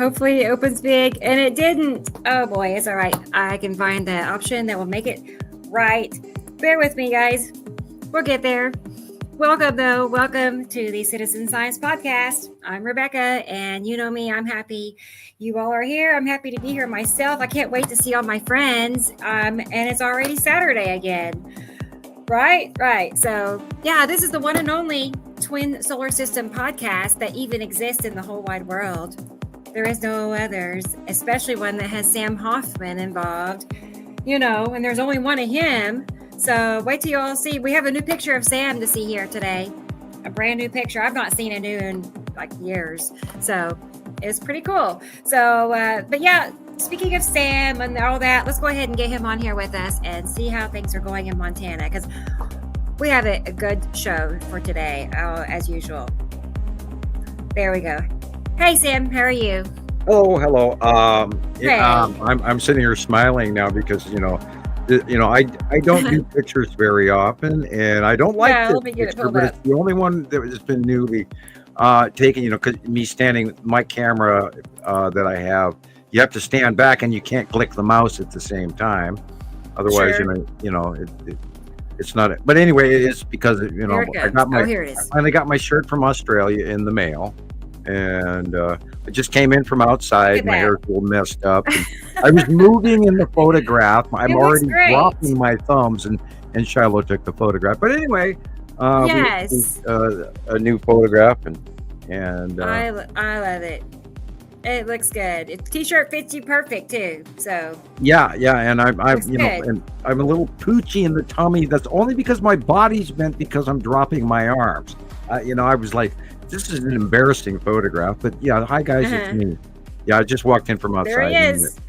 Hopefully it opens big, and it didn't. Oh boy, it's all right. I can find the option that will make it right. Bear with me, guys. We'll get there. Welcome, though. Welcome to the Citizen Science Podcast. I'm Rebecca, and you know me. I'm happy you all are here. I'm happy to be here myself. I can't wait to see all my friends. And it's already Saturday again. Right. So, yeah, this is the one and only twin solar system podcast that even exists in the whole wide world. There is no others, especially one that has Sam Hofman involved, and there's only one of him. So wait till you all see. We have a new picture of Sam to see here today. A brand new picture. I've not seen a new in like years. So it's pretty cool. So, but yeah, speaking of Sam and all that, let's go ahead and get him on here with us and see how things are going in Montana, because we have a good show for today, as usual. There we go. Hey, Sam, how are you? Hello. Hey. I'm sitting here smiling now because I don't do pictures very often, and I don't like this picture, but it's the only one that has been newly taken. Because me standing, my camera that I have, you have to stand back and you can't click the mouse at the same time. Otherwise, sure. It's not. But anyway, it is because I finally got my shirt from Australia in the mail. And I just came in from outside. My hair's all messed up. I was moving in the photograph. I'm already dropping my thumbs, and Shiloh took the photograph. But anyway, yes, a new photograph, and I love it. It looks good. T-shirt fits you perfect too. So yeah, and and I'm a little poochy in the tummy. That's only because my body's bent because I'm dropping my arms. I was like, this is an embarrassing photograph, but yeah, hi guys, It's me. Yeah, I just walked in from outside. There he is.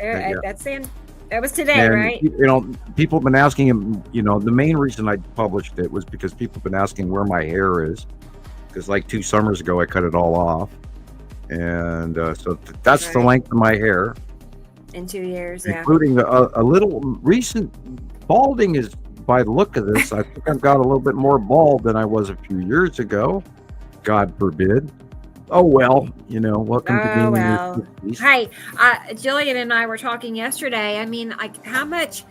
That's Sam. That was today, and, right? People have been asking him. The main reason I published it was because people have been asking where my hair is, because like 2 summers ago I cut it all off, and so that's the length of my hair. In 2 years, including a little recent balding. Is by the look of this, I think I've got a little bit more bald than I was a few years ago. God forbid. Oh well, welcome to being in your 50s. Hi, Gillian and I were talking yesterday. I mean, like, how much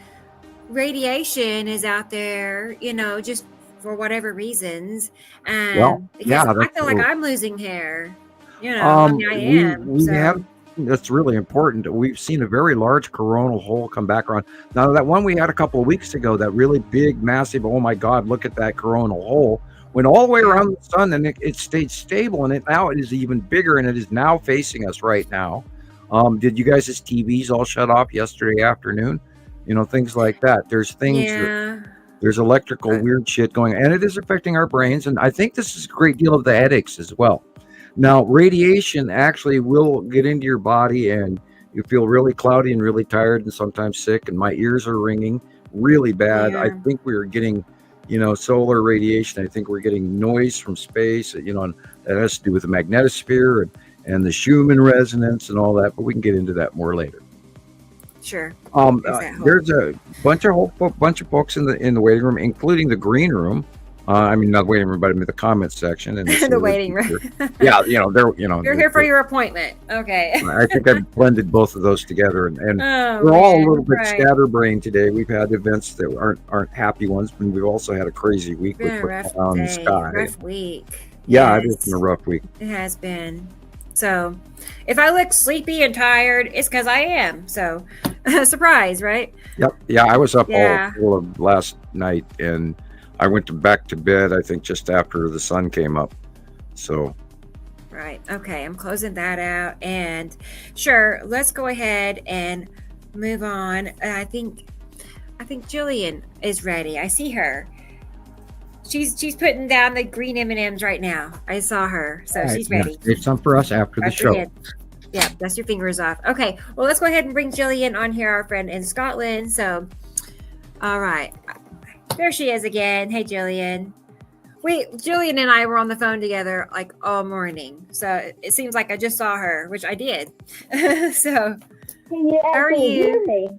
radiation is out there, just for whatever reasons. And because I feel like I'm losing hair. I am. That's really important. We've seen a very large coronal hole come back around. Now, that one we had a couple of weeks ago, that really big, massive, oh my God, look at that coronal hole, went all the way around the sun, and it stayed stable, and now it is even bigger, and it is now facing us right now. Did you guys' TVs all shut off yesterday afternoon? Things like that. There's things, there's electrical weird shit going, and it is affecting our brains, and I think this is a great deal of the headaches as well. Now, radiation actually will get into your body, and you feel really cloudy and really tired and sometimes sick, and my ears are ringing really bad. I think we are getting solar radiation. I think we're getting noise from space, and that has to do with the magnetosphere and the Schumann resonance and all that, but we can get into that more later. Sure. There's a bunch of books in the waiting room, including the green room. Not the waiting room, but the comment section and the waiting room. Yeah, You're here for your appointment. Okay. I think I blended both of those together, and we're all a little bit scatterbrained today. We've had events that aren't happy ones, but we've also had a crazy week with what's on the sky. Rough week. Yeah, it has been a rough week. It has been. So, if I look sleepy and tired, it's because I am. So, surprise, right? Yep. Yeah, I was up all of last night, and I went back to bed, I think, just after the sun came up. So. Right. Okay. I'm closing that out. And sure, let's go ahead and move on. I think Gillian is ready. I see her. She's putting down the green M&Ms right now. I saw her. So she's ready. Save some for us after the show. Yeah, dust your fingers off. Okay. Well, let's go ahead and bring Gillian on here, our friend in Scotland. So, all right. There she is again. Hey, Gillian. Gillian and I were on the phone together like all morning. So it seems like I just saw her, which I did. So, how are you? Hear me?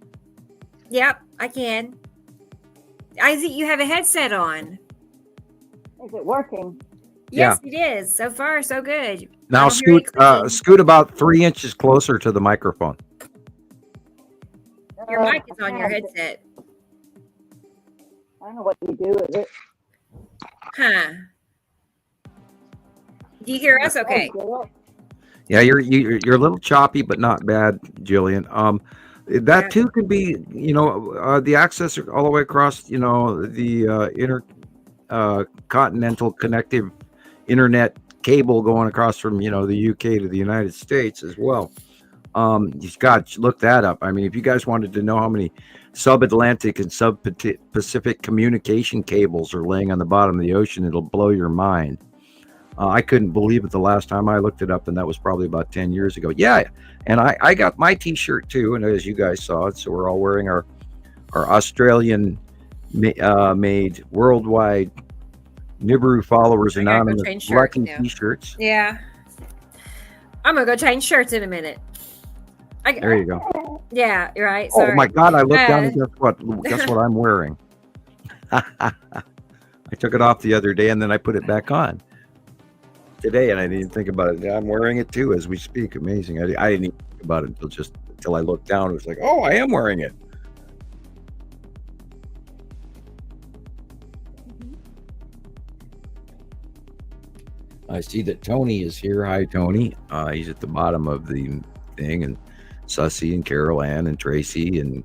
Yep, I can. I see you have a headset on. Is it working? Yes, it is. So far, so good. Now don't hear any clicking. scoot about 3 inches closer to the microphone. Your mic is on your headset. I don't know what you do with it. Huh. Do you hear us okay? Yeah, you're a little choppy, but not bad, Gillian. That too could be, the access all the way across, the continental connective internet cable going across from, the UK to the United States as well. You've got to look that up. I mean, if you guys wanted to know how many sub-Atlantic and sub-Pacific communication cables are laying on the bottom of the ocean, it'll blow your mind. I couldn't believe it the last time I looked it up, and that was probably about 10 years ago. Yeah, and I got my T-shirt too, and as you guys saw it, so we're all wearing our Australian made worldwide Nibiru Followers Anonymous lucky T-shirts. Yeah, I'm gonna go change shirts in a minute. There you go. Yeah, you're right. Sorry. Oh my God! I looked down and guess what I'm wearing. I took it off the other day and then I put it back on today, and I didn't think about it. I'm wearing it too as we speak. Amazing. I didn't even think about it until I looked down. It was like, oh, I am wearing it. I see that Tony is here. Hi, Tony. He's at the bottom of the thing, and Sussy and Carol Ann and Tracy and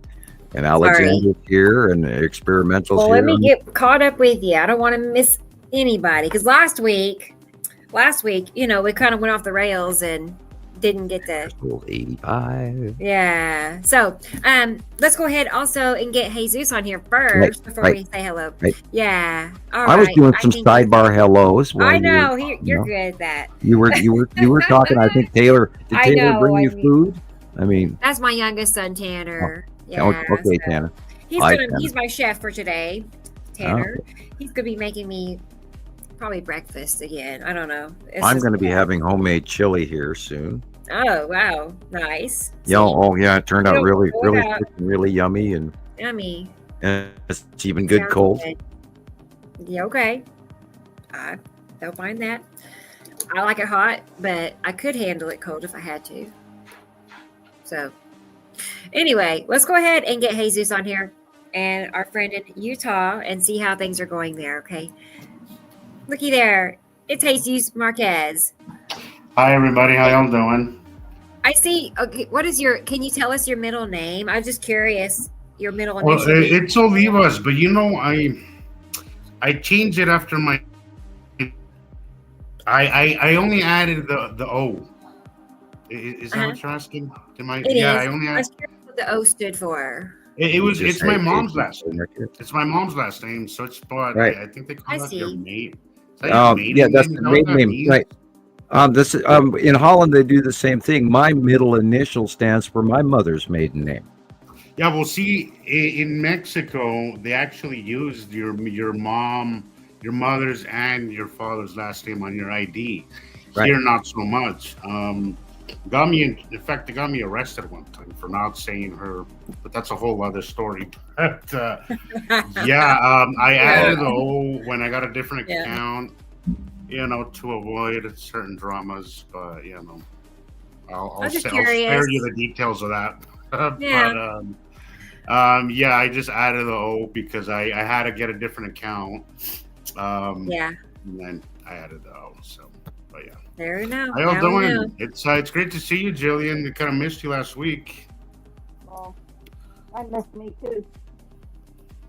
Alexander's here, and Experimental's well, here. Let me get caught up with you. I don't want to miss anybody, because last week, we kind of went off the rails and didn't get to 85. Yeah. So let's go ahead also and get Jesus on here first before we say hello. Right. Yeah. All right. I was doing some sidebar hellos. I know you're good at that. You were talking. I think Taylor. Did Taylor bring you food? I mean, that's my youngest son, Tanner. Yeah. Okay, Tanner. He's my chef for today. Tanner. He's gonna be making me probably breakfast again. I don't know. I'm going to be having homemade chili here soon. Oh wow, nice. Yeah, it turned out really yummy and yummy. And it's even good cold. Good. Yeah, okay. I don't mind that. I like it hot, but I could handle it cold if I had to. So, anyway, let's go ahead and get Jesus on here and our friend in Utah and see how things are going there. Okay. Looky there. It's Jesus Marquez. Hi, everybody. How y'all doing? I see. Okay, can you tell us your middle name? I'm just curious. Your middle initial. Well, it's Olivas, but I changed it after my. I only added the O. Is that what you're asking? I only added. What the O stood for. It's my mom's last name. It's my mom's last name, so it's right. I think they call it your mate. Yeah, that's the maiden name, right? This in Holland they do the same thing. My middle initial stands for my mother's maiden name. Yeah, well, see, in Mexico they actually used your mother's and your father's last name on your ID. Right. Here, not so much. In fact, they got me arrested one time for not saying her, but that's a whole other story. But I added the O when I got a different account, to avoid certain dramas. But I'll spare you the details of that. I just added the O because I had to get a different account. And then I added the O. So, but yeah. There we go. How y'all doing? It's great to see you, Gillian. We kind of missed you last week. Well, I missed me too.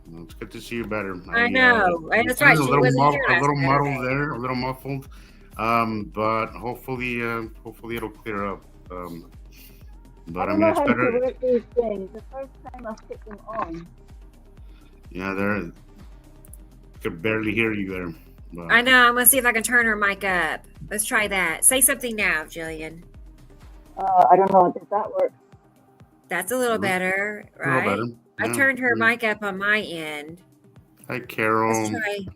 Well, it's good to see you better. I know. That's right. A little muddled there, a little muffled. But hopefully it'll clear up. But I mean, it's better. To work these things. The first time I put them on. Yeah, I could barely hear you there. But. I know. I'm gonna see if I can turn her mic up. Let's try that. Say something now, Gillian. I don't know. Does that work? That's a little better, right? A little better. Yeah. I turned her mic up on my end. Hi, Carol. Let's try.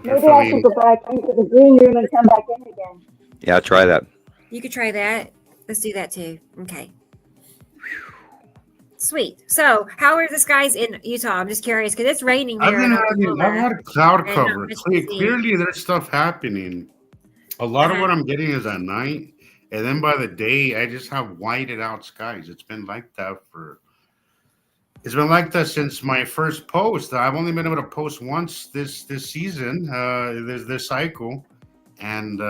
Maybe I should go back into the green room and come back in again. Yeah, try that. You could try that. Let's do that too. Okay. Sweet. So, how are the skies in Utah? I'm just curious because it's raining here. I've had cloud cover. Clearly, there's stuff happening. A lot of what I'm getting is at night, and then by the day, I just have whited out skies. It's been like that since my first post. I've only been able to post once this season, this cycle, and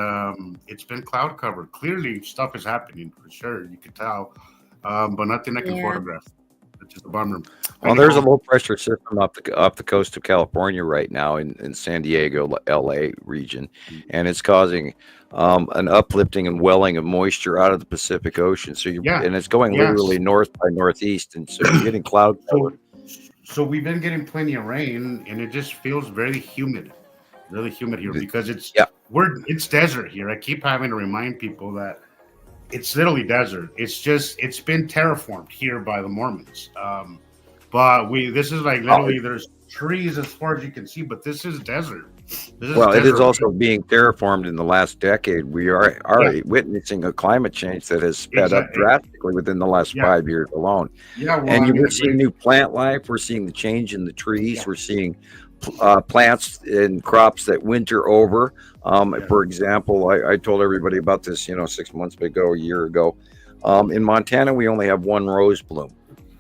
it's been cloud covered. Clearly, stuff is happening for sure. You can tell, but nothing I can Yeah. photograph, which is a bummer. Well, there's a low pressure system up the coast of California right now in San Diego, LA region, and it's causing an uplifting and welling of moisture out of the Pacific Ocean. So and it's going literally north by northeast, and so you're getting cloud cover. So we've been getting plenty of rain, and it just feels very humid here because it's desert here. I keep having to remind people that it's literally desert. It's been terraformed here by the Mormons. But this is like literally there's trees as far as you can see, but this is desert. It is also being terraformed in the last decade. We are witnessing a climate change that has sped up drastically within the last 5 years alone. We're seeing new plant life. We're seeing the change in the trees. We're seeing plants and crops that winter over. For example, I told everybody about this, 6 months ago, a year ago. In Montana, we only have one rose bloom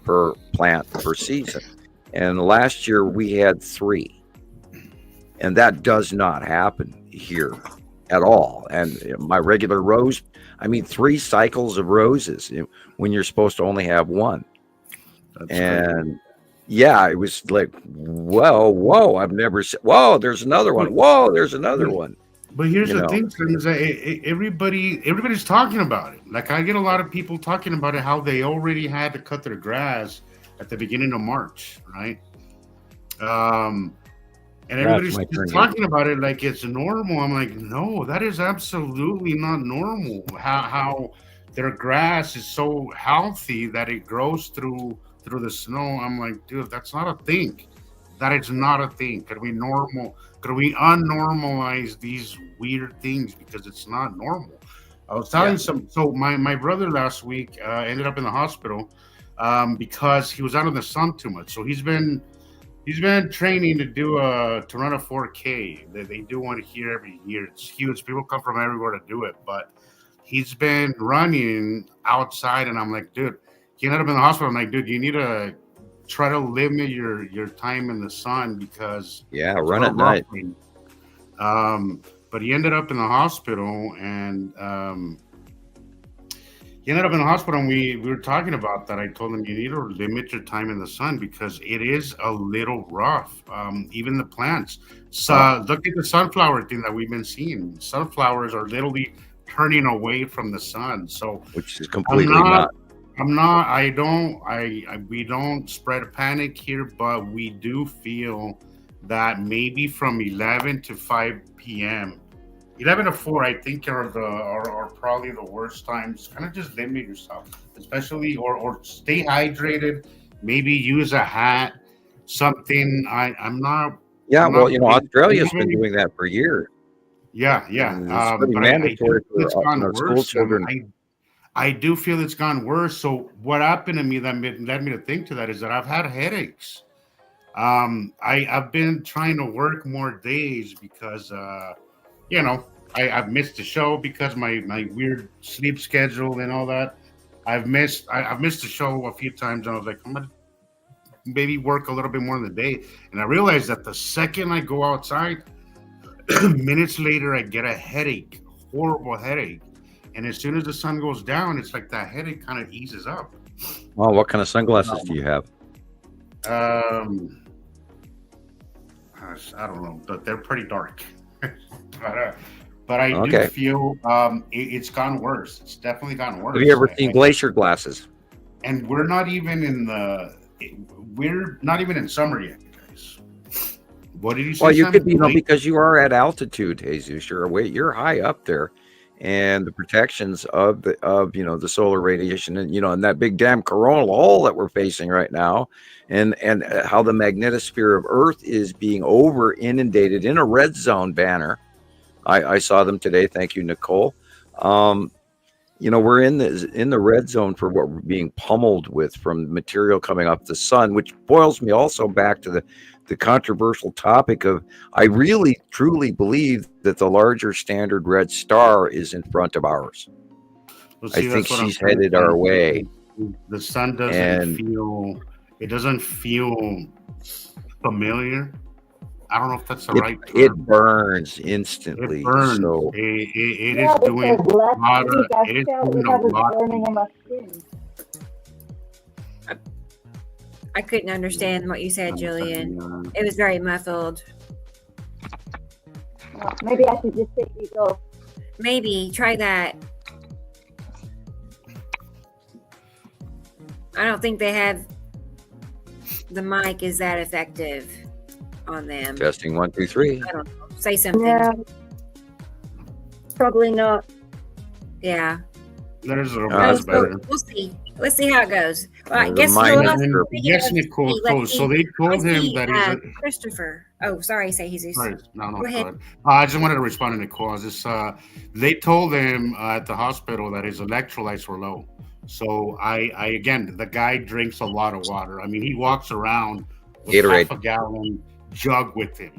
per plant per season, and last year we had 3, and that does not happen here at all. And my regular rose, 3 cycles of roses when you're supposed to only have 1. That's and crazy. Yeah, it was like, whoa, I've never seen, whoa, there's another one, whoa, there's another one. But here's the thing, is that everybody's talking about it. Like, I get a lot of people talking about it, how they already had to cut their grass at the beginning of March, right? And everybody's just talking about it like it's normal. I'm like, no, that is absolutely not normal. How their grass is so healthy that it grows through the snow. I'm like, dude, that's not a thing. That is not a thing. Could we unnormalize these weird things because it's not normal? I was telling so my brother last week ended up in the hospital because he was out in the sun too much. So he's been training to run a 4K. They do one here every year. It's huge. People come from everywhere to do it, but he's been running outside, and I'm like, dude, he ended up in the hospital. I'm like, dude, you need to try to limit your time in the sun because run at night. But he ended up in the hospital, and we were talking about that. I told him you need to limit your time in the sun because it is a little rough. Even the plants. So look at the sunflower thing that we've been seeing. Sunflowers are literally turning away from the sun. So which is completely not. We don't spread a panic here, but we do feel that maybe from 11 to 5 p.m., 11 to 4, I think are probably the worst times. Kind of just limit yourself, especially or stay hydrated. Maybe use a hat, something. I'm not. Yeah, Australia's been doing that for years. Yeah. It's mandatory for school children. I do feel it's gone worse. So what happened to me that led me to think to that is that I've had headaches. I've been trying to work more days because, I've missed the show because my weird sleep schedule and all that. I've missed the show a few times, and I was like, I'm gonna maybe work a little bit more in the day. And I realized that the second I go outside, minutes later I get a headache, horrible headache. And as soon as the sun goes down, it's like that headache kind of eases up. Well, what kind of sunglasses do you have? I don't know, but they're pretty dark. but I do feel it's gone worse. It's definitely gone worse. Have you ever seen glacier glasses? And we're not even in summer yet, guys. What did you say? Well, you could be, because you are at altitude, Jesus. You're high up there. And the protections of the solar radiation and that big damn coronal hole that we're facing right now, and how the magnetosphere of Earth is being over inundated in a red zone banner. I saw them today. Thank you, Nicole. we're in the red zone for what we're being pummeled with from material coming off the sun, which boils me also back to the controversial topic of I really truly believe that the larger standard red star is in front of ours. Well, I see, think that's what she's I'm saying. headed our way. The sun And doesn't feel familiar. I don't know if that's the right term. it burns instantly. It burns. So It Yeah, is doing because last a lot week I it is felt doing it a was lot. burning in my skin. I couldn't understand what you said, Gillian. Uh, It was very muffled. Maybe I should just take these off. Maybe try that. I don't think they have the mic is that effective on them. testing 1, 2, 3. I don't know. Say something. Yeah, probably not. Yeah. There's a little That's bit better. We'll see. Let's see how it goes. Well, I The guess mic we'll is have to perfect. see. Yes, Nicole. So they told him that he's a Christopher. Oh, sorry, say Jesus. Sorry, no, Go go ahead. ahead. I just wanted to respond to Nicole. They told him at the hospital that his electrolytes were low. So I again, the guy drinks a lot of water. I mean, he walks around with Gatorade. half a gallon jug with him.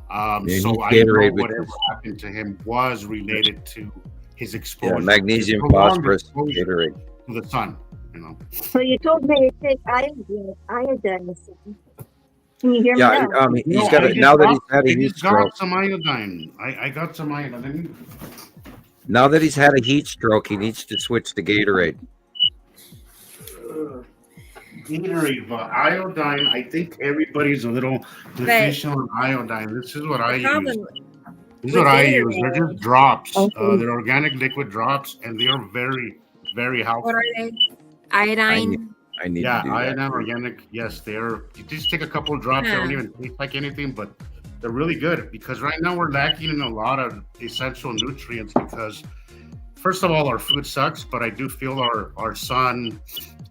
Yeah, So he I know Gatorade with whatever this. happened to him was related to his exposure. Yeah, magnesium, His prolonged phosphorus, exposure Gatorade. to the sun. So you told me to take iodine. Can you hear me Yeah, now? he's got it now that he's had a heat stroke. Got some iodine. I got some iodine. Now that he's had a heat stroke, he needs to switch to Gatorade. Gatorade, but iodine, I think everybody's a little deficient on iodine. This is what I use. Problem This is what I use. Gatorade. They're just drops. Okay. They're organic liquid drops, and they are very, very helpful. What are they? Iodine. I need Yeah, to do iodine that. organic. Yes, they're. You just take a couple of drops. They Huh. don't even taste like anything, but they're really good because right now we're lacking in a lot of essential nutrients because, first of all, our food sucks, but I do feel our sun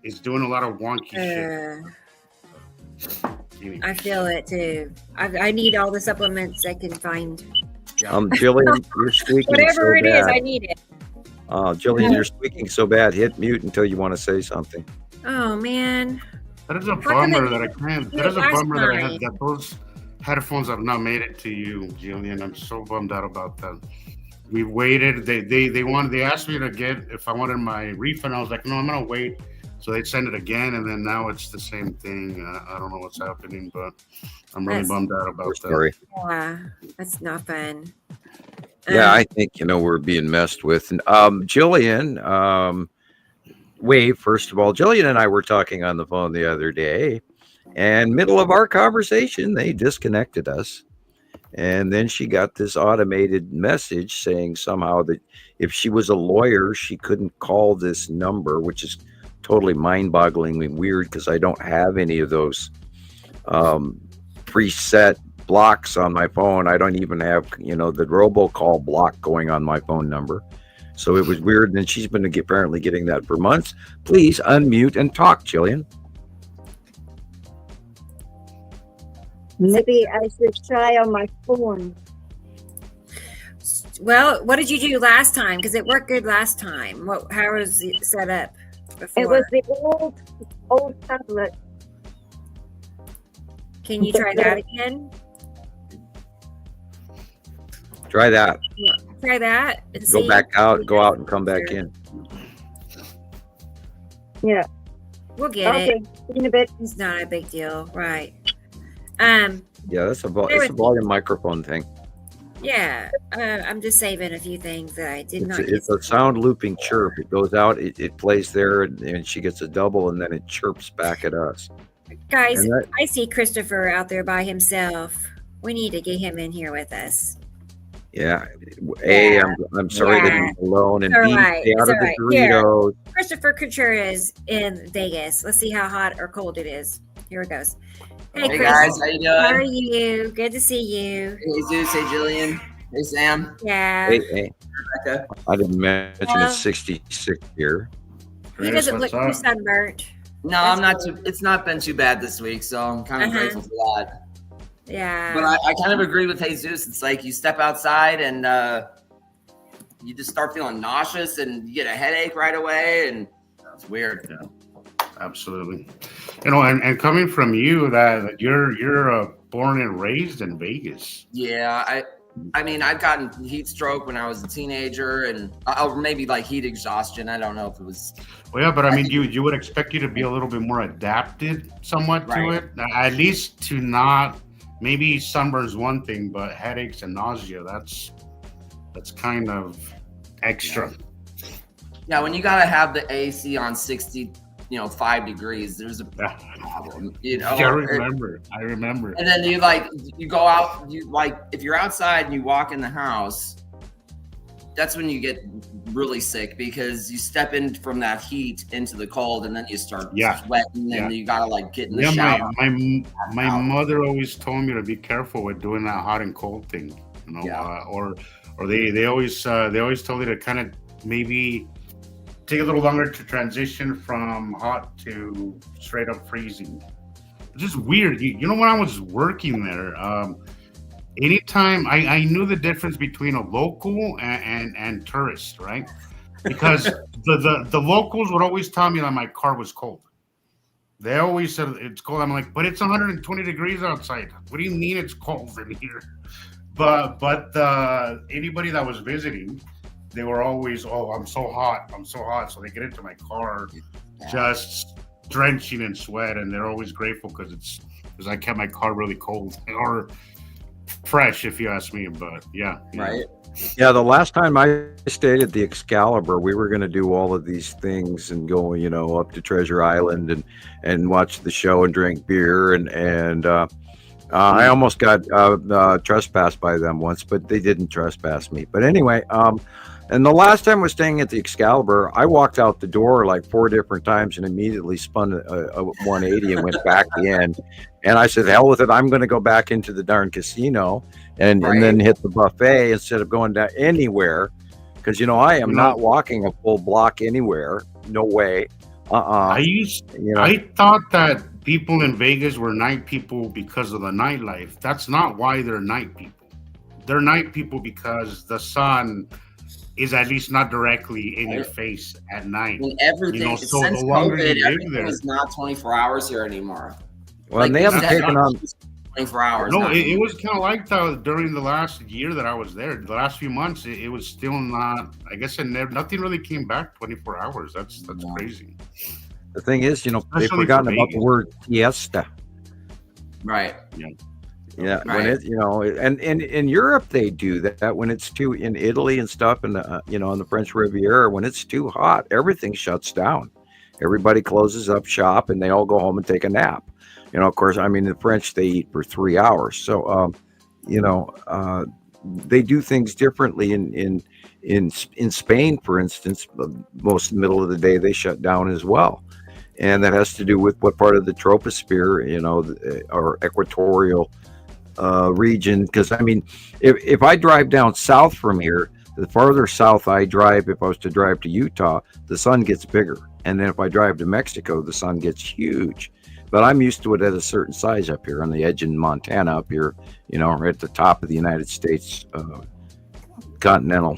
is doing a lot of wonky shit. I feel it too. I need all the supplements I can find. Jillian, you're squeaking Whatever so it is, bad. I need it. Jillian, you're squeaking so bad. Hit mute until you want to say something. Oh man. That is a come bummer it- that I can't. do That it is a last bummer that I time? had that those headphones have not made it to you, Gillian. I'm so bummed out about that. We waited. They asked me to get if I wanted my refund. I was like, no, I'm gonna wait. So they send it again, and then now it's the same thing. I don't know what's happening, but I'm really That's- bummed out about that. Sorry. Yeah, that's not fun. Yeah, I think we're being messed with. And Jillian, wait, first of all, Jillian and I were talking on the phone the other day, and middle of our conversation, they disconnected us. And then she got this automated message saying somehow that if she was a lawyer, she couldn't call this number, which is totally mind-bogglingly weird because I don't have any of those preset blocks on my phone. I don't even have, the robocall block going on my phone number. So it was weird. And she's been apparently getting that for months. Please unmute and talk, Jillian. Maybe I should try on my phone. Well, what did you do last time? Because it worked good last time. How was it set up before? It was the old tablet. Can you try that again? Try that. Try that and Go see. back out, go out and come back in. Yeah. We'll get Okay. it. In a bit. It's not a big deal, right? Yeah, that's it's a volume microphone thing. Yeah. I'm just saving a few things that I did not. It's a sound looping chirp. It goes out, it plays there, and she gets a double, and then it chirps back at us. Guys, And that- I see Christopher out there by himself. We need to get him in here with us. Yeah. Yeah. I'm sorry that Yeah. he's alone, and It's all B, right. stay out It's of all the right. Here. Doritos. Christopher Kuchuris in Vegas. Let's see how hot or cold it is. Here it goes. Hey, Hey Chris. guys, how you How are doing? you? Good to see you. Hey Zeus, hey Gillian, hey Sam, Yeah. Hey, Rebecca. I didn't mention Well- it's 66 here. He doesn't look What's too up? sunburnt. No, I'm not too. It's not been too bad this week, so I'm kind of Uh-huh. grateful for that. Yeah. But I kind of agree with Jesus. It's like you step outside and you just start feeling nauseous and you get a headache right away, and it's weird. Yeah, absolutely. And coming from you, that you're born and raised in Vegas. Yeah, I mean, I've gotten heat stroke when I was a teenager, and or maybe like heat exhaustion. I don't know if it was. Well, yeah, but I mean, you would expect you to be a little bit more adapted somewhat to it, at least to not. Maybe sunburn's one thing, but headaches and nausea, that's kind of extra. Yeah, when you gotta have the AC on 5 degrees, there's a problem. Yeah, I remember. And then you go out, if you're outside and you walk in the house, that's when you get really sick, because you step in from that heat into the cold, and then you start sweating, and you gotta get in the shower. My mother always told me to be careful with doing that hot and cold thing, or they always told me to kind of maybe take a little longer to transition from hot to straight up freezing. It's just weird. You know, when I was working there, anytime I knew the difference between a local and tourist, right? Because the locals would always tell me that my car was cold. They always said it's cold. I'm like, but it's 120 degrees outside. What do you mean it's cold in here? But anybody that was visiting, they were always, oh, I'm so hot. So they get into my car just drenching in sweat, and they're always grateful because I kept my car really cold or fresh, if you ask me. But right. Yeah, the last time I stayed at the Excalibur, we were going to do all of these things and go, up to Treasure Island and watch the show and drink beer, and I almost got trespassed by them once, but they didn't trespass me. But anyway, and the last time I was staying at the Excalibur, I walked out the door like 4 different times and immediately spun a 180 and went back in. And I said, hell with it. I'm going to go back into the darn casino and then hit the buffet instead of going down anywhere. Because, I am not walking a full block anywhere. No way. I thought that people in Vegas were night people because of the nightlife. That's not why they're night people. They're night people because the sun is at least not directly in your face at night. And everything, so since the longer COVID, you live everything there, is not 24 hours here anymore. Well, and they haven't taken on 24 hours. No, it was kind of like that during the last year that I was there. The last few months, it was still not. I guess nothing really came back 24 hours. That's crazy. The thing is, they've forgotten about the word siesta. Right. Yeah, right. When it, and in Europe they do that when it's too, in Italy and stuff, and on the French Riviera, when it's too hot, everything shuts down. Everybody closes up shop and they all go home and take a nap. Of course, I mean, the French, they eat for 3 hours. So, they do things differently in Spain, for instance. Most middle of the day they shut down as well. And that has to do with what part of the troposphere, or equatorial region. Because I mean, if I drive down south from here, the farther south I drive, if I was to drive to Utah, the sun gets bigger. And then if I drive to Mexico, the sun gets huge. But I'm used to it at a certain size up here on the edge in Montana, up here, or at the top of the United States continental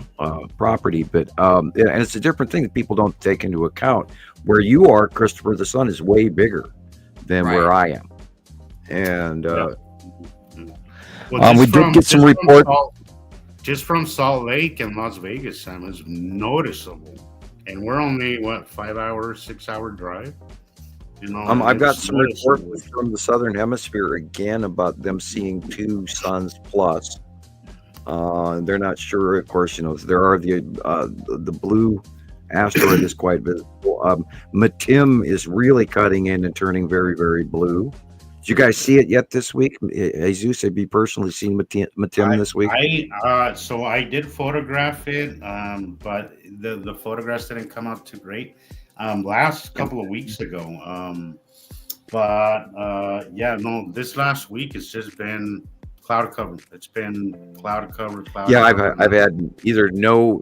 property. But and it's a different thing that people don't take into account. Where you are, Christopher, the sun is way bigger than where I am. And we did get some report. Just from Salt Lake and Las Vegas, Sam, is noticeable. And we're only, 5 hours, 6 hour drive? I've got some reports from the Southern Hemisphere again about them seeing 2 suns plus. They're not sure, of course, there are the blue asteroid is quite visible. Matim is really cutting in and turning very, very blue. Did you guys see it yet this week? Jesus, have you personally seen Matim this week? So I did photograph it, but the photographs didn't come out too great. Last couple of weeks ago. This last week it's just been cloud cover. It's been cloud cover. Yeah, I've had either no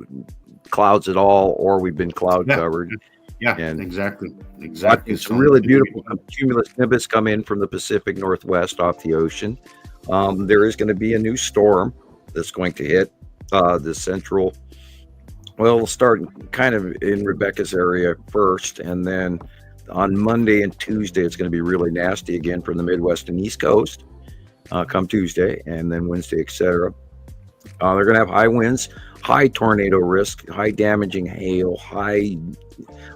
clouds at all, or we've been cloud covered. Yeah, and exactly. It's really beautiful cumulus nimbus come in from the Pacific Northwest off the ocean. There is going to be a new storm that's going to hit the central Well, we'll start kind of in Rebecca's area first, and then on Monday and Tuesday, it's going to be really nasty again from the Midwest and East Coast. Come Tuesday, and then Wednesday, etc. They're going to have high winds, high tornado risk, high damaging hail, high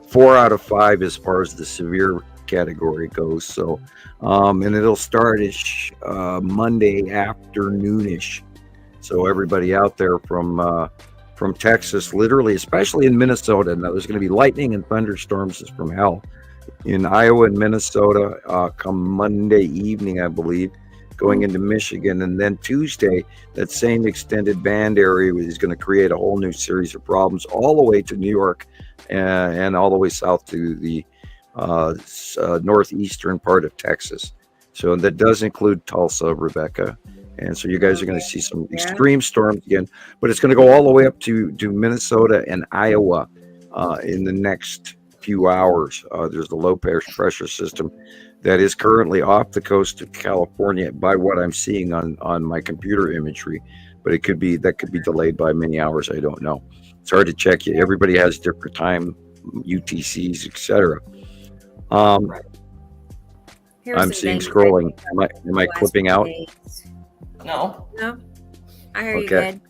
4 out of 5 as far as the severe category goes. So, and it'll start Monday afternoonish. So everybody out there from Texas, literally, especially in Minnesota, now there's going to be lightning and thunderstorms from hell in Iowa and Minnesota come Monday evening, I believe, going into Michigan. And then Tuesday, that same extended band area is going to create a whole new series of problems all the way to New York and all the way south to the northeastern part of Texas. So that does include Tulsa, Rebecca. And so you guys are going to see some extreme storms again, but it's going to go all the way up to Minnesota and Iowa in the next few hours. There's a low pressure system that is currently off the coast of California by what I'm seeing on my computer imagery, but that could be delayed by many hours. I don't know. It's hard to check. Everybody has different time UTCs, etc. I'm seeing scrolling. Am I clipping out? No. I hear you good.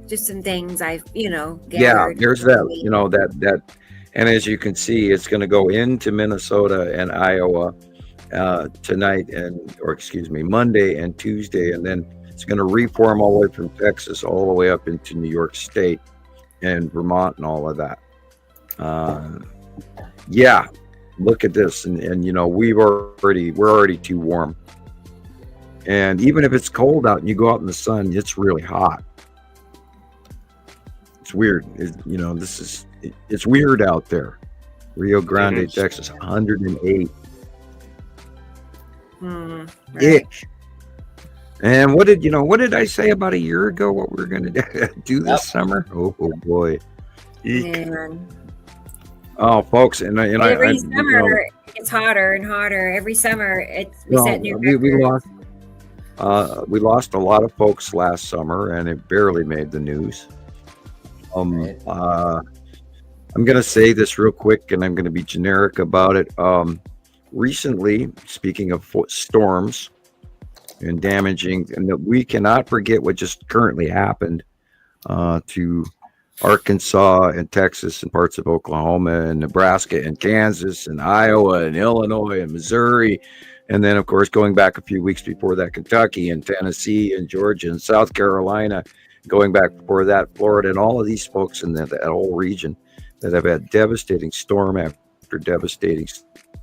Just some things I've, gathered. Yeah, there's that, that, and as you can see, it's going to go into Minnesota and Iowa tonight Monday and Tuesday, and then it's going to reform all the way from Texas all the way up into New York State and Vermont and all of that. Yeah, look at this, and we're already too warm. And even if it's cold out and you go out in the sun, it's really hot. It's weird. It's weird out there. Rio Grande, Texas, 108. Right. Ick. And what did I say about a year ago? What we're going to do this summer? Oh boy. Man. Oh, folks, and every summer it's hotter and hotter. Every summer we set new records. We lost a lot of folks last summer, and it barely made the news. I'm going to say this real quick, and I'm going to be generic about it. Recently, speaking of storms and damaging, and that we cannot forget what just currently happened to Arkansas and Texas and parts of Oklahoma and Nebraska and Kansas and Iowa and Illinois and Missouri. And then, of course, going back a few weeks before that, Kentucky and Tennessee and Georgia and South Carolina, going back before that, Florida, and all of these folks in that whole region that have had devastating storm after devastating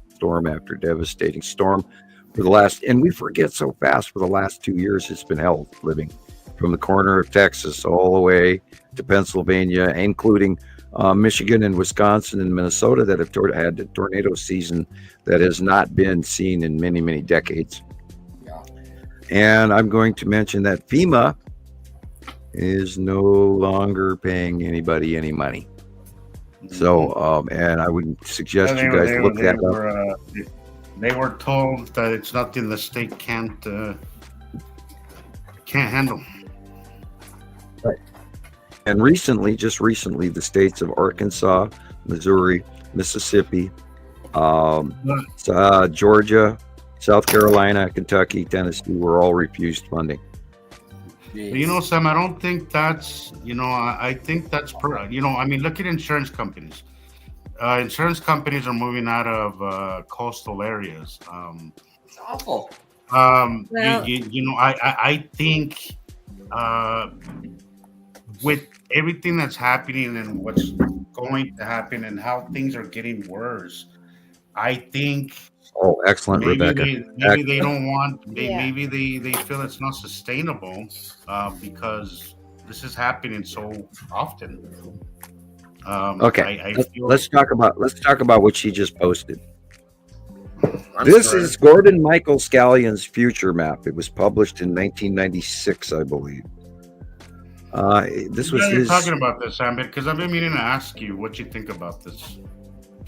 storm after devastating storm for the last, and we forget so fast, for the last 2 years, it's been hell living from the corner of Texas all the way to Pennsylvania, including Michigan and Wisconsin and Minnesota that have had a tornado season that has not been seen in many, many decades. Yeah. And I'm going to mention that FEMA is no longer paying anybody any money. So, and I would suggest you guys look that up. They were told that it's nothing the state can't handle. Right. And just recently, the states of Arkansas, Missouri, Mississippi, Georgia, South Carolina, Kentucky, Tennessee were all refused funding. Sam, I don't think that's, I think that's, look at insurance companies. Insurance companies are moving out of coastal areas. It's awful. I think with everything that's happening and what's going to happen and how things are getting worse, I think. Oh, excellent, Rebecca. Maybe they don't want. Maybe they feel it's not sustainable because this is happening so often. Okay, let's talk about what she just posted. This is Gordon Michael Scallion's future map. It was published in 1996, I believe. This was his. Talking about this, Sam, because I've been meaning to ask you what you think about this.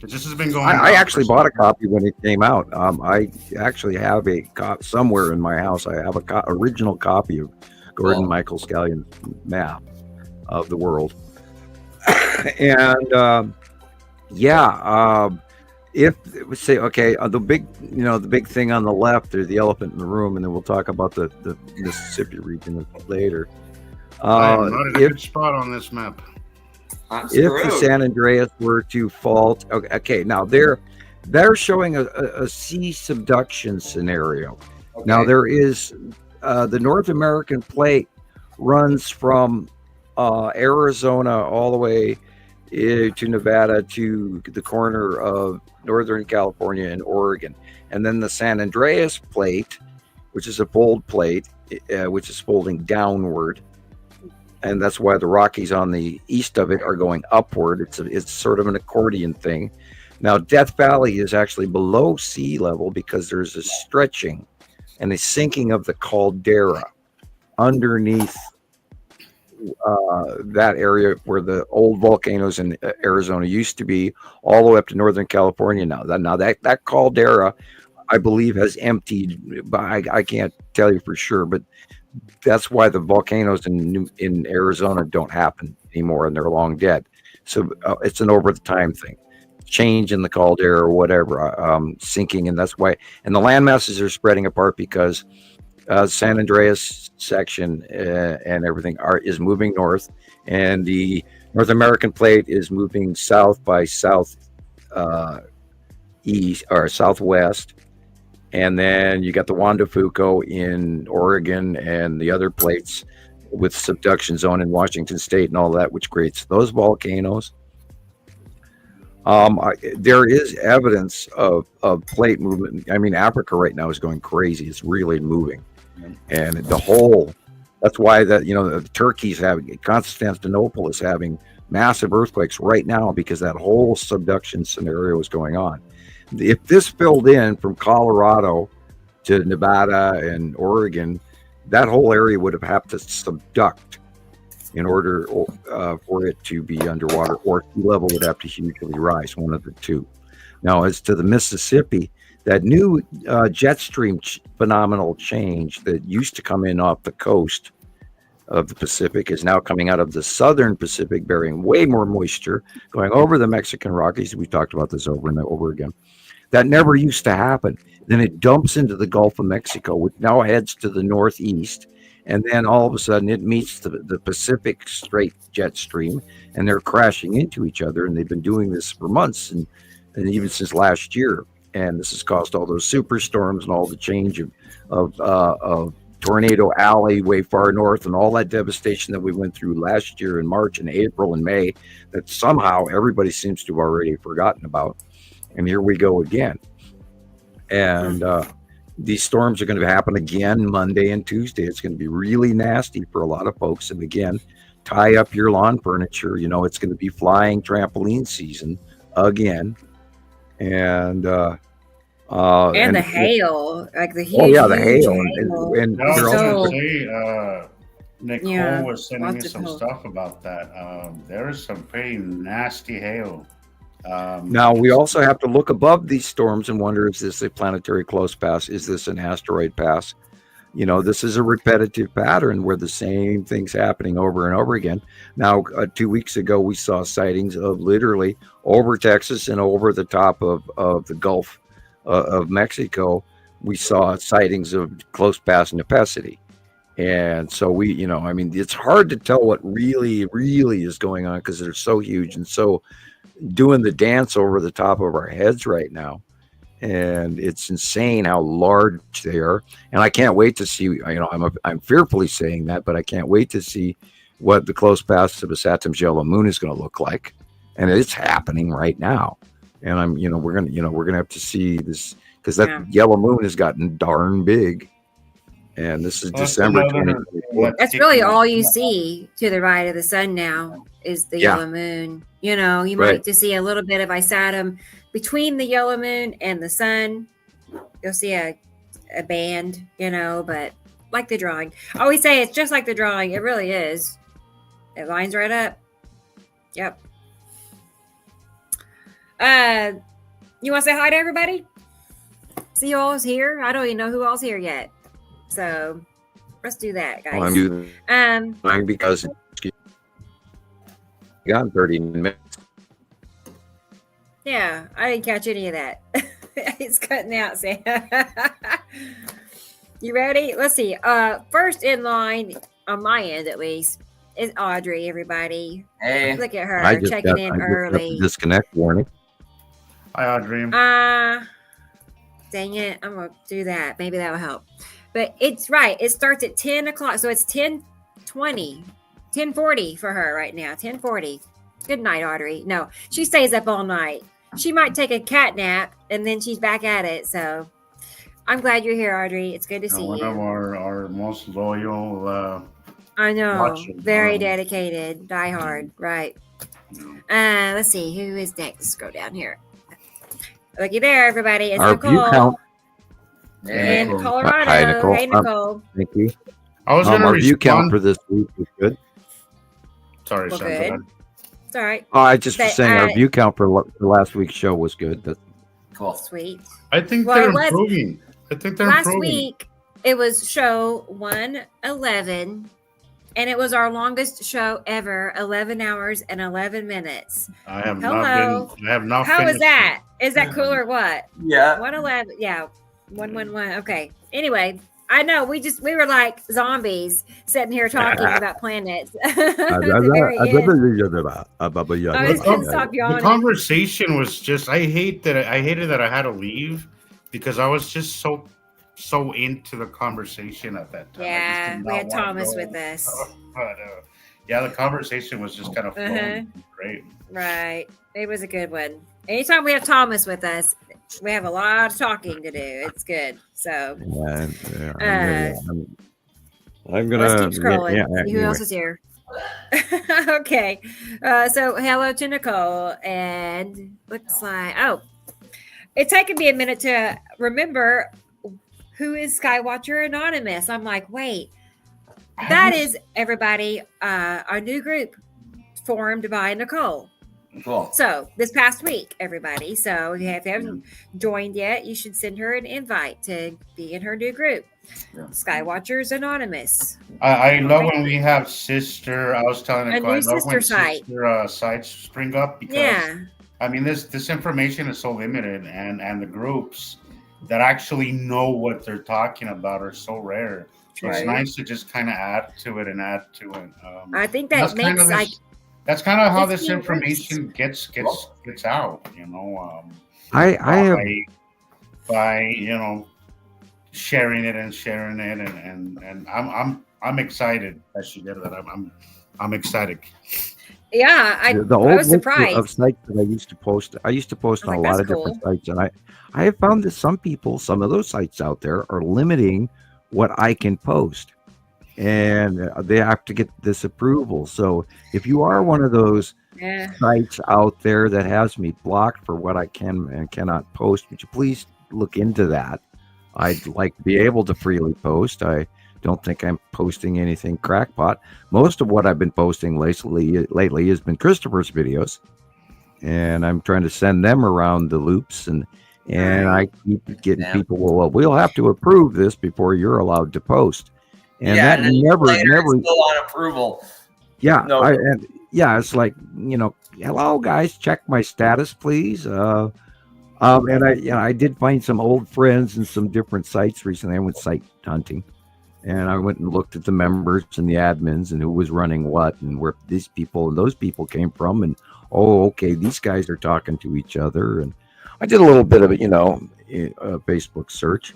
This has been going. I actually bought a copy when it came out. I actually have a copy somewhere in my house. I have a original copy of Gordon Michael Scallion's map. of the world. And if we say, okay, the big thing on the left, there's the elephant in the room, and then we'll talk about the Mississippi region later. I'm not in a good spot on this map. If the San Andreas were to fault, okay, now they're showing a sea subduction scenario. Okay. Now there is the North American plate runs from Arizona all the way to Nevada to the corner of Northern California and Oregon, and then the San Andreas plate, which is a fold plate, which is folding downward. And that's why the Rockies on the east of it are going upward. It's sort of an accordion thing. Now, Death Valley is actually below sea level because there's a stretching and a sinking of the caldera underneath that area where the old volcanoes in Arizona used to be, all the way up to Northern California now. That caldera, I believe, has emptied. I can't tell you for sure, but that's why the volcanoes in Arizona don't happen anymore, and they're long dead. So it's an over the time thing, change in the caldera or whatever, sinking, and that's why. And the land masses are spreading apart because San Andreas section and everything is moving north, and the North American plate is moving south by east or southwest. And then you got the Juan de Fuco in Oregon and the other plates with subduction zone in Washington State and all that, which creates those volcanoes. There is evidence of plate movement. I mean, Africa right now is going crazy. It's really moving. And that's why the Turkey's having, Constantinople is having massive earthquakes right now because that whole subduction scenario is going on. If this filled in from Colorado to Nevada and Oregon, that whole area would have had to subduct in order for it to be underwater, or sea level would have to hugely rise, one of the two. Now, as to the Mississippi, that new jet stream phenomenal change that used to come in off the coast of the Pacific is now coming out of the southern Pacific, bearing way more moisture, going over the Mexican Rockies. We talked about this over and over again. That never used to happen. Then it dumps into the Gulf of Mexico, which now heads to the northeast. And then all of a sudden it meets the Pacific straight jet stream, and they're crashing into each other. And they've been doing this for months and even since last year. And this has caused all those superstorms and all the change of Tornado Alley way far north and all that devastation that we went through last year in March and April and May that somehow everybody seems to have already forgotten about. And here we go again. And these storms are going to happen again Monday and Tuesday. It's going to be really nasty for a lot of folks. And again, tie up your lawn furniture. It's going to be flying trampoline season again. And the hail, like the huge. Oh yeah, the hail. And Nicole was sending me some stuff about that. There is some pretty nasty hail. Now we also have to look above these storms and wonder, is this a planetary close pass? Is this an asteroid pass? This is a repetitive pattern where the same thing's happening over and over again. Now, 2 weeks ago, we saw sightings of literally over Texas and over the top of the Gulf of Mexico. We saw sightings of close pass necessity. And so it's hard to tell what really, really is going on because they're so huge and so doing the dance over the top of our heads right now. And it's insane how large they are. And I can't wait to see, I'm fearfully saying that, but I can't wait to see what the close pass of a Saturn's yellow moon is going to look like. And it's happening right now. And we're going to have to see this because that yellow moon has gotten darn big. And this is December 2024. That's really all you see to the right of the sun now is the yellow moon. You might just see a little bit of Isatum between the yellow moon and the sun. You'll see a band, but like the drawing. I always say it's just like the drawing. It really is. It lines right up. Yep. You want to say hi to everybody? See who all's here? I don't even know who all's here yet. So let's do that, guys. Well, I'm because got in 30 minutes. Yeah, I didn't catch any of that. It's cutting out, Sam. You ready? Let's see. First in line, on my end at least, is Audrey, everybody. Hey. Look at I her just checking got, in I just got the early. disconnect warning. Hi, Audrey. Dang it. I'm going to do that. Maybe that will help. But it's right. It starts at 10 o'clock. So it's 10:20, 10:40 for her right now. 10:40. Good night, Audrey. No, she stays up all night. She might take a cat nap and then she's back at it. So I'm glad you're here, Audrey. It's good to see One of you. our most loyal. I know. watching. Very dedicated. Die hard. Right. Let's see. Who is next? Scroll down here. Looky there, everybody. It's Our Nicole. view count. Hey. In Colorado. Hi, Nicole. Hey, Nicole. Thank you. I was going to Our view count respond. for this week was good. Sorry, Well, Sam. good. go ahead. It's all right. Oh, I just was But, saying our view count for last week's show was good. Cool. Sweet. I think Well, they're it was- improving. I think they're Last improving. week, it was show 111, and it was our longest show ever, 11 hours and 11 minutes. I have Hello. not been. I have not. How is finished that? Is that cool or what? Yeah. 111. Yeah. 111. Okay. Anyway, I know we were like zombies sitting here talking about planets. At the very end. I was gonna stop The yawning. conversation was just. I hated that I had to leave because I was just so into the conversation at that time. I just Yeah, did we not had wanna Thomas go. with us. But, yeah, the conversation was just kind of flowing. Uh-huh. Great. Right. It was a good one. Anytime we have Thomas with us, we have a lot of talking to do. It's good. So I'm gonna. let's keep scrolling. See who anyway. else is here? Okay. So hello to Nicole. And looks like it's taken me a minute to remember who is Skywatcher Anonymous. I'm like, wait, that is everybody, our new group formed by Nicole. Cool. So this past week, everybody. So if you haven't joined yet, you should send her an invite to be in her new group, Skywatchers Anonymous. I love when we have sister. I was telling A Nicole, new I love sister when site. sister sites spring up because Yeah, I mean this information is so limited, and the groups that actually know what they're talking about are so rare. So it's Right. nice to just kind of add to it. I think That's that kind makes of like that's kind of how 15 this information gets out. I have. By sharing it and I'm excited that she did that. I'm excited. yeah. I The was old list surprised. of sites that I used to post. I used to post I was on a like, lot of that's different sites, and I have found that some of those sites out there are limiting what I can post, and they have to get this approval. So if you are one of those Yeah. sites out there that has me blocked for what I can and cannot post, would you please look into that? I'd like to be able to freely post. I don't think I'm posting anything crackpot. Most of what I've been posting lately has been Christoper's videos, and I'm trying to send them around the loops, and I keep getting people. Well, we'll have to approve this before you're allowed to post, and that and then never. it's still on approval. Yeah, No. it's like, hello guys, check my status, please. And I did find some old friends in some different sites recently. I went site hunting, and I went and looked at the members and the admins and who was running what and where these people and those people came from. And okay, these guys are talking to each other. And I did a little bit of a Facebook search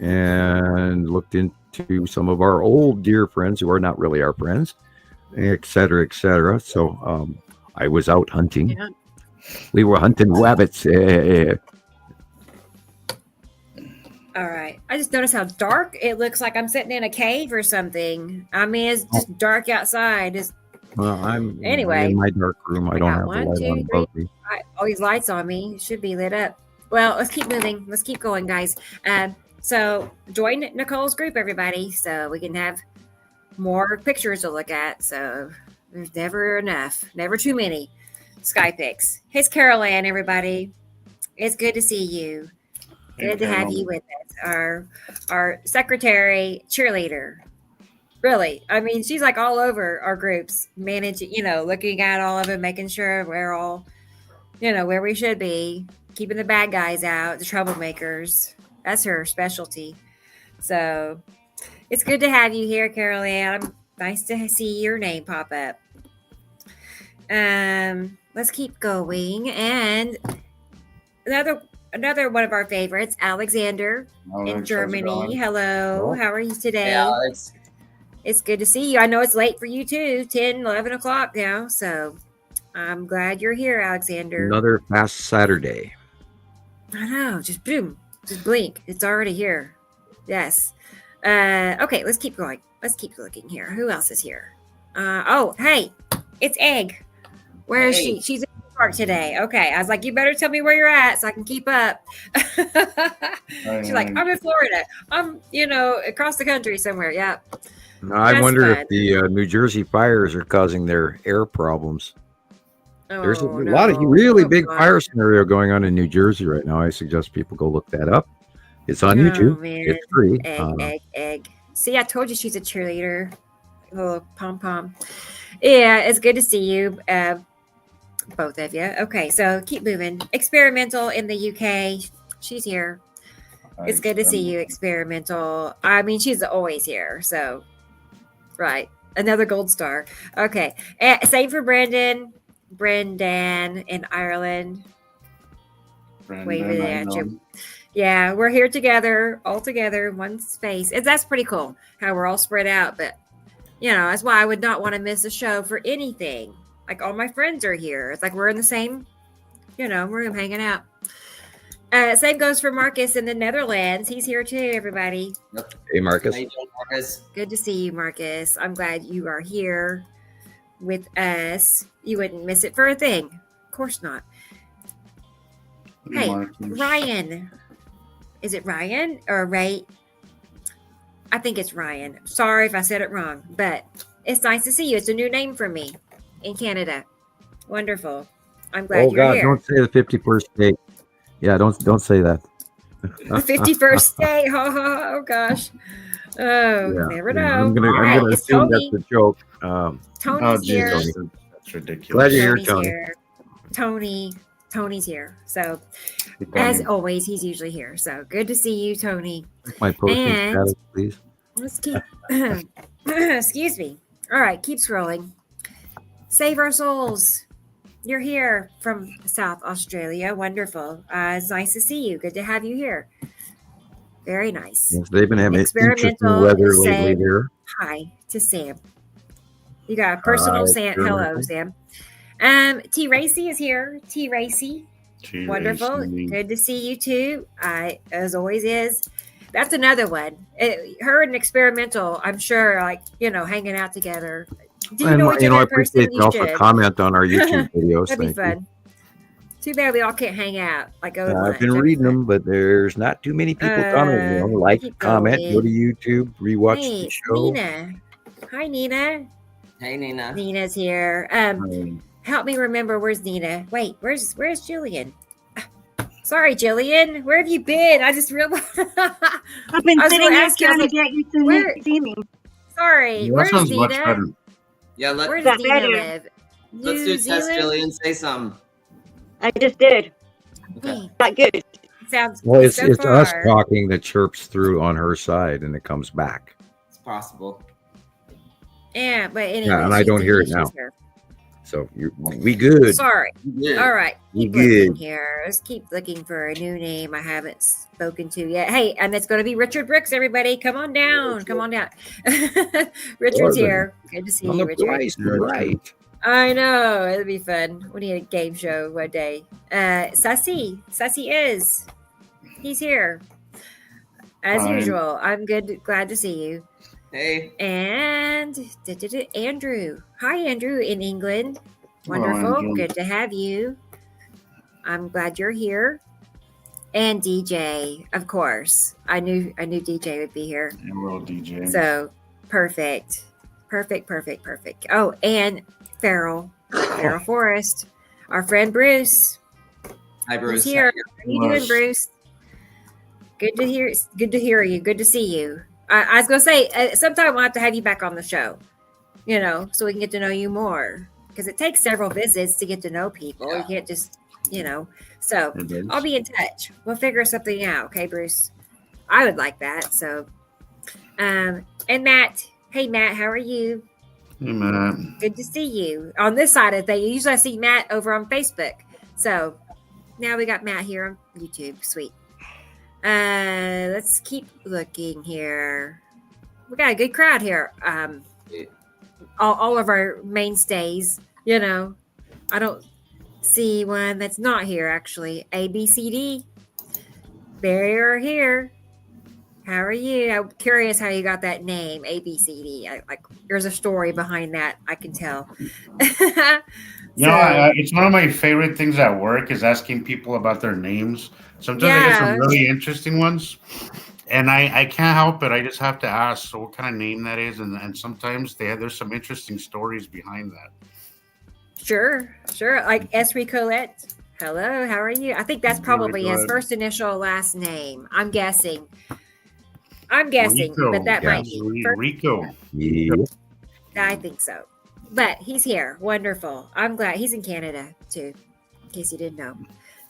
and looked into some of our old dear friends who are not really our friends, et cetera, et cetera. So I was out hunting. Yeah. We were hunting rabbits. All right. I just noticed how dark it looks like I'm sitting in a cave or something. I mean, it's just dark outside. Well, I'm Anyway. in my dark room. I I don't got have one, the light on two, above me. All these lights on me. It should be lit up. Well, let's keep moving. Let's keep going, guys. So join Nicole's group, everybody, so we can have more pictures to look at. So there's never enough, never too many sky pics. Here's Carol Ann, everybody. It's good to see you. Good to have you with us. Our secretary cheerleader. Really. I mean, she's like all over our groups, managing, looking at all of them, making sure we're all, where we should be, keeping the bad guys out, the troublemakers. That's her specialty. So it's good to have you here, Carol Ann. Nice to see your name pop up. Let's keep going. And another one of our favorites, Alexander in Germany. Hello. How are you today? Hey, Alex. It's good to see you. I know it's late for you too, 10, 11 o'clock now. So I'm glad you're here, Alexander. Another fast Saturday. I know. Just boom. Just blink. It's already here. Yes. Okay, let's keep going. Let's keep looking here. Who else is here? Oh, hey, it's Egg. Where is she? She's in New York today. Okay. I was like, you better tell me where you're at so I can keep up. She's like, I'm in Florida. I'm, across the country somewhere. Yeah. Now, I wonder if the New Jersey fires are causing their air problems. There's a lot of really big fire scenario going on in New Jersey right now. I suggest people go look that up. It's on YouTube. Man. It's free. Egg. See, I told you she's a cheerleader. Little pom-pom. Yeah, it's good to see you, both of you. Okay, so keep moving. Experimental in the UK. She's here. It's good to see you, Experimental. I mean, she's always here. So, right. Another gold star. Okay. Same for Brendan in Ireland. Waving at you. Yeah, we're here together, all together, one space. That's pretty cool how we're all spread out. But, that's why I would not want to miss a show for anything. Like all my friends are here. It's like we're in the same, room hanging out. Same goes for Marcus in the Netherlands. He's here too, everybody. Yep. Hey, Marcus. How you doing, Marcus? Good to see you, Marcus. I'm glad you are here with us. You wouldn't miss it for a thing. Of course not. Hey, Ryan. Is it Ryan or Ray? I think it's Ryan. Sorry if I said it wrong, but it's nice to see you. It's a new name for me in Canada. Wonderful. I'm glad you're here. Don't say the 51st state. Yeah, don't say that. The 51st state. Oh gosh. Oh, yeah. Never know. I'm gonna assume that's a joke. Tony's here. That's ridiculous. Glad you're here, Tony. Tony's here. So, as always, he's usually here. So, good to see you, Tony. My posting status, please. Let's keep. Excuse me. All right, keep scrolling. Save our souls. You're here from South Australia. Wonderful. It's nice to see you. Good to have you here. Very nice. Yes, they've been having interesting weather lately here. Hi to Sam. You got a personal Sam. Hello, Sam. T. Racy is here. T. Racy. Wonderful. Good to see you too. As always is. That's another one. Her and Experimental, I'm sure, hanging out together. Do you know each other in person? I appreciate you also comment on our YouTube videos. That'd be fun. Too bad we all can't hang out. I've been reading them, but there's not too many people commenting. Like, comment, go to YouTube, rewatch the show. Nina. Hi, Nina. Hey, Nina. Nina's here. Help me remember, where's Nina? Wait, where's Gillian? Sorry, Gillian. Where have you been? I just realized. I've been sitting here trying to get you to see me. Sorry, where's Nina? Yeah, where does Nina live? Let's do a test, Gillian. Say something. I just did. Okay. Not good. Sounds well, it's so far. us talking that chirps through on her side and it comes back. It's possible. Yeah, but anyway. Yeah, and I don't hear it now. So we good. Sorry. Yeah. All right. We Keep looking good. here. Let's keep looking for a new name I haven't spoken to yet. Hey, and it's going to be Richard Brooks, everybody. Come on down. Come on down. Richard's here. Good to see you, Richard. Right. I know. It'll be fun. We need a game show one day. Sussy. Sussy is. He's here. As usual. I'm good. Glad to see you. Hey. And Andrew. Hi, Andrew in England. Wonderful. Hello, good to have you. I'm glad you're here. And DJ, of course. I knew DJ would be here. Emerald DJ. So perfect. Oh, and Farrell Forrest. Our friend Bruce. Hi, Bruce. He's here. How are you doing, Bruce? Good to hear you. Good to see you. I was gonna say sometime we'll have to have you back on the show, so we can get to know you more, because it takes several visits to get to know people. Yeah. You can't just, So It is. I'll be in touch. We'll figure something out, okay, Bruce? I would like that. So, and Matt, hey Matt, how are you? Hey, man. Good to see you on this side of things. Usually I see Matt over on Facebook. So now we got Matt here on YouTube. Sweet. Let's keep looking here. We got a good crowd here. All of our mainstays, I don't see one that's not here actually. ABCD. They're here. How are you? I'm curious how you got that name, ABCD. There's a story behind that, I can tell. It's one of my favorite things at work is asking people about their names. Sometimes I get some really interesting ones, and I can't help it. I just have to ask, so what kind of name that is, and sometimes there's some interesting stories behind that. Sure. Like Esri Colette. Hello, how are you? I think that's probably his first initial last name. I'm guessing, Rico. but that might be Rico. Yeah. I think so. But he's here. Wonderful. I'm glad he's in Canada too, in case you didn't know.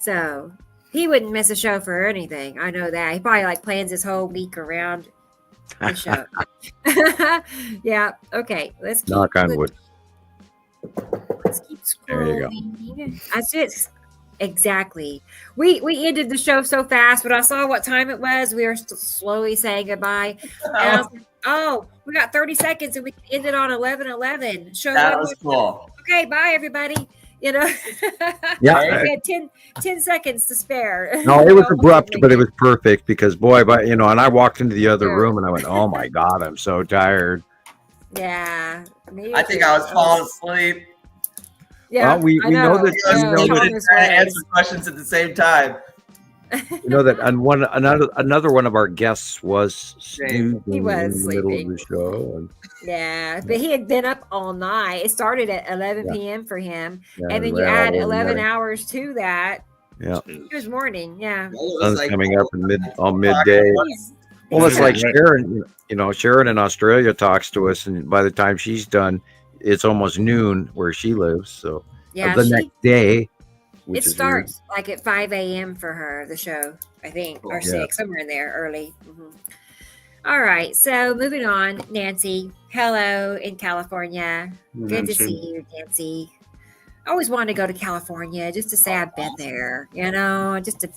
So he wouldn't miss a show for anything. I know that. He probably plans his whole week around the show. Yeah. Okay. Let's keep Knock on wood. Let's keep There you go. scrolling. I just exactly. We ended the show so fast, but I saw what time it was. We were slowly saying goodbye. And I was like, oh, we got 30 seconds and we ended on 11:11. Show That was cool. Okay, bye everybody. Yeah. We had 10 seconds to spare. No, it was abrupt, but it was perfect because and I walked into the other room and I went, oh my God, I'm so tired. Yeah. I think I was falling asleep. Yeah. Well, we know that We didn't answer questions at the same time. you know that, and another one of our guests was snoozing He was in the middle sleeping. of the show. And, Yeah, but he had been up all night. It started at 11 Yeah. p.m. for him, yeah, and then you well, add all 11 morning. hours to that. Yeah, It was morning. Yeah. It was sun's like coming up on midday. Well, it's like Right. Sharon. Sharon in Australia talks to us, and by the time she's done, it's almost noon where she lives. So Yeah, the next day, it starts like at 5 a.m. for her, the show, I think, or Yeah. 6, somewhere in there, early. All right, so moving on, Nancy. Hello in California. Good to see you, Nancy. I always wanted to go to California just to say I've been there, just to.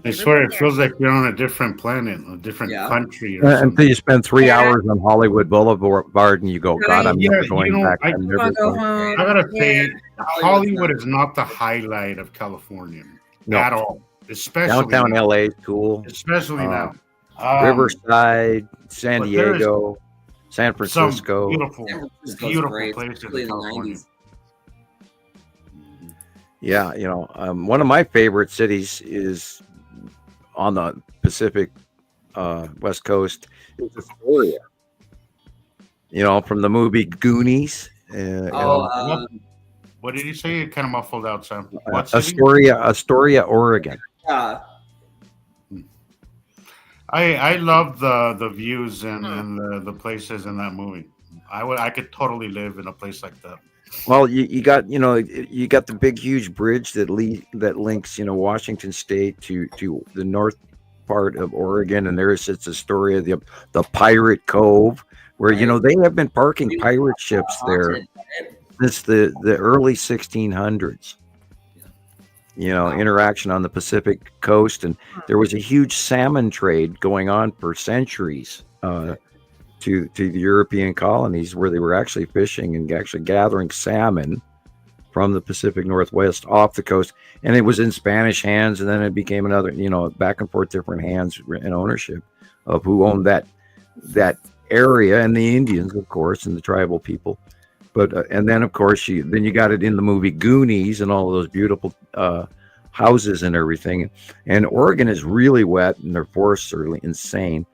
I swear it feels like you're on a different planet, a different country. Or until you spend 3 hours on Hollywood Boulevard and you go, God, I'm never going back. I'm never go going. home. I gotta say, Yeah. Hollywood is not the highlight of California at all. Especially Downtown now. LA is cool. Especially now. Riverside, San but there is Diego, San Some Francisco. beautiful Great, places especially in in the California. 90s. Yeah, one of my favorite cities is on the Pacific West Coast. Is Astoria. From the movie Goonies. What did you say? It kind of muffled out, Sam. What city? Astoria, Oregon. Yeah. I love the views and the places in that movie. I could totally live in a place like that. Well, you got the big huge bridge that links Washington State to the north part of Oregon, and there sits Astoria, the Pirate Cove, where they have been parking pirate ships there since the early 1600s. Interaction on the Pacific coast, and there was a huge salmon trade going on for centuries to the European colonies, where they were actually fishing and actually gathering salmon from the Pacific Northwest off the coast, and it was in Spanish hands, and then it became another, back and forth different hands and ownership of who owned that area, and the Indians, of course, and the tribal people. But and then of course you got it in the movie Goonies and all of those beautiful houses and everything. And Oregon is really wet, and their forests are insane.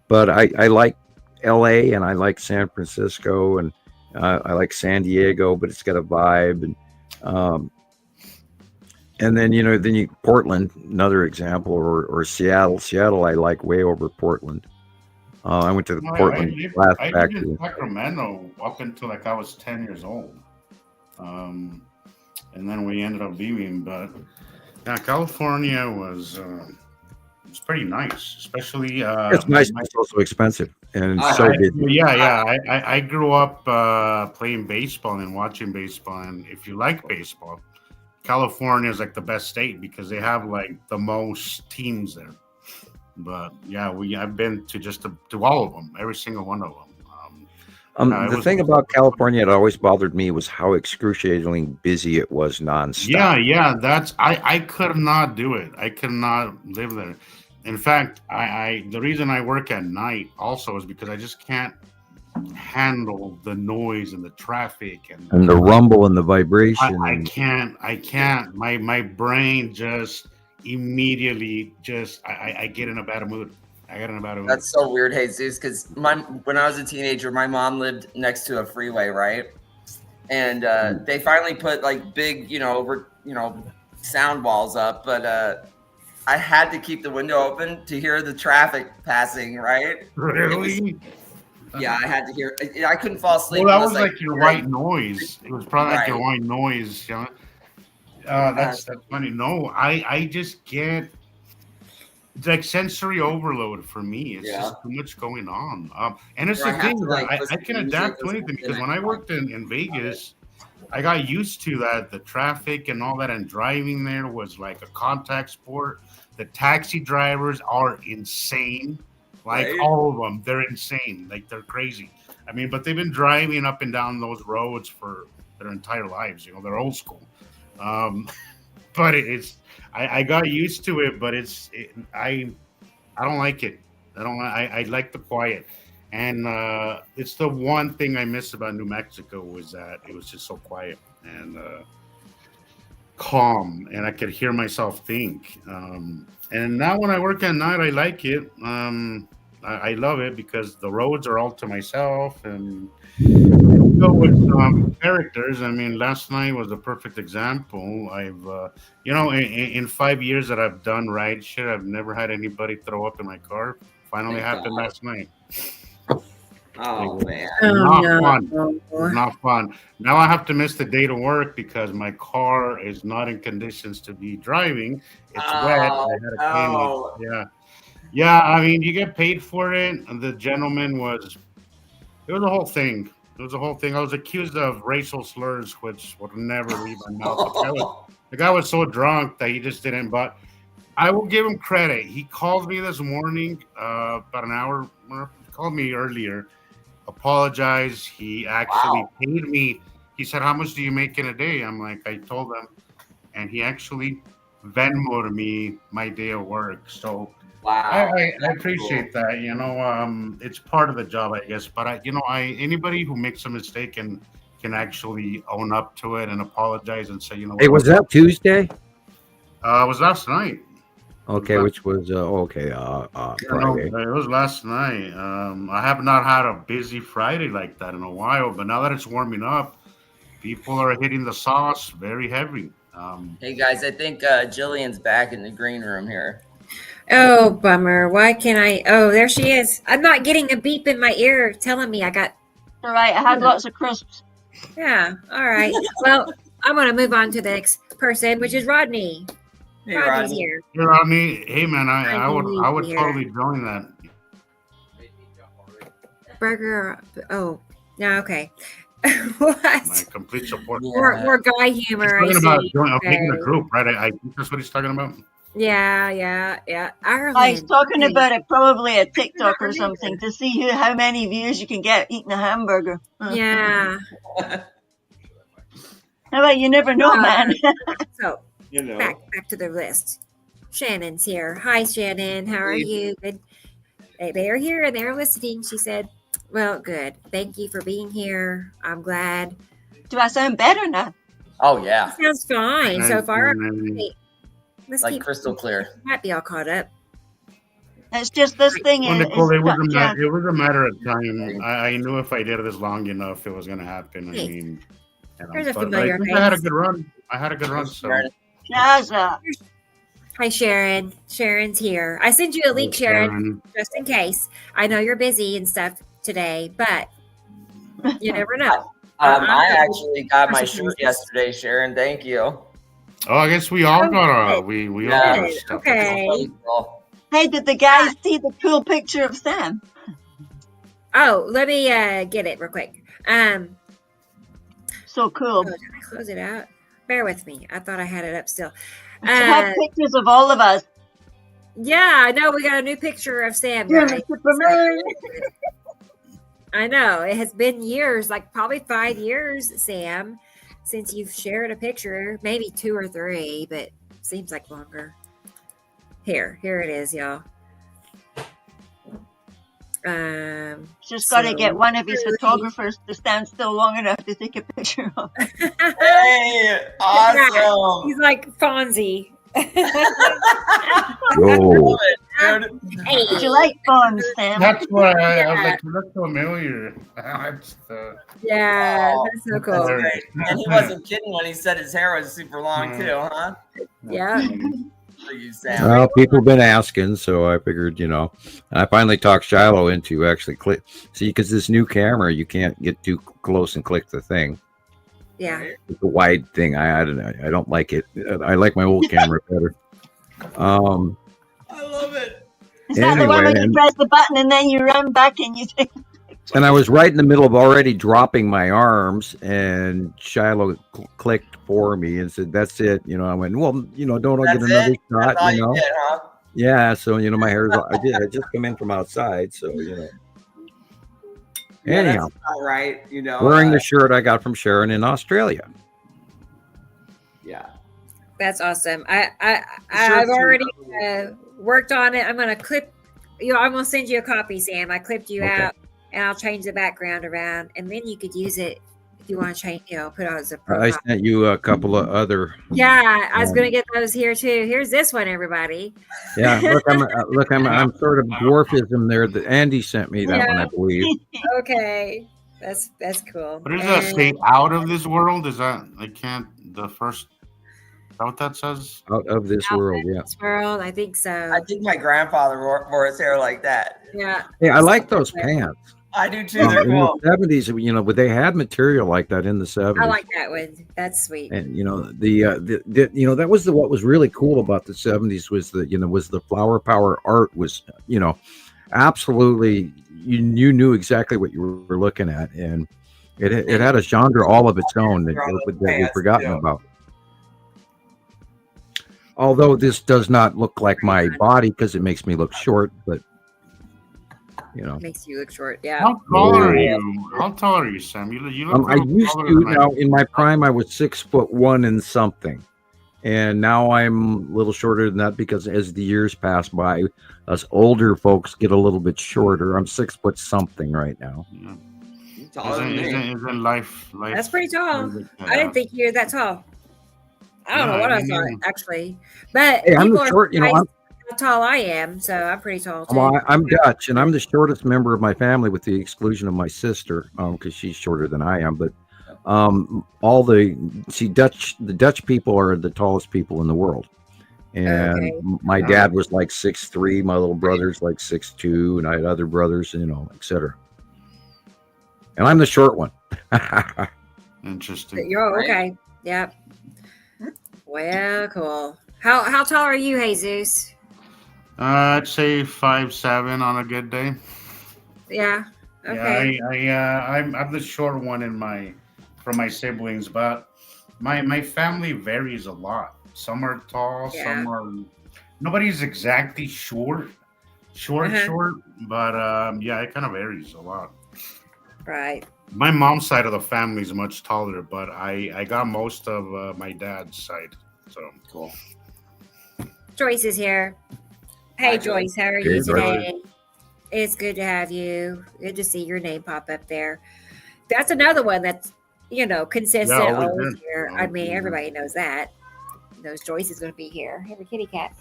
But I like LA, and I like San Francisco, and I like San Diego, but it's got a vibe. And then Portland, another example, or Seattle. Seattle I like way over Portland. I went to the No, Portland glass I lived factory. in Sacramento up until like I was 10 years old. And then we ended up leaving. But yeah, California was pretty nice, especially It's nice, but it's also expensive, and I- so I- busy. I grew up playing baseball and watching baseball, and if you like baseball, California is like the best state because they have like the most teams there. But yeah, I've been to all of them, every single one of them. The thing about California that always bothered me was how excruciatingly busy it was nonstop. Yeah, that's I could not do it. I could not live there. In fact, I the reason I work at night also is because I just can't handle the noise and the traffic And the rumble and the vibration. I can't. My brain just immediately I get in a bad mood. I get in a bad mood. That's so weird, Jesus, because when I was a teenager, my mom lived next to a freeway, right? And they finally put like big, sound walls up, but I had to keep the window open to hear the traffic passing, right? Really? Yeah, I had to hear. I couldn't fall asleep. Well, that was unless, like your white noise. It was probably like your Right. white noise. You know? That's funny. No, I just get it's like sensory overload for me. It's just too much going on. And it's Or I the have thing to, like, I listen can to music adapt to or anything something because when I worked in Vegas, I got used to that. The traffic and all that, and driving there was like a contact sport. The taxi drivers are insane. Like Right. all of them, they're insane. Like they're crazy. I mean, but they've been driving up and down those roads for their entire lives. You know, they're old school. But I got used to it, but I don't like it. I like the quiet, and it's the one thing I miss about New Mexico was that it was just so quiet and calm, and I could hear myself think. And now when I work at night, I like it. I love it because the roads are all to myself, and go with some characters. I mean, last night was a perfect example. I've, in 5 years that I've done ride shit, I've never had anybody throw up in my car. Finally Thank happened God. last night. Oh man. Not fun. Now I have to miss the day to work because my car is not in conditions to be driving. It's wet. I had to clean Oh, it. Yeah. I mean, you get paid for it. And the gentleman it was a whole thing. It was a whole thing. I was accused of racial slurs, which would never leave my mouth. The guy was so drunk that he just didn't. But I will give him credit. He called me this morning, about an hour. He called me earlier, apologized. He actually paid me. He said, "How much do you make in a day?" I'm like, I told him, and he actually Venmoed me my day of work. So wow. I appreciate that. It's part of the job, I guess. But anybody who makes a mistake and can actually own up to it and apologize and say, Hey, was that Tuesday? It was last night. Okay, which was Friday. It was last night. I have not had a busy Friday like that in a while, but now that it's warming up, people are hitting the sauce very heavy. Hey guys, I think Gillian's back in the green room here. Oh, bummer. Why can't I? Oh, there she is. I'm not getting a beep in my ear telling me I got. All right, I had lots of crisps. Yeah. All right. Well, I'm going to move on to the next person, which is Rodney. Hey, Rodney's Rodney. here. You know what I mean? Hey man, I would Here. totally join that. Burger. Oh, no. Okay. What? My complete support. Yeah. More guy He's humor. talking I about see. making a Okay. group, right? I think that's what he's talking about. Yeah. Ireland. He's talking Okay. about it probably a TikTok or something to see how many views you can get eating a hamburger. Yeah. How about you never know, man? So back to the list. Shannon's here. Hi, Shannon. How are Hey. you? Good. They are here and they're listening. She said, "Well, good. Thank you for being here. I'm glad." Do I sound better now? Oh yeah, Sounds fine so far. And- Wait, let's like keep. crystal clear. Might be all caught up. It's just this thing Well, is Nicole, it yeah. was a matter of time. I knew if I did this long enough, it was going to happen. I Hey. mean, There's a but familiar I think I had a face. good run. So Shazza. Hi, Sharon. Sharon's here. I sent you a link, Sharon, just in case. I know you're busy and stuff today, but you never know. I actually got my shirt yesterday, Sharon. Thank you. Oh, I guess we all got our we all got our stuff. Okay. Hey, did the guys see the cool picture of Sam? Oh, let me get it real quick. So cool. Did I close it out? Bear with me. I thought I had it up still. We have pictures of all of us. Yeah, I know. We got a new picture of Sam. You're Guys. the Superman. I know. It has been years, like probably 5 years, Sam, since you've shared a picture. Maybe 2 or 3, but seems like longer. Here it is, y'all. Just got to get one of his photographers to stand still long enough to take a picture of. Hey, awesome. He's like Fonzie. Oh. Hey. Did you like Fonz, Sam? That's why I was like, you look familiar. Yeah, Oh, that's so cool. That's great. And he wasn't kidding when he said his hair was super long too, huh? Yeah. For you, Sam. Well, people have been asking, so I figured, I finally talked Shiloh into actually click. See, because this new camera, you can't get too close and click the thing. Yeah. The wide thing, I don't like it. I like my old camera better. I love it. Is that the one Anyway, when you press the button and then you run back and you take? And I was right in the middle of already dropping my arms, and Shiloh clicked for me and said, "That's it." I went, "Well, don't I get another shot?" That's all you did, huh? Yeah. So my hair's. I just come in from outside, so Yeah, Anyhow, that's all right. wearing the shirt I got from Sharon in Australia. Yeah. That's awesome. I've already worked on it. I'm gonna clip. I'm gonna send you a copy, Sam. I clipped you out, and I'll change the background around, and then you could use it if you want to change. Put on as a profile. I sent you a couple of other. Yeah, I was gonna get those here too. Here's this one, everybody. Yeah, I'm sort of dwarfism there. That Andy sent me that one, I believe. Okay, that's cool. What does that say? Out of this world? Is that the first? Is that what that says? Out of this world, yeah. This world, I think so. I think my grandfather wore his hair like that. Yeah. Hey, I like those pants. I do too. In They're cool. the 70s, but they had material like that in the 70s. I like that one. That's sweet. And that was what was really cool about the 70s was the flower power art was absolutely you knew exactly what you were looking at, and it had a genre all of its own that we've forgotten about. Although this does not look like my body because it makes me look short, but makes you look short. Yeah. How tall are you? How tall are you, Sam? You look I used to. Now, in my prime, I was 6'1" and something, and now I'm a little shorter than that because as the years pass by, us older folks get a little bit shorter. I'm 6 foot something right now. Isn't life? That's pretty tall. I didn't think you were that tall. I don't know what I thought actually, but hey, I'm the short. I'm how tall I am, so I'm pretty tall too. Well, I'm Dutch, and I'm the shortest member of my family, with the exclusion of my sister, because she's shorter than I am. But the Dutch people are the tallest people in the world, and my dad was like 6'3", my little brother's like 6'2", and I had other brothers, etc. And I'm the short one. Interesting. You're okay. Yep. Well, cool. How tall are you, Jesus? I'd say 5'7" on a good day. Yeah. Okay. Yeah, I'm the short one from my siblings, but my family varies a lot. Some are tall, some are. Nobody's exactly short, but it kind of varies a lot. Right. My mom's side of the family is much taller, but I got most of my dad's side. So cool. Joyce is here. Hey, Joyce, how are you today? It's good to have you. Good to see your name pop up there. That's another one that's consistent, always here. I mean, everybody knows that. Knows Joyce is going to be here. Have a kitty cat.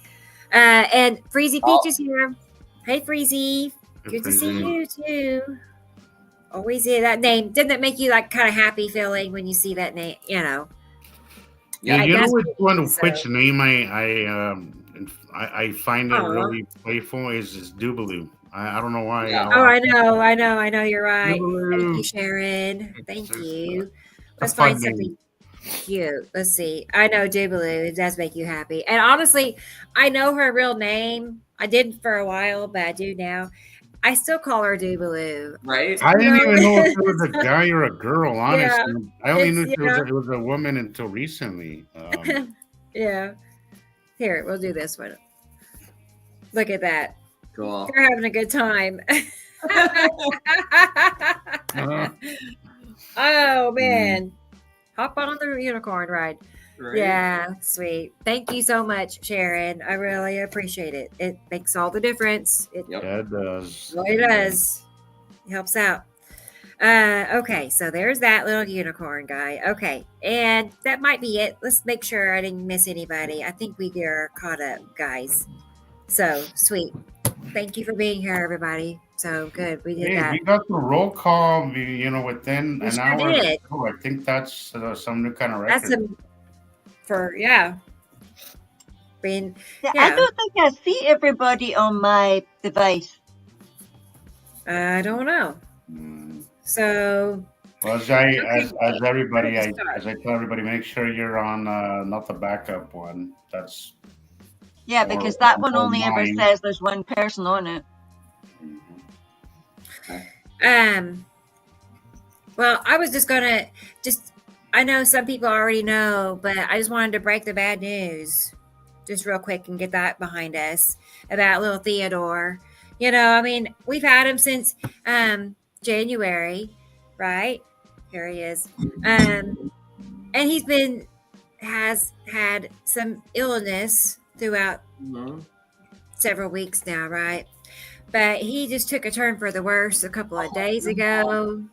And Freezy Peach is here. Hey, Freezy. Good to see you too. Always hear that name. Didn't that make you like kind of happy feeling when you see that name? Yeah, which name I I find it Aw. really playful is Doobaloo. I don't know why. Yeah. Oh, I know. You're right. Thank Doobaloo. you, Sharon. Thank It's you. a Let's fun find name. something cute. Let's see. I know Jubilee. It does make you happy. And honestly, I know her real name. I didn't for a while, but I do now. I still call her Jubilee. Right? I didn't You know? even know if it was a guy or a girl. Yeah, Honestly, I only knew it's, it was a woman until recently. yeah. Here, we'll do this one. Look at that. Cool. You're having a good time. Oh man. Hop on the unicorn ride. Right? Yeah, sweet. Thank you so much, Sharon. I really appreciate it. It makes all the difference. It Yep. Yeah, it does. really does. It helps out. Okay, so there's that little unicorn guy. Okay, and that might be it. Let's make sure I didn't miss anybody. I think we are caught up, guys. So sweet. Thank you for being here, everybody. So good. We did Hey, that. we got the roll call. Within We an sure hour. did. Oh, I think that's some new kind of record. That's being I yeah. don't think I see everybody on my device. I don't know. Mm. So Well, as everybody, as I tell everybody, make sure you're on not the backup one. That's Yeah, because that one or only ever mine. says there's one person on it. well, I was just gonna I know some people already know, but I just wanted to break the bad news just real quick and get that behind us about little Theodore. You know, I mean, we've had him since January, right? Here he is. And he's has had some illness throughout Mhm. several weeks now, right? But he just took a turn for the worse a couple of days ago.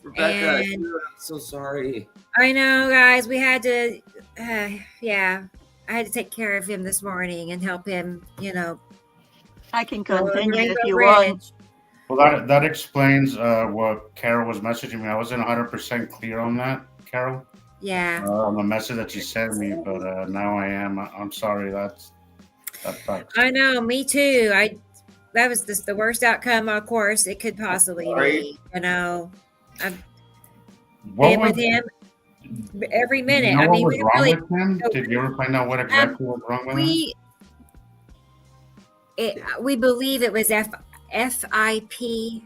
Rebecca, And- I'm so sorry. I know, guys. We had to, yeah. I had to take care of him this morning and help him, I can go over the continue if Rainbow you Bridge. want. Well, that explains what Carol was messaging me. I wasn't 100% clear on that, Carol, Yeah. on the message that you sent me, but now I am. I'm sorry. That sucks. I know, me too. That was just the worst outcome, of course, it could possibly be. I've What been was, with him every minute. You know I mean, what was we wrong really, with him? Did you ever find out what exactly was wrong with him? we believe it was FIP.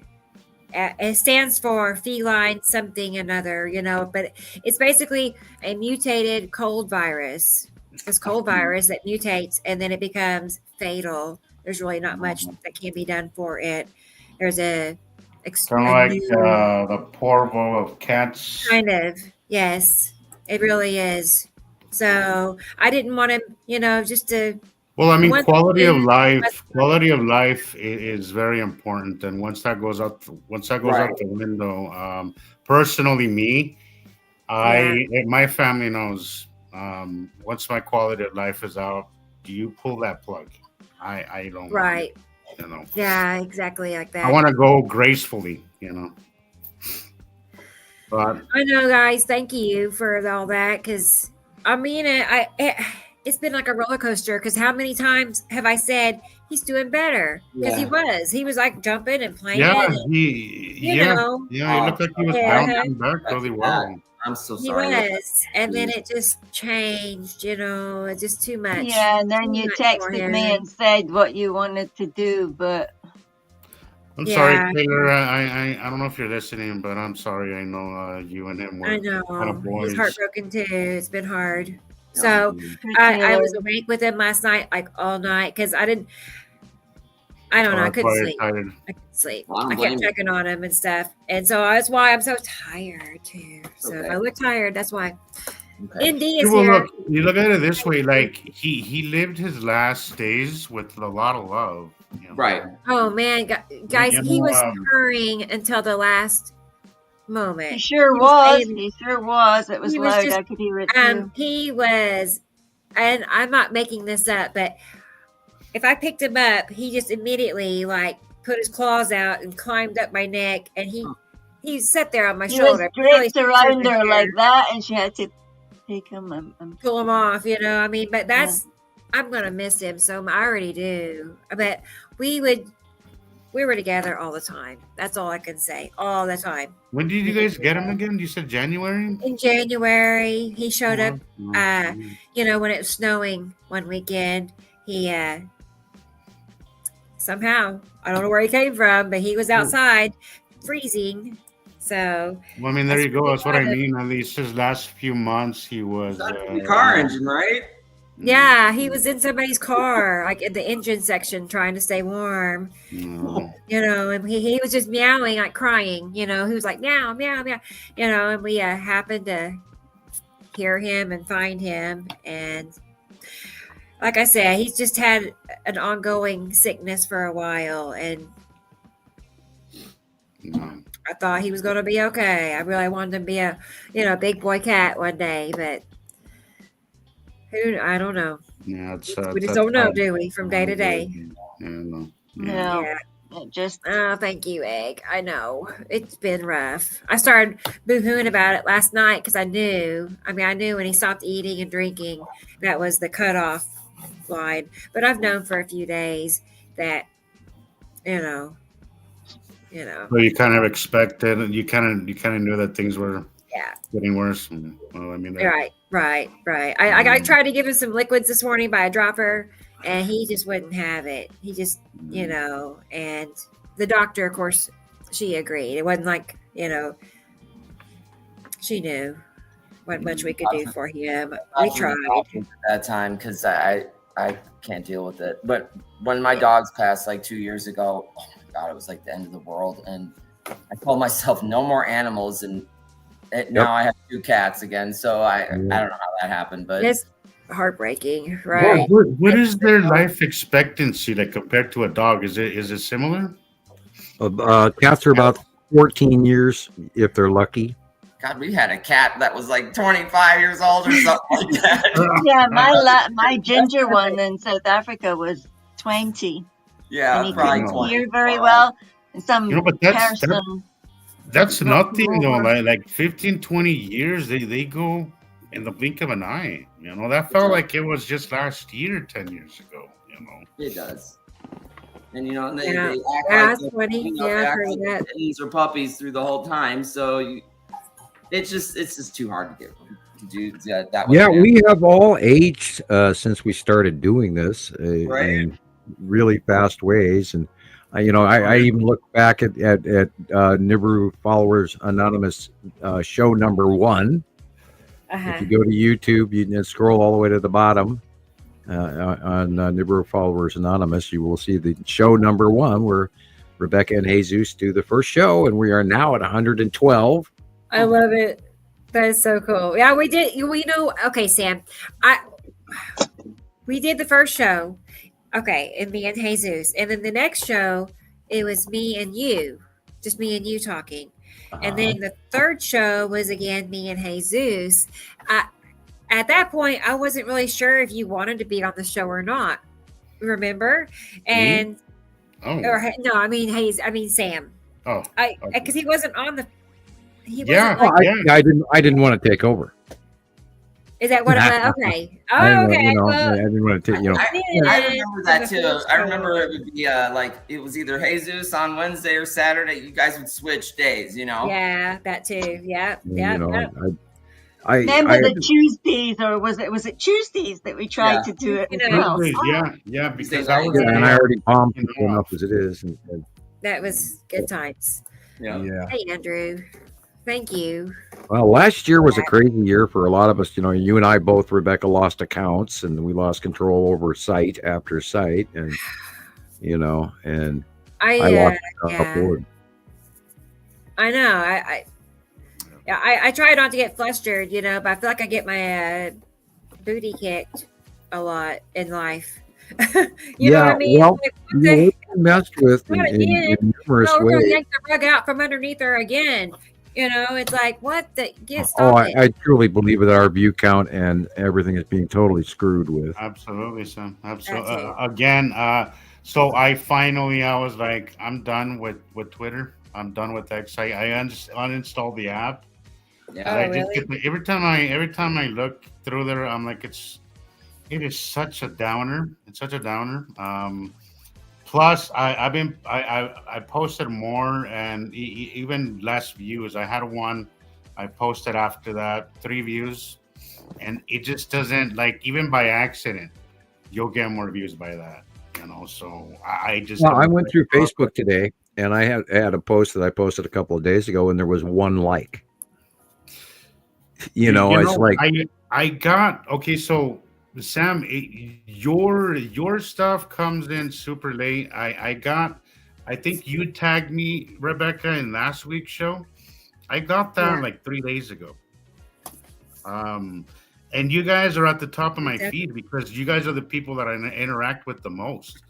It stands for feline something another, but it's basically a mutated cold virus. It's cold virus that mutates and then it becomes fatal. There's really not much that can be done for it. There's Kind of like the parvo of cats. kind of, yes, it really is. So I didn't want to, just to. Well, I mean, One quality of thing- life is very important, and once that goes out the window, personally, my family knows. Once my quality of life is out, do you pull that plug? I don't. Right. Want it, Yeah, exactly like that. I want to go gracefully, But I know, guys. Thank you for all that. Because I mean, it's been like a roller coaster. Because how many times have I said he's doing better? Because he was like jumping and playing. yeah, and, he looked like he was Yeah. bouncing back really well. I'm so he sorry. was, and then it just changed. It's just too much. Yeah, and then Too you much for texted me him. and said what you wanted to do, but I'm Yeah. sorry, Taylor. I don't know if you're listening, but I'm sorry. I know you and him were I know. kind of boys. He's heartbroken too. It's been hard. Yeah. So I was awake with him last night, like all night, because I don't know, I couldn't sleep. Tired. I couldn't sleep. Well, I don't I blame kept you. checking on him and stuff. And so that's why I'm so tired too. So if Okay. I look tired, that's why. Okay. ND You is will here. look. You look at it this way: like he lived his last days with a lot of love. Right. Oh man, guys, You he know, was purring until the last moment. he sure He was. saying- He sure was. It was he was loud. just, I could hear it too. He was, and I'm not making this up, but if I picked him up, he just immediately like put his claws out and climbed up my neck, and he sat there on my He was shoulder. Really draped around her hair, like that, and she had to take him. pull him off. I mean, but that's I'm gonna miss him so I already do. But we were together all the time. That's all I can say. All the time. When did you guys get him again? You said January? In January, he showed up. Mm-hmm. When it was snowing one weekend, he somehow, I don't know where he came from, but he was outside freezing. So, Well, I mean, there That's you go. pretty That's what I kind of- mean. At least his last few months, he was. The car engine, right? yeah, he was in somebody's car, like in the engine section, trying to stay warm. No. And he was just meowing, like crying. He was like meow, meow, meow. And we happened to hear him and find him. And like I said, he's just had an ongoing sickness for a while. And No. I thought he was going to be okay. I really wanted him to be a, big boy cat one day, but I don't know. Yeah, it's, We just don't know, do we, from day to day? Yeah, no. No, Yeah. it just Oh, thank you, Egg. I know. It's been rough. I started boo-hooing about it last night because I knew when he stopped eating and drinking, that was the cutoff line. But I've known for a few days that, So you kind of expected, you kind of knew that things were yeah. getting worse. Well, I mean, Right. I tried to give him some liquids this morning by a dropper, and he just wouldn't have it. He just, and the doctor, of course, she agreed. It wasn't like, she knew what much we could do for him. We tried. At that time because I can't deal with it. But when my dogs passed like 2 years ago, oh my God, it was like the end of the world. And I told myself no more animals, and now I have 2 cats again. So I don't know how that happened, but It's heartbreaking, right? what is their life expectancy like compared to a dog? Is it similar? Cats are about 14 years if they're lucky. God, we had a cat that was like 25 years old or something like that. yeah. My ginger one in South Africa was 20, Yeah, and he probably couldn't 20. hear very well. And some But person. that's nothing though. over. Like 15, 20 years, they go in the blink of an eye. That felt like it was just last year, 10 years ago. It does. And they Yeah. act Yeah, like that's funny. they Yeah, I've act heard like that. kittens or puppies through the whole time. So it's just too hard to get to do that. Yeah, we have all aged since we started doing this Right. in really fast ways. And, I even look back at Nibiru Followers Anonymous show number 1. Uh-huh. If you go to YouTube, you can scroll all the way to the bottom on Nibiru Followers Anonymous, you will see the show number 1 where Rebecca and Jesus do the first show, and we are now at 112. I love it. That is so cool. Yeah, we did. Okay, Sam. We did the first show. Okay, and me and Jesus, and then the next show, it was me and you, just me and you talking, and then the third show was again me and Jesus. At that point, I wasn't really sure if you wanted to be on the show or not. Remember? And Sam. Oh, Because he wasn't on the. He Yeah. wasn't like, I didn't want to take over. Is that what I'm okay? Oh, I okay. Well, didn't want to take. I remember that too. I remember it would be like it was either Jesus on Wednesday or Saturday. You guys would switch days, yeah, that too. Yeah. I Remember the Tuesdays, or was it Tuesdays that we tried to do it as well? Yeah, because I I was was- and I already bombed people enough as it is. And That was good times. Yeah. Hey, Andrew. Thank you. Well, last year was a crazy year for a lot of us. You and I both, Rebecca, lost accounts, and we lost control over site after site, and and I lost a board. I know. I try not to get flustered, but I feel like I get my booty kicked a lot in life. you know what I mean? Well, Like, you messed with Not in again. numerous we're going to ways. yank the rug out from underneath her again. It's like, what the? Stop Oh, it. I truly believe that our view count and everything is being totally screwed with. Absolutely, Sam. Absolutely. That's it. Again, so I was like, I'm done with Twitter. I'm done with X. I uninstalled the app. Yeah. Oh, I just really? every time I look through there, I'm like, it's It is such a downer. It's such a downer. Plus, I posted more and even less views. I had one I posted after that 3 views, and it just doesn't like even by accident you'll get more views by that. So I just Well, I don't went like through it. Facebook today, and I had a post that I posted a couple of days ago, and there was one like. It's like, I got okay. So Sam, your stuff comes in super late. I think you tagged me, Rebecca, in last week's show. I got that Yeah. like 3 days ago. And you guys are at the top of my feed because you guys are the people that I interact with the most.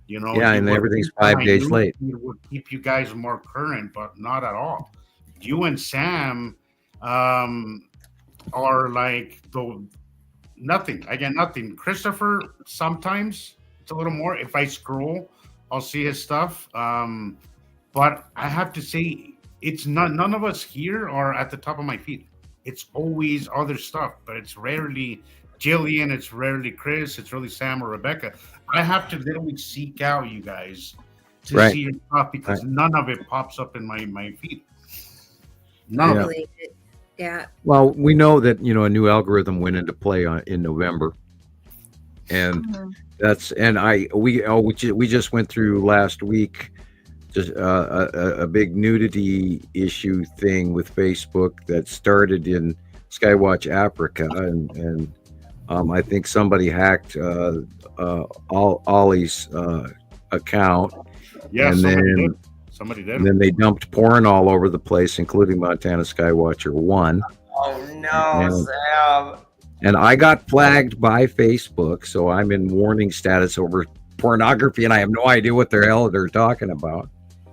yeah, and what everything's people on 5 my days news late. feed would keep you guys more current, but not at all. You and Sam are like the nothing. I get nothing. Christopher, sometimes it's a little more. If I scroll, I'll see his stuff. But I have to say, it's not. None of us here are at the top of my feed. It's always other stuff, but it's rarely Gillian. It's rarely Chris. It's really Sam or Rebecca. I have to literally seek out you guys to Right. see your stuff because none of it pops up in my feed. None Yeah. of it. Believe it. Yeah. Well, we know that a new algorithm went into play in November, and we just went through last week just a big nudity issue thing with Facebook that started in Skywatch Africa, and I think somebody hacked Ollie's account, Yeah, and then somebody did. and then they dumped porn all over the place, including Montana Skywatcher 1. Oh no, And- Sam. And I got flagged by Facebook, so I'm in warning status over pornography, and I have no idea what the hell they're talking about.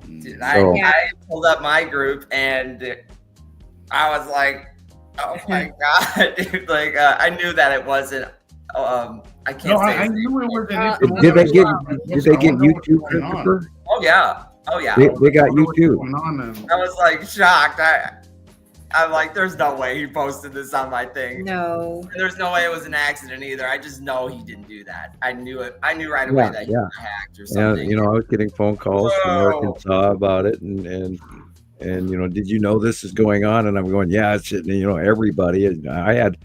Dude, So- I pulled up my group and I was like, oh my god, dude! Like I knew that it wasn't. I can't No, say. I knew it wasn't. Did they get you too, Christopher? Oh yeah, oh yeah. They got you too. I was like shocked. I'm like, there's no way he posted this on my thing. No. And there's no way it was an accident either. I just know he didn't do that. I knew it. I knew right away that he got hacked or Yeah, something. I was getting phone calls from Whoa. Arkansas about it, and did you know this is going on? And I'm going, yeah, it's everybody. And I had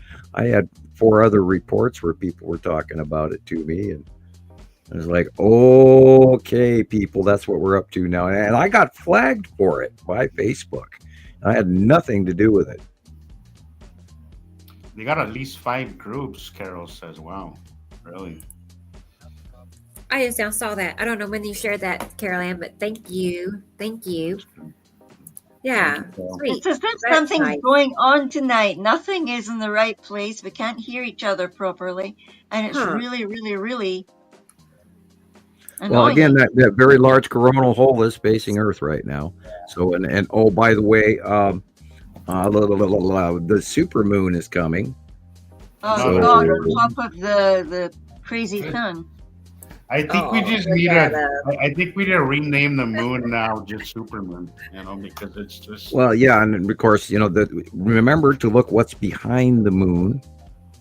4 other reports where people were talking about it to me, and I was like, okay, people, that's what we're up to now. And I got flagged for it by Facebook. I had nothing to do with it. They got at least 5 groups, Carol says. Wow, really? I just now saw that. I don't know when you shared that, Carol Ann, but thank you. Thank you. Yeah. Sweet. It's as if That's something's nice. going on tonight. Nothing is in the right place. We can't hear each other properly. And it's Huh. really, really, really annoying. Well, again, that very large coronal hole is facing Earth right now. So, and oh, by the way, the supermoon is coming. Oh, So- God, on top of the crazy sun. I think we Oh, just look need at I think we need to rename the moon now just Supermoon, because it's just Well, yeah, and of course, remember to look what's behind the moon.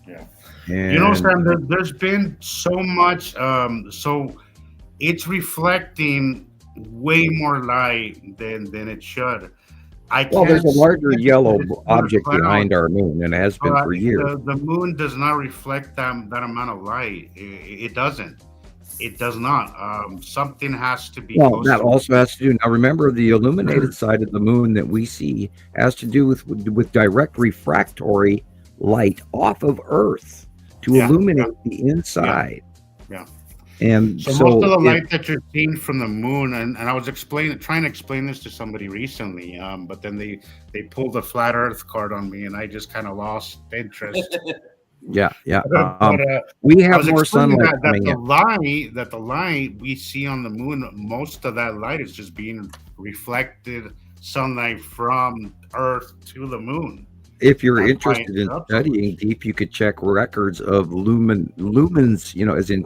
Yeah. And, Sam, there's been so much so it's reflecting way more light than it should. well, there's a can't larger see yellow this object cloud. behind our moon, and it has been for years. The moon does not reflect that amount of light. It doesn't. It does not. Something has to be. Well, close that to also has to do. Now, remember, the illuminated side of the moon that we see has to do with direct refractory light off of Earth to Yeah, illuminate the inside. Yeah. And So, so, most of the it- light that you're seeing from the moon, and I was trying to explain this to somebody recently, but then they pulled the flat Earth card on me, and I just kind of lost interest. yeah. But, We I have was more explaining sunlight that coming in. the light we see on the moon, most of that light is just being reflected sunlight from Earth to the moon. If you're That's why interested in it's up so studying much. deep, you could check records of lumens, as in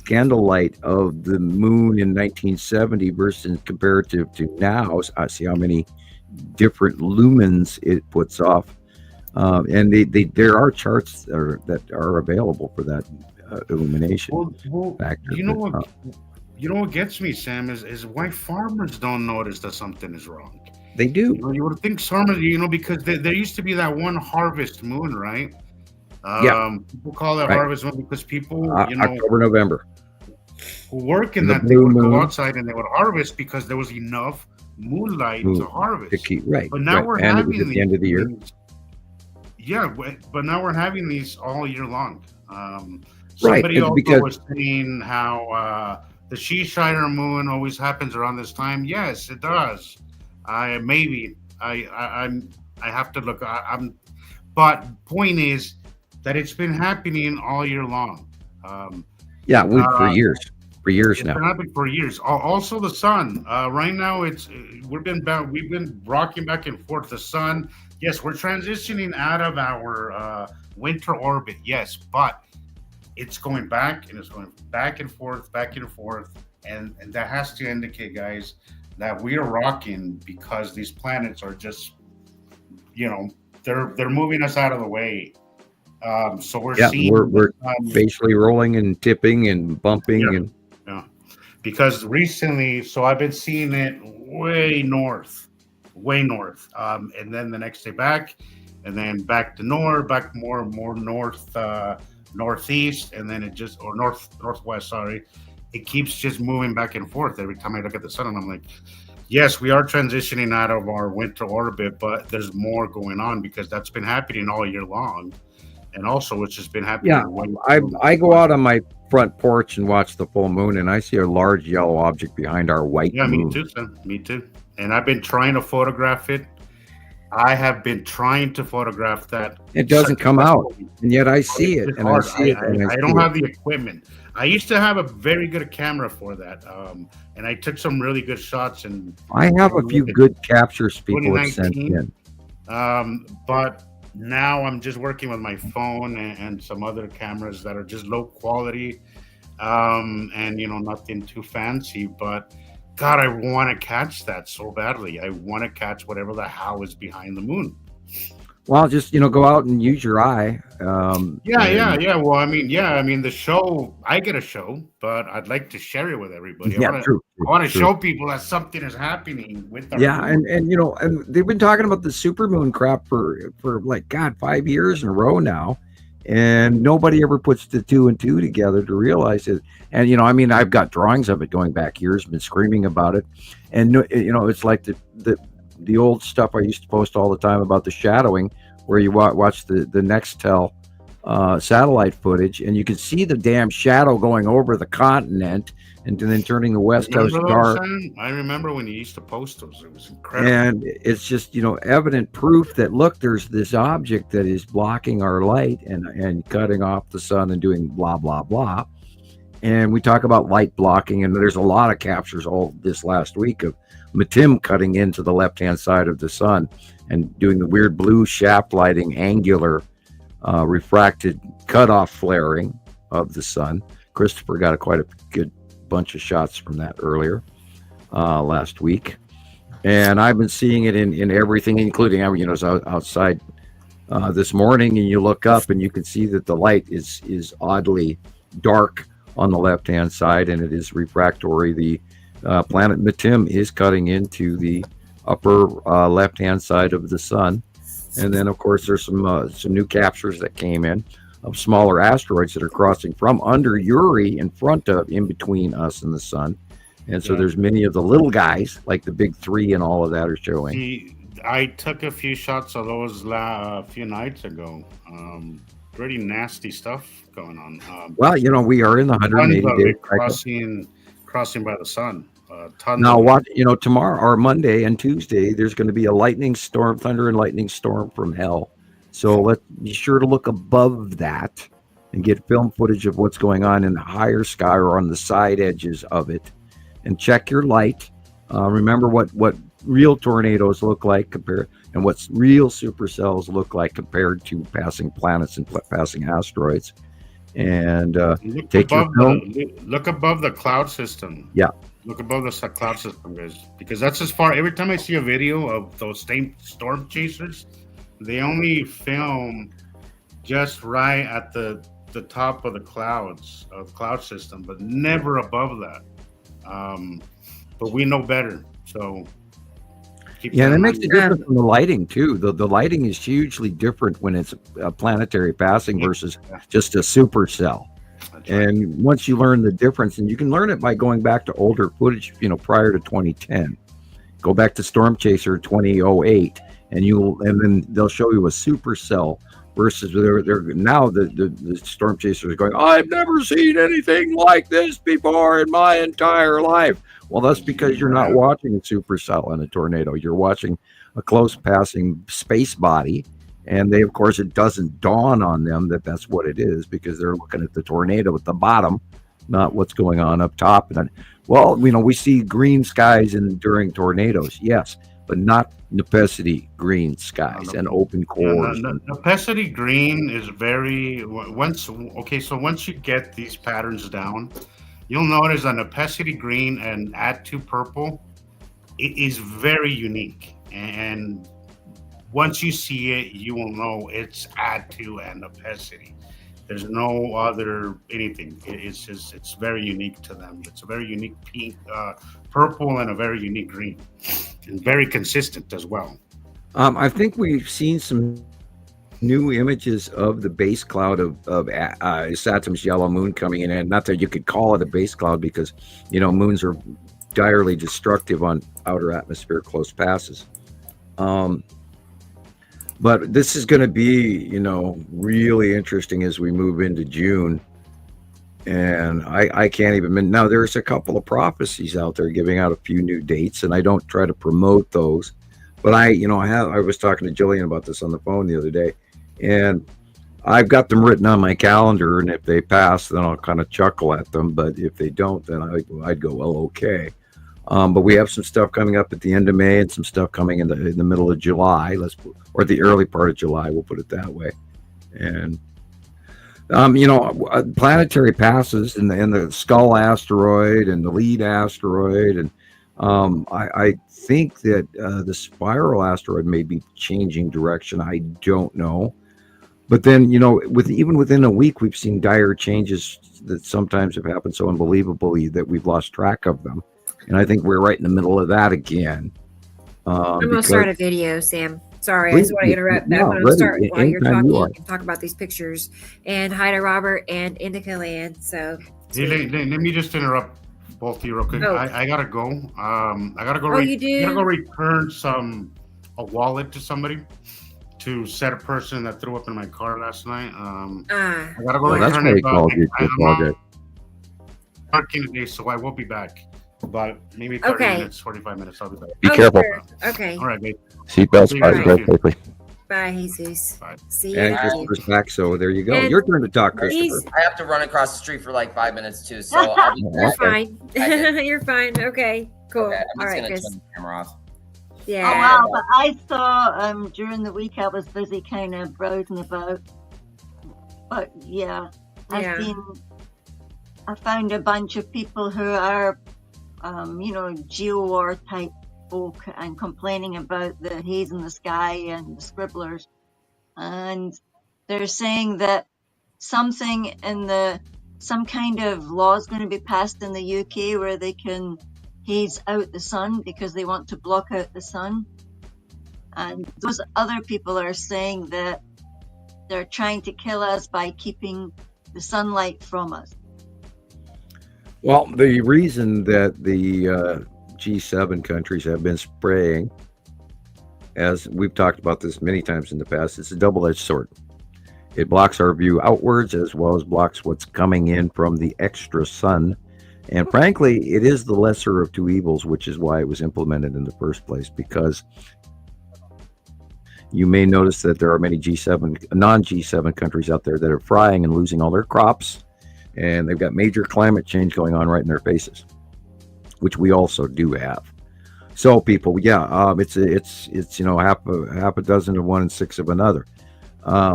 candlelight of the moon in 1970 versus comparative to now. I see how many different lumens it puts off. And there are charts that are available for that illumination factor. You know what gets me, Sam, is why farmers don't notice that something is wrong. They do. You would think farmers, because there used to be that one harvest moon, right? People call it harvest moon because people, October, November, who work in that, they would go outside and they would harvest because there was enough moonlight to harvest. But now we're having at the end of the year. But now we're having these all year long. Right, Somebody also was saying how the Shishire moon always happens around this time. Yes, it does. I have to look. But point is that it's been happening all year long. For years. For years now. It's been happening for years. Also, the sun. Right now, we've been rocking back and forth. The sun. Yes, we're transitioning out of our winter orbit. Yes, but it's going back and it's going back and forth, and that has to indicate, guys, that we are rocking because these planets are just, they're moving us out of the way. So we're seeing we're basically rolling and tipping and bumping because recently, so I've been seeing it way north, and then the next day back, and then back to north, back more north, northeast, and then it just northwest. Sorry, it keeps just moving back and forth every time I look at the sun, and I'm like, yes, we are transitioning out of our winter orbit, but there's more going on because that's been happening all year long. And also, it's just been happening. I go out on my front porch and watch the full moon, and I see a large yellow object behind our white moon. Me too, Sam. Me too. And I've been trying to photograph it. I have been trying to photograph that. It doesn't come out, and yet I see it, and I see it. I don't have the equipment. I used to have a very good camera for that, and I took some really good shots. And I have a few good captures people have sent in. But now I'm just working with my phone and some other cameras that are just low quality, and nothing too fancy. But God, I want to catch that so badly. I want to catch whatever the hell is behind the moon. Well, just go out and use your eye. Yeah. Well, I mean, the show. I get a show, but I'd like to share it with everybody. I want to show people that something is happening with. And they've been talking about the supermoon crap for like 5 years in a row now, and nobody ever puts the two and two together to realize it. And I've got drawings of it going back years, been screaming about it, and it's like the old stuff I used to post all the time about the shadowing, where you watch the Nextel satellite footage, and you can see the damn shadow going over the continent and then turning the west coast dark. I remember when you used to post those. It was incredible. And it's just, evident proof that, look, there's this object that is blocking our light and cutting off the sun and doing blah, blah, blah. And we talk about light blocking, and there's a lot of captures all this last week of Matim cutting into the left-hand side of the sun and doing the weird blue shaft lighting, angular refracted cutoff flaring of the sun. Christoper got quite a good bunch of shots from that earlier last week. And I've been seeing it in everything, including, I was outside this morning, and you look up and you can see that the light is oddly dark on the left-hand side, and it is refractory. The planet Matim is cutting into the upper left-hand side of the sun. And then, of course, there's some new captures that came in of smaller asteroids that are crossing from under Uri in between us and the sun. And so there's many of the little guys, like the big three and all of that are showing. I took a few shots of those a few nights ago. Pretty nasty stuff going on. Well, we are in the 180-day crossing by the sun. Now, tomorrow or Monday and Tuesday, there's going to be a thunder and lightning storm from hell. So let's be sure to look above that and get film footage of what's going on in the higher sky or on the side edges of it, and check your light. Remember what real tornadoes look like and what real supercells look like compared to passing planets and passing asteroids. And take your film. Look above the cloud system. Yeah. Look above the cloud system, guys, because that's as far. Every time I see a video of those storm chasers, they only film just right at the top of the clouds of the cloud system, but never above that. But we know better, so keep Yeah, that and it in makes mind. a difference in the lighting too. The lighting is hugely different when it's a planetary passing versus just a supercell. That's right. And once you learn the difference, and you can learn it by going back to older footage, prior to 2010. Go back to Storm Chaser 2008, and then they'll show you a supercell versus they're now the Storm Chaser is going, I've never seen anything like this before in my entire life. Well, that's because you're not watching a supercell in a tornado. You're watching a close passing space body. And they, of course, it doesn't dawn on them that that's what it is because they're looking at the tornado at the bottom, not what's going on up top. And well, we see green skies during tornadoes, yes, but not Nepesity green skies and open cores. Opacity green is very once you get these patterns down, you'll notice that opacity green and add to purple, it is very unique. And once you see it, you will know it's add to and opacity. There's no other anything. It's very unique to them. It's a very unique pink, purple, and a very unique green, and very consistent as well. I think we've seen some new images of the base cloud of Saturn's yellow moon coming in, and not that you could call it a base cloud because moons are direly destructive on outer atmosphere close passes. But this is going to be, really interesting as we move into June. And I can't even, now there's a couple of prophecies out there giving out a few new dates, and I don't try to promote those. But I was talking to Gillian about this on the phone the other day, and I've got them written on my calendar, and if they pass, then I'll kind of chuckle at them. But if they don't, then I'd go, well, okay. But we have some stuff coming up at the end of May and some stuff coming in the middle of July, or the early part of July, we'll put it that way. And, planetary passes and the Skull asteroid and the Lead asteroid. And I think that the Spiral asteroid may be changing direction. I don't know. But then, even within a week, we've seen dire changes that sometimes have happened so unbelievably that we've lost track of them. And I think we're right in the middle of that again. I'm going to start a video, Sam. Sorry, I just want to interrupt. But I'm going to start while you're talking. You can talk about these pictures. And hi to Robert and Indica Land. So, let me just interrupt both of you real quick. Oh. I gotta go. I gotta go. Oh, you do? I gotta go return a wallet to somebody to set a person that threw up in my car last night. I gotta go return it. I'm working today, so I will be back. About maybe 30 minutes, 45 minutes. I'll be back. Be careful. Okay. All right, babe. Seatbelts, Bye. quickly. Bye, Jesus. Bye. See you. And Christopher's back, so there you go. And Your turn to talk, Christopher. I have to run across the street for like 5 minutes too, so I'll be You're fine. You're fine. Okay, cool. okay. I'm All just right, gonna Chris. turn the camera off. Yeah. Oh wow! But I saw during the week I was busy kind of browsing about. But yeah, Yeah. I found a bunch of people who are, geo-war type folk and complaining about the haze in the sky and the scribblers, and they're saying that some kind of law is going to be passed in the UK where they can haze out the sun because they want to block out the sun. And those other people are saying that they're trying to kill us by keeping the sunlight from us. Well, the reason that the G7 countries have been spraying, as we've talked about this many times in the past, it's a double-edged sword. It blocks our view outwards as well as blocks what's coming in from the extra sun. And frankly, it is the lesser of two evils, which is why it was implemented in the first place, because you may notice that there are many non-G7 countries out there that are frying and losing all their crops, and they've got major climate change going on right in their faces, which we also do have. So people, it's half a dozen of one and six of another. I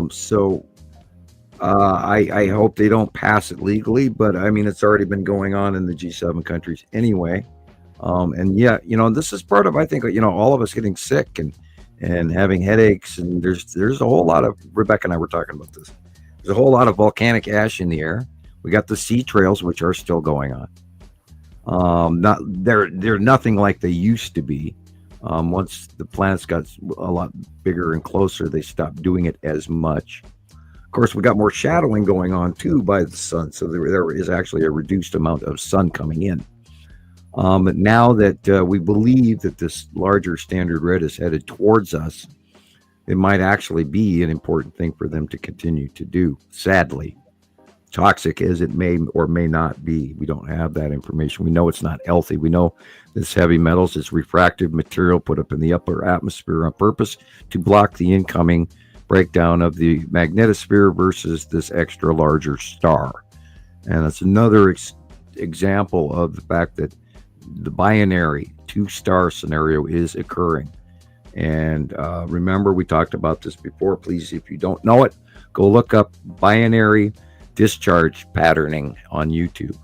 hope they don't pass it legally, but I mean, it's already been going on in the G7 countries anyway. And this is part of, I think, all of us getting sick and and having headaches. And there's a whole lot of, Rebecca and I were talking about this. There's a whole lot of volcanic ash in the air. We got the sea trails, which are still going on. They're nothing like they used to be. Once the planets got a lot bigger and closer, they stopped doing it as much. Of course, we got more shadowing going on too by the sun, so there is actually a reduced amount of sun coming in. But now that we believe that this larger standard red is headed towards us, it might actually be an important thing for them to continue to do. Sadly, toxic as it may or may not be, we don't have that information. We know it's not healthy. We know this heavy metals is refractive material put up in the upper atmosphere on purpose to block the incoming breakdown of the magnetosphere versus this extra larger star. And that's another example of the fact that the binary 2-star scenario is occurring. And remember, we talked about this before. Please, if you don't know it, go look up binary discharge patterning on YouTube.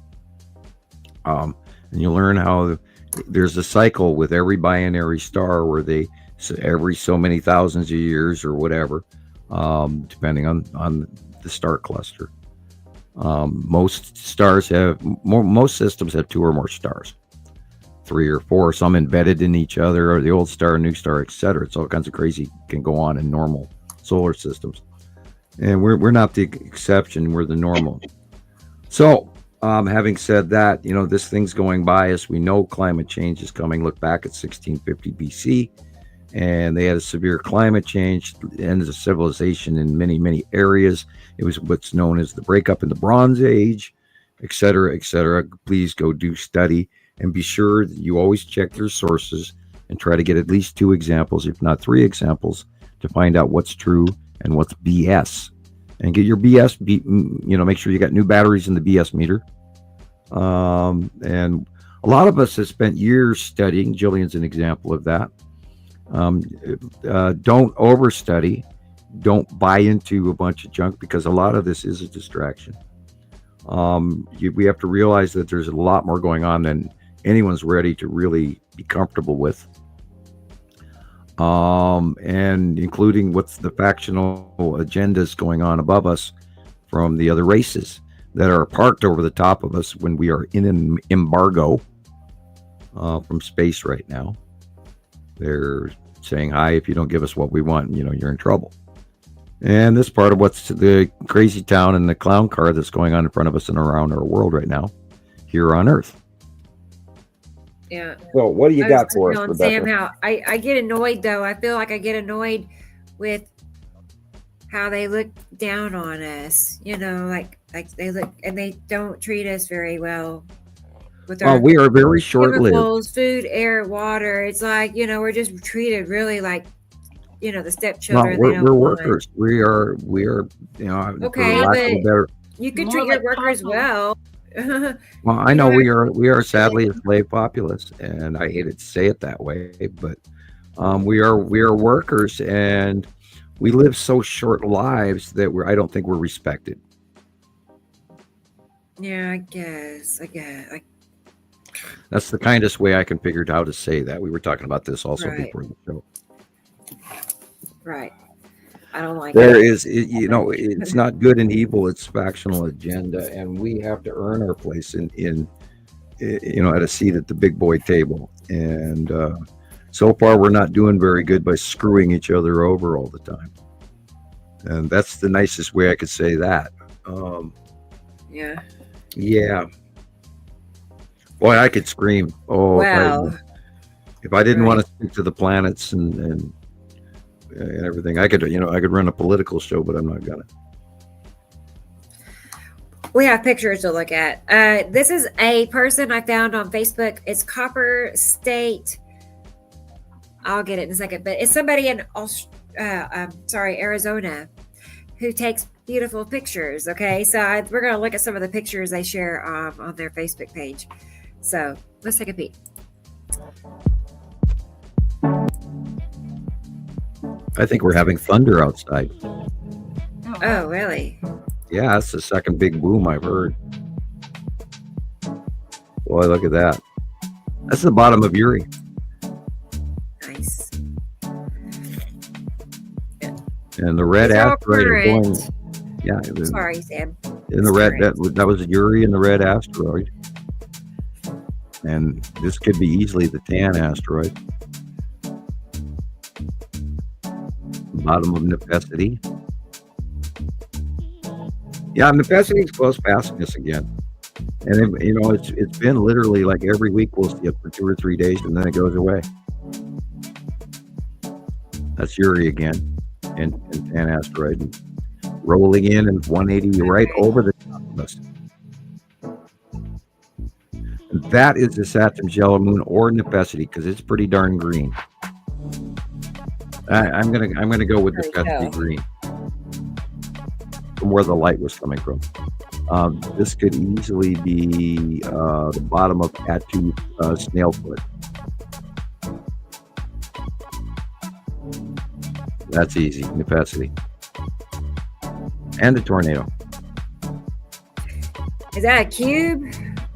And you learn how there's a cycle with every binary star where they, every so many thousands of years or whatever, depending on the star cluster. Most stars have most systems have 2 or more stars, 3 or 4, some embedded in each other, or the old star, new star, etc. It's all kinds of crazy can go on in normal solar systems, and we're not the exception. We're the normal. So, having said that, this thing's going by us. We know climate change is coming. Look back at 1650 BC, and they had a severe climate change, end of civilization in many, many areas. It was what's known as the breakup in the Bronze Age, etc., etc. Please go do study and be sure that you always check your sources and try to get at least 2 examples, if not 3 examples, to find out what's true and what's BS. And get your BS, make sure you got new batteries in the BS meter. And a lot of us have spent years studying. Gillian's an example of that. Don't overstudy. Don't buy into a bunch of junk, because a lot of this is a distraction. We have to realize that there's a lot more going on than anyone's ready to really be comfortable with. And including what's the factional agendas going on above us from the other races that are parked over the top of us when we are in an embargo from space right now. They're saying, hi, if you don't give us what we want, you're in trouble. And this part of what's the crazy town and the clown car that's going on in front of us and around our world right now here on Earth. Yeah. So what do you got for us, Rebecca? Sam, how I get annoyed, though. I feel like I get annoyed with how they look down on us. Like they look, and they don't treat us very well. With our we are very short-lived. Food, air, water. It's like, we're just treated really like, the stepchildren. No, we're workers. We are. Okay, but you could treat your workers well. Well, I know we are sadly a slave populace, and I hated to say it that way, but we are workers, and we live so short lives that I don't think we're respected. Yeah, I guess. That's the kindest way I can figure out how to say that. We were talking about this also before the show. Right. I don't like there is, it's not good and evil. It's factional agenda, and we have to earn our place in at a seat at the big boy table. And so far, we're not doing very good by screwing each other over all the time. And that's the nicest way I could say that. Yeah. Yeah. Boy, I could scream. Oh, wow. If I didn't want to speak to the planets and everything, I could run a political show, but I'm not gonna. We have pictures to look at. This is a person I found on Facebook. It's Copper State. I'll get it in a second, but it's somebody in Arizona, who takes beautiful pictures. Okay, so we're gonna look at some of the pictures they share on their Facebook page. So let's take a peek. I think we're having thunder outside. Oh, really? Yeah, that's the second big boom I've heard. Boy, look at that. That's the bottom of Uri. Nice. And the red These are all asteroid are going. current. Yeah. Sorry, Sam. In the red, that was Yuri and the red asteroid. And this could be easily the tan asteroid. Bottom of Nepenthe. Yeah, Nepenthe is close passing us again. And it's been literally like every week we'll see it for 2 or 3 days and then it goes away. That's Yuri again, and tan asteroid rolling in and 180 right over the top of us. And that is the Saturn's yellow moon or Nepenthe because it's pretty darn green. I'm gonna go with Nepenthe green from where the light was coming from. This could easily be the bottom of Atu Snailfoot. That's easy, Nepenthe. And the tornado. Is that a cube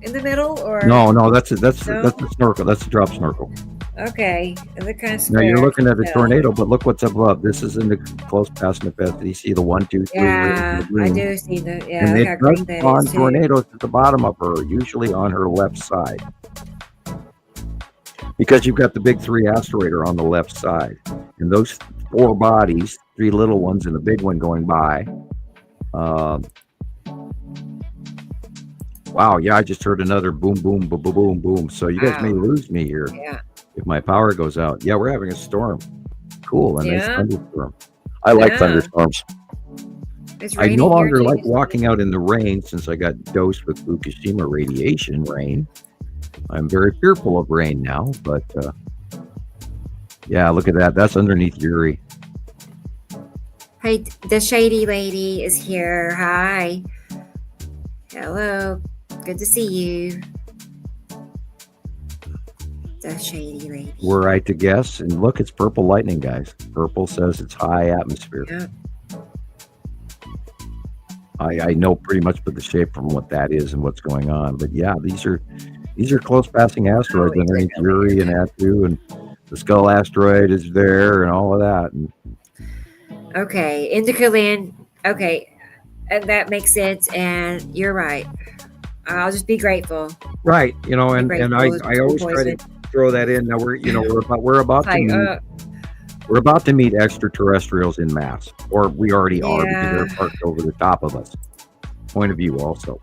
in the middle, or no? That's the snorkel. That's the drop snorkel. Okay, it look kind of now you're looking at the tornado, but look what's above. This is in the close past Nepenthe. You see the 1, 2, 3. Yeah, I do see the. Yeah, and look it how green that does is, too. tornadoes at the bottom of her, usually on her left side, because you've got the big 3 asteroid are on the left side, and those 4 bodies, 3 little ones and a big one going by. Wow, yeah, I just heard another boom, boom, boom, boom, boom, boom. So you guys may lose me here if my power goes out. Yeah, we're having a storm. Cool, a nice thunderstorm. I like thunderstorms. I no longer like walking out in the rain since I got dosed with Fukushima radiation rain. I'm very fearful of rain now, but yeah, look at that. That's underneath Yuri. Hey, the shady lady is here. Hi. Hello. Good to see you. The shady lady. Were I to guess, and look, it's purple lightning, guys. Purple says it's high atmosphere. Yeah. I know pretty much but the shape from what that is and what's going on. But yeah, these are close passing asteroids underneath Yuri and Atu, and the Skull asteroid is there and all of that. And okay, Indica Land. Okay, and that makes sense. And you're right. I'll just be grateful. Right, and I always try to throw that in. Now we're about to meet extraterrestrials in mass, or we already are because they're parked over the top of us. Point of view, also.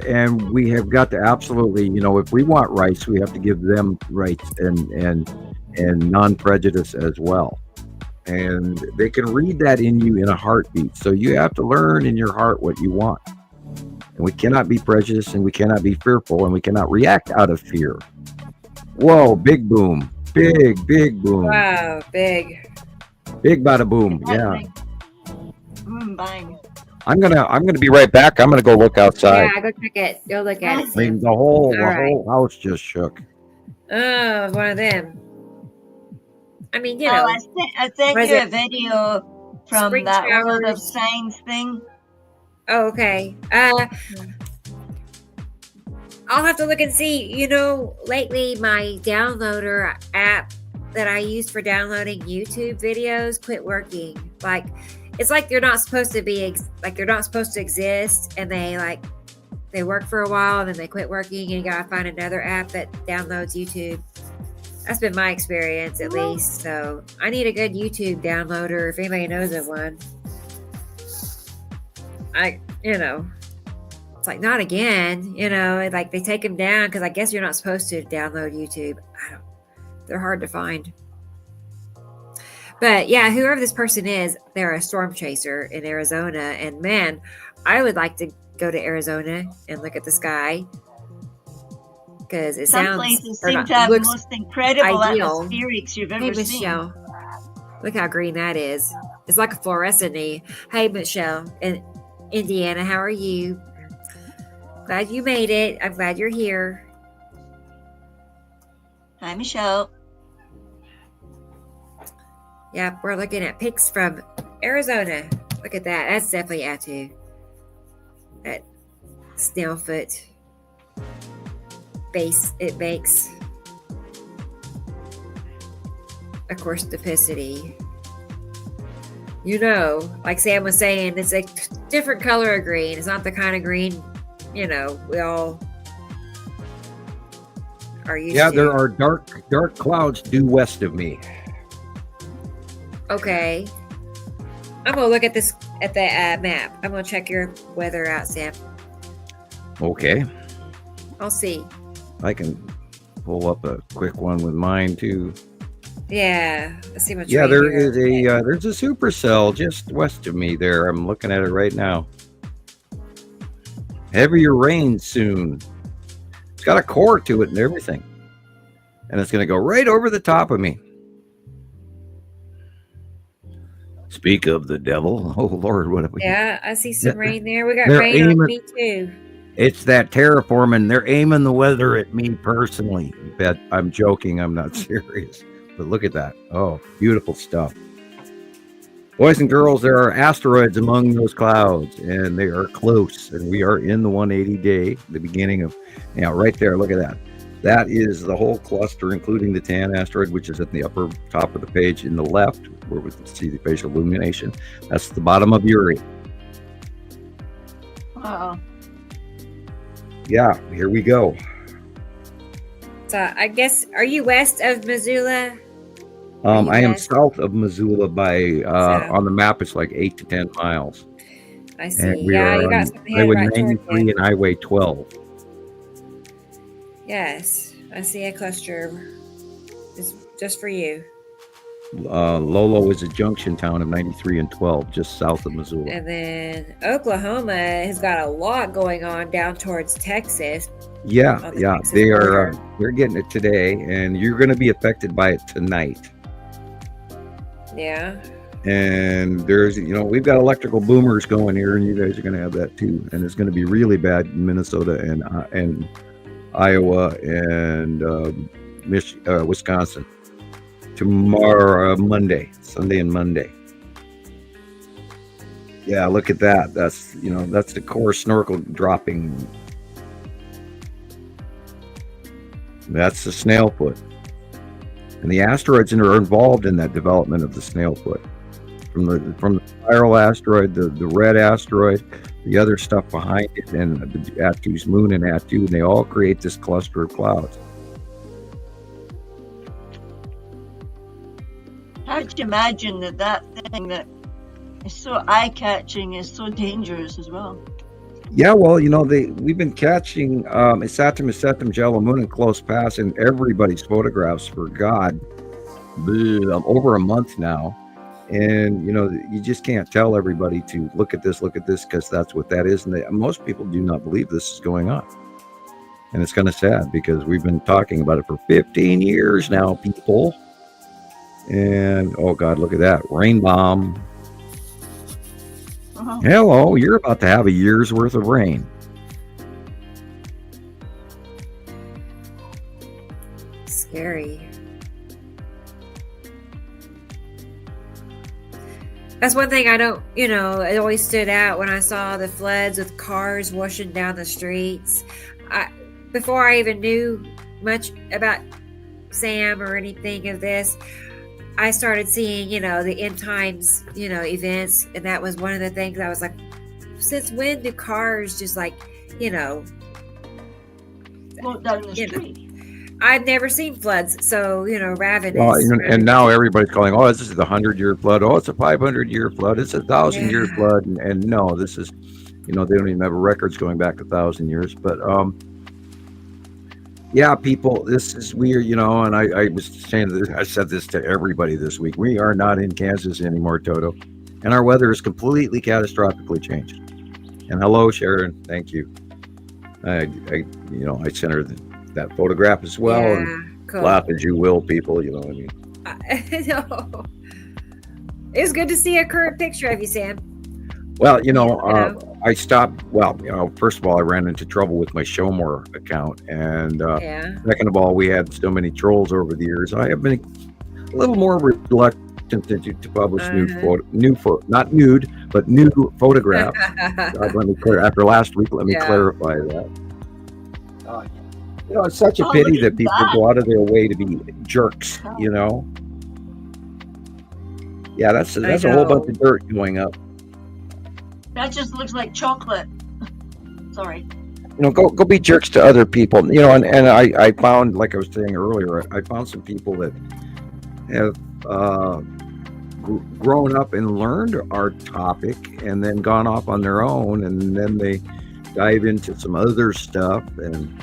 And we have got to absolutely, if we want rights, we have to give them rights and non-prejudice as well. And they can read that in you in a heartbeat. So you have to learn in your heart what you want. And we cannot be prejudiced, and we cannot be fearful, and we cannot react out of fear. Whoa, big boom. Big boom. Wow, big bada boom. Yeah. Bang. I'm gonna be right back. I'm gonna go look outside. Yeah, go check it. Go look at it. I mean, the whole house just shook. Oh, one of them. I mean, I sent you a video from Spring that showers. World of Signs thing. Oh, okay. I'll have to look and see. Lately my downloader app that I use for downloading YouTube videos quit working. Like, it's like they're not supposed to be they're not supposed to exist, and they work for a while and then they quit working, and you gotta find another app that downloads YouTube. That's been my experience, at least. So I need a good YouTube downloader if anybody knows of one. It's like, not again, like they take them down because I guess you're not supposed to download YouTube. They're hard to find. But yeah, whoever this person is, they're a storm chaser in Arizona. And man, I would like to go to Arizona and look at the sky. Because Some places seem to have the most incredible atmospherics you've ever seen. Michelle, look how green that is. It's like a fluorescent-y. Hey, Michelle in Indiana, how are you? Glad you made it. I'm glad you're here. Hi, Michelle. Yep, we're looking at pics from Arizona. Look at that. That's definitely Atu. That snailfoot base it makes. of course, typicity. You know, like Sam was saying, it's a different color of green. It's not the kind of green, you know, we all are used to. Yeah, there are dark clouds due west of me. Okay. I'm going to look at this, at the map. I'm going to check your weather out, Sam. Okay. I'll see. I can pull up a quick one with mine too. Yeah. Let's see what's Yeah, right there here. is there's a supercell just west of me there. I'm looking at it right now. Heavier rain soon. It's got a core to it and everything. And it's going to go right over the top of me. Speak of the devil. Oh, Lord, what have we... Yeah, I see some rain there. We got they're rain on aiming- me too. It's that terraforming. They're aiming the weather at me personally. Bet I'm joking. I'm not serious. But look at that. Oh, beautiful stuff. Boys and girls, there are asteroids among those clouds, and they are close. And we are in the 180 day, the beginning of, right there. Look at that. That is the whole cluster, including the Tan asteroid, which is at the upper top of the page in the left, where we can see the facial illumination. That's the bottom of Uri. Wow. Yeah, here we go. So I guess, are you west of Missoula? I am West. south of Missoula by, South. on the map, it's like 8 to 10 miles. I see. And we Yeah, are you got on something Highway headed right towards 93 you. and Highway 12. Yes, I see a cluster. It's just for you. Lolo is a junction town of 93 and 12, just south of Missoula. And then Oklahoma has got a lot going on down towards Texas. Yeah, on the yeah, Texas they are. border. They're getting it today, and you're going to be affected by it tonight. Yeah. And there's, we've got electrical boomers going here, and you guys are going to have that too. And it's going to be really bad in Minnesota and Iowa and Wisconsin tomorrow, Sunday and Monday. Yeah, look at that. That's the core snorkel dropping. That's the snail foot. And the asteroids are involved in that development of the snail foot. From the spiral asteroid, the red asteroid, the other stuff behind it, and the Attu's moon and Attu, and they all create this cluster of clouds. Hard to imagine that thing that is so eye-catching is so dangerous as well. Yeah, well, we've been catching Saturn Jello Moon and Close Pass in everybody's photographs for over a month now. And, you just can't tell everybody to look at this, because that's what that is. And most people do not believe this is going on. And it's kind of sad because we've been talking about it for 15 years now, people. And, oh, God, look at that. Rain bomb. Uh-huh. Hello, you're about to have a year's worth of rain. Scary. That's one thing I don't, it always stood out when I saw the floods with cars washing down the streets. Before I even knew much about Sam or anything of this, I started seeing, the end times, events. And that was one of the things I was like, since when do cars just Float down the street. I've never seen floods so, ravenous. Well, and now everybody's calling, oh, this is the 100-year flood. Oh, it's a 500-year flood. It's a 1,000-year flood. And no, this is, they don't even have records going back 1,000 years. But, yeah, people, this is weird, and I was saying this, I said this to everybody this week. We are not in Kansas anymore, Toto. And our weather is completely catastrophically changed. And hello, Sharon. Thank you. I sent her that photograph as well. Yeah, and cool. laugh as you will, people, you know what I mean? No. It was good to see a current picture of you, Sam. Well, I stopped. Well, first of all, I ran into trouble with my Showmore account. And second of all, we had so many trolls over the years. I have been a little more reluctant to publish new photographs. Let me after last week, let me clarify that. It's such a pity that people go out of their way to be jerks, Yeah, that's a whole bunch of dirt going up. That just looks like chocolate. Sorry. Go be jerks to other people. And I found, like I was saying earlier, I found some people that have grown up and learned our topic and then gone off on their own, and then they dive into some other stuff and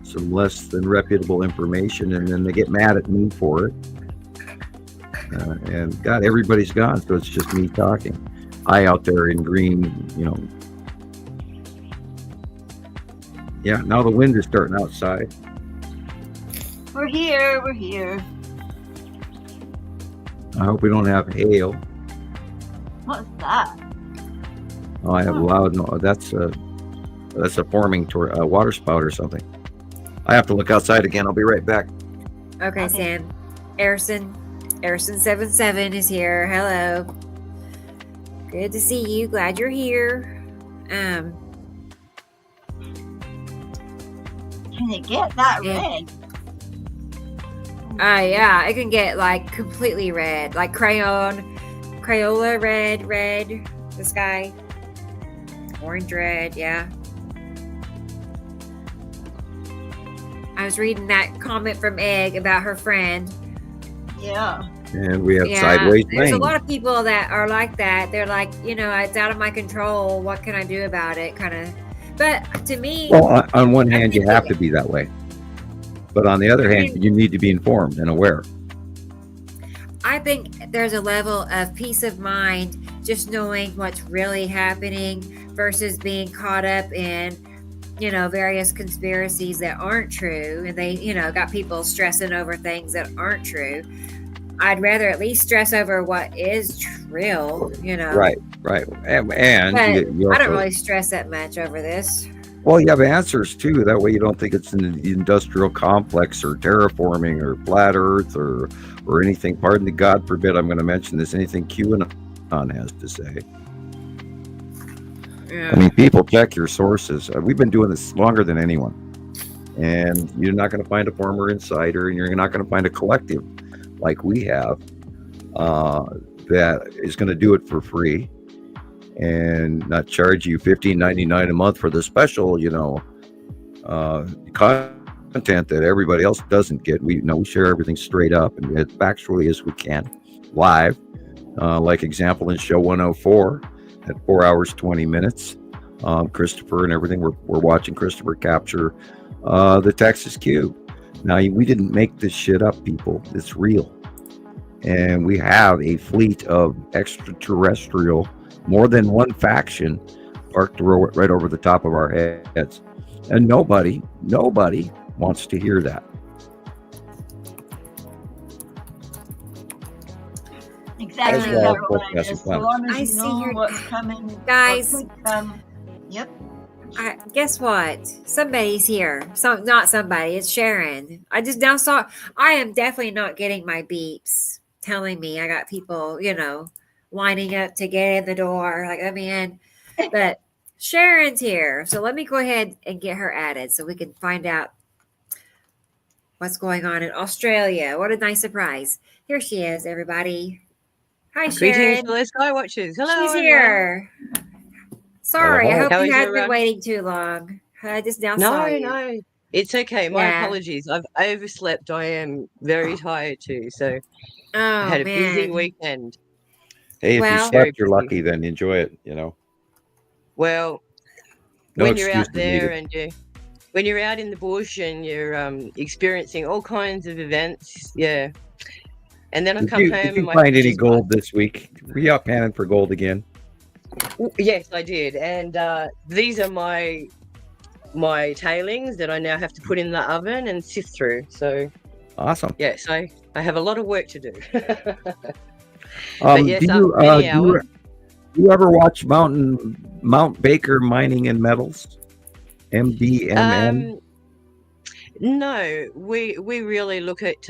some less than reputable information, and then they get mad at me for it. And God, everybody's gone, so it's just me talking. I out there in green, Yeah, now the wind is starting outside. We're here. We're here. I hope we don't have hail. What's that? Oh, I have loud. No, that's a forming water spout or something. I have to look outside again. I'll be right back. Okay, Sam. Airson77 is here. Hello. Good to see you. Glad you're here. Can it get that red? Yeah, it can get like completely red, like Crayola red, the sky, orange red, yeah. I was reading that comment from Egg about her friend. Yeah. And we have sideways There's lane. a lot of people that are like that. They're like, it's out of my control. What can I do about it? Kind of. But to me, Well, on one hand, you have to be that way, but on the other hand, you need to be informed and aware. I think there's a level of peace of mind just knowing what's really happening versus being caught up in, various conspiracies that aren't true, and they, got people stressing over things that aren't true. I'd rather at least stress over what is true, Right. And But you I don't also, really stress that much over this. well, you have answers too. That way, you don't think it's an industrial complex or terraforming or flat Earth or anything. Pardon the God forbid I'm going to mention this. Anything QAnon has to say. Yeah. I mean, people check your sources. We've been doing this longer than anyone, and you're not going to find a former insider, and you're not going to find a collective like we have that is going to do it for free and not charge you $15.99 a month for the special, content that everybody else doesn't get. We share everything straight up and as factually as we can, live. Like example in show 104 at 4 hours 20 minutes. Christoper and everything. We're watching Christoper capture the Texas cube. Now, we didn't make this shit up, people. It's real. And we have a fleet of extraterrestrial, more than one faction, parked right over the top of our heads. And nobody wants to hear that. Exactly. As well, Caroline. As long as I you see know your- what's coming, Guys. what could come. Yep. Guess what? Somebody's here. Not somebody. It's Sharon. I just now saw. I am definitely not getting my beeps telling me I got people, lining up to get in the door. Like, let me in. But Sharon's here, so let me go ahead and get her added so we can find out what's going on in Australia. What a nice surprise! Here she is, everybody. Hi, Greetings, Sharon. fellow Sky Watchers. Hello, She's everyone. here. Sorry, I hope How you is hadn't your, been waiting too long. I just now saw you. No, it's okay. My Yeah. apologies. I've overslept. I am very tired too. So Oh, I had a busy man. weekend. Hey, if you Well- slept, you're Very lucky. Then enjoy it. Well, No when you're out excuses there needed. when you're out in the bush and you're experiencing all kinds of events, yeah. And then I Did come you, home did and you my find any picture's gold this week? Were you out panning for gold again? Yes, I did. And these are my tailings that I now have to put in the oven and sift through. So Awesome. yes, I have a lot of work to do. Do yes, many hours. you ever watch Mount Baker Mining and Metals? MBMM? No, we really look at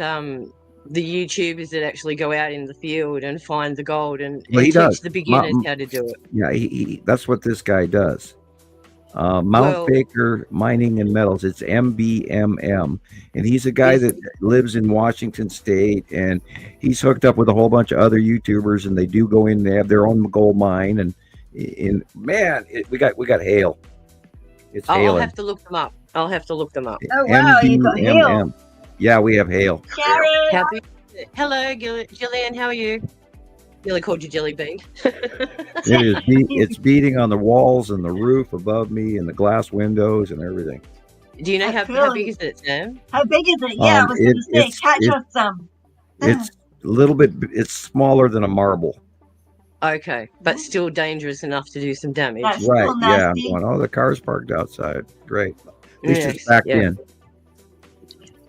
the YouTubers that actually go out in the field and find the gold and Well, he teach does. the beginners how to do it. Yeah, he that's what this guy does. Mount Well- Baker Mining and Metals. It's MBMM, and he's a guy that lives in Washington State, and he's hooked up with a whole bunch of other YouTubers, and they do go in. They have their own gold mine, and man, we got hail. It's I'll hailing. have to look them up. I'll have to look them up. Oh, wow, you got hail. MBMM. Yeah, we have hail. Sharon! Happy. Hello, Gillian. How are you? Nearly called you Jelly Bean. It is. It's beating on the walls and the roof above me, and the glass windows and everything. Do you know That's how really- big is it, Sam? How big is it? Yeah, I was going to say, it's- catch us some. It's a little bit. It's smaller than a marble. Okay, but still dangerous enough to do some damage. That's Right. still Yeah. I'm nasty. going, oh, the car's parked outside. Great. At least it's Yes, backed yeah. in.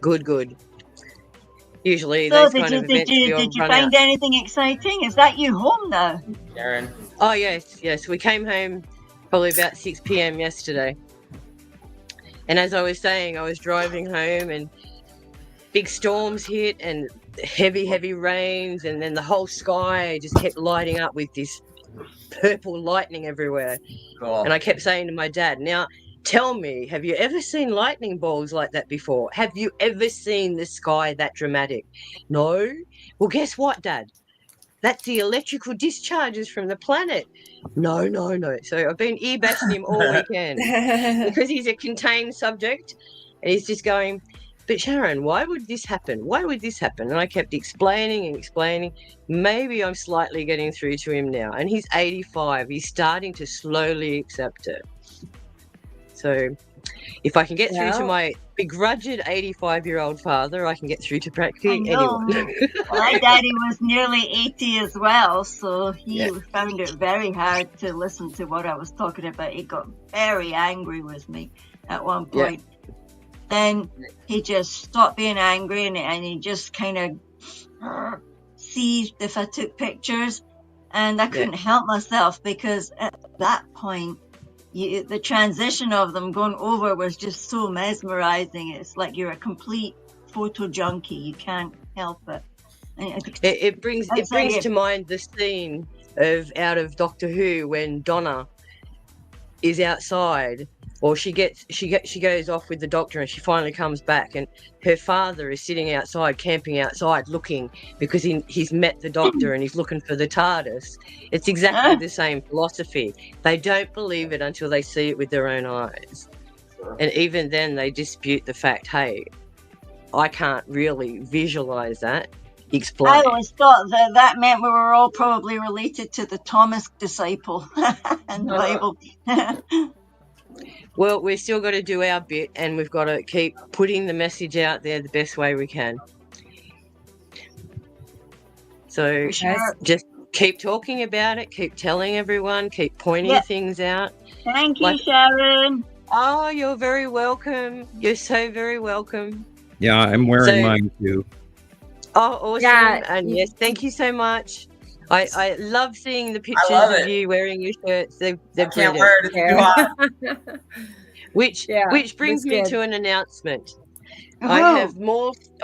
Good. Usually So those did kind you, of did events you, we all did you run find out. anything exciting? Is that you home now? Sharon. Oh yes. We came home probably about 6 p.m. yesterday. And as I was saying, I was driving home and big storms hit and heavy rains, and then the whole sky just kept lighting up with this purple lightning everywhere. Cool. And I kept saying to my dad, now tell me, have you ever seen lightning bolts like that before? Have you ever seen the sky that dramatic? No? Well, guess what, Dad? That's the electrical discharges from the planet. No. So I've been ear-bashing him all weekend because he's a contained subject, and he's just going, but Sharon, why would this happen? Why would this happen? And I kept explaining. Maybe I'm slightly getting through to him now. And he's 85. He's starting to slowly accept it. So if I can get through to Well- my begrudged 85-year-old father, I can get through to I practically know. anyone. My daddy was nearly 80 as well, so he Yeah. found it very hard to listen to what I was talking about. He got very angry with me at one Yeah. point. Then he just stopped being angry, and he just kind of seized if I took pictures. And I couldn't help myself because at that point, the transition of them going over was just so mesmerizing. It's like you're a complete photo junkie. You can't help it. And It brings I'd say to mind the scene out of Doctor Who when Donna is outside, or she goes off with the Doctor, and she finally comes back, and her father is sitting outside, camping outside, looking because he's met the Doctor and he's looking for the TARDIS. It's exactly the same philosophy. They don't believe it until they see it with their own eyes, and even then they dispute the fact. Hey, I can't really visualize that. Explain. I always thought that meant we were all probably related to the Thomas disciple in the Bible. Well, we've still got to do our bit, and we've got to keep putting the message out there the best way we can. So Sure. just keep talking about it, keep telling everyone, keep pointing Yeah. things out. Thank you, Like- Sharon. Oh, you're very welcome. You're so very welcome. Yeah, I'm wearing So- mine too. Oh, awesome. Yeah. And yes, thank you so much. I love seeing the pictures love of it. you wearing your shirts. They're I can't brilliant. wear it. It's too hot. Which Yeah, brings that's me good. to an announcement. Oh,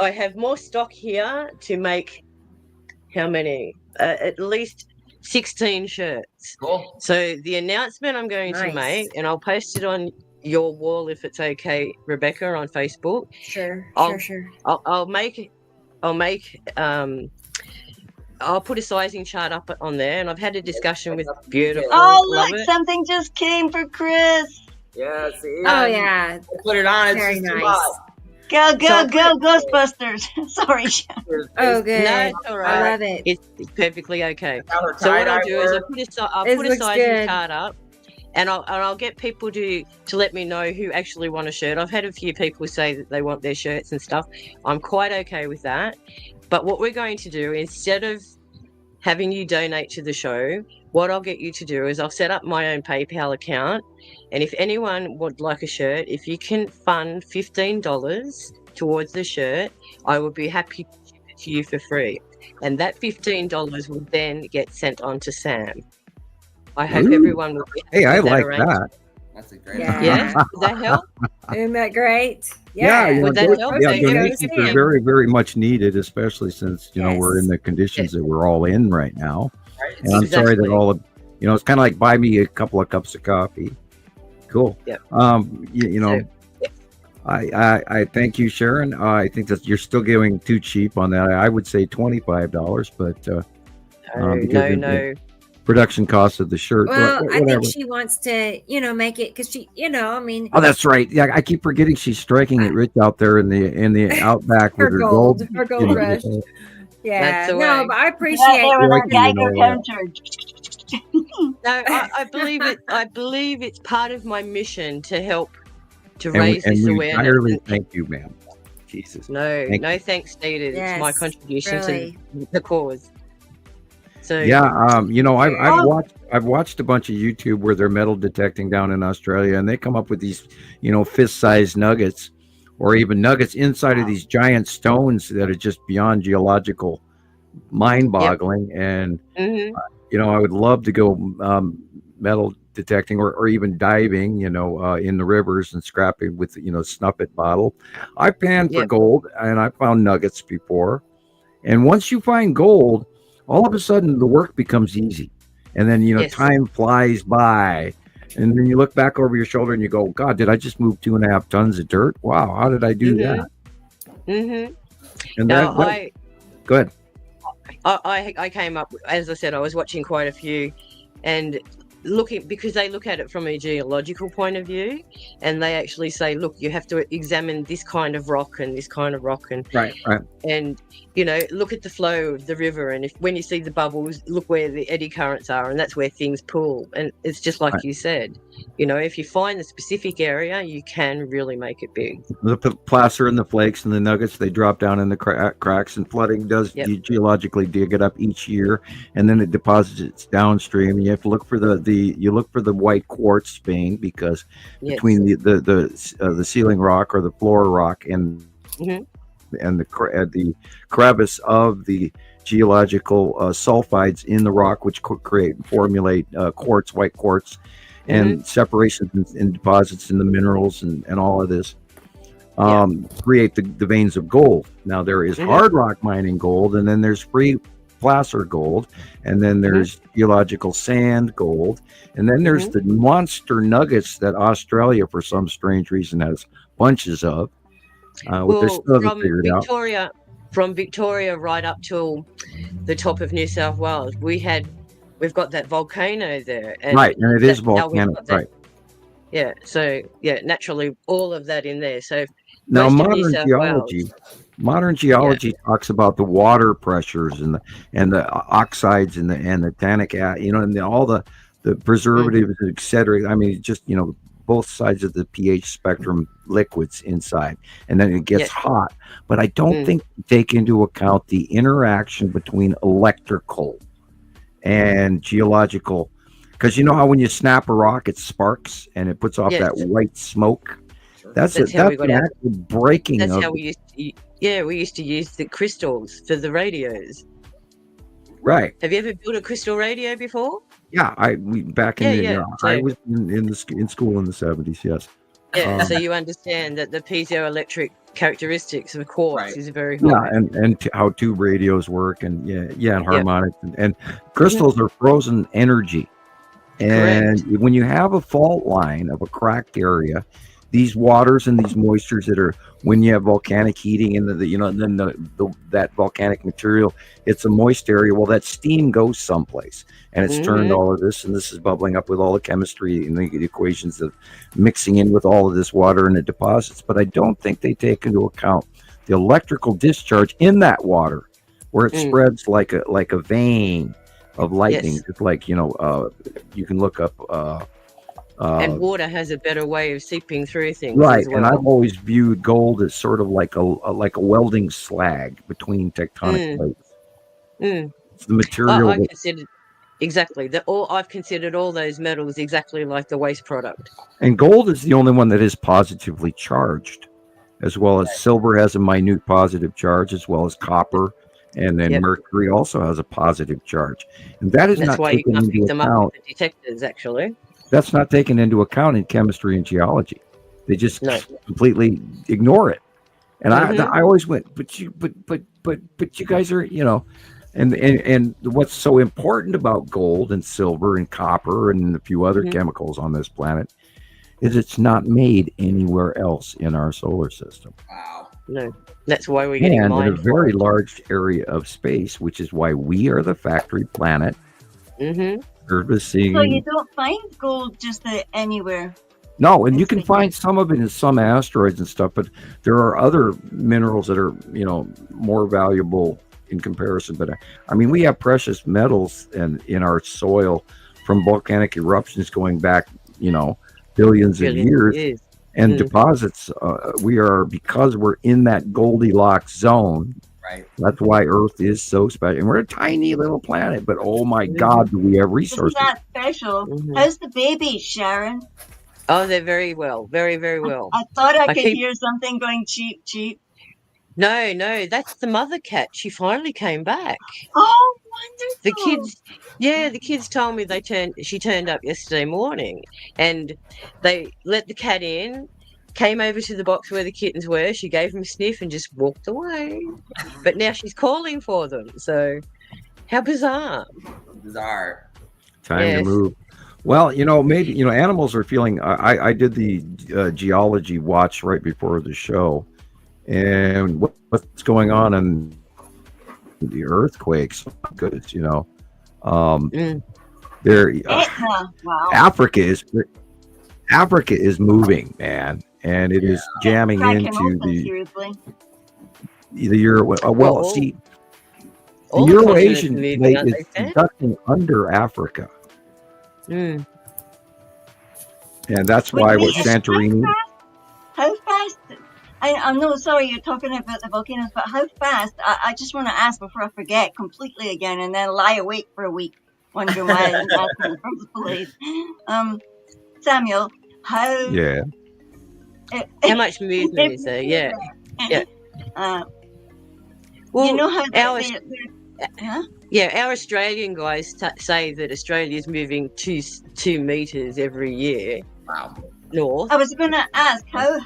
I have more stock here to make how many? At least 16 shirts. Cool. So the announcement I'm going to Nice. make, and I'll post it on your wall if it's okay, Rebecca, on Facebook. Sure. I'll put a sizing chart up on there, and I've had a discussion with beautiful. oh, love look, it. something just came for Chris. Yeah, see? Oh yeah, Put it on. It's very just too nice. hot. Go, Ghostbusters. Sorry, Sharon. Oh good. No, it's all I right. love it. It's perfectly okay. Got her So what I'll tie-dye do is work. I'll This put a looks sizing good. chart up, and I'll get people to let me know who actually want a shirt. I've had a few people say that they want their shirts and stuff. I'm quite okay with that. But what we're going to do, instead of having you donate to the show, what I'll get you to do is I'll set up my own PayPal account, and if anyone would like a shirt, if you can fund $15 towards the shirt, I will be happy to ship it to you for free. And that $15 will then get sent on to Sam. I hope Ooh. everyone will be happy Hey, I with like arrangement. that. That's a great Yeah. Yeah, does that help? Isn't that great? Yeah, Yeah. Would that help? yeah, Okay, donations okay. are very, very much needed, especially since we're in the conditions that we're all in right now. Right? And I'm sorry that Exactly. all of it's kind of like buy me a couple of cups of coffee. Cool. Yeah. You know, I thank you, Sharon. I think that you're still going too cheap on that. I would say $25, but because no. production costs of the shirt. Well, I whatever. think she wants to, make it because she, I mean, Oh, that's right. Yeah, I keep forgetting she's striking it rich out there in the outback with her gold. her gold rush. Yeah, That's the no, way. but I Right appreciate. there with our Striking, you Geiger know, counter. No, I believe it. I believe it's part of my mission to help to and raise we this awareness. entirely thank you, ma'am. Jesus. No, Thank no thanks needed. It's my Yes, contribution really. to the cause. So Yeah, you know, Oh. I've watched a bunch of YouTube where they're metal detecting down in Australia, and they come up with these, fist-sized nuggets, or even nuggets inside of these giant stones that are just beyond geological, mind-boggling. And mhm. I would love to go metal detecting or even diving, in the rivers and scrapping with, snuff it bottle. I panned for Yep. gold, and I found nuggets before. And once you find gold, all of a sudden the work becomes easy. And then, Yes. time flies by. And then you look back over your shoulder and you go, God, did I just move 2.5 tons of dirt? Wow, how did I do that? Mhm. And Now, go ahead. I came up, as I said, I was watching quite a few, and because they look at it from a geological point of view, and they actually say, look, you have to examine this kind of rock and this kind of rock, and Right. and look at the flow of the river, and when you see the bubbles, look where the eddy currents are, and that's where things pool. And it's just like Right. you said, if you find the specific area, you can really make it big. The placer and the flakes and the nuggets, they drop down in the cracks, and flooding does Yep. geologically dig it up each year, and then it deposits it downstream. You have to look for the white quartz vein, because Yes. between the ceiling rock or the floor rock and Mhm. and the crevice of the geological sulfides in the rock, which formulate quartz, white quartz, and separations and deposits in the minerals and all of this create the veins of gold. Now there is hard rock mining gold, and then there's free placer gold, and then there's geological sand gold, and then there's the monster nuggets that Australia, for some strange reason, has bunches of. They're still haven't figured out. From Victoria right up till the top of New South Wales, we've got that volcano there, and Right, and it is now we've volcanic, got that. right? Yeah, so naturally all of that in there. So Now, most of New South Wales. modern geology talks about the water pressures and the oxides and the tannic, and all the preservatives, etc. I mean, just both sides of the pH spectrum liquids inside, and then it gets hot. But I don't think they take into account the interaction between electrical and geological, because how when you snap a rock, it sparks and it puts off that white smoke. That's how we got an our- actual breaking. That's of, how we used to use the crystals for the radios. right. Have you ever built a crystal radio before? Yeah, I was in school in the 70s. Yes. Yeah, so you understand that the piezoelectric characteristics of quartz is very high. Yeah, and how tube radios work, and and harmonics, and crystals are frozen energy. And when you have a fault line of a cracked area, these waters and these moistures that are, when you have volcanic heating and then that volcanic material, it's a moist area. Well, that steam goes someplace, and it's turned all of this, and this is bubbling up with all the chemistry and the equations of mixing in with all of this water and it deposits. But I don't think they take into account the electrical discharge in that water, where it spreads like a vein of lightning. Just like you can look up. And water has a better way of seeping through things. Right, as well. and I've always viewed gold as sort of like a welding slag between tectonic plates. It's the material. I considered exactly that. I've considered all those metals exactly like the waste product. And gold is the only one that is positively charged, as well as silver has a minute positive charge, as well as copper, and then mercury also has a positive charge. And that is That's not why you taken can't into pick them up account. with the detectors, actually. That's not taken into account in chemistry and geology. They just completely ignore it. And I always went, but you guys are, and what's so important about gold and silver and copper and a few other chemicals on this planet is it's not made anywhere else in our solar system. Wow. No, that's why we're getting And in a mined for very it. large area of space, which is why we are the factory planet. Mm-hmm. So you Servicing. don't find gold just anywhere. No, and you can Space. find some of it in some asteroids and stuff, but there are other minerals that are, more valuable in comparison. But I mean, we have precious metals in our soil from volcanic eruptions going back, billions of years, Years. and Mm. deposits. Because we're in that Goldilocks zone. Right. That's why Earth is so special. And we're a tiny little planet, but oh my God, do we have Isn't resources? that special? Mhm. How's the baby, Sharon? Oh, they're very well. Very, very well. I thought I I could keep- hear something going cheep, cheep. No, that's the mother cat. She finally came back. Oh, The wonderful. kids told me she turned up yesterday morning, and they let the cat in, came over to the box where the kittens were. She gave them a sniff and just walked away. But now she's calling for them. So, how bizarre! Bizarre. Time to Yes. move. Well, maybe animals are feeling. I did the geology watch right before the show, and what's going on in the earthquakes? Goodness, Mm. there. Etna. Wow. Africa is moving, man, and it is jamming Cracking into open, the seriously. Euro. Well, Well, see, the all the continents Eurasian are moving, plate aren't is they, Sam? conducting under Africa, Mm. and that's Would why we- with Santorini. How fast? I'm no sorry, you're talking about the volcanoes, but how fast? I just want to ask before I forget completely again, and then lie awake for a week wondering why I didn't ask in the first place. Samuel, how? Yeah. How much movement is there? Yeah. Yeah. Well, you know how our huh? yeah, our Australian guys say that Australia is moving 2 meters every year Wow. north. I was going to ask how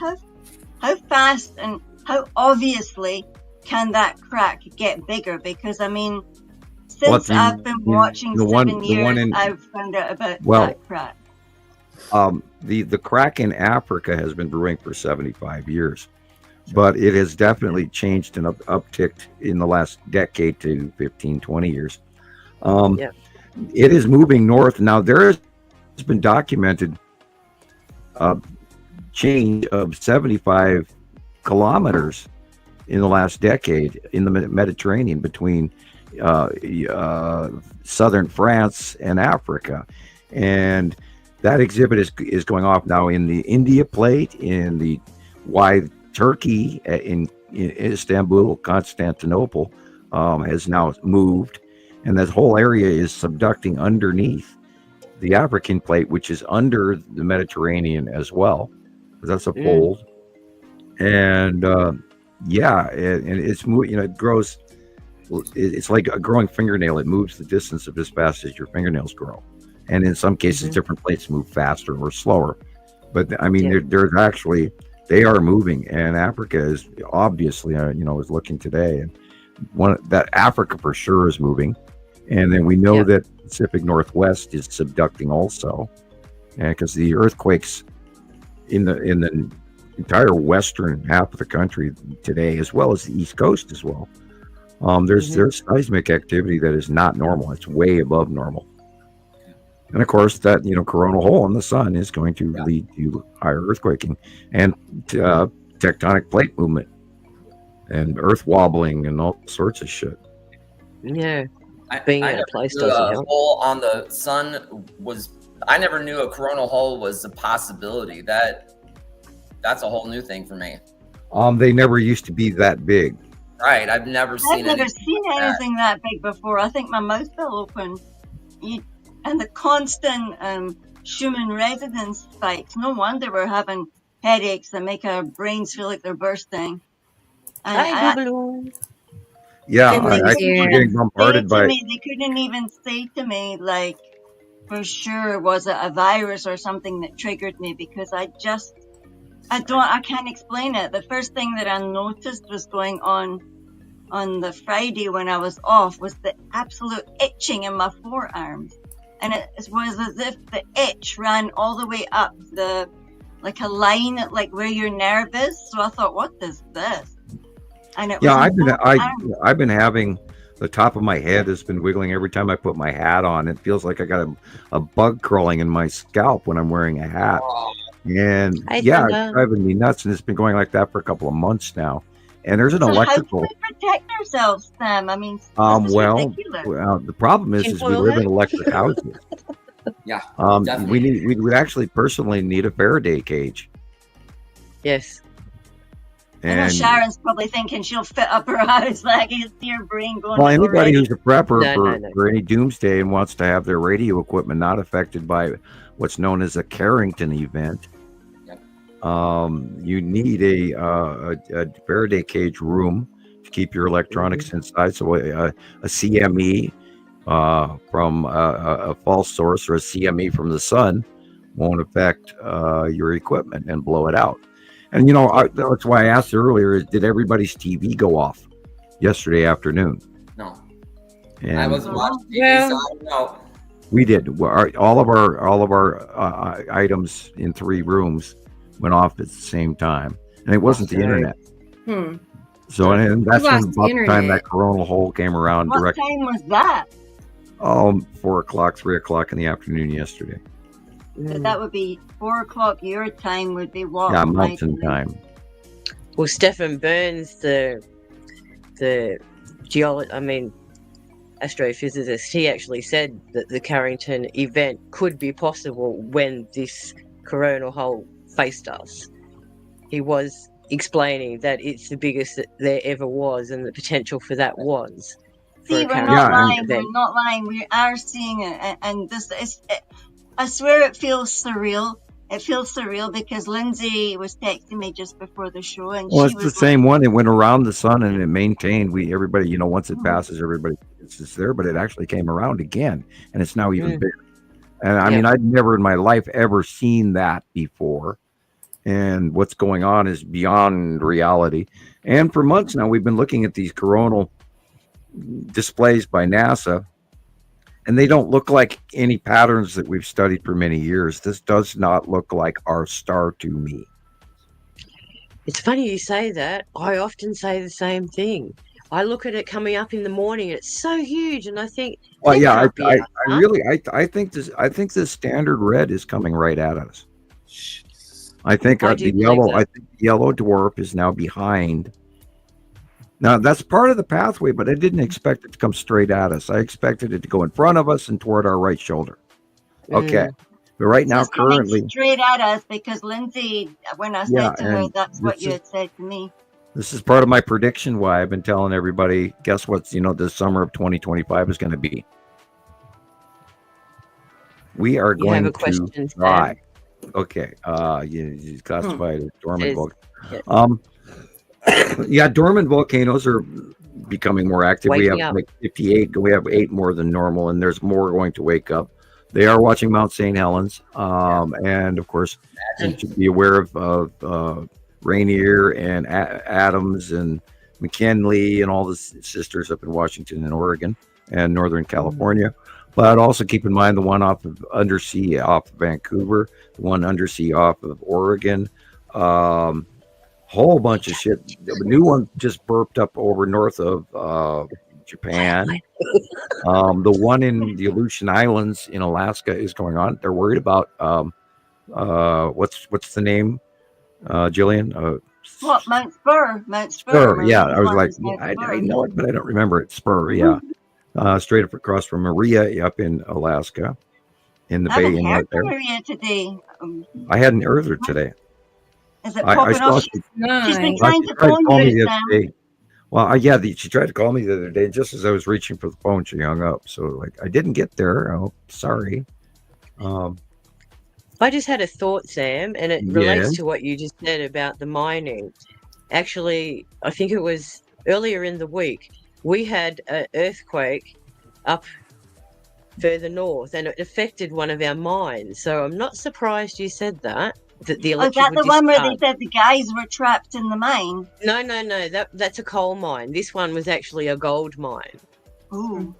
fast and how obviously can that crack get bigger? Because I mean, since I've been watching the 7 one years, in- I've found out about Well, that crack. The crack in Africa has been brewing for 75 years, but it has definitely changed and upticked in the last decade to 15, 20 years. Yeah. It is moving north. Now, there has been documented change of 75 kilometers in the last decade in the Mediterranean between southern France and Africa. And that exhibit is going off now in the India plate, in the wide Turkey, in Istanbul, Constantinople has now moved, and that whole area is subducting underneath the African plate, which is under the Mediterranean as well. That's a fold, and and it's moving. It grows. It's like a growing fingernail. It moves the distance of as fast as your fingernails grow. And in some cases, different plates move faster or slower. But I mean, there's actually, they are moving, and Africa is obviously, is looking today, and that Africa for sure is moving, and then we know that Pacific Northwest is subducting also, and because the earthquakes in the entire western half of the country today, as well as the East Coast as well, there's seismic activity that is not normal. It's way above normal. And of course, that coronal hole in the sun is going to lead to higher earthquaking and tectonic plate movement and earth wobbling and all sorts of shit. Yeah, I being at a never place knew doesn't a help. hole on the sun was. I never knew a coronal hole was a possibility. That's a whole new thing for me. They never used to be that big. Right, I've never seen anything that big before. I think my mouth fell open. And the constant Schumann resonance spikes. No wonder we're having headaches that make our brains feel like they're bursting. Hi, Boogaloo. Yeah, And I keep getting bombarded by. They couldn't even say to me, like, for sure, was it a virus or something that triggered me? Because I can't explain it. The first thing that I noticed was going on the Friday when I was off was the absolute itching in my forearms. And it was as if the itch ran all the way up the like a line, like where your nerve is. So I thought, what is this? And it Yeah, was I've been having the top of my head has been wiggling every time I put my hat on. It feels like I got a bug crawling in my scalp when I'm wearing a hat. And yeah, it's driving me nuts, and it's been going like that for a couple of months now. And there's an electrical. How do we protect ourselves, Sam? I mean, this is ridiculous. Well, the problem is we live in electric houses. Yeah, we would actually personally need a Faraday cage. Yes. And Sharon's probably thinking she'll fit up her house. Like, you see her brain going. Well, anybody who's a prepper No. for any doomsday and wants to have their radio equipment not affected by what's known as a Carrington event, you need a Faraday cage room to keep your electronics inside. So a CME from a false source or a CME from the sun won't affect your equipment and blow it out. And that's why I asked earlier: did everybody's TV go off yesterday afternoon? No, and I wasn't watching TV, so I don't know. We did. All of our items in 3 rooms went off at the same time, and it wasn't the internet. So, and that's when about the time that coronal hole came around. What time was that? 4 o'clock, 3 o'clock in the afternoon yesterday. So that would be 4 o'clock. Your time would be what? Yeah, mountain time. Well, Stephen Burns, the astrophysicist, he actually said that the Carrington event could be possible when this coronal hole faced us. He was explaining that it's the biggest that there ever was, and the potential for that was. See, we're not lying. We're not lying. We are seeing it, and this is. I swear it feels surreal. It feels surreal because Lindsay was texting me just before the show, and it's the same one. It went around the sun and it maintained. Everybody, once it passes, everybody it's there, but it actually came around again, and it's now even bigger. And I mean, I'd never in my life ever seen that before. And what's going on is beyond reality. And for months now, we've been looking at these coronal displays by NASA. And they don't look like any patterns that we've studied for many years. This does not look like our star to me. It's funny you say that. I often say the same thing. I look at it coming up in the morning, and it's so huge, and I think. Well, yeah, I think this standard red is coming right at us. I think the yellow dwarf is now behind. Now, that's part of the pathway, but I didn't expect it to come straight at us. I expected it to go in front of us and toward our right shoulder. Okay. But right now, currently... straight at us because Lindsay, when I said to her, that's what you had said to me. This is part of my prediction why I've been telling everybody, guess what, this summer of 2025 is going to be. We are going to try. Okay. You classified as dormant volcano. Dormant volcanoes are becoming more active. We have like 58. We have 8 more than normal, and there's more going to wake up. They are watching Mount St. Helens, and of course, you should be aware of Rainier and Adams and McKinley and all the sisters up in Washington and Oregon and Northern California. But also keep in mind the one off of undersea off of Vancouver, the one undersea off of Oregon. Whole bunch of shit. The new one just burped up over north of Japan. The one in the Aleutian Islands in Alaska is going on. They're worried about what's the name, Gillian? What, Mount Spur? Mount Spur. Yeah, I was like, I know it, but I don't remember it. Spur, yeah. Straight up across from Maria up in Alaska, in the bay. I haven't heard from Maria today. I hadn't heard her today. Is it popping off? She's been trying to phone you, Sam. Well, she tried to call me the other day. Just as I was reaching for the phone, she hung up. So, I didn't get there. Oh, sorry. I just had a thought, Sam, and it relates to what you just said about the mining. Actually, I think it was earlier in the week, we had an earthquake up further north, and it affected one of our mines. So I'm not surprised you said that. That the is that the one where they said the guys were trapped in the mine? No. That's a coal mine. This one was actually a gold mine. Ooh.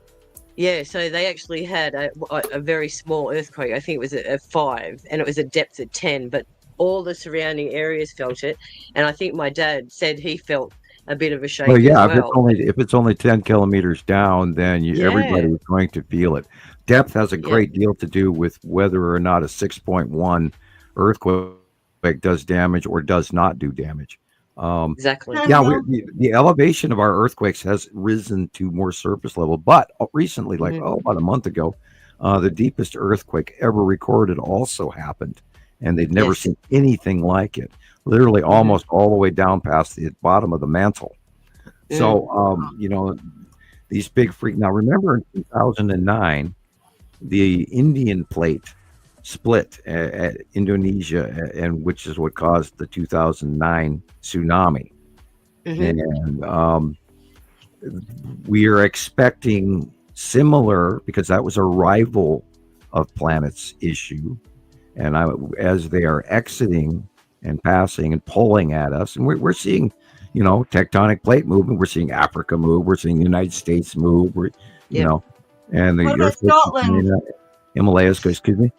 Yeah, so they actually had a very small earthquake. I think it was a 5, and it was a depth of 10. But all the surrounding areas felt it, and I think my dad said he felt a bit of a shake Well, yeah, as well. if it's only 10 kilometers down, then everybody is going to feel it. Depth has a great deal to do with whether or not a 6.1 earthquake does damage or does not do damage. Exactly. Yeah, the elevation of our earthquakes has risen to more surface level, but recently, like about a month ago, the deepest earthquake ever recorded also happened, and they've never seen anything like it. Literally, almost all the way down past the bottom of the mantle. So, these big freak. Now, remember in 2009, the Indian plate split at Indonesia, and which is what caused the 2009 tsunami. And we are expecting similar, because that was a rival of planets issue, and as they are exiting and passing and pulling at us, and we're seeing, tectonic plate movement. We're seeing Africa move. We're seeing the United States move. And the What about earthquake Scotland? Himalayas. Excuse me.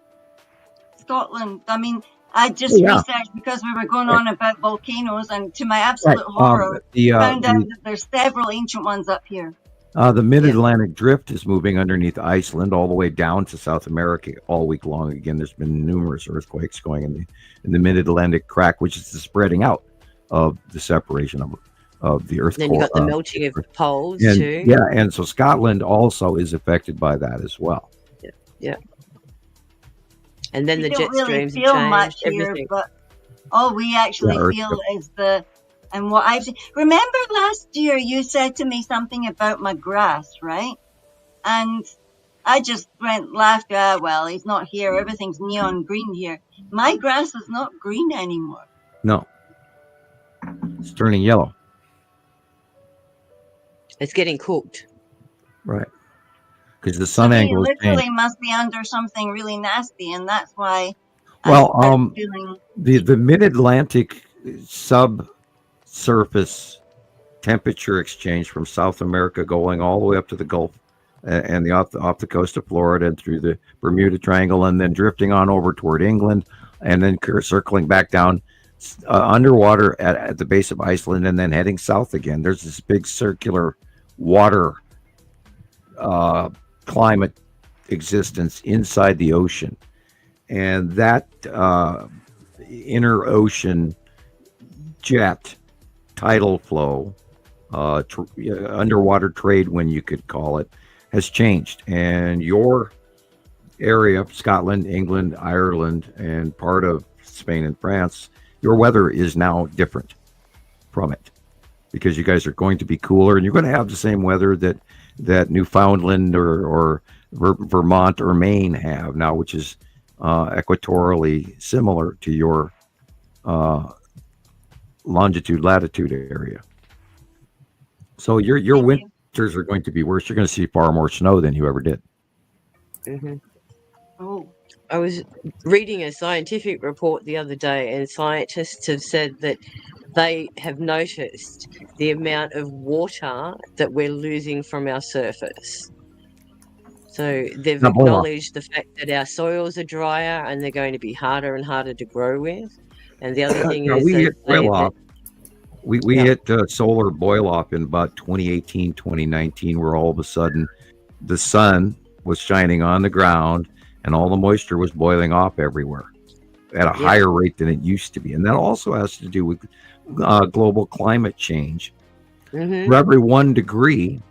Scotland. I mean, I just researched because we were going on about volcanoes, and to my absolute horror, found out that there's several ancient ones up here. The mid-Atlantic drift is moving underneath Iceland all the way down to South America all week long. Again, there's been numerous earthquakes going in the mid-Atlantic crack, which is the spreading out of the separation of the earth. Then you got the melting of poles too. Yeah, and so Scotland also is affected by that as well. Yeah. And then we the don't jet really streams feel have much changed here, everything. but all we actually feel is and what I've seen. Remember last year you said to me something about my grass, right? And I just laughed. Well, he's not here. Everything's neon green here. My grass is not green anymore. No, it's turning yellow. It's getting cooked. Right. Because the sun angle literally must be under something really nasty, and that's why. The mid-Atlantic subsurface temperature exchange from South America going all the way up to the Gulf and off the coast of Florida and through the Bermuda Triangle, and then drifting on over toward England, and then circling back down underwater at the base of Iceland, and then heading south again. There's this big circular water climate existence inside the ocean, and that inner ocean jet tidal flow, underwater trade wind you could call it, has changed. And your area, Scotland, England, Ireland, and part of Spain and France, your weather is now different from it, because you guys are going to be cooler, and you're going to have the same weather that Newfoundland or Vermont or Maine have now, which is equatorially similar to your latitude area. So your winters are going to be worse. You're going to see far more snow than you ever did. I was reading a scientific report the other day, and scientists have said that they have noticed the amount of water that we're losing from our surface. So they've acknowledged the fact that our soils are drier and they're going to be harder and harder to grow with. And the other thing is we hit boil off. We hit solar boil off in about 2018, 2019, where all of a sudden the sun was shining on the ground and all the moisture was boiling off everywhere at a higher rate than it used to be. And that also has to do with global climate change. For every 1 degree,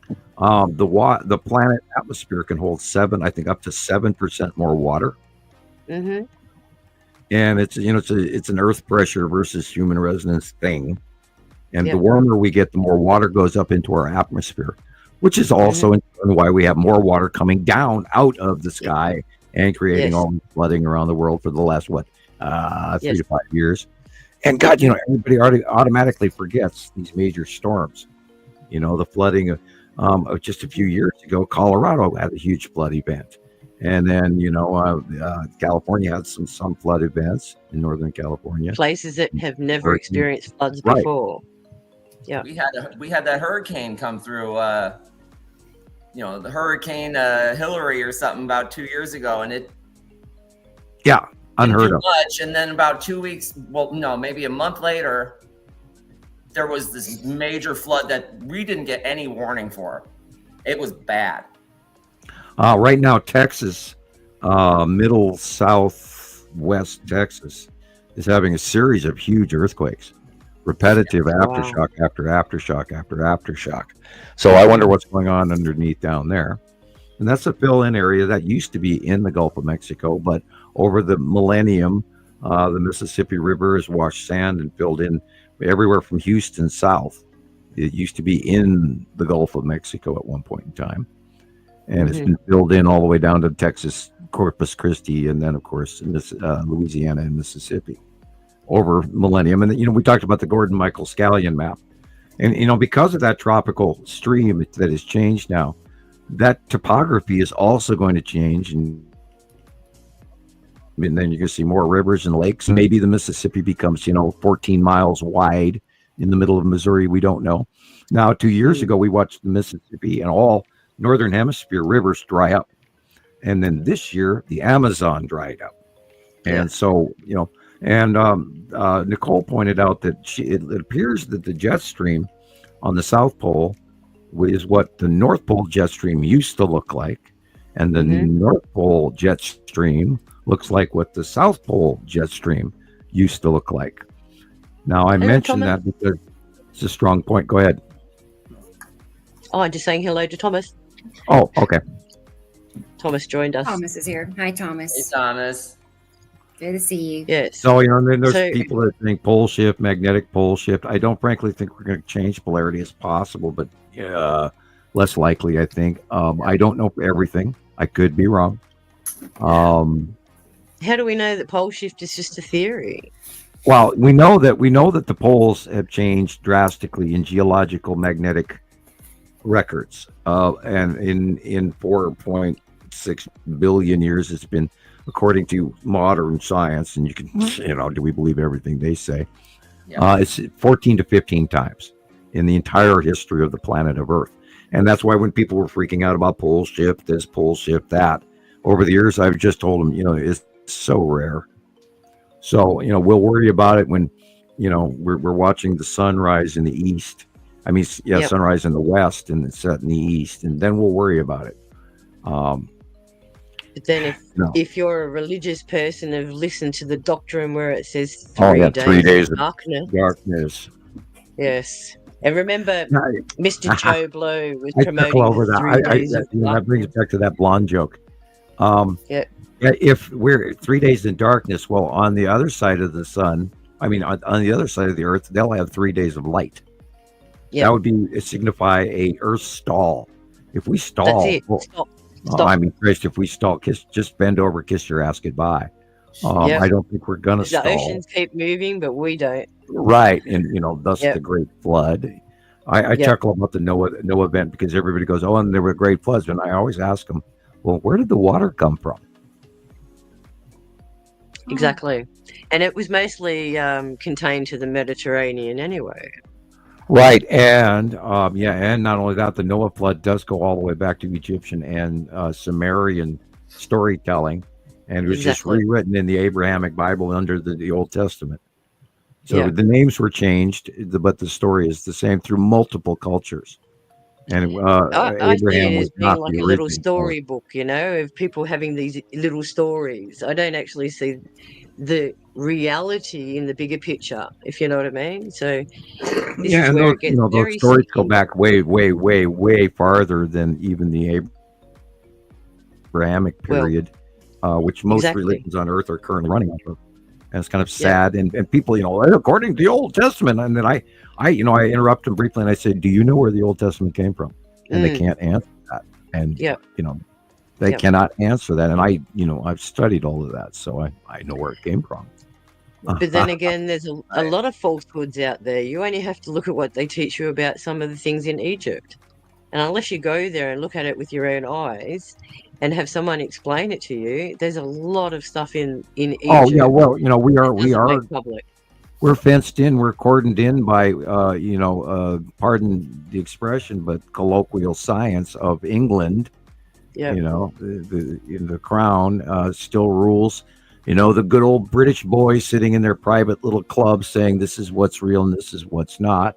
the planet atmosphere can hold up to 7% more water. And it's an earth pressure versus human resonance thing. And the warmer we get, the more water goes up into our atmosphere, which is also why we have more water coming down out of the sky and creating all the flooding around the world for the last 3 to 5 years. And God, everybody already automatically forgets these major storms. The flooding of just a few years ago, Colorado had a huge flood event. And then, California had some flood events in Northern California. Places that have never experienced floods before. Yeah. We had that hurricane come through, the Hurricane Hillary or something about 2 years ago. And Unheard of. much, and then about 2 weeks, well, no, maybe a month later, there was this major flood that we didn't get any warning for. It was bad. Right now, Texas, middle southwest Texas, is having a series of huge earthquakes, repetitive aftershock after aftershock after aftershock. So I wonder what's going on underneath down there. And that's a fill-in area that used to be in the Gulf of Mexico, but over the millennium, the Mississippi River has washed sand and filled in everywhere from Houston south. It used to be in the Gulf of Mexico at one point in time. And it's been filled in all the way down to Texas, Corpus Christi, and then, of course, Louisiana and Mississippi over millennium. And, we talked about the Gordon-Michael Scallion map. And, because of that tropical stream that has changed now, that topography is also going to change. And then you're going to see more rivers and lakes. Maybe the Mississippi becomes, 14 miles wide in the middle of Missouri. We don't know. Now, 2 years ago, we watched the Mississippi and all Northern Hemisphere rivers dry up. And then this year, the Amazon dried up. And so, Nicole pointed out that it appears that the jet stream on the South Pole is what the North Pole jet stream used to look like. And the North Pole jet stream looks like what the South Pole jet stream used to look like. Now, I mentioned that because it's a strong point. Go ahead. Oh, I'm just saying hello to Thomas. Oh, okay. Thomas joined us. Thomas is here. Hi, Thomas. Hey, Thomas. Good to see you. Yes. So, then there's people that think pole shift, magnetic pole shift. I don't frankly think we're going to change polarity as possible, but less likely, I think. I don't know everything. I could be wrong. How do we know that pole shift is just a theory? Well, we know that the poles have changed drastically in geological magnetic records, and in 4.6 billion years, it's been, according to modern science, and you can, do we believe everything they say? It's 14 to 15 times in the entire history of the planet of Earth. And that's why when people were freaking out about pole shift, this, pole shift, that, over the years, I've just told them, it's so rare. So, we'll worry about it when, we're watching the sunrise in the east. I mean, sunrise in the west and it's set in the east, and then we'll worry about it. But then if you're a religious person, have listened to the doctrine where it says 3 days of darkness. Yes. And remember, Mr. Joe Blow was I promoting over that. 3 days of That brings us back to that blonde joke. Yeah. If we're 3 days in darkness, well, on the other side of the sun, on the other side of the earth, they'll have 3 days of light. Yeah. That would signify a earth stall. If we stall, that's it. well, Stop. Chris, if we stall, just bend over, kiss your ass goodbye. I don't think we're gonna stall. The oceans keep moving, but we don't. Right, and thus the Great Flood. I chuckle about the Noah event because everybody goes, "Oh, and there were great floods," and I always ask them, "Well, where did the water come from?" Exactly, and it was mostly contained to the Mediterranean anyway. Right, and and not only that, the Noah flood does go all the way back to Egyptian and Sumerian storytelling, and it was just rewritten in the Abrahamic Bible under the Old Testament. So the names were changed, but the story is the same through multiple cultures. And I see Abraham it was as being not like the a little original. storybook, of people having these little stories. I don't actually see the reality in the bigger picture, if you know what I mean. So this is And where those, it gets those very stories go sticky. back way, way, way, way farther than even the Abrahamic period, which most religions on earth are currently running off of. And it's kind of sad. And people, according to the Old Testament, and then I interrupt them briefly and I say, "Do you know where the Old Testament came from?" And they can't answer that. And they cannot answer that. And I've studied all of that, so I know where it came from. But then again, there's a lot of falsehoods out there. You only have to look at what they teach you about some of the things in Egypt. And unless you go there and look at it with your own eyes and have someone explain it to you, there's a lot of stuff in Egypt. Oh yeah, well, we are public. We're fenced in, we're cordoned in by pardon the expression, but colloquial science of England. Yeah. The crown still rules. the good old British boys sitting in their private little club saying this is what's real and this is what's not.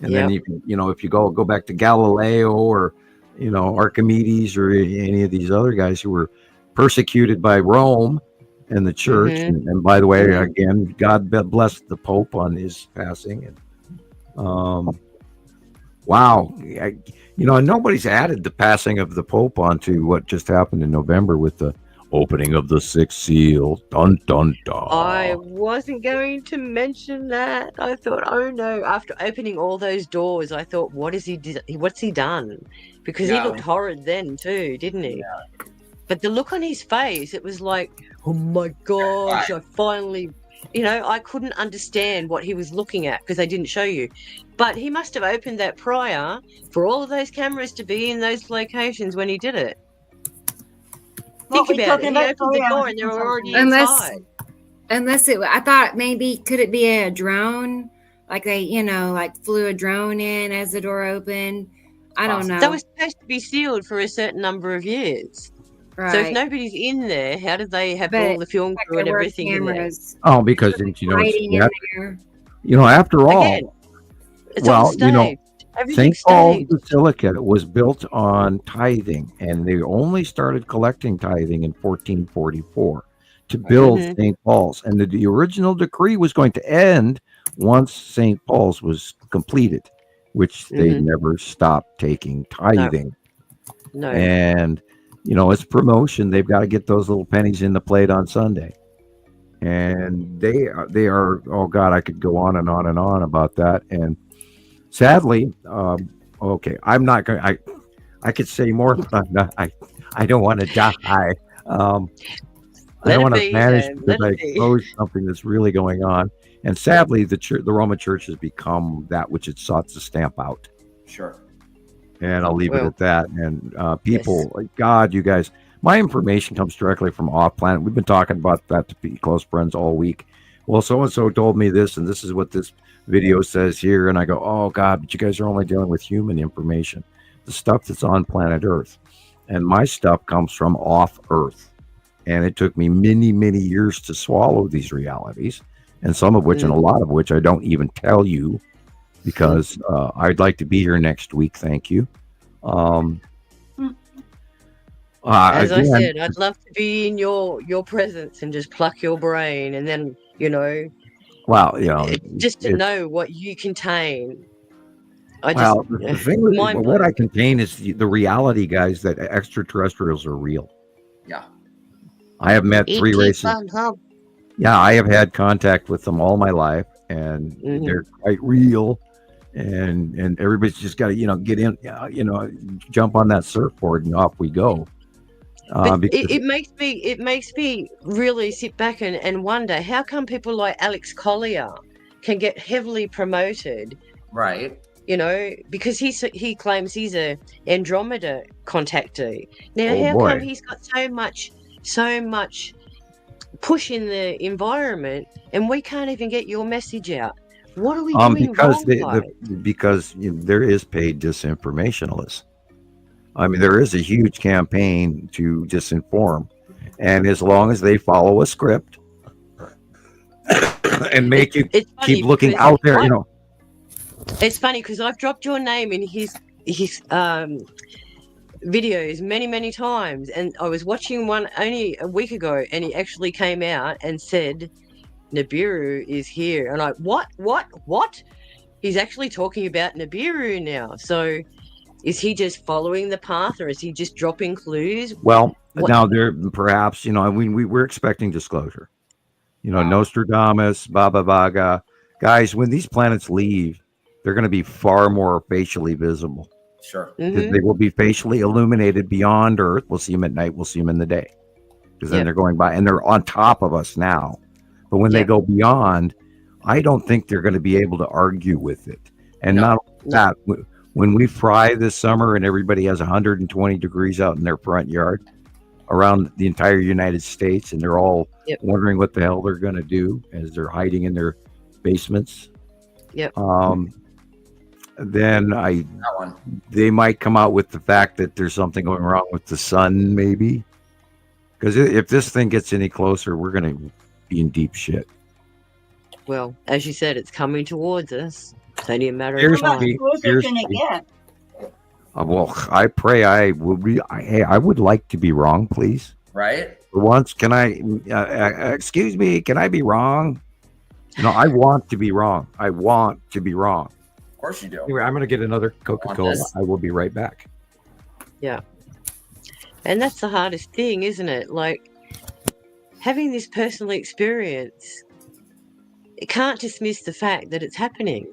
And then if you go back to Galileo or Archimedes or any of these other guys who were persecuted by Rome and the church, and by the way, again, God bless the Pope on his passing. And wow, nobody's added the passing of the Pope onto what just happened in November with the opening of the sixth seal. Dun dun dun. I wasn't going to mention that. I thought, oh no! After opening all those doors, I thought, what's he done? Because he looked horrid then too, didn't he? Yeah. But the look on his face, it was like, oh my gosh! I finally, I couldn't understand what he was looking at because they didn't show you. But he must have opened that prior for all of those cameras to be in those locations when he did it. Think about it. He opened the door and they were already inside. I thought maybe could it be a drone? Like they, flew a drone in as the door opened. I don't know. That was supposed to be sealed for a certain number of years. Right. So if nobody's in there, how did they have all the film crew and everything in there? Oh, because after all, again, it's all staged. St. Paul's Basilica was built on tithing, and they only started collecting tithing in 1444 to build St. Paul's. And the original decree was going to end once St. Paul's was completed, which they never stopped taking tithing. No. And, it's promotion. They've got to get those little pennies in the plate on Sunday. And they are, oh God, I could go on and on and on about that. And sadly, okay, I'm not going to, I could say more, but I'm not, I don't want to die. I don't want to vanish because I expose something that's really going on. And sadly, the Roman Church has become that which it sought to stamp out. Sure. And I'll leave it at that. And people, God, you guys, my information comes directly from off planet. We've been talking about that to be close friends all week. Well, so-and-so told me this, and this is what this video says here. And I go, oh, God, but you guys are only dealing with human information, the stuff that's on planet Earth. And my stuff comes from off Earth. And it took me many, many years to swallow these realities, and some of which and a lot of which I don't even tell you because I'd like to be here next week. Thank you. As I said, I'd love to be in your presence and just pluck your brain, and then well, just to know what you contain. The thing with what I contain is the reality, guys, that extraterrestrials are real. Yeah, I have met 3 races. Yeah, I have had contact with them all my life, and they're quite real. And everybody's just got to get in, jump on that surfboard and off we go. It makes me really sit back and wonder how come people like Alex Collier can get heavily promoted, right? Because he claims he's a Andromeda contactee. Now, come he's got so much push in the environment, and we can't even get your message out? What are we doing wrong? Because there is paid disinformationalists. I mean, there is a huge campaign to disinform, and as long as they follow a script and make you keep looking out there, It's funny because I've dropped your name in his videos many times, and I was watching one only a week ago, and he actually came out and said Nibiru is here, and I what? He's actually talking about Nibiru now. So is he just following the path, or is he just dropping clues? Well, now there perhaps we're expecting disclosure. Nostradamus, Baba Vaga, guys. When these planets leave, they're going to be far more facially visible. Sure. Because they will be facially illuminated beyond Earth. We'll see them at night. We'll see them in the day. Because then they're going by, and they're on top of us now. But when they go beyond, I don't think they're going to be able to argue with it. And not only that, when we fry this summer and everybody has 120 degrees out in their front yard around the entire United States, and they're all wondering what the hell they're going to do as they're hiding in their basements. Yep. Then they might come out with the fact that there's something going wrong with the sun, maybe. Because if this thing gets any closer, we're going to be in deep shit. Well, as you said, it's coming towards us. It's only a matter Here's of How much time. closer can it get? Well, I pray I would. I would like to be wrong, please. Right? For once, can I? Excuse me, can I be wrong? No, I want to be wrong. I want to be wrong. Of course you do. Anyway, I'm going to get another Coca-Cola. this? I will be right back. Yeah. And that's the hardest thing, isn't it? Like, having this personal experience, it can't dismiss the fact that it's happening.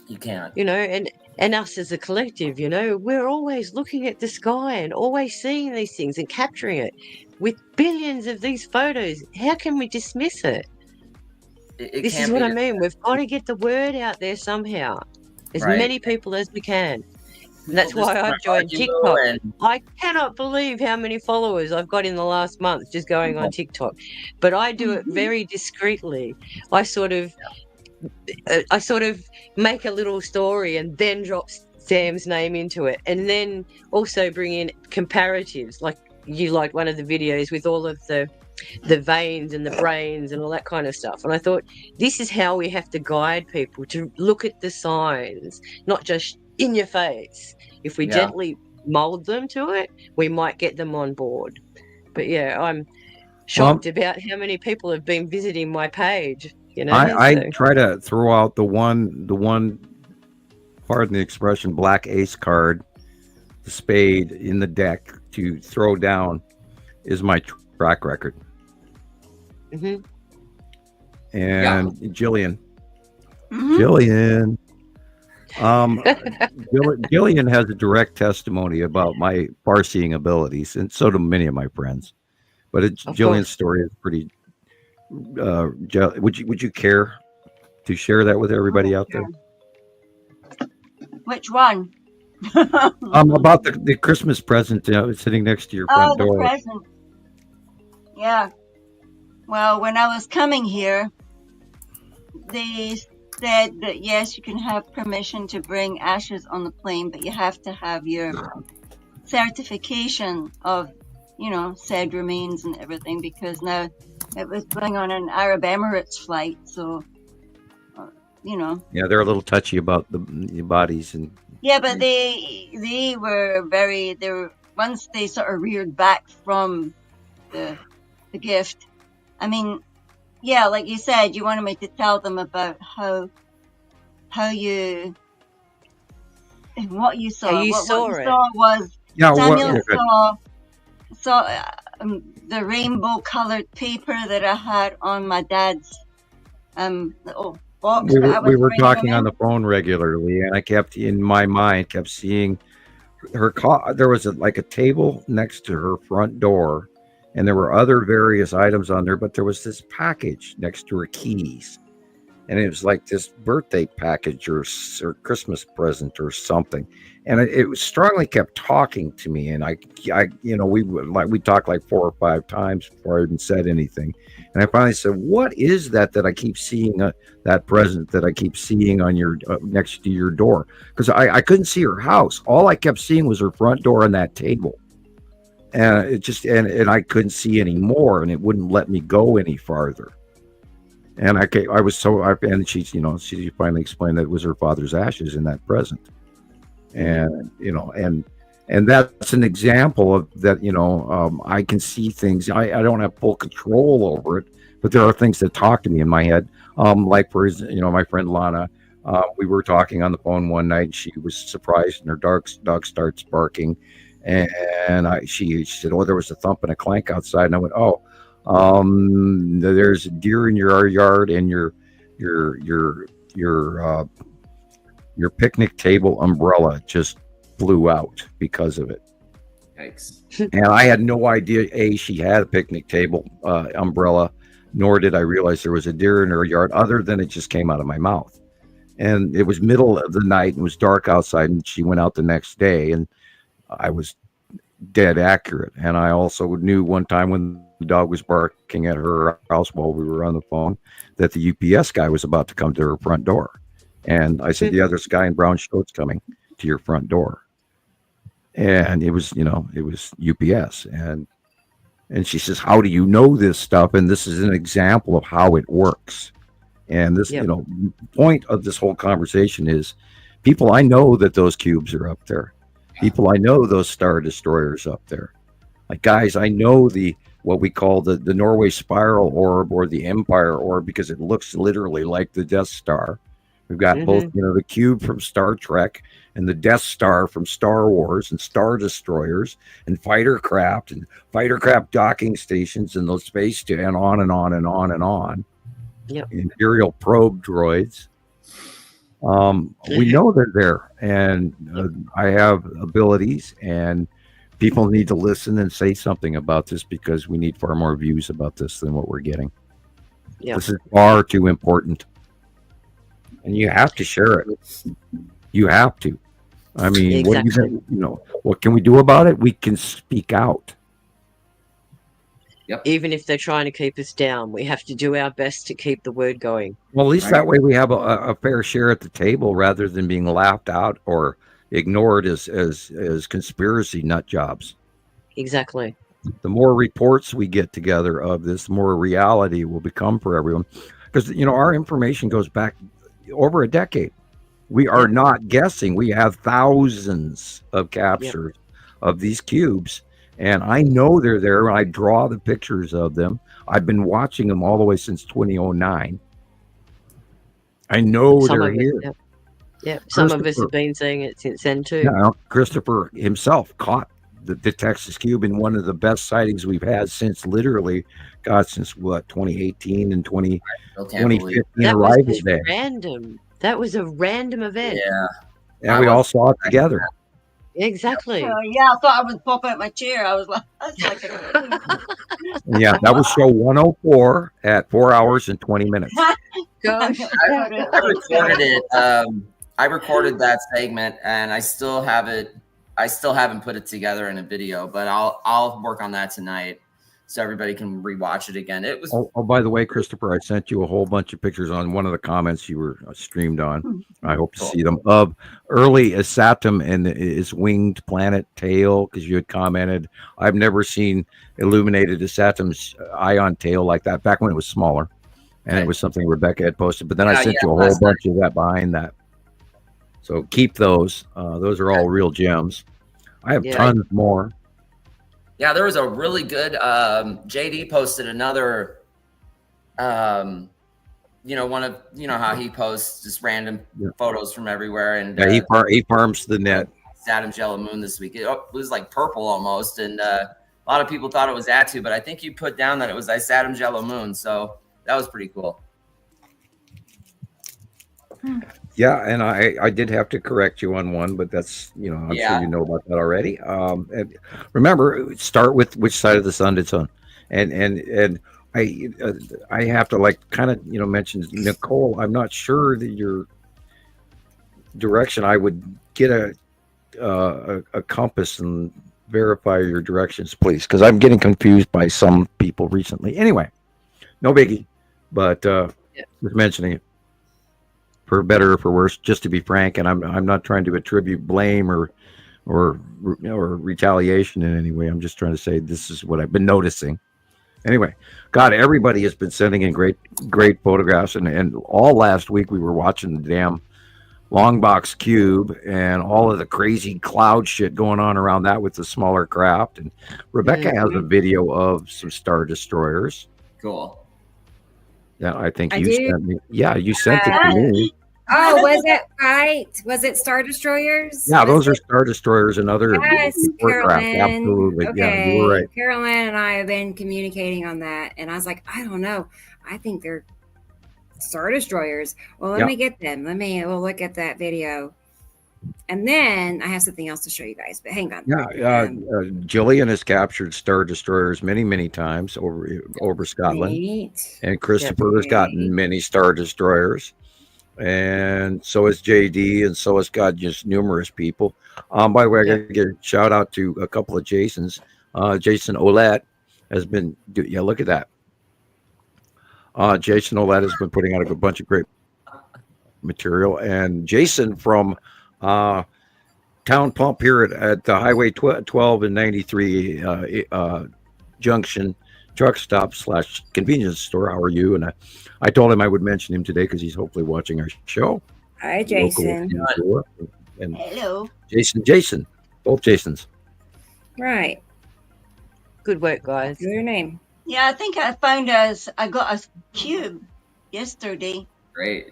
You can't. You know, and us as a collective, you know, we're always looking at the sky and always seeing these things and capturing it with billions of these photos. How can we dismiss it? This is can't what be I mean. We've got to get the word out there somehow. As Right. many people as we can. And that's People just why I've joined argue TikTok. and- I cannot believe how many followers I've got in the last month just going on TikTok. But I do it very discreetly. I sort of make a little story and then drop Sam's name into it, and then also bring in comparatives, like you liked one of the videos with all of the veins and the brains and all that kind of stuff. And I thought, this is how we have to guide people to look at the signs, not just in your face. If we gently mold them to it, we might get them on board. But yeah, I'm shocked about how many people have been visiting my page. You know, I try to throw out the one, pardon the expression, black ace card, the spade in the deck to throw down is my track record. Mm-hmm. And Gillian, Mhm. Gillian, Gillian has a direct testimony about my far-seeing abilities, and so do many of my friends. But Gillian's story is pretty. Would you care to share that with everybody out there? Which one? About the Christmas present sitting next to your front the door. present. Yeah. Well, when I was coming here, they said that yes, you can have permission to bring ashes on the plane, but you have to have your certification of, said remains and everything, because now it was going on an Arab Emirates flight, so, Yeah, they're a little touchy about the bodies and. Yeah, but they were once they sort of reared back from the gift. I mean, yeah, like you said, you wanted me to tell them about what you saw. How you what saw you it. saw was Samuel saw the rainbow colored paper that I had on my dad's little box. We were talking on the phone regularly, and I kept in my mind seeing her there was a table next to her front door, and there were other various items on there, but there was this package next to her keys, and it was like this birthday package or Christmas present or something, and it was strongly kept talking to me, and we talked like 4 or 5 times before I even said anything, and I finally said, "What is that I keep seeing? That present that I keep seeing on your next to your door?" Because I couldn't see her house. All I kept seeing was her front door and that table, and it just and I couldn't see any more, and it wouldn't let me go any farther. And and she finally explained that it was her father's ashes in that present, and and that's an example of that. I can see things. I don't have full control over it, but there are things that talk to me in my head. Like for my friend Lana, we were talking on the phone one night, and she was surprised, and her dog starts barking, and she said, "Oh, there was a thump and a clank outside," and I went, "Oh, there's a deer in your yard, and your picnic table umbrella just flew out because of it." Yikes. And I had no idea she had a picnic table umbrella, nor did I realize there was a deer in her yard, other than it just came out of my mouth. And it was middle of the night, and it was dark outside, and she went out the next day, and I was dead accurate. And I also knew one time when the dog was barking at her house while we were on the phone that the UPS guy was about to come to her front door. And I said, "The other guy in brown shorts coming to your front door." And it was UPS. And And she says, how do you know this stuff? And this is an example of how it works. And this, Yep. point of this whole conversation is people, I know that those cubes are up there. People, I know those Star Destroyers up there. Like, guys, I know what we call the Norway Spiral Orb or the Empire Orb, because it looks literally like the Death Star. We've got both, the cube from Star Trek and the Death Star from Star Wars, and Star Destroyers and fighter craft docking stations and those space and on and on and on and on. Yep. Imperial probe droids. We know they're there, and I have abilities, and people need to listen and say something about this, because we need far more views about this than what we're getting. Yep. This is far too important, and you have to share it. You have to. I mean, Exactly. what can we do about it? We can speak out. Even if they're trying to keep us down, we have to do our best to keep the word going. Well, at least that way we have a fair share at the table, rather than being laughed out or ignored as conspiracy nut jobs. Exactly. The more reports we get together of this, the more reality will become for everyone. Because, our information goes back over a decade. We are not guessing. We have thousands of captures of these cubes. And I know they're there. I draw the pictures of them. I've been watching them all the way since 2009. I know they're here. Yeah, some of us have been seeing it since then too. Yeah, Christoper himself caught the Texas cube in one of the best sightings we've had since since what, 2018 and 2015 That was arrival just day. random. That was a random event. Yeah. And we all saw it together. Exactly. Yeah, I thought I would pop out my chair. I was like, that's like a... Yeah, that was show 104 at 4 hours and 20 minutes. Gosh. I recorded it. I recorded that segment, and I still have it. I still haven't put it together in a video, but I'll work on that tonight so everybody can rewatch it again. It was. Oh, by the way, Christoper, I sent you a whole bunch of pictures on one of the comments you were streamed on. I hope to see them of early Saturn and his winged planet tail, because you had commented. I've never seen illuminated Saturn's ion tail like that back when it was smaller, and it was something Rebecca had posted. But then I sent you a whole bunch of that behind that. So keep those. Those are all real gems. I have tons more. Yeah, there was a really good JD posted another one of how he posts just random photos from everywhere, and he farms the net. Saturn's yellow moon this week. It was like purple almost, and a lot of people thought it was Atu, but I think you put down that it was Saturn's yellow moon, so that was pretty cool. Yeah, and I did have to correct you on one, but that's, I'm sure you know about that already. And remember, start with which side of the sun it's on, and I have to kind of mention Nicole. I'm not sure that your direction. I would get a compass and verify your directions, please, because I'm getting confused by some people recently. Anyway, no biggie, but just mentioning it. For better or for worse, just to be frank, and I'm not trying to attribute blame or retaliation in any way. I'm just trying to say this is what I've been noticing. Anyway, God, everybody has been sending in great photographs, and all last week we were watching the damn long box cube and all of the crazy cloud shit going on around that with the smaller craft. And Rebecca has a video of some Star Destroyers. Cool. Yeah, I think you sent me. Yeah, you sent it to me. Oh, was it right? Was it Star Destroyers? Yeah, those are Star Destroyers and other aircraft. Carolyn. Absolutely. Okay. Yeah, you were right. Carolyn and I have been communicating on that, and I was like, I don't know. I think they're Star Destroyers. Well, let me get them. We'll look at that video. And then I have something else to show you guys, but hang on. Yeah, Gillian has captured Star Destroyers many, many times over Scotland. Neat. And Christoper has gotten many Star Destroyers. And so has JD, and so has just numerous people. By the way, I got to give a shout out to a couple of Jasons. Jason Olette has been, look at that. Jason Olette has been putting out a bunch of great material. And Jason from Town Pump here at the Highway 12 and 93, Junction truck stop / convenience store. How are you? And I told him I would mention him today because he's hopefully watching our show. Hi, Local Jason. store. And Hello. Jason, both Jasons. Right. Good work, guys. Your name. Yeah, I think I got a cube yesterday. Great.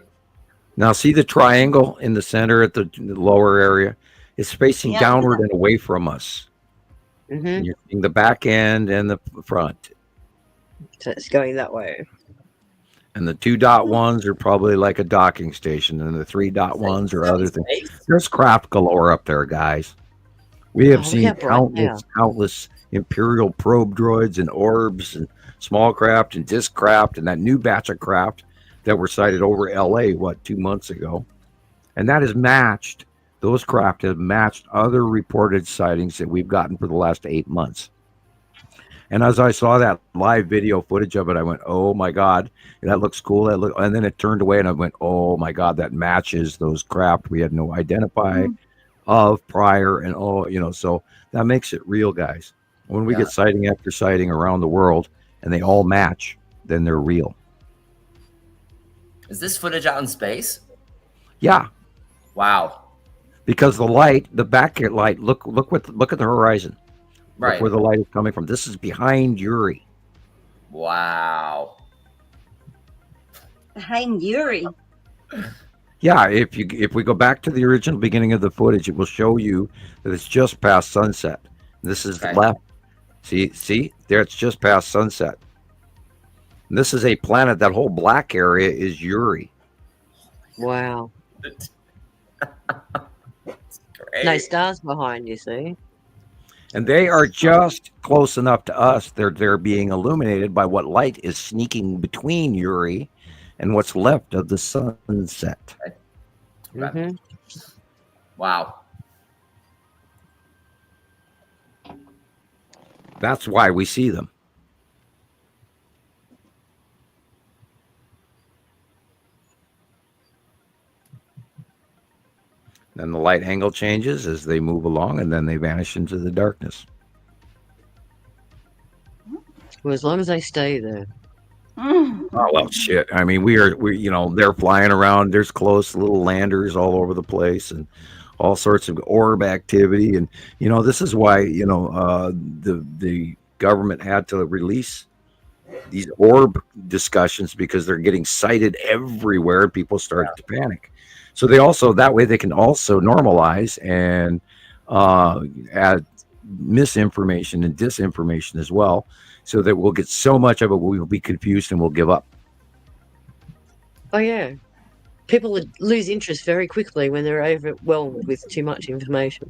Now see the triangle in the center at the lower area? It's facing Yeah. downward and away from us. Mm-hmm. And you're seeing the back end and the front. So it's going that way. And the 2.1s are probably like a docking station, and the 3.1s are other things. There's craft galore up there, guys. We have Oh, seen yeah, right now. countless Imperial probe droids and orbs and small craft and disc craft and that new batch of craft that were sighted over LA, 2 months ago. And that is matched. Those craft have matched other reported sightings that we've gotten for the last 8 months. And as I saw that live video footage of it, I went, oh my God, that looks cool. And then it turned away and I went, oh my God, that matches those craft we had no identify of prior. And so that makes it real, guys. When we get sighting after sighting around the world and they all match, then they're real. Is this footage out in space? Yeah. Wow. Because the light, the back light, look at the horizon. Right. Look where the light is coming from. This is behind Yuri. Wow. Behind Yuri. Yeah, if we go back to the original beginning of the footage, it will show you that it's just past sunset. This is left. See, there it's just past sunset. And this is a planet. That whole black area is Yuri. Wow. Great. No stars behind, you see. And they are just close enough to us. They're being illuminated by what light is sneaking between Yuri and what's left of the sunset. Mm-hmm. Wow. That's why we see them. Then the light angle changes as they move along, and then they vanish into the darkness. Well, as long as they stay there. Mm. Oh well, shit. I mean, we they're flying around. There's close little landers all over the place, and all sorts of orb activity. And this is why the government had to release these orb discussions, because they're getting cited everywhere. People start to panic. So that way they can also normalize and add misinformation and disinformation as well, so that we'll get so much of it we'll be confused and we'll give up. Oh yeah, people would lose interest very quickly when they're overwhelmed with too much information.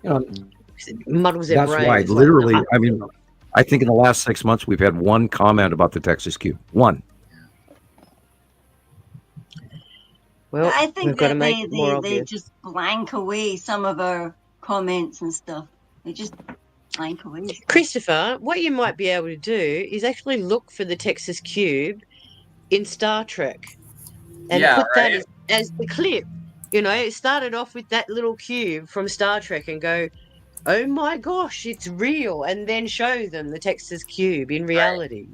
It muddles their That's brains. why, literally, I mean, I think in the last 6 months we've had one comment about the Texas Cube. One. Well, I think we've got to that make it more they obvious. just blank away some of our comments and stuff. They just blank away. Christopher, what you might be able to do is actually look for the Texas Cube in Star Trek and put that as the clip. It started off with that little cube from Star Trek and go, oh my gosh, it's real. And then show them the Texas Cube in reality,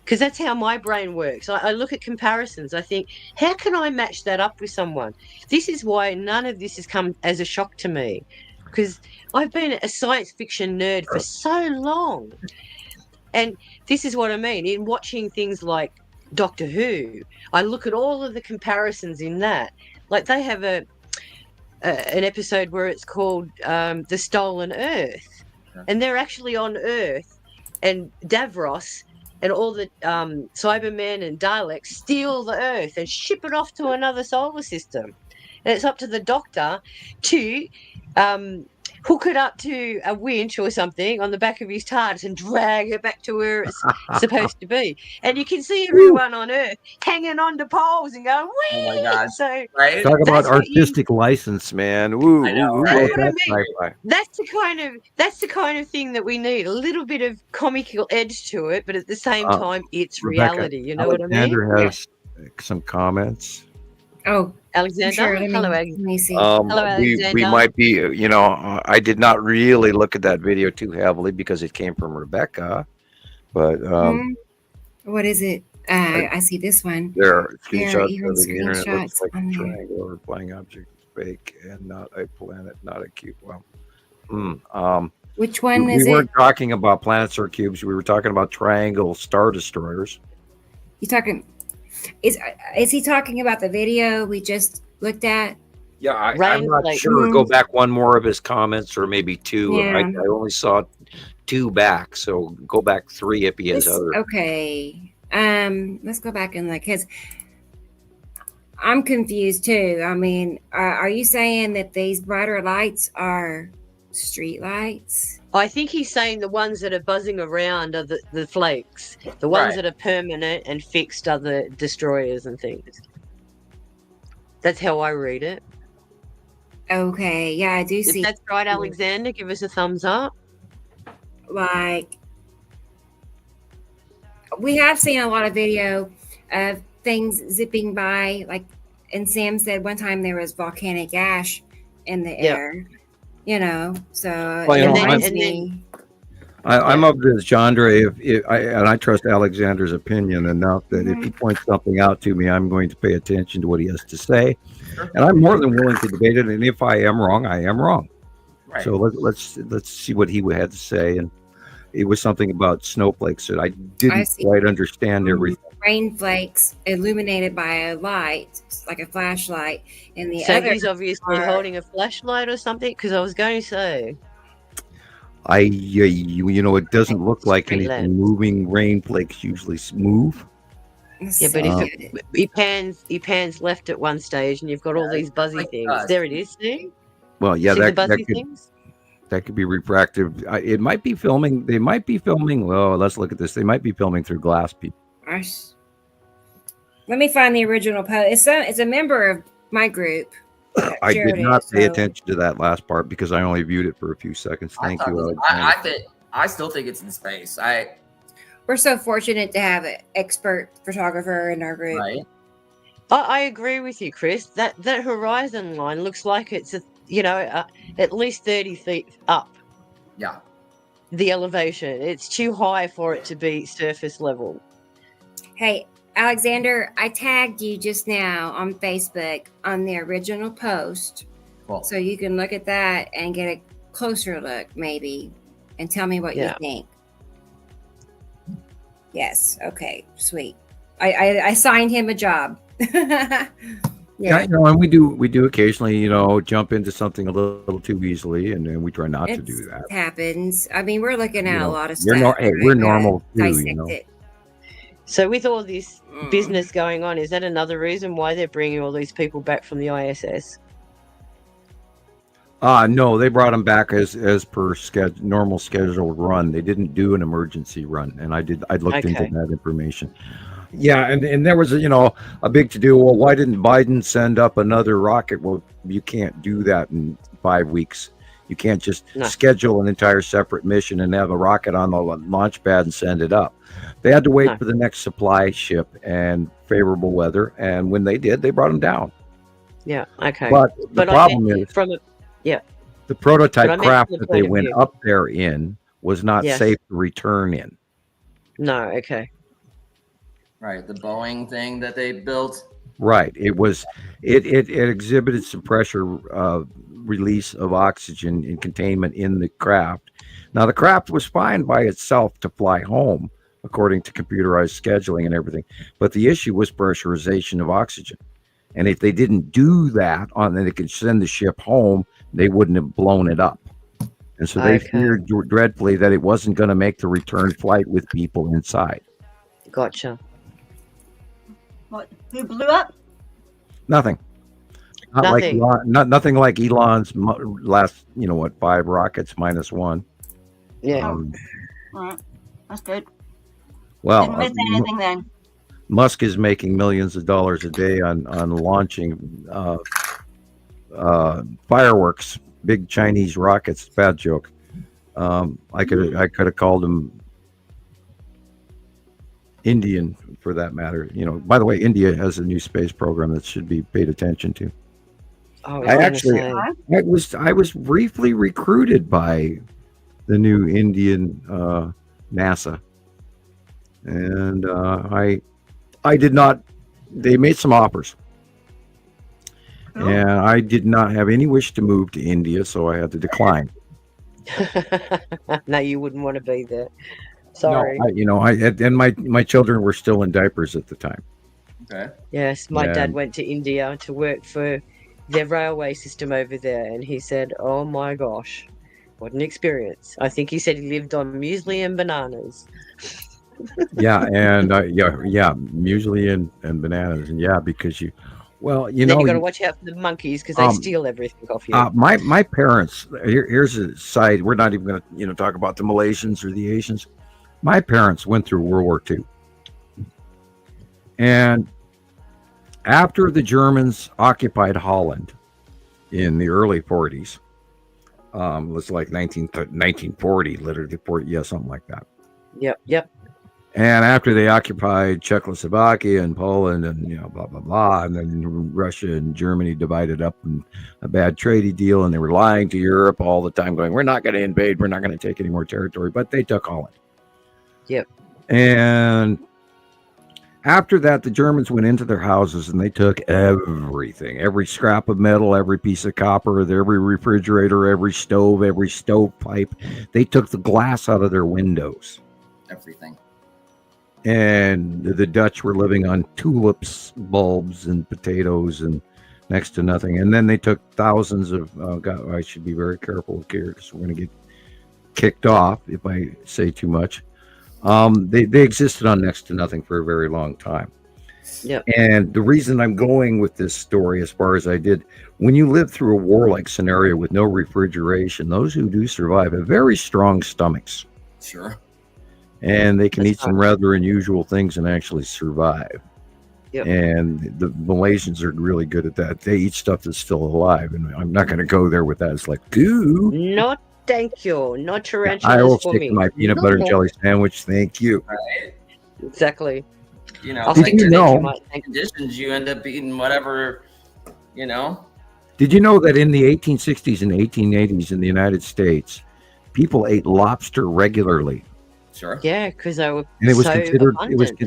Because that's how my brain works. I look at comparisons. I think, how can I match that up with someone? This is why none of this has come as a shock to me, because I've been a science fiction nerd for so long. And this is what I mean. In watching things like Doctor Who, I look at all of the comparisons in that. Like they have an episode where it's called The Stolen Earth. And they're actually on Earth, and Davros and all the Cybermen and Daleks steal the Earth and ship it off to another solar system. And it's up to the Doctor to hook it up to a winch or something on the back of his TARDIS and drag it back to where it's supposed to be. And you can see everyone on Earth hanging on to poles and going, whee! Oh my God. So Right? Talk about artistic license, man. Ooh, I know, ooh, right? that's That's what I mean. sci-fi. That's the kind of thing that we need. A little bit of comical edge to it, but at the same time, it's Rebecca, reality. You know what I mean? Alexander has some comments. Oh, Alexander. sure. Hello, Let me see. Hello, We Alexander. might be, I did not really look at that video too heavily because it came from Rebecca, but What is it? I see this one. there are There are screenshots even of the internet. Looks screenshots like on a there. triangle or a flying object is fake and not a planet, not a cube. Well, Which we one is it? weren't talking about planets or cubes. We were talking about triangle star destroyers. You talking? Is he talking about the video we just looked at? Yeah, I'm Rain not flake. sure. Go back one more of his comments, or maybe two. Yeah. I only saw two back, so go back three if he has other. Okay. Let's go back and look, because I'm confused too. I mean, are you saying that these brighter lights are street lights? I think he's saying the ones that are buzzing around are the flakes. The ones Right. that are permanent and fixed are the destroyers and things. That's how I read it. Okay, yeah, I do If see. that's right, Alexander, give us a thumbs up. Like, we have seen a lot of video of things zipping by, like, and Sam said one time there was volcanic ash in the Yep. air, so Well, it you know, reminds and then- me. I'm of this genre. And I trust Alexander's opinion enough that if he points something out to me, I'm going to pay attention to what he has to say, and I'm more than willing to debate it. And if I am wrong, I am wrong. Right. So let's see what he had to say. And it was something about snowflakes that I didn't see. quite understand everything. Rain flakes illuminated by a light, like a flashlight, and the so other he's obviously are- holding a flashlight or something, because I was going to say. It doesn't look like Street anything lamp. moving. Rain flakes usually move. Yeah, but he pans left at one stage, and you've got all these buzzy like things. dust. There it is. See? Well, yeah, See the buzzy could things? that could be refractive. It might be filming. They might be filming. Well, let's look at this. They might be filming through glass. People. Gosh. Let me find the original post. It's a member of my group. I shared did not it, pay so- attention to that last part because I only viewed it for a few seconds. Thank you. I still think it's in space. We're so fortunate to have an expert photographer in our group. Right. I agree with you, Chris. That horizon line looks like it's at least 30 feet up. Yeah. The elevation. It's too high for it to be surface level. Hey, Alexander, I tagged you just now on Facebook on the original post. Cool. So you can look at that and get a closer look, maybe, and tell me what you think. Yes. Okay. Sweet. I signed him a job. Yeah, and we do occasionally, jump into something a little too easily, and then we try not to do that. It happens. I mean, we're looking at a lot of You're stuff. we're normal too, Dissect it. So with all this business going on, is that another reason why they're bringing all these people back from the ISS? No, they brought them back as per normal scheduled run. They didn't do an emergency run, and I looked into that information. Yeah, and there was a big to do. Well, why didn't Biden send up another rocket? Well, you can't do that in 5 weeks. You can't just schedule an entire separate mission and have a rocket on the launch pad and send it up. They had to wait for the next supply ship and favorable weather, and when they did, they brought them down. Yeah, okay. But the problem is the prototype craft that they went up there in was not safe to return in. No, okay. Right, the Boeing thing that they built. Right. It exhibited some pressure release of oxygen and containment in the craft. Now, the craft was fine by itself to fly home, according to computerized scheduling and everything. But the issue was pressurization of oxygen. And if they didn't do that, then they could send the ship home, they wouldn't have blown it up. And so they feared dreadfully that it wasn't going to make the return flight with people inside. Gotcha. What? Who blew up? Nothing. Nothing like Elon's last, 5 rockets minus 1. Yeah. All right. That's good. Well, Didn't miss anything then. Musk is making millions of dollars a day on launching fireworks, big Chinese rockets. Bad joke. I could have called him Indian for that matter. By the way, India has a new space program that should be paid attention to. Oh, I I actually, say. I was briefly recruited by the new Indian NASA, and I did not. They made some offers, Cool. and I did not have any wish to move to India, so I had to decline. No, you wouldn't want to be there. Sorry. No, and my children were still in diapers at the time. Okay. Yes, my Yeah. dad went to India to work for their railway system over there, and he said, "Oh my gosh, what an experience!" I think he said he lived on muesli and bananas. Yeah, and muesli and bananas, and because Then you got to watch out for the monkeys because they steal everything off you. my parents. Here's a side. We're not even going to talk about the Malaysians or the Asians. My parents went through World War II, and after the Germans occupied Holland in the early 40s, it's like 1940, literally 40, yeah, something like that. Yep. And after they occupied Czechoslovakia and Poland and blah blah blah, and then Russia and Germany divided up in a bad trading deal, and they were lying to Europe all the time, going, "We're not going to invade, we're not going to take any more territory," but they took Holland. Yep. And after that, the Germans went into their houses and they took everything, every scrap of metal, every piece of copper, every refrigerator, every stove, every stovepipe. They took the glass out of their windows. Everything. And the Dutch were living on tulips, bulbs, and potatoes, and next to nothing. And then they took thousands of. God, I should be very careful here because we're going to get kicked off if I say too much. They existed on next to nothing for a very long time. Yep. And the reason I'm going with this story as far as I did, when you live through a war-like scenario with no refrigeration, those who do survive have very strong stomachs. Sure. And they can That's eat some rather unusual things and actually survive. Yep. And the Malaysians are really good at that. They eat stuff that's still alive, and I'm not going to go there with that. It's like, goo. No, thank you. No tarantulas I will for stick me. to my peanut butter and jelly sandwich. Thank you. Right. Exactly. I'll Did take you the know? conditions you end up eating whatever, Did you know that in the 1860s and 1880s in the United States, people ate lobster regularly? Sure. Yeah, because they were And it was so considered abundant.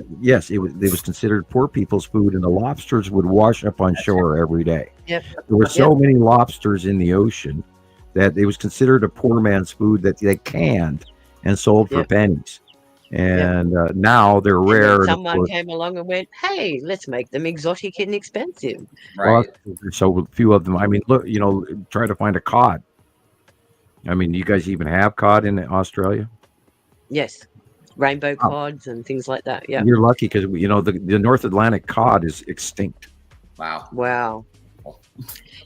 it was considered poor people's food, and the lobsters would wash up on shore every day. Yep. There were so many lobsters in the ocean that it was considered a poor man's food that they canned and sold for pennies. And now they're And rare. then and of someone course- came along and went, "Hey, let's make them exotic and expensive." well, Right. there's so few of them. I mean, look, try to find a cod. I mean, you guys even have cod in Australia? Yes, rainbow cods and things like that. Yeah. You're lucky because the North Atlantic cod is extinct. Wow. Wow.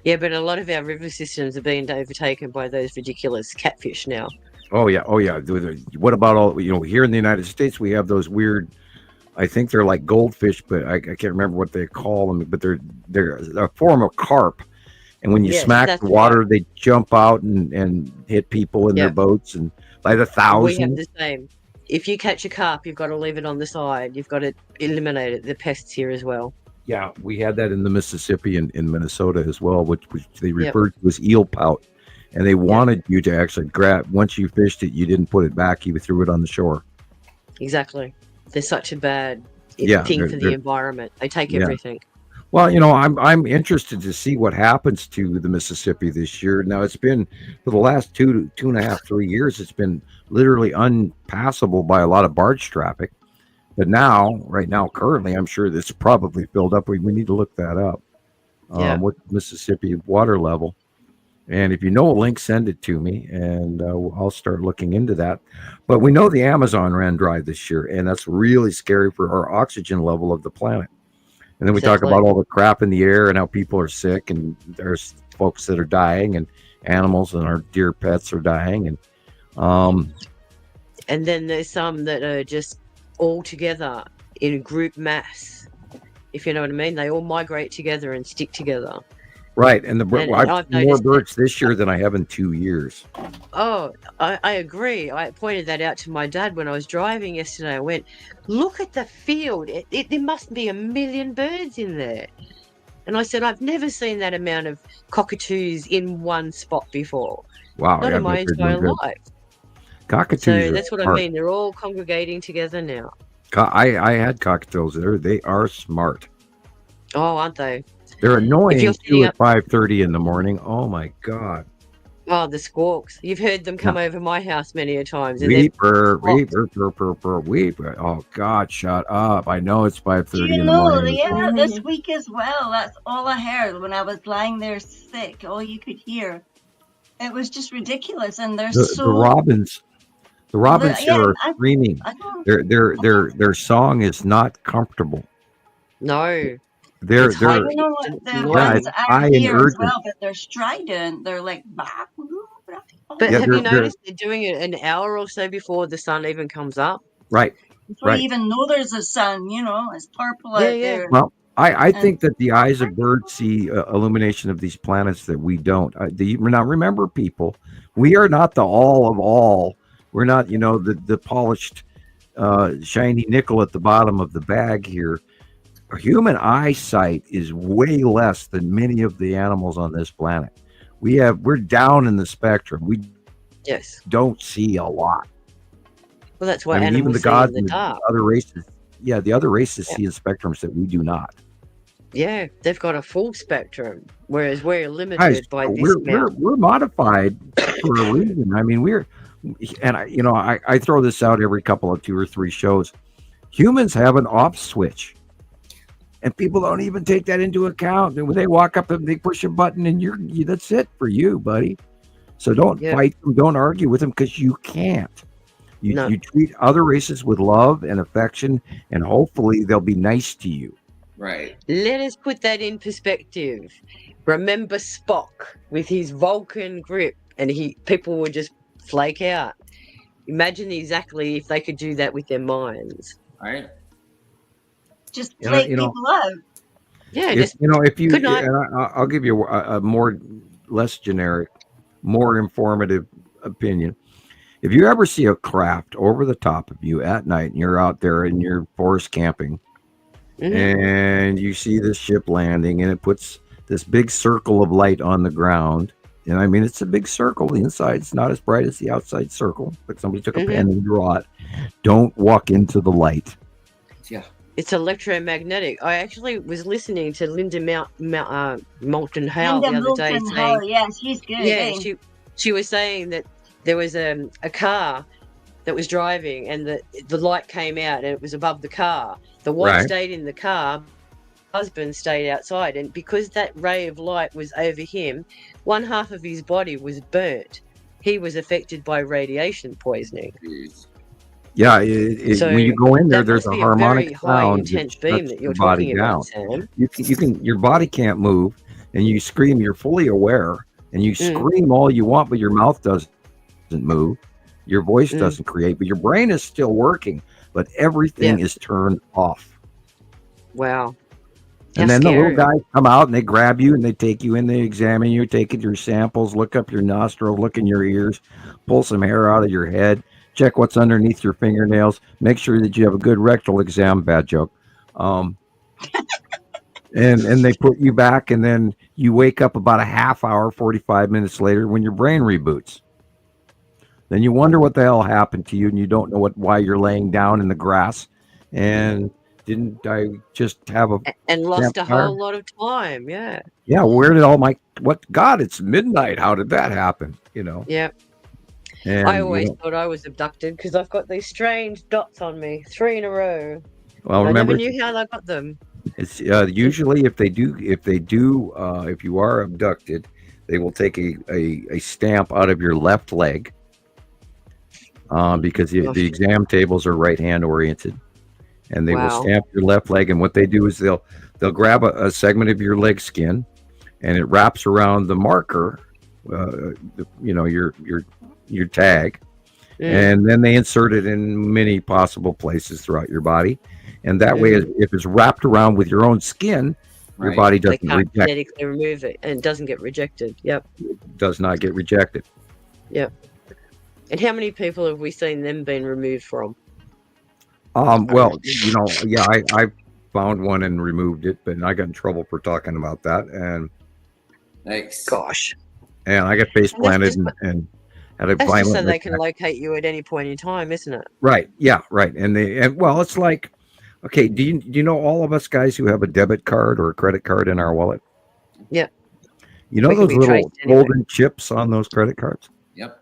Yeah, but a lot of our river systems are being overtaken by those ridiculous catfish now. Oh yeah. What about all here in the United States? We have those weird. I think they're like goldfish, but I can't remember what they call them. But they're a form of carp, and when you Yes, smack that's the water, they jump out and hit people in their boats and by the We have thousands. the same. If you catch a carp, you've got to leave it on the side. You've got to eliminate it. The pests here as well. Yeah, we had that in the Mississippi and in Minnesota as well, which they referred to as eel pout. And they wanted you to actually grab, once you fished it, you didn't put it back, you threw it on the shore. Exactly. They're such a bad Yeah, thing for they're- the environment. They take Yeah. everything. Well, I'm interested to see what happens to the Mississippi this year. Now, it's been for the last 2.5, 3 years, it's been literally unpassable by a lot of barge traffic. But right now, currently, I'm sure that's probably filled up. We need to look that up. Yeah. What Mississippi water level? And if you know a link, send it to me, and I'll start looking into that. But we know the Amazon ran dry this year, and that's really scary for our oxygen level of the planet. And then we talk Exactly. about all the crap in the air and how people are sick, and there's folks that are dying, and animals and our dear pets are dying, and And then there's some that are just all together in a group mass. If you know what I mean, they all migrate together and stick together. Right, and And I've I've seen more noticed that. birds this year than I have in 2 years. Oh, I agree. I pointed that out to my dad when I was driving yesterday. I went, look at the field. There must be 1 million birds in there. And I said, I've never seen that amount of cockatoos in one spot before. Wow, Not yeah, in my but they're doing entire good. life. Cockatoos So are that's what I smart. mean. They're all congregating together now. I had cockatoos there. They are smart. Oh, aren't they? They're If you're annoying sitting too up, at 5:30 in the morning. Oh my God. oh, the squawks. You've heard them Yeah. come over my house many a times, and they're Weeper, squawks. weeper, weeper. Oh God, shut up. I know it's Do 5:30 you in the know, morning. yeah, this week as well, that's all I heard when I was lying there sick. All you could hear. It was just ridiculous. And they're The so, robins yeah, here are screaming. I don't, Their song is not comfortable. No, They're it's I they're don't know what and the yeah, annoying. ones it's are high and here as urgent. well, but they're strident. They're like, But Yeah, have you they're noticed they're doing it an hour or so before the sun even comes up? right, before you right. even know there's a sun, it's purple Yeah, out yeah. there. Well, I And think that the eyes of birds see illumination of these planets that we don't. Now, remember, people, we are not the all of all. We're not, the polished, shiny nickel at the bottom of the bag here. Human eyesight is way less than many of the animals on this planet. We're down in the spectrum. We Yes. don't see a lot. Well, that's what I mean, even animals the see in gods the and the dark. other races. Yeah, the other races Yeah. see in spectrums that we do not. Yeah, they've got a full spectrum, whereas we're Guys, limited by this we're amount. modified for a reason. I mean, I throw this out every couple of 2 or 3 shows. Humans have an off switch, and people don't even take that into account. And when they walk up and they push a button, and that's it for you, buddy. So don't Yeah. fight them, don't argue with them, because you can't. No. You treat other races with love and affection, and hopefully they'll be nice to you. Right. Let us put that in perspective. Remember Spock with his Vulcan grip, and people would just flake out. Imagine exactly if they could do that with their minds. Right. just You know- flake you know, people out. Yeah, If you, Good night. and I'll give you a less generic, more informative opinion. If you ever see a craft over the top of you at night, and you're out there and you're forest camping, Mhm. and you see this ship landing, and it puts this big circle of light on the ground, and I mean it's a big circle. The inside's not as bright as the outside circle, but somebody took a pen and draw it. Don't walk into the light. Yeah. It's electromagnetic. I actually was listening to Linda Moulton Howe Linda the other day Moulton saying, Howe, yeah, she's good. yeah, eh? she was saying that there was a car that was driving, and the light came out, and it was above the car. The wife Right. stayed in the car, husband stayed outside, and because that ray of light was over him, one half of his body was burnt. He was affected by radiation poisoning. Yeah, So when you go in there, that there's must a be a very harmonic high sound intense that beam shuts that your you're body talking down. about, Sam. You can your body can't move, and you scream. You're fully aware, and you scream all you want, but your mouth doesn't move. Your voice doesn't create, but your brain is still working. But everything is turned off. Wow. And How then the scary. little guys come out and they grab you and they take you in, they examine you, take your samples, look up your nostrils, look in your ears, pull some hair out of your head, check what's underneath your fingernails, make sure that you have a good rectal exam. Bad joke. And they put you back, and then you wake up about a half hour, 45 minutes later when your brain reboots. Then you wonder what the hell happened to you, and you don't know why you're laying down in the grass. And didn't I just have a And lost a campfire? whole lot of time. Yeah. Yeah, where did all my God, it's midnight. How did that happen? Yeah. And I always thought I was abducted because I've got these strange dots on me, 3 in a row. well, I remember, never knew how I got them. it's usually if you are abducted, they will take a stamp out of your left leg, because the exam tables are right hand oriented, and they will stamp your left leg. And what they do is they'll grab a segment of your leg skin, and it wraps around the marker, your tag, and then they insert it in many possible places throughout your body. And that way, if it's wrapped around with your own skin, Your Right. body They doesn't can't reject, genetically remove it, and it doesn't get rejected. Yep. does not get rejected. And how many people have we seen them being removed from? Well, yeah, I found one and removed it, but I got in trouble for talking about that, and Thanks. Gosh. I got face And that's planted just- and had a That's just so violent. they can locate you at any point in time, isn't it? Right. Yeah. Right. And well, it's like, okay. Do you know all of us guys who have a debit card or a credit card in our wallet? Yeah. You know We can those be little traced anywhere. golden chips on those credit cards? Yep.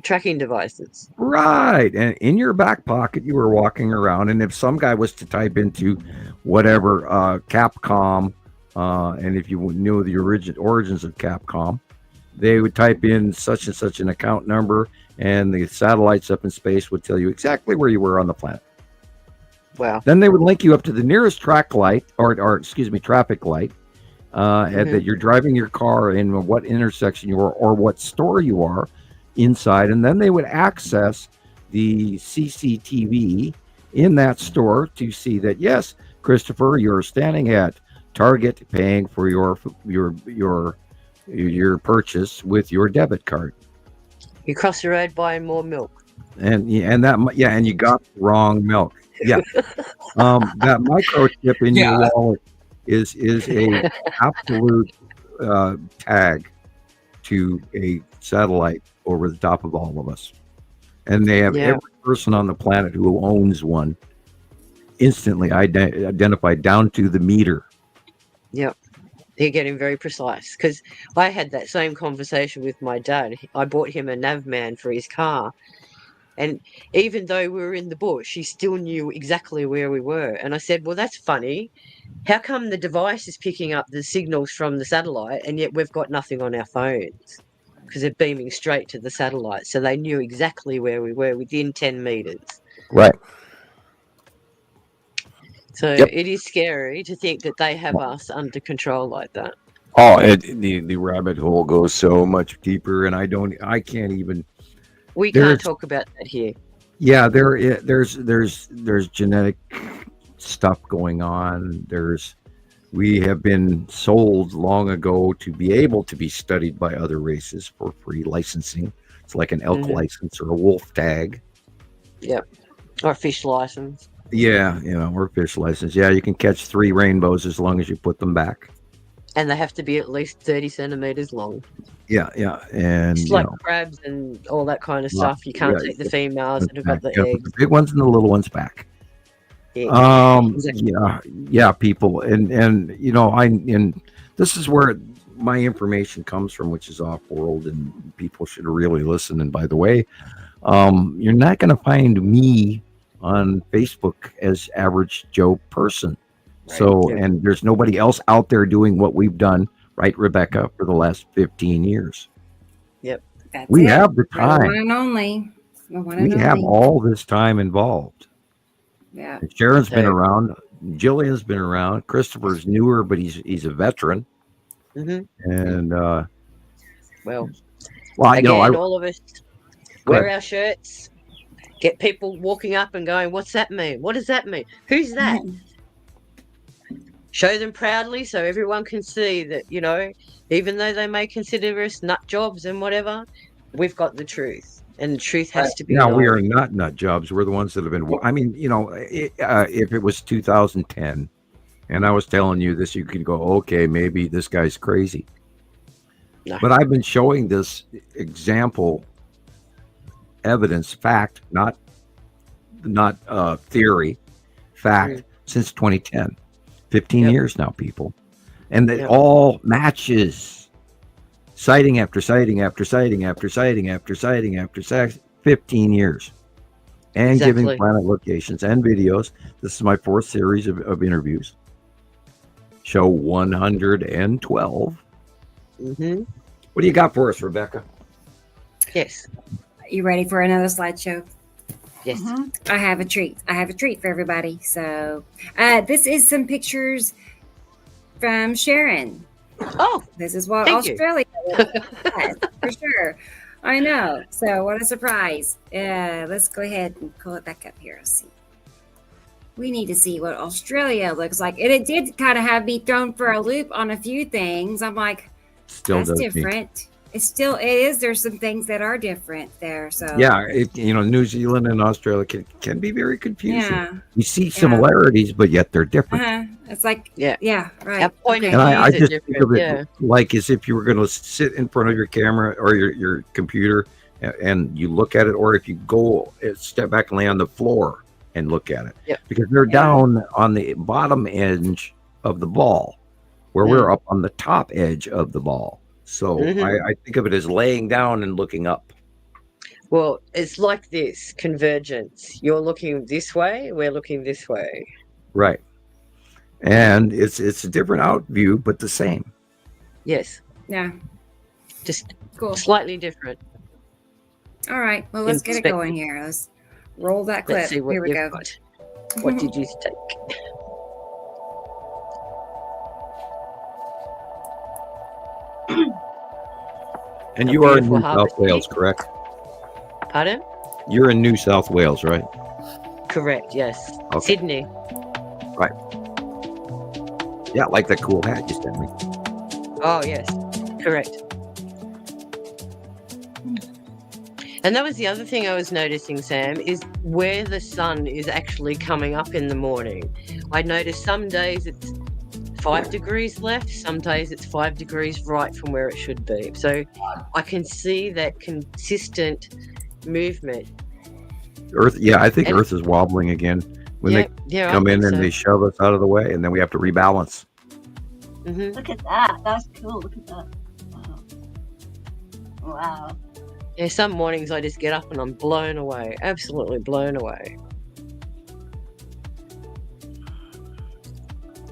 Tracking devices. Right. And in your back pocket, you were walking around, and if some guy was to type into whatever Capcom, and if you knew the origins of Capcom, they would type in such and such an account number, and the satellites up in space would tell you exactly where you were on the planet. Wow. Then they would link you up to the nearest traffic light, and that you're driving your car in what intersection you are or what store you are inside, and then they would access the CCTV in that store to see that, yes, Christopher, you're standing at Target paying for your purchase with your debit card, You cross the road buying more milk. and you got the wrong milk. Yeah. That microchip in your wallet is a absolute tag to a satellite over the top of all of us, and they have every person on the planet who owns one instantly identified down to the meter. Yep. They're getting very precise, because I had that same conversation with my dad. I bought him a Navman for his car, and even though we were in the bush, he still knew exactly where we were. And I said, well, that's funny. How come the device is picking up the signals from the satellite, and yet we've got nothing on our phones? Because they're beaming straight to the satellite, so they knew exactly where we were within 10 meters. Right. So it is scary to think that they have us under control like that. Oh, the rabbit hole goes so much deeper, and I can't even. We can't talk about that here. Yeah, there's genetic stuff going on. We have been sold long ago to be able to be studied by other races for free licensing. It's like an elk license or a wolf tag. Yep. Or a fish license. Yeah, or fish license. Yeah, you can catch 3 rainbows as long as you put them back. And they have to be at least 30 centimeters long. Yeah, and It's like crabs and all that kind of stuff. You can't take the females that have got the eggs. The big ones and the little ones back. Yeah, exactly. Yeah, people, and this is where my information comes from, which is off world, and people should really listen. And by the way, you're not going to find me on Facebook as average Joe person. Right. So, and there's nobody else out there doing what we've done, right, Rebecca, for the last 15 years. Yep. We have the time. The one and only. We have all this time involved. Yeah. And Sharon's been around. Gillian's been around. Christopher's newer, but he's a veteran. Mm-hmm. And well, again, all of us wear ahead. Our shirts. Get people walking up and going, "What's that mean? What does that mean? Who's that?" Show them proudly so everyone can see that, even though they may consider us nut jobs and whatever, we've got the truth. And the truth has to be known. We are not nut jobs. We're the ones that have been. I mean, if it was 2010 and I was telling you this, you could go, okay, maybe this guy's crazy. No. But I've been showing this example, evidence, fact, not theory, fact, since 2010. 15 years now, people. And it all matches. Sighting after sighting after sighting after sighting after sighting after sighting. 15 years. And giving planet locations and videos. This is my 4th series of interviews. Show 112. Mm-hmm. What do you got for us, Rebecca? Yes. You ready for another slideshow? Yes. Mm-hmm. I have a treat. for everybody. So this is some pictures from Sharon. Oh, this is what Australia has, for sure. I know. So what a surprise. Let's go ahead and pull it back up here. Let's see. we need to see what Australia looks like. And it did kind of have me thrown for a loop on a few things. I'm like, Still that's does me. different. It is. There's some things that are different there. So Yeah, New Zealand and Australia can be very confusing. yeah. You see similarities, but yet they're different. It's like Yeah. right. Our point Okay. of And view I is just think different. of it Yeah. like as if you were going to sit in front of your camera or your computer and you look at it, or if you go step back and lay on the floor and look at it. Yep. Because they're down on the bottom edge of the ball, where we're up on the top edge of the ball. So I think of it as laying down and looking up. Well, it's like this convergence. You're looking this way, we're looking this way. Right. And it's a different out view, but the same. Yes, Yeah. just Cool. slightly different. All right. Well, let's get it going here. Let's roll that clip. Let's see what Here we you've go. got. What did you take? And A you are in beautiful New South harvest Wales, day. correct? Pardon? You're in New South Wales, right? Correct, yes. Okay. Sydney. Yeah, I like that cool hat you sent me. Oh, yes, correct. And that was the other thing I was noticing, Sam, is where the sun is actually coming up in the morning. I noticed some days it's 5 degrees left, some days it's 5 degrees right from where it should be. So I can see that consistent movement. Earth, yeah, I think And- Earth is wobbling again when yeah, they yeah, I come in think and they shove us out of the way, and then we have to rebalance. Mhm. Look at that. That's cool. Look at that. Wow. Wow. Yeah, some mornings I just get up and I'm blown away, absolutely blown away.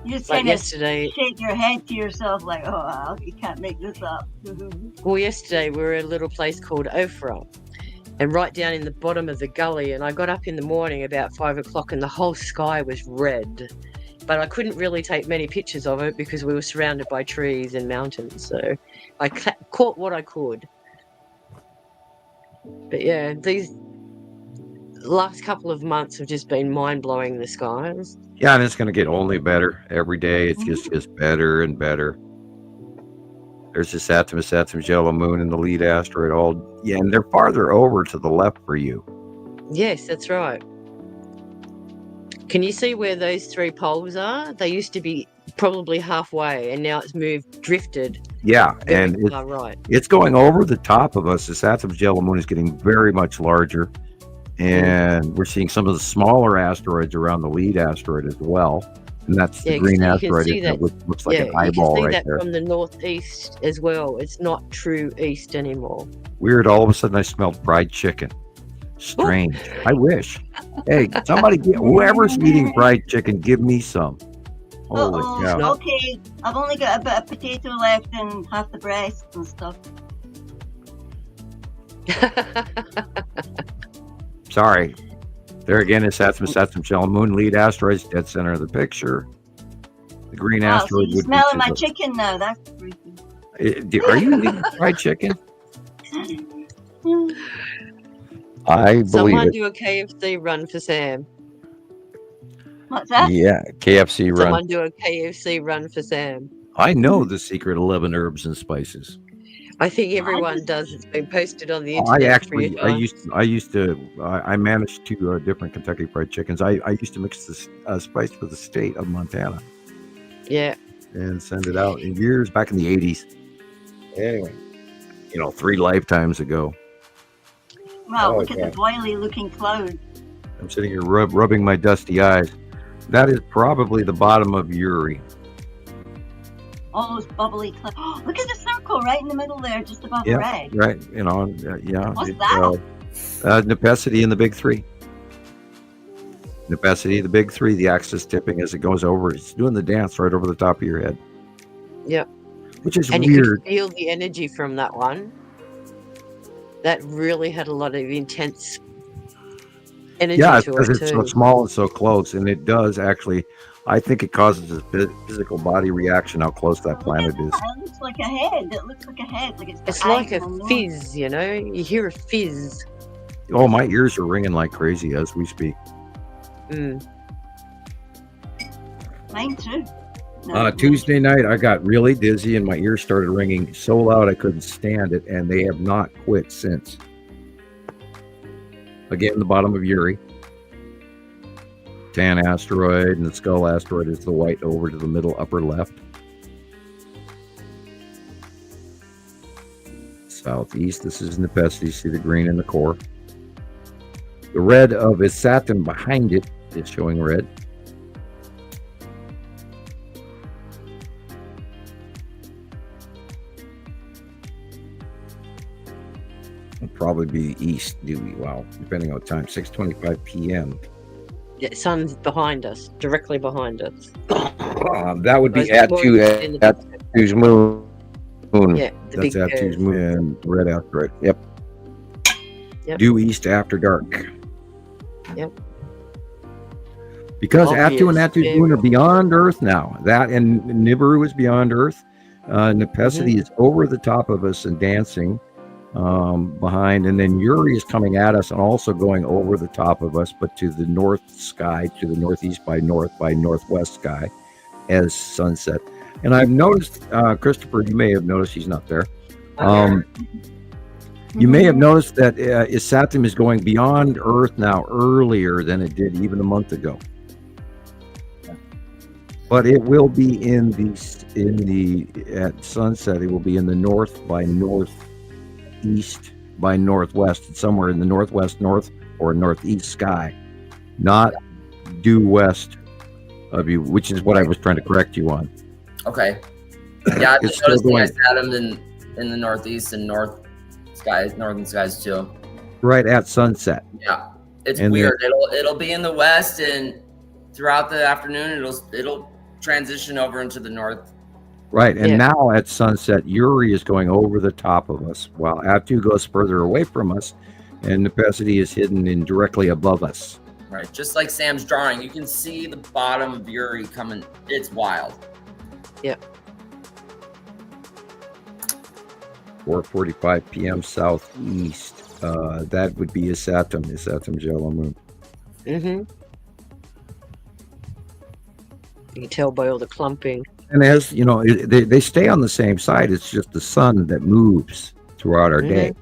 You just Like kind of yesterday, shake your head to yourself like, oh, wow, you can't make this up. well, yesterday we were at a little place called Ofra, and right down in the bottom of the gully. And I got up in the morning about 5 o'clock, and the whole sky was red. But I couldn't really take many pictures of it because we were surrounded by trees and mountains. So I caught what I could. But yeah, these last couple of months have just been mind-blowing, the skies. Yeah, and it's going to get only better every day. It's just better and better. There's the Saturn yellow moon and the lead asteroid. Yeah, and they're farther over to the left for you. Yes, that's right. Can you see where those 3 poles are? They used to be probably halfway, and now it's drifted. Yeah, Very and far right. it's going over the top of us. The Saturn yellow moon is getting very much larger, and we're seeing some of the smaller asteroids around the lead asteroid as well. And that's the green asteroid that looks like an eyeball you can see right that there. from the northeast as well. It's not true east anymore. Weird. All of a sudden, I smelled fried chicken. Strange. I wish. Hey, somebody, whoever's eating fried chicken, give me some. Holy cow. Okay, I've only got a bit of potato left and half the breast and stuff. Sorry. There again is Saturn yellow moon, lead asteroids, dead center of the picture. The green Wow, so asteroid you're would smelling my be. chicken now. That's freaky. Are you eating fried chicken? I believe Someone it. do a KFC run for Sam. What's that? Yeah, KFC run. Someone do a KFC run for Sam. I know the secret 11 herbs and spices. I think everyone does. It's been posted on the internet. I managed 2 different Kentucky Fried Chickens. I used to mix the spice for the state of Montana. Yeah. And send it out in years back in the 80s. Anyway, 3 lifetimes ago. Wow, look at the boily looking cloud. I'm sitting here rubbing my dusty eyes. That is probably the bottom of Uri. All those bubbly clouds. Oh, look at the circle right in the middle there, just above the Yeah, red. right. Yeah. What's that? Nepacity in the big 3. Nepacity, the big 3, the axis tipping as it goes over. It's doing the dance right over the top of your head. Yep. Which is and you weird. could feel the energy from that one. That really had a lot of intense energy Yeah, to because it it's too. so small and so close. And it does actually, I think it causes a physical body reaction how close that planet is. It looks like a head. It looks like a head. Like It's like a fizz, you hear a fizz. Oh, my ears are ringing like crazy as we speak. Mine too. No, Tuesday night, I got really dizzy and my ears started ringing so loud I couldn't stand it, and they have not quit since. Again, the bottom of Uri. Tan asteroid, and the skull asteroid is the white over to the middle upper left. Southeast, this is Nepesi. See the green in the core. The red of Isatum behind it is showing red. It'll probably be east, Dewey. Wow, depending on time. 6:25 p.m. Yeah, sun's behind us, directly behind us. That would be Attu's moon. Yeah, that's Attu's moon and red asteroid. Yep. Due east after dark. Yep. Because Attu and Attu's moon are beyond Earth now. That and Nibiru is beyond Earth. Nepesi is over the top of us and dancing behind, and then Uri is coming at us and also going over the top of us, but to the north sky, to the northeast by northwest sky as sunset. And I've noticed, Christoper, you may have noticed, he's not there. You may have noticed that Isatum is going beyond Earth now earlier than it did even a month ago. But it will be at sunset. It will be in the north by northeast by northwest. It's somewhere in the northwest, north or northeast sky, not due west of you, which is what I was trying to correct you on. Okay. Yeah, I just noticed I had them in the northeast and northern skies too. Right at sunset. Yeah, it's weird. It'll be in the west, and throughout the afternoon, it'll transition over into the north. Right, and now at sunset, Uri is going over the top of us, while Attu goes further away from us, and Nepesi is hidden in directly above us. Right, just like Sam's drawing, you can see the bottom of Uri coming. It's wild. Yep. 4:45 p.m. southeast. That would be Isatum's yellow moon. You can tell by all the clumping. And as you know, they stay on the same side. It's just the sun that moves throughout our day.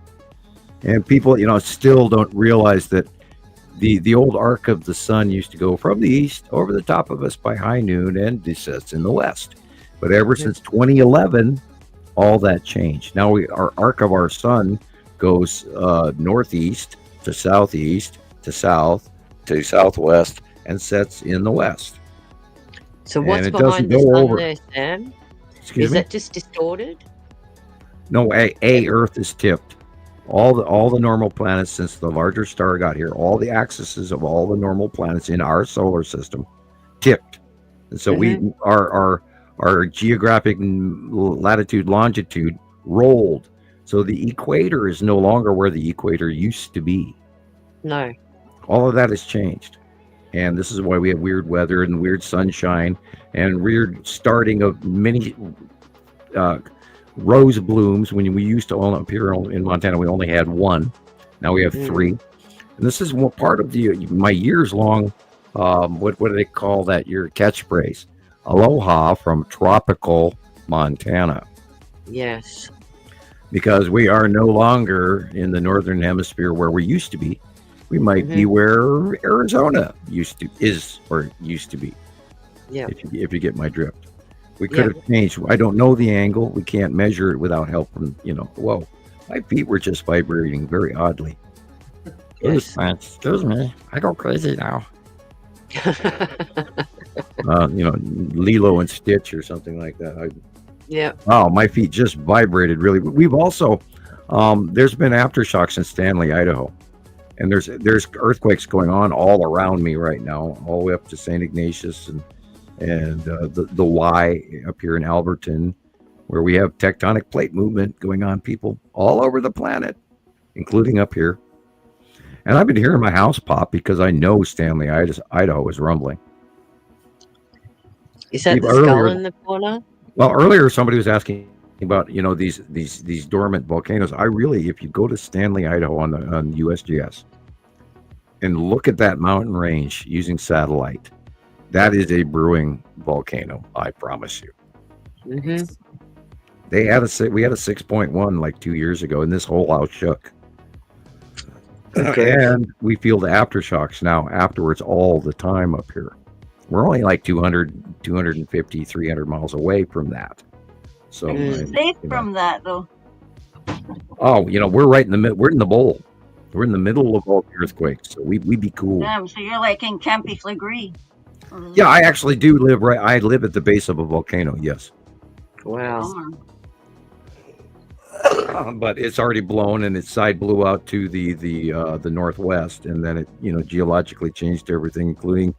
And people, still don't realize that the old arc of the sun used to go from the east over the top of us by high noon and descends in the west. But ever since 2011, all that changed. Now our arc of our sun goes northeast to southeast to south to southwest and sets in the west. So what's behind the sun there, Sam? Is that just distorted? No, Earth is tipped. All the normal planets since the larger star got here, all the axes of all the normal planets in our solar system tipped. And so our geographic latitude, longitude rolled. So the equator is no longer where the equator used to be. No. All of that has changed. And this is why we have weird weather and weird sunshine and weird starting of many rose blooms. When we used to own up here in Montana, we only had one. Now we have three. And this is part of my years long, what do they call that? Your catchphrase. Aloha from tropical Montana. Yes. Because we are no longer in the northern hemisphere where we used to be. We might be where Arizona used to be. Yeah. If you get my drift. We could have changed. I don't know the angle. We can't measure it without help from, whoa. My feet were just vibrating very oddly. Yes. Excuse me. I go crazy now. Lilo and Stitch or something like that. Wow, my feet just vibrated really. We've also, there's been aftershocks in Stanley, Idaho. And there's earthquakes going on all around me right now, all the way up to St. Ignatius and the Y up here in Alberton, where we have tectonic plate movement going on, people all over the planet, including up here. And I've been hearing my house pop because I know Stanley, Idaho is rumbling. Is that the skull in the corner? Well, earlier somebody was asking about these dormant volcanoes. If you go to Stanley, Idaho on USGS and look at that mountain range using satellite, That is a brewing volcano, I promise you. Mm-hmm. We had a 6.1 like 2 years ago, and this whole house shook. Okay. And we feel the aftershocks now afterwards all the time up here. We're only like 250, 300 miles away from that. So Safe from that, though. Oh, we're right in the middle. We're in the bowl. We're in the middle of all the earthquakes, so we'd be cool. Damn, so you're like in Campy Flegree. Yeah, I actually do live right. I live at the base of a volcano. Yes. Wow. But it's already blown, and its side blew out to the northwest, and then it geologically changed everything, including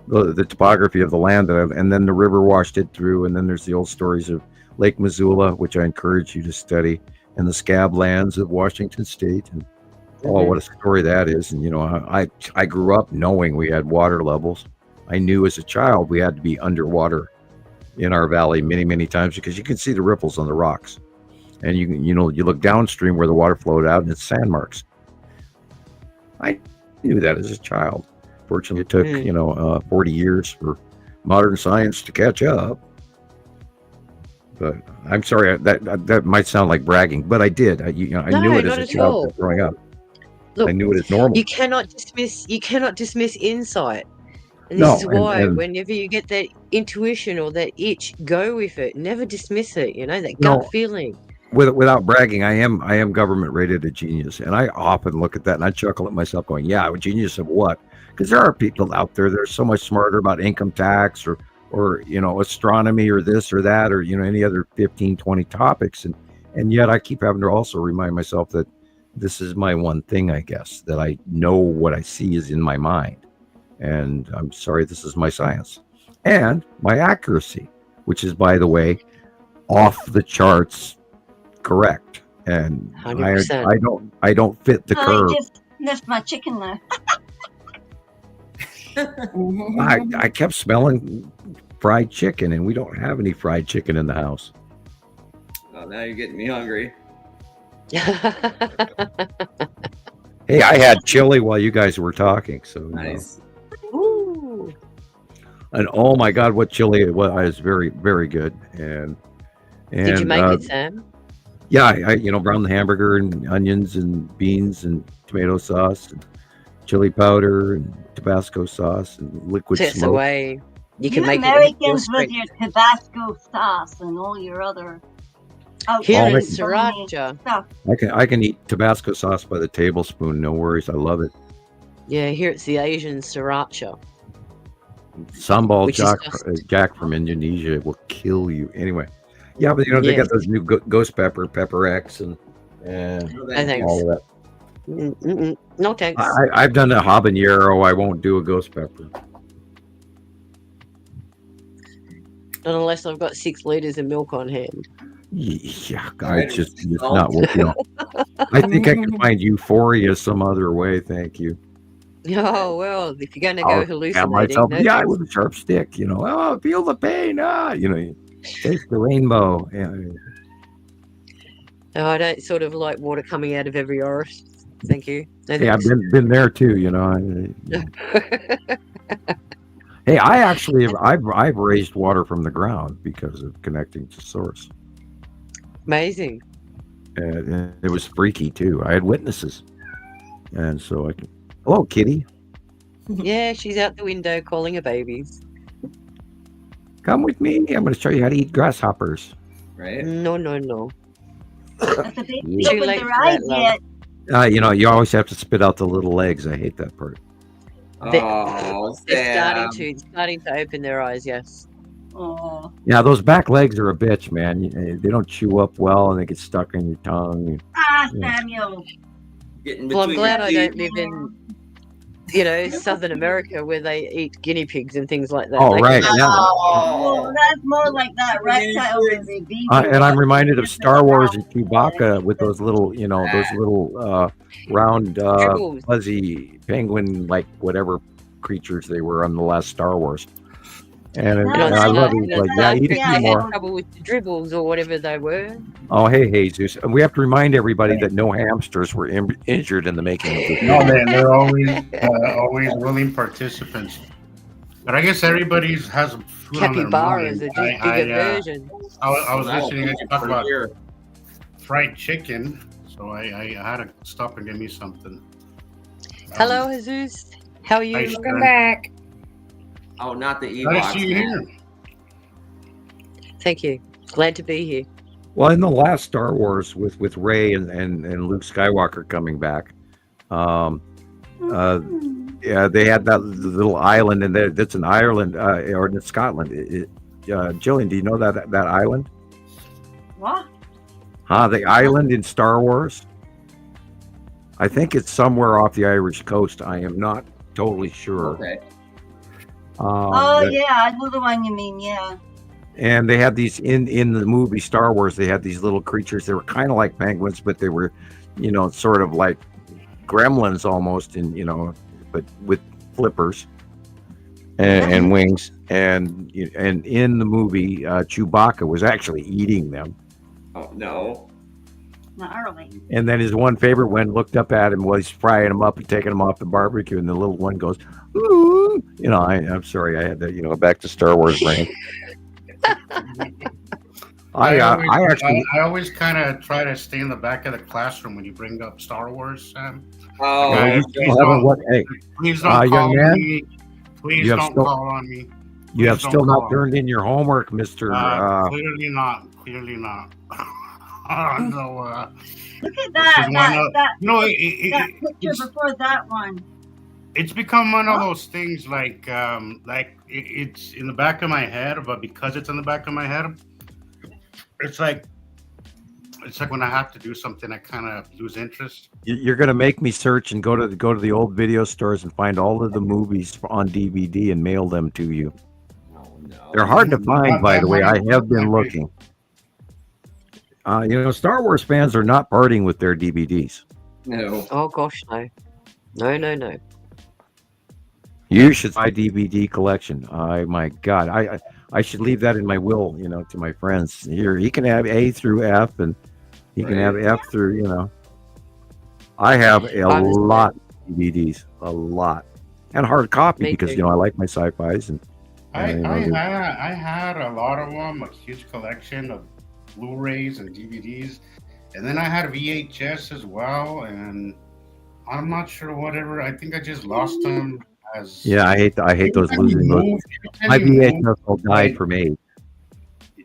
the topography of the land, and then the river washed it through, and then there's the old stories of Lake Missoula, which I encourage you to study, and the scab lands of Washington State, and what a story that is. And I grew up knowing we had water levels. I knew as a child we had to be underwater in our valley many times because you can see the ripples on the rocks. And you look downstream where the water flowed out, and it's sand marks. I knew that as a child. Fortunately, it took 40 years for modern science to catch up. But I'm sorry, that might sound like bragging, but I did. I knew it as a child growing up. Look, I knew it as normal. You cannot dismiss insight. And this is why whenever you get that intuition or that itch, go with it. Never dismiss it. That gut feeling. Without bragging, I am government rated a genius, and I often look at that and I chuckle at myself, going, "Yeah, a genius of what?" Because there are people out there that are so much smarter about income tax or astronomy or this or that or any other 15, 20 topics, and yet I keep having to also remind myself that this is my one thing, I guess, that I know what I see is in my mind, and I'm sorry, this is my science and my accuracy, which is, by the way, off the charts. Correct, and 100%. I don't fit the curve. I just missed my chicken there. I kept smelling fried chicken, and we don't have any fried chicken in the house. Oh, now you're getting me hungry. Hey, I had chili while you guys were talking, so nice. Ooh. And oh my God, what chili it was! It's very, very good. And did you make it, Sam? Yeah, I brown the hamburger and onions and beans and tomato sauce and chili powder and Tabasco sauce and liquid That's smoke. the way you can make Americans it. with your Tabasco sauce and all your other here in Sriracha. Stuff. I can eat Tabasco sauce by the tablespoon, no worries. I love it. Yeah, here it's the Asian Sriracha. Sambal Jack from Indonesia will kill you. Anyway. Yeah, but they got those new ghost pepper X, and all of that. No thanks. I've done a habanero. I won't do a ghost pepper. Not unless I've got 6 liters of milk on hand. Yeah, it's just not working. I think I can find euphoria some other way. Thank you. Oh well, if you're going to go hallucinating, with a sharp stick. Feel the pain. Taste the rainbow. Yeah. Oh, I don't sort of like water coming out of every orifice. Thank you. No, I've been there too. Hey, I actually I've raised water from the ground because of connecting to source. Amazing. And it was freaky too. I had witnesses, and so I can. Hello, kitty. Yeah, she's out the window calling her babies. Come with me. I'm going to show you how to eat grasshoppers. Right? No. That's a baby opened their eyes yet. You always have to spit out the little legs. I hate that part. They're starting to open their eyes. Yes. Oh. Yeah, those back legs are a bitch, man. They don't chew up well, and they get stuck in your tongue. Samuel. Well, I'm glad I don't live in, Southern America where they eat guinea pigs and things like that. Oh, right. Yeah. Oh, that's more like that reptile than the beaver. And I'm reminded of Star Wars and Chewbacca with those little, round, fuzzy penguin, like whatever creatures they were on the last Star Wars. And I love it. Eat a few more. Trouble with the dribbles or whatever they were. Oh, hey, Jesus. And we have to remind everybody that no hamsters were injured in the making of this. No, man, they're always willing participants. But I guess everybody has food on their Capybara mind. is a bigger version. I was That'll listening to make you it talk for about here. fried chicken, so I had to stop and get me something. Hello, Jesus. How are you? Hi, Welcome back. Oh, not the Glad to Ewoks. see you man. here. Thank you. Glad to be here. Well, in the last Star Wars with Rey and Luke Skywalker coming back, yeah, they had that little island, and that's an Ireland or in Scotland. Gillian, do you know that island? What? The island in Star Wars. I think it's somewhere off the Irish coast. I am not totally sure. Okay. Yeah, I know the one you mean. Yeah. And they had these in the movie Star Wars. They had these little creatures. They were kind of like penguins, but they were, sort of like gremlins almost, but with flippers and wings. And in the movie, Chewbacca was actually eating them. Oh no. Gnarly. And then his one favorite one looked up at him while he's frying them up and taking them off the barbecue, and the little one goes, "Ooh!" I'm sorry, I had that, back to Star Wars brain. I always kind of try to stay in the back of the classroom when you bring up Star Wars, Sam. Oh, you still haven't Please don't call young man, me. Please don't call on me. You have still not turned in your homework, Mr. Clearly not. Clearly not. No. Look at that picture It's, before that one. it's become one of those things like it's in the back of my head, but because it's in the back of my head, it's like when I have to do something, I kind of lose interest. You're gonna make me search and go to the old video stores and find all of the movies on DVD and mail them to you. Oh, no. They're hard to find, by the way. I have been looking. Star Wars fans are not parting with their DVDs. No. Oh gosh, no. No. You should buy DVD collection. My God, I should leave that in my will, to my friends. Here, he can have A through F, and he can have F through, I have a lot of DVDs, a lot, and hard copy because I like my sci-fis and. I had a lot of them, a huge collection of Blu-rays and DVDs, and then I had VHS as well, and I'm not sure whatever. I think I just lost them. I hate those losing those. My VHS all died from age.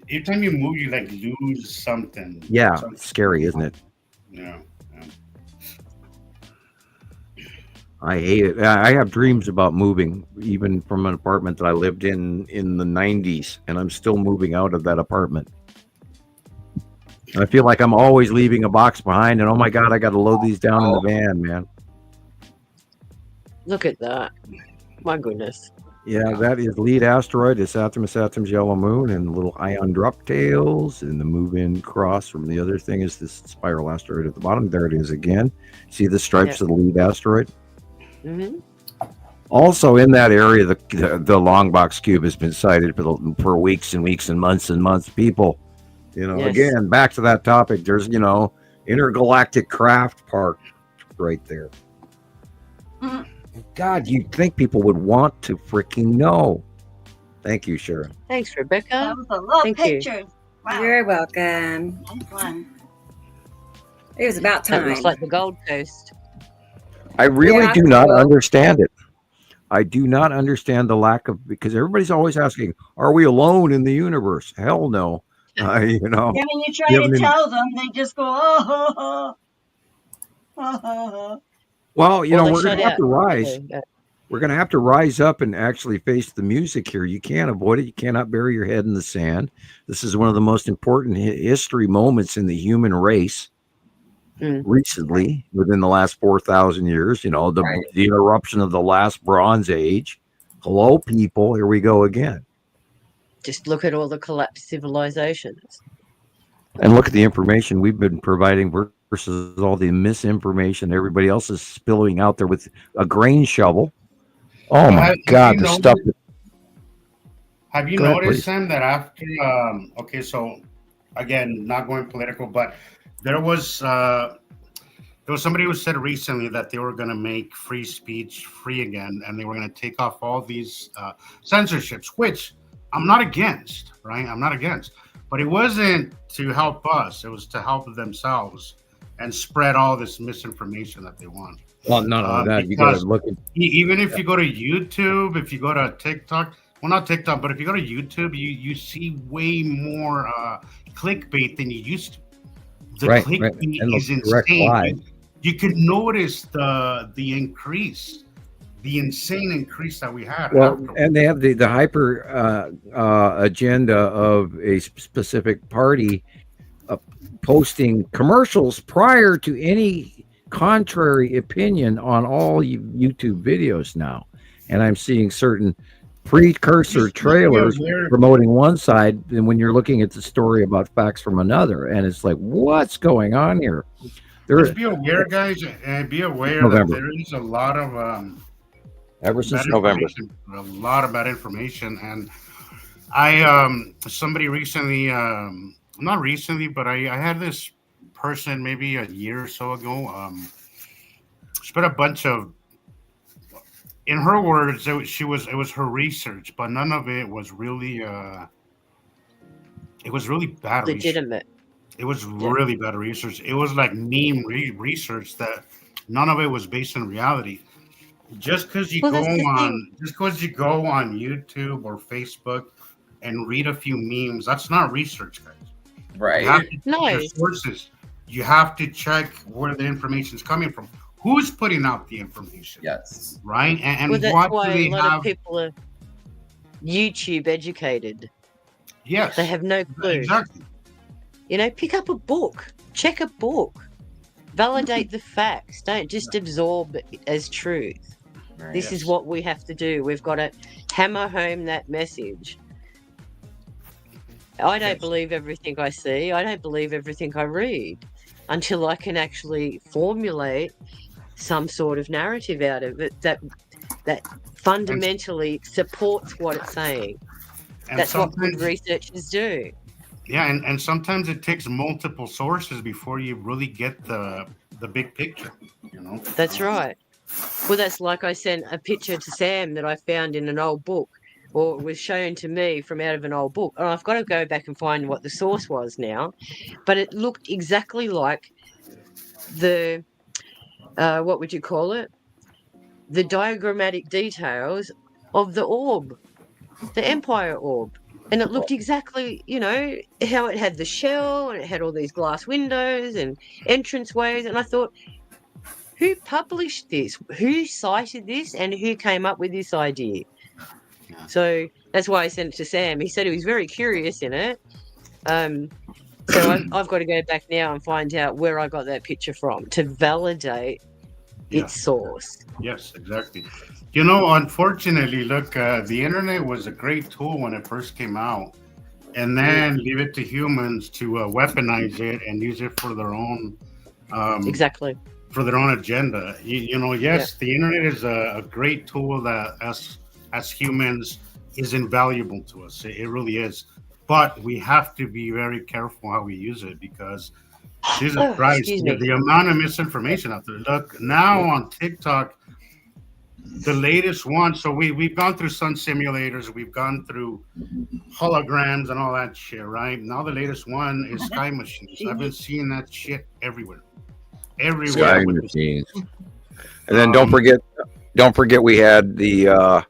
Every time you move, you like lose something. Yeah, it's scary, isn't it? Yeah. I hate it. I have dreams about moving, even from an apartment that I lived in the 90s, and I'm still moving out of that apartment. I feel like I'm always leaving a box behind, and oh my God, I got to load these down in the van, man. Look at that. My goodness. Yeah, that is lead asteroid. It's Saturn's yellow moon, and little ion drop tails, and the move-in cross from the other thing is this spiral asteroid at the bottom. There it is again. See the stripes of the lead asteroid? Mm-hmm. Also in that area, the long box cube has been sighted for weeks and weeks and months. People, again, back to that topic. There's, intergalactic craft park right there. God, you'd think people would want to freaking know. Thank you, Sharon. Thanks, Rebecca. That was a lot of Thank pictures. Wow. You're welcome. Nice one. It was about That time. looks like the Gold Coast. I really Yeah, do not well- understand it. I do not understand the lack of, because everybody's always asking, are we alone in the universe? Hell no. Yeah, when you try to tell them, they just go, oh. Well, Well, they we're going shut to have out. to rise. Okay. We're going to have to rise up and actually face the music here. You can't avoid it. You cannot bury your head in the sand. This is one of the most important history moments in the human race recently, within the last 4,000 years. The eruption of the last Bronze Age. Hello, people. Here we go again. Just look at all the collapsed civilizations. And look at the information we've been providing versus all the misinformation everybody else is spilling out there with a grain shovel. Oh my God, the stuff. Have you noticed, Sam, that after, so again, not going political, but there was There was somebody who said recently that they were going to make free speech free again, and they were going to take off all these censorships, which I'm not against, right? I'm not against. But it wasn't to help us. It was to help themselves and spread all this misinformation that they want. Well, none of that. You got to look at. Even if you go to YouTube, if you go to TikTok, well, not TikTok, but if you go to YouTube, you see way more clickbait than you used to. The clickbait is insane. You could notice the increase, the insane increase that we had. Well, and they have the hyper agenda of a specific party posting commercials prior to any contrary opinion on all YouTube videos now. And I'm seeing certain precursor trailers promoting one side, and when you're looking at the story about facts from another, and it's like, what's going on here? Just be aware, guys, and be aware that there is a lot of ever since November, a lot of bad information. And I somebody recently, not recently, but I had this person maybe a year or so ago spread a bunch of, in her words, it was her research, but none of it was really it was really bad legitimate research. It was really bad research. It was like meme research that none of it was based in reality. Just because you go on YouTube or Facebook and read a few memes, that's not research, guys. Right. You have to check your sources. You have to check where the information is coming from. Who's putting out the information? Yes. Right? And that's what why do they a lot have? of people are YouTube educated. Yes. They have no clue. Exactly. You know, pick up a book, check a book, validate the facts. Don't just absorb it as truth. Right. This is what we have to do. We've got to hammer home that message. I don't believe everything I see. I don't believe everything I read until I can actually formulate some sort of narrative out of it that fundamentally supports what it's saying. And that's what good researchers do. Yeah, and sometimes it takes multiple sources before you really get the big picture, you know? That's right. Well, that's like I sent a picture to Sam that I found in an old book, or it was shown to me from out of an old book. And I've got to go back and find what the source was now. But it looked exactly like the, what would you call it? The diagrammatic details of the orb, the Empire orb. And it looked exactly, you know, how it had the shell and it had all these glass windows and entranceways. And I thought, who published this? Who cited this? And who came up with this idea? Yeah. So that's why I sent it to Sam. He said he was very curious in it. So I've got to go back now and find out where I got that picture from to validate its source. Yes, exactly. You know, unfortunately, look, the internet was a great tool when it first came out, and then leave it to humans to weaponize it and use it for their own exactly for their own agenda. You know, yes, the internet is a great tool that as humans is invaluable to us. It really is, but we have to be very careful how we use it because Jesus Christ, the amount of misinformation out there. Look, now on TikTok, the latest one, so we've gone through sun simulators, we've gone through holograms and all that shit, right? Now the latest one is sky machines. I've been seeing that shit everywhere. Sky machines. And then don't forget we had the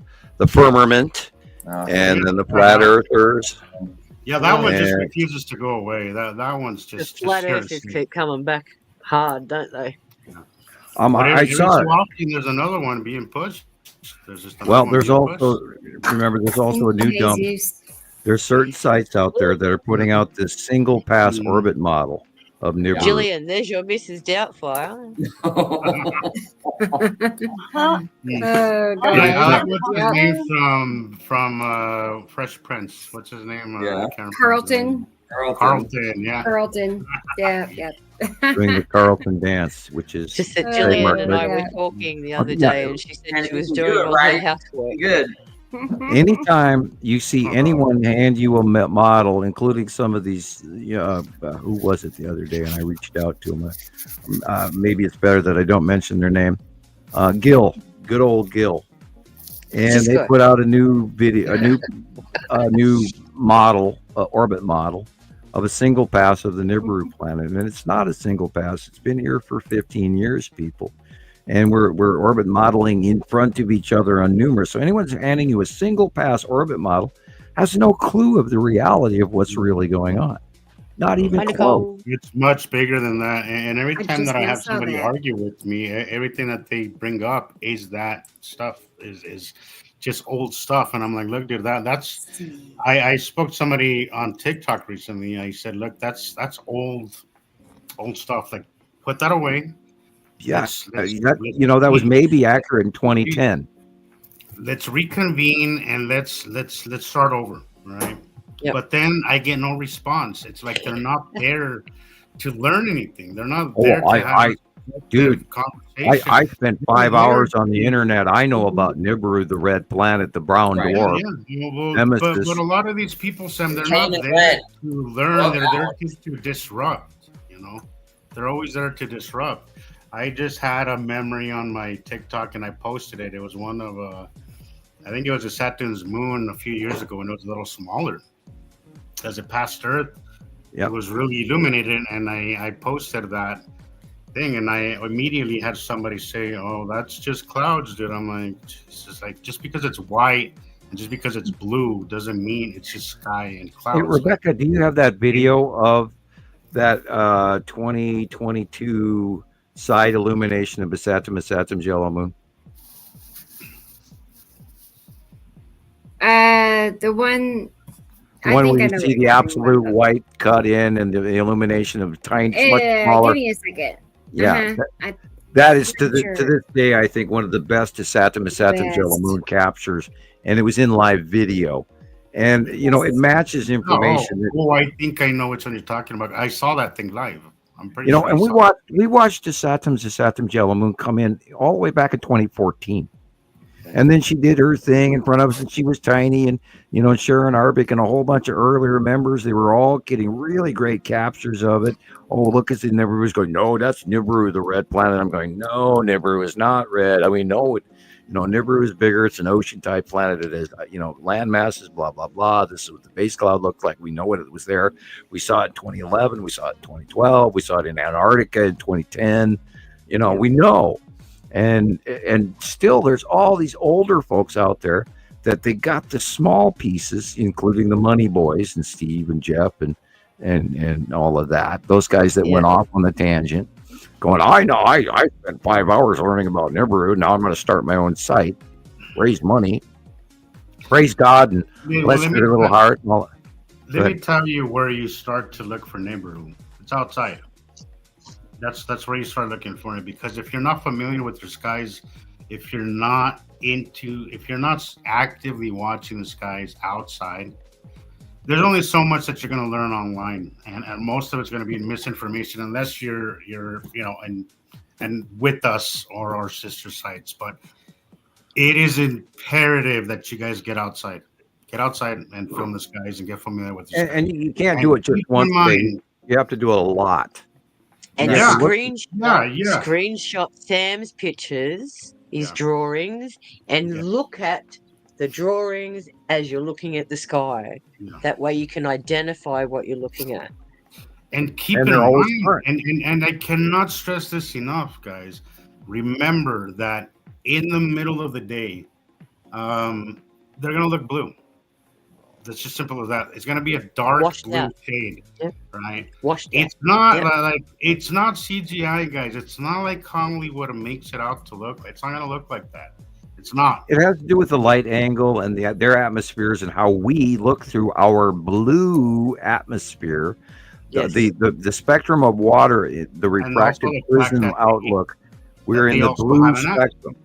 firmament and then the flat earthers. Yeah, that one just refuses to go away. That one's just the flat earthers keep coming back hard, don't they? Yeah. I saw it. There's another one being pushed. There's also a new dump. There's certain sites out there that are putting out this single pass orbit model of Nibiru. Gillian, there's your Mrs. Doubtfire. What's his name from Fresh Prince? What's his name? Carlton. Carlton, yeah. Carlton, yeah. Doing the Carlton dance, which is just that Gillian and I were talking the other day, and she said she was doing all her housework. Good. Anytime you see anyone hand you a model, including some of these, who was it the other day? And I reached out to them. Maybe it's better that I don't mention their name. Gil, good old Gil, and Just they good. put out a new video, a new model, orbit model of a single pass of the Nibiru planet, and it's not a single pass. It's been here for 15 years, people. And we're orbit modeling in front of each other on numerous. So anyone's handing you a single pass orbit model has no clue of the reality of what's really going on. Not even Hi, close. Nicole. It's much bigger than that. And every I time just that I now have saw somebody that. argue with me, everything that they bring up is that stuff is just old stuff. And I'm like, look, dude, that's I spoke to somebody on TikTok recently. I said, look, that's old stuff. Like, put that away. Yeah, Let's that was maybe accurate in 2010. let's reconvene and let's start over, right? Yep. But then I get no response. It's like they're not there to learn anything. They're not Oh, there to have dude, conversation. I spent 5 hours on the internet. I know about Nibiru, the red planet, the brown Right. dwarf. But a lot of these people, Sam, they're not China there red. to learn. Love They're there that. to disrupt. They're always there to disrupt. I just had a memory on my TikTok and I posted it. It was one of I think it was a Saturn's moon a few years ago, and it was a little smaller. As it passed Earth, Yep. it was really illuminated, and I posted that thing, and I immediately had somebody say, "Oh, that's just clouds, dude." I'm like, Jesus, like just because it's white and just because it's blue doesn't mean it's just sky and Hey, clouds. Rebecca, do you have that video of that 2022 side illumination of Saturn's yellow moon? The one. The one I think where I you know see what the you're talking absolute about. white cut in and the illumination of tiny, much Give smaller. me a second. Yeah, Uh-huh. that is to Sure. this day, I think, one of the best Saturn's yellow Best. moon captures, and it was in live video, and it matches information. I think I know which one you're talking about. I saw that thing live. I'm pretty sure. And we watched the Saturn's yellow moon come in all the way back in 2014. And then she did her thing in front of us, and she was tiny, and Sharon Arbic and a whole bunch of earlier members, they were all getting really great captures of it. Oh, look, as Nibiru was going, no, that's Nibiru, the red planet. I'm going, no, Nibiru is not red. I mean, no, Nibiru is bigger. It's an ocean type planet. It is, land masses, blah, blah, blah. This is what the base cloud looked like. We know it was there. We saw it in 2011. We saw it in 2012. We saw it in Antarctica in 2010. We know. And still, there's all these older folks out there that they got the small pieces, including the Money Boys and Steve and Jeff and all of that. Those guys that went off on the tangent, going, I know, I spent 5 hours learning about Nibiru. Now I'm going to start my own site, raise money, praise God, and bless your little heart. And all. Let me tell you where you start to look for Nibiru. It's outside. That's where you start looking for it, because if you're not familiar with your skies, if you're not actively watching the skies outside, there's only so much that you're going to learn online, and most of it's going to be misinformation unless you're and with us or our sister sites. But it is imperative that you guys get outside and film the skies and get familiar with the skies. And you can't do it just once a day. You have to do it a lot. And screenshot Sam's pictures, his drawings, and look at the drawings as you're looking at the sky. Yeah. That way you can identify what you're looking at. And keep in mind, and I cannot stress this enough, guys. Remember that in the middle of the day, they're going to look blue. It's just simple as that. It's going to be a dark blue shade, right? It's not it's not CGI, guys. It's not like Hollywood makes it out to look. It's not going to look like that. It's not. It has to do with the light angle and their atmospheres and how we look through our blue atmosphere. Yes. The spectrum of water, the refractive prism outlook. We're in the blue spectrum.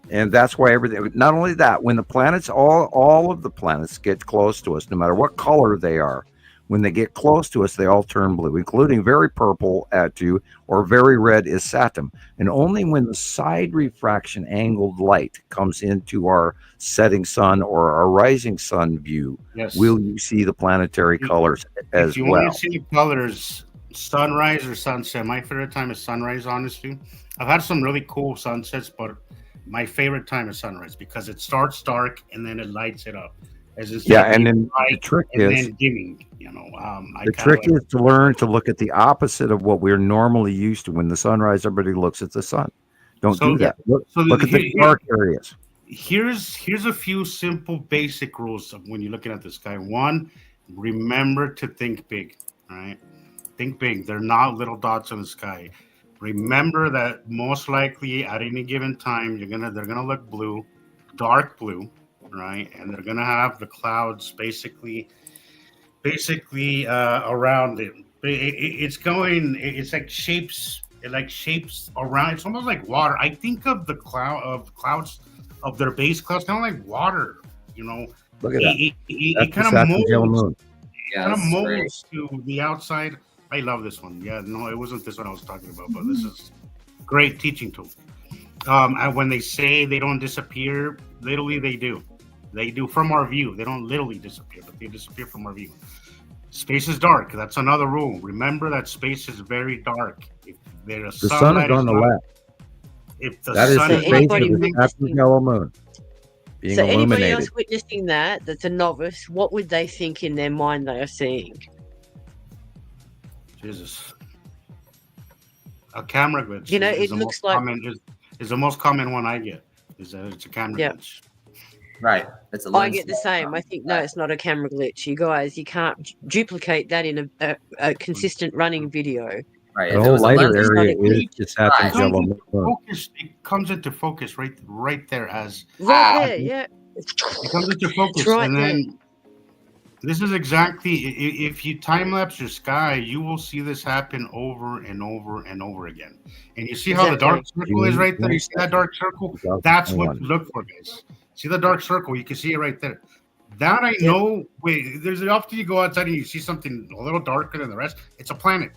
And that's why everything, not only that, when the planets, all of the planets get close to us, no matter what color they are, When they get close to us, they all turn blue, including very purple at 2 or very red is Saturn. And only when the side refraction angled light comes into our setting sun or our rising sun view, Yes. will you see the planetary colors as If you well. want to see colors, sunrise or sunset. My favorite time is sunrise, honestly. I've had some really cool sunsets, but my favorite time is sunrise because it starts dark and then it lights it up. As it's Yeah, and then the trick and is then dimming. the trick is to learn to look at the opposite of what we're normally used to. When the sunrise, everybody looks at the sun. Don't do that. Look at the dark areas. Here's a few simple basic rules of when you're looking at the sky. One, remember to think big. All right, think big. They're not little dots in the sky. Remember that most likely at any given time they're gonna look blue, dark blue, right? And they're gonna have the clouds basically around it. It's like shapes. It like shapes around. It's almost like water. I think of the clouds of their base clouds kind of like water. Look at that. It kind of Saturn's yellow moon. Yeah, kind of that's great. molds to the outside. I love this one. Yeah, no, it wasn't this one I was talking about, but this is great teaching tool. And when they say they don't disappear, literally they do. They do from our view. They don't literally disappear, but they disappear from our view. Space is dark. That's another rule. Remember that space is very dark. If The sun is on the left. If the That is sun the is face of the Saturn's yellow moon being So anybody illuminated. else witnessing that's a novice, what would they think in their mind they are seeing? Jesus. A camera glitch. You know, is it the looks most like- common, is the most common one I get. Is that it's a camera Yeah. glitch. Right. It's a I lens get the flare. same. I think, no, it's not a camera glitch. You guys, you can't duplicate that in a consistent running video. Right. The If it whole was a lighter lens area flare, is the Saturn's Right. yellow moon. Focus. It comes into focus right there as Right there, yeah. it comes into focus, It's right and there. then this is exactly if you time lapse your sky, you will see this happen over and over and over again. And you see how the dark circle is right there. You see that dark circle? That's what you look for, guys. See the dark circle? You can see it right there. That I know. Wait, there's often you go outside and you see something a little darker than the rest. It's a planet.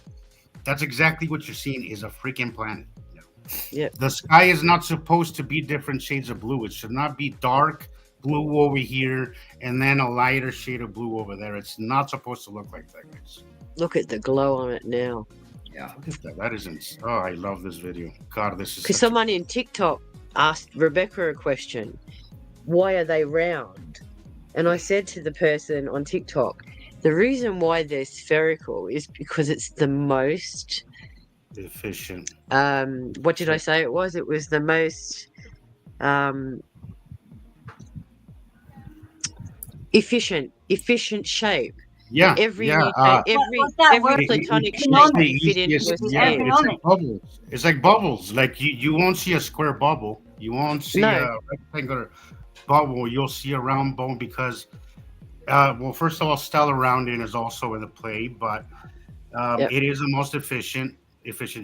That's exactly what you're seeing is a freaking planet. Yep. The sky is not supposed to be different shades of blue. It should not be dark blue over here and then a lighter shade of blue over there. It's not supposed to look like that, guys. Look at the glow on it now. Yeah. That isn't. Oh, I love this video. God, this is. Because such a- someone in TikTok asked Rebecca a question. Why are they round? And I said to the person on TikTok, the reason why they're spherical is because it's the most efficient. What did I say it was? It was the most efficient shape. Yeah. Every What's that word? platonic shape Economic. fit into a It's scale. It's like bubbles. It's like bubbles. Like you won't see a square bubble. You won't see a rectangular bubble. You'll see a round bubble because, well, first of all, stellar rounding is also in the play, but it is the most efficient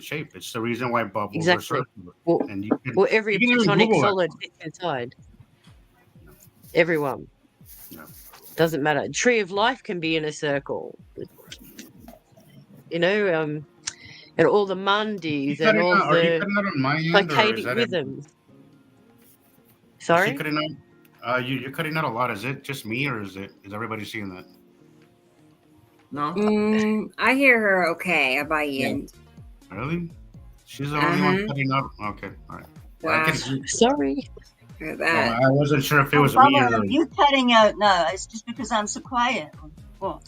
shape. It's the reason why bubbles are circular. Well, every platonic solid fits inside. Everyone. Yeah. Doesn't matter. Tree of life can be in a circle. You know, and all the Mundis and all the circadian rhythms. Sorry? You're cutting out a lot. Is it just me or is everybody seeing that? No. I hear her okay. I buy in. Really? She's the only one cutting out. Okay, all right. Wow. Sorry. That. I wasn't sure if it was me or you cutting out now. It's just because I'm so quiet. Well,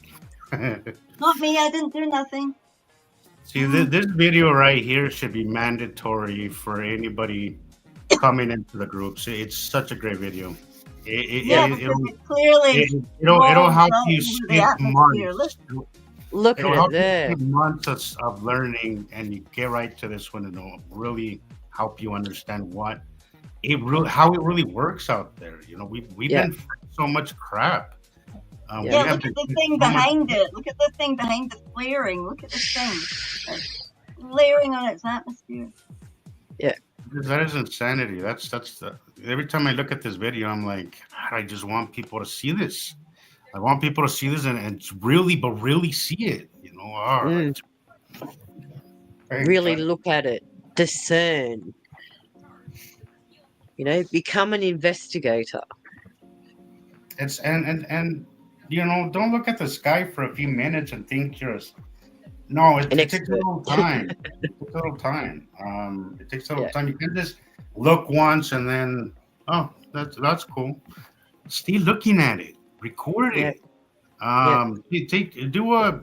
not me. I didn't do nothing. See, this video right here should be mandatory for anybody coming into the groups. It's such a great video. It'll help you skip months. Look at that. Months of learning, and you get right to this one, and it'll really help you understand how it really works out there. You know, we've been through so much crap. Look at the thing behind it. Look at the thing behind the flaring. Look at this thing. Layering on its atmosphere. Yeah. That is insanity. That's every time I look at this video, I'm like, I just want people to see this. I want people to see this and really see it. Really look at it, discern. Become an investigator. It's and don't look at the sky for a few minutes and think no, it takes a little time. It takes a little time. It takes a little time. You can just look once and then, oh, that's cool. Stay looking at it. Record it.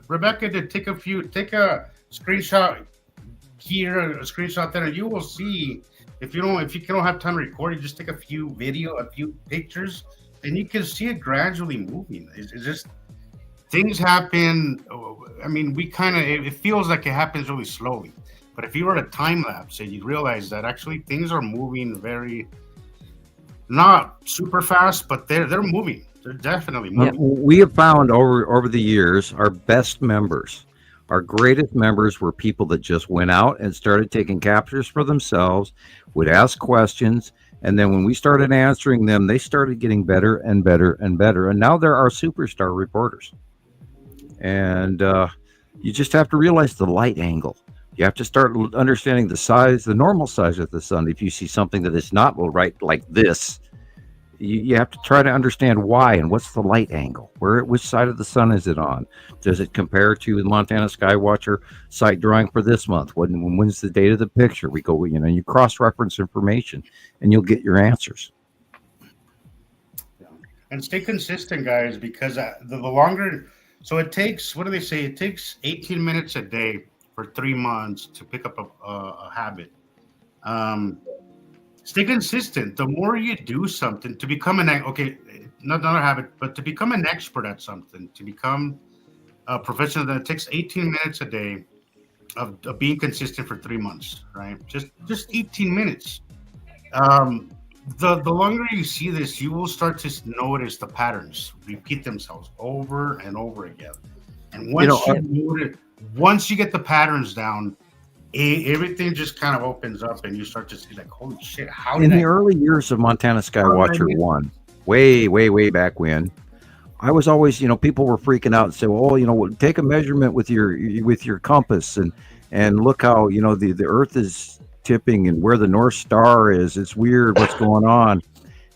Rebecca to take a screenshot here, a screenshot there, and you will see if you don't have time to record it, just take a few pictures, and you can see it gradually moving. It's just things happen. I mean, it feels like it happens really slowly, but if you were to time lapse it, you realize that actually things are moving very, not super fast, but they're moving. They're definitely moving. We have found over the years, our best members, our greatest members were people that just went out and started taking captures for themselves, would ask questions, and then when we started answering them, they started getting better and better and better, and now they're our superstar reporters. And you just have to realize the light angle. You have to start understanding the normal size of the sun. If you see something that is not right like this, you have to try to understand why and what's the light angle. Which side of the sun is it on? Does it compare to the Montana Skywatcher site drawing for this month? When's the date of the picture? We go, you cross-reference information, and you'll get your answers. And stay consistent, guys, because the longer. So it takes, what do they say? It takes 18 minutes a day for 3 months to pick up a habit. Stay consistent. The more you do something to become not a habit, but to become an expert at something, to become a professional, that it takes 18 minutes a day of being consistent for 3 months, right? Just 18 minutes. The longer you see this, you will start to notice the patterns repeat themselves over and over again. And once you get the patterns down, everything just kind of opens up, and you start to see like, holy shit! In the early years of Montana Skywatcher 1, way back when, I was always, people were freaking out and say, "Oh, take a measurement with your compass and look how the Earth is tipping and where the North Star is. It's weird what's going on."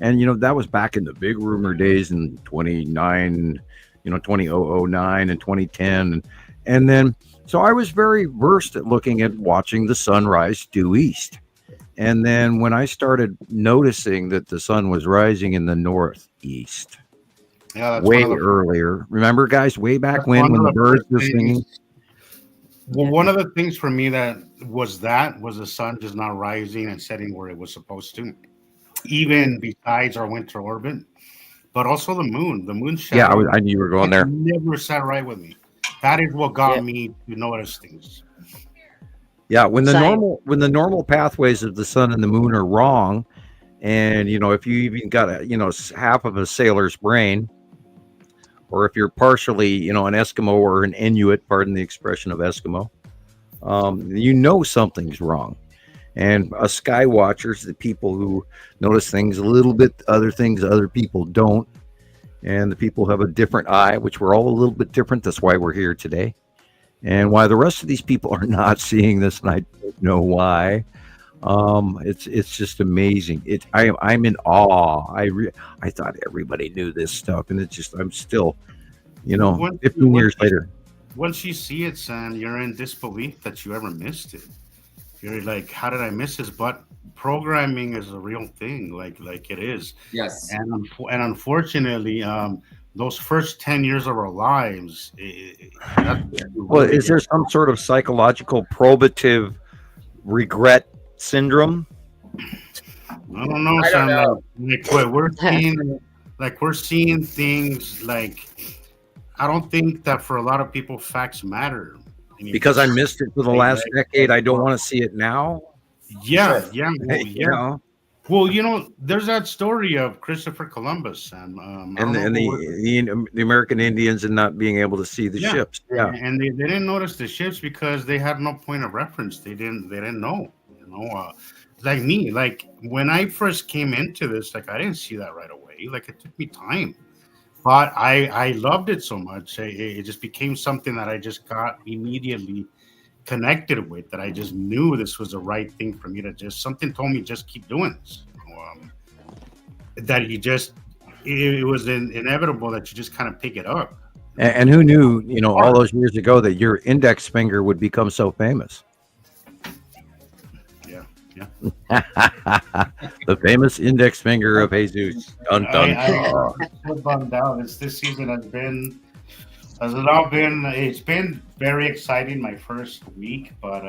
And that was back in the big rumor days in 2009 and 2010, and then. So I was very versed at looking at watching the sunrise due east. And then when I started noticing that the sun was rising in the northeast, way earlier. Remember, guys, way back when the birds were singing? Well, one of the things for me that was the sun just not rising and setting where it was supposed to, even besides our winter orbit, but also the moon. The moon shadow. Yeah, I knew you were going there. Never sat right with me. That is what got me to notice things. Yeah, when the normal pathways of the sun and the moon are wrong, and if you even got half of a sailor's brain, or if you're partially an Eskimo or an Inuit, pardon the expression of Eskimo, something's wrong. And us sky watchers, the people who notice things a little bit, other things other people don't. And the people have a different eye, which we're all a little bit different. That's why we're here today. And why the rest of these people are not seeing this, and I don't know why. It's just amazing. I'm in awe. I thought everybody knew this stuff, and I'm still, 15 years later. Once you see it, son, you're in disbelief that you ever missed it. You're like, how did I miss this? But programming is a real thing, like it is. Yes. And unfortunately, those first 10 years of our lives. Well, is there some sort of psychological probative regret syndrome? I don't know, son. We're seeing things like. I don't think that for a lot of people facts matter. Because I missed it for the last decade, I don't want to see it now. Yeah. Well, Well, there's that story of Christopher Columbus and the American Indians and not being able to see the ships. Yeah, and they didn't notice the ships because they had no point of reference. They didn't know. Like me, like when I first came into this, like I didn't see that right away. Like it took me time. But I loved it so much. It just became something that I just got immediately connected with. That I just knew this was the right thing for me to just. Something told me just keep doing this. That you just it was inevitable that you just kind of pick it up. And who knew, all those years ago that your index finger would become so famous? Yeah. The famous index finger of Jesus. Dun, dun. I'm so bummed out. This season it's been very exciting my first week, but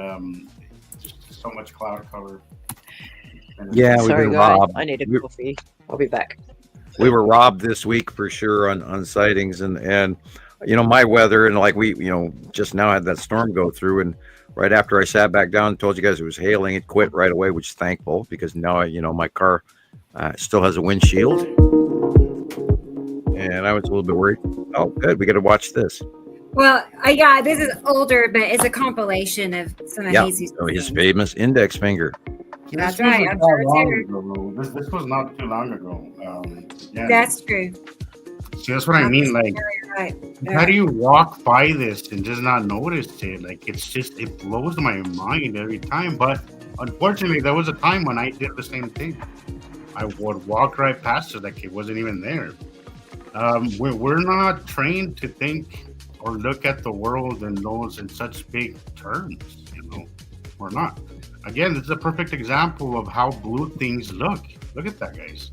just so much cloud cover. Yeah, we've Sorry, been guys. robbed. I need a coffee. I'll be back. We were robbed this week for sure on sightings and my weather, and like we just now had that storm go through, and right after I sat back down and told you guys it was hailing, it quit right away, which is thankful, because now my car still has a windshield, and I was a little bit worried. Oh, good, we got to watch this. Well, this is older, but it's a compilation of some of Jesus. So his famous index finger. That's This right. wasn't I'm that sure long too. ago. This was not too long ago. Yeah. That's true. See, that's what I mean. Like, You're right. how do you walk by this and just not notice it? Like, it blows my mind every time. But unfortunately, there was a time when I did the same thing. I would walk right past it like it wasn't even there. We're not trained to think or look at the world in such big terms. We're not. Again, this is a perfect example of how blue things look. Look at that, guys.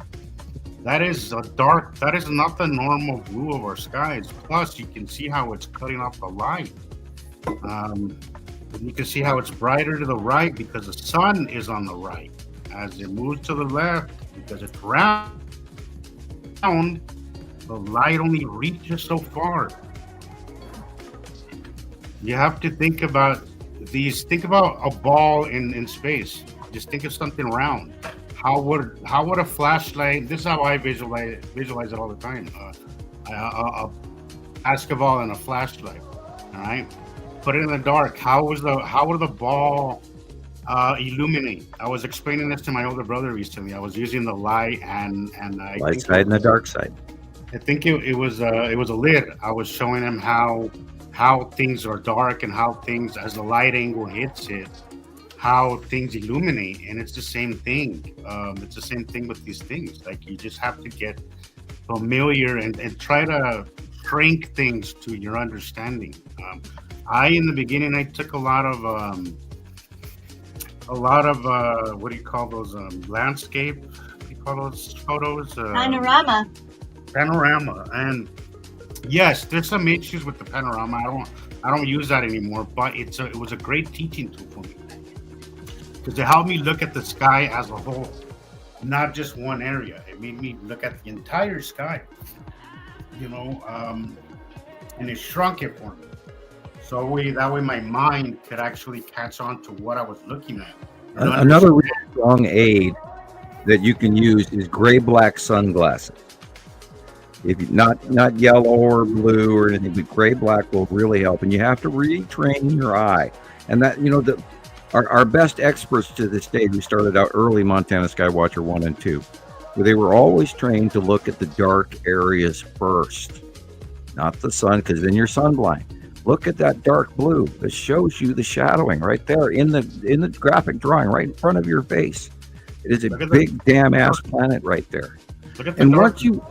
That is not the normal blue of our skies. Plus, you can see how it's cutting off the light. And you can see how it's brighter to the right because the sun is on the right. As it moves to the left, because it's round, the light only reaches so far. You have to think about a ball in space. Just think of something round. How would a flashlight? This is how I visualize it all the time. A basketball and a flashlight. All right, put it in the dark. How would the ball illuminate? I was explaining this to my older brother recently. I was using the light and Light side and the dark side. I think it was a lid. I was showing him how things are dark and how things, as the light angle hits it, how things illuminate. And it's the same thing. It's the same thing with these things. Like, you just have to get familiar and try to crank things to your understanding. In the beginning, I took a lot of what do you call those, landscape? What do you call those photos? Panorama. And yes, there's some issues with the panorama. I don't use that anymore, but it was a great teaching tool for me because it helped me look at the sky as a whole, not just one area. It made me look at the entire sky, and it shrunk it for me. So that way my mind could actually catch on to what I was looking at. Another really strong aid that you can use is gray-black sunglasses. If you, not yellow or blue or anything, but gray-black will really help. And you have to retrain your eye. And that, our best experts to this day who started out early, Montana Skywatcher 1 and 2, where they were always trained to look at the dark areas first, not the sun, because then you're sunblind. Look at that dark blue. It shows you the shadowing right there in the graphic drawing right in front of your face. It is a big damn ass planet right there. And once you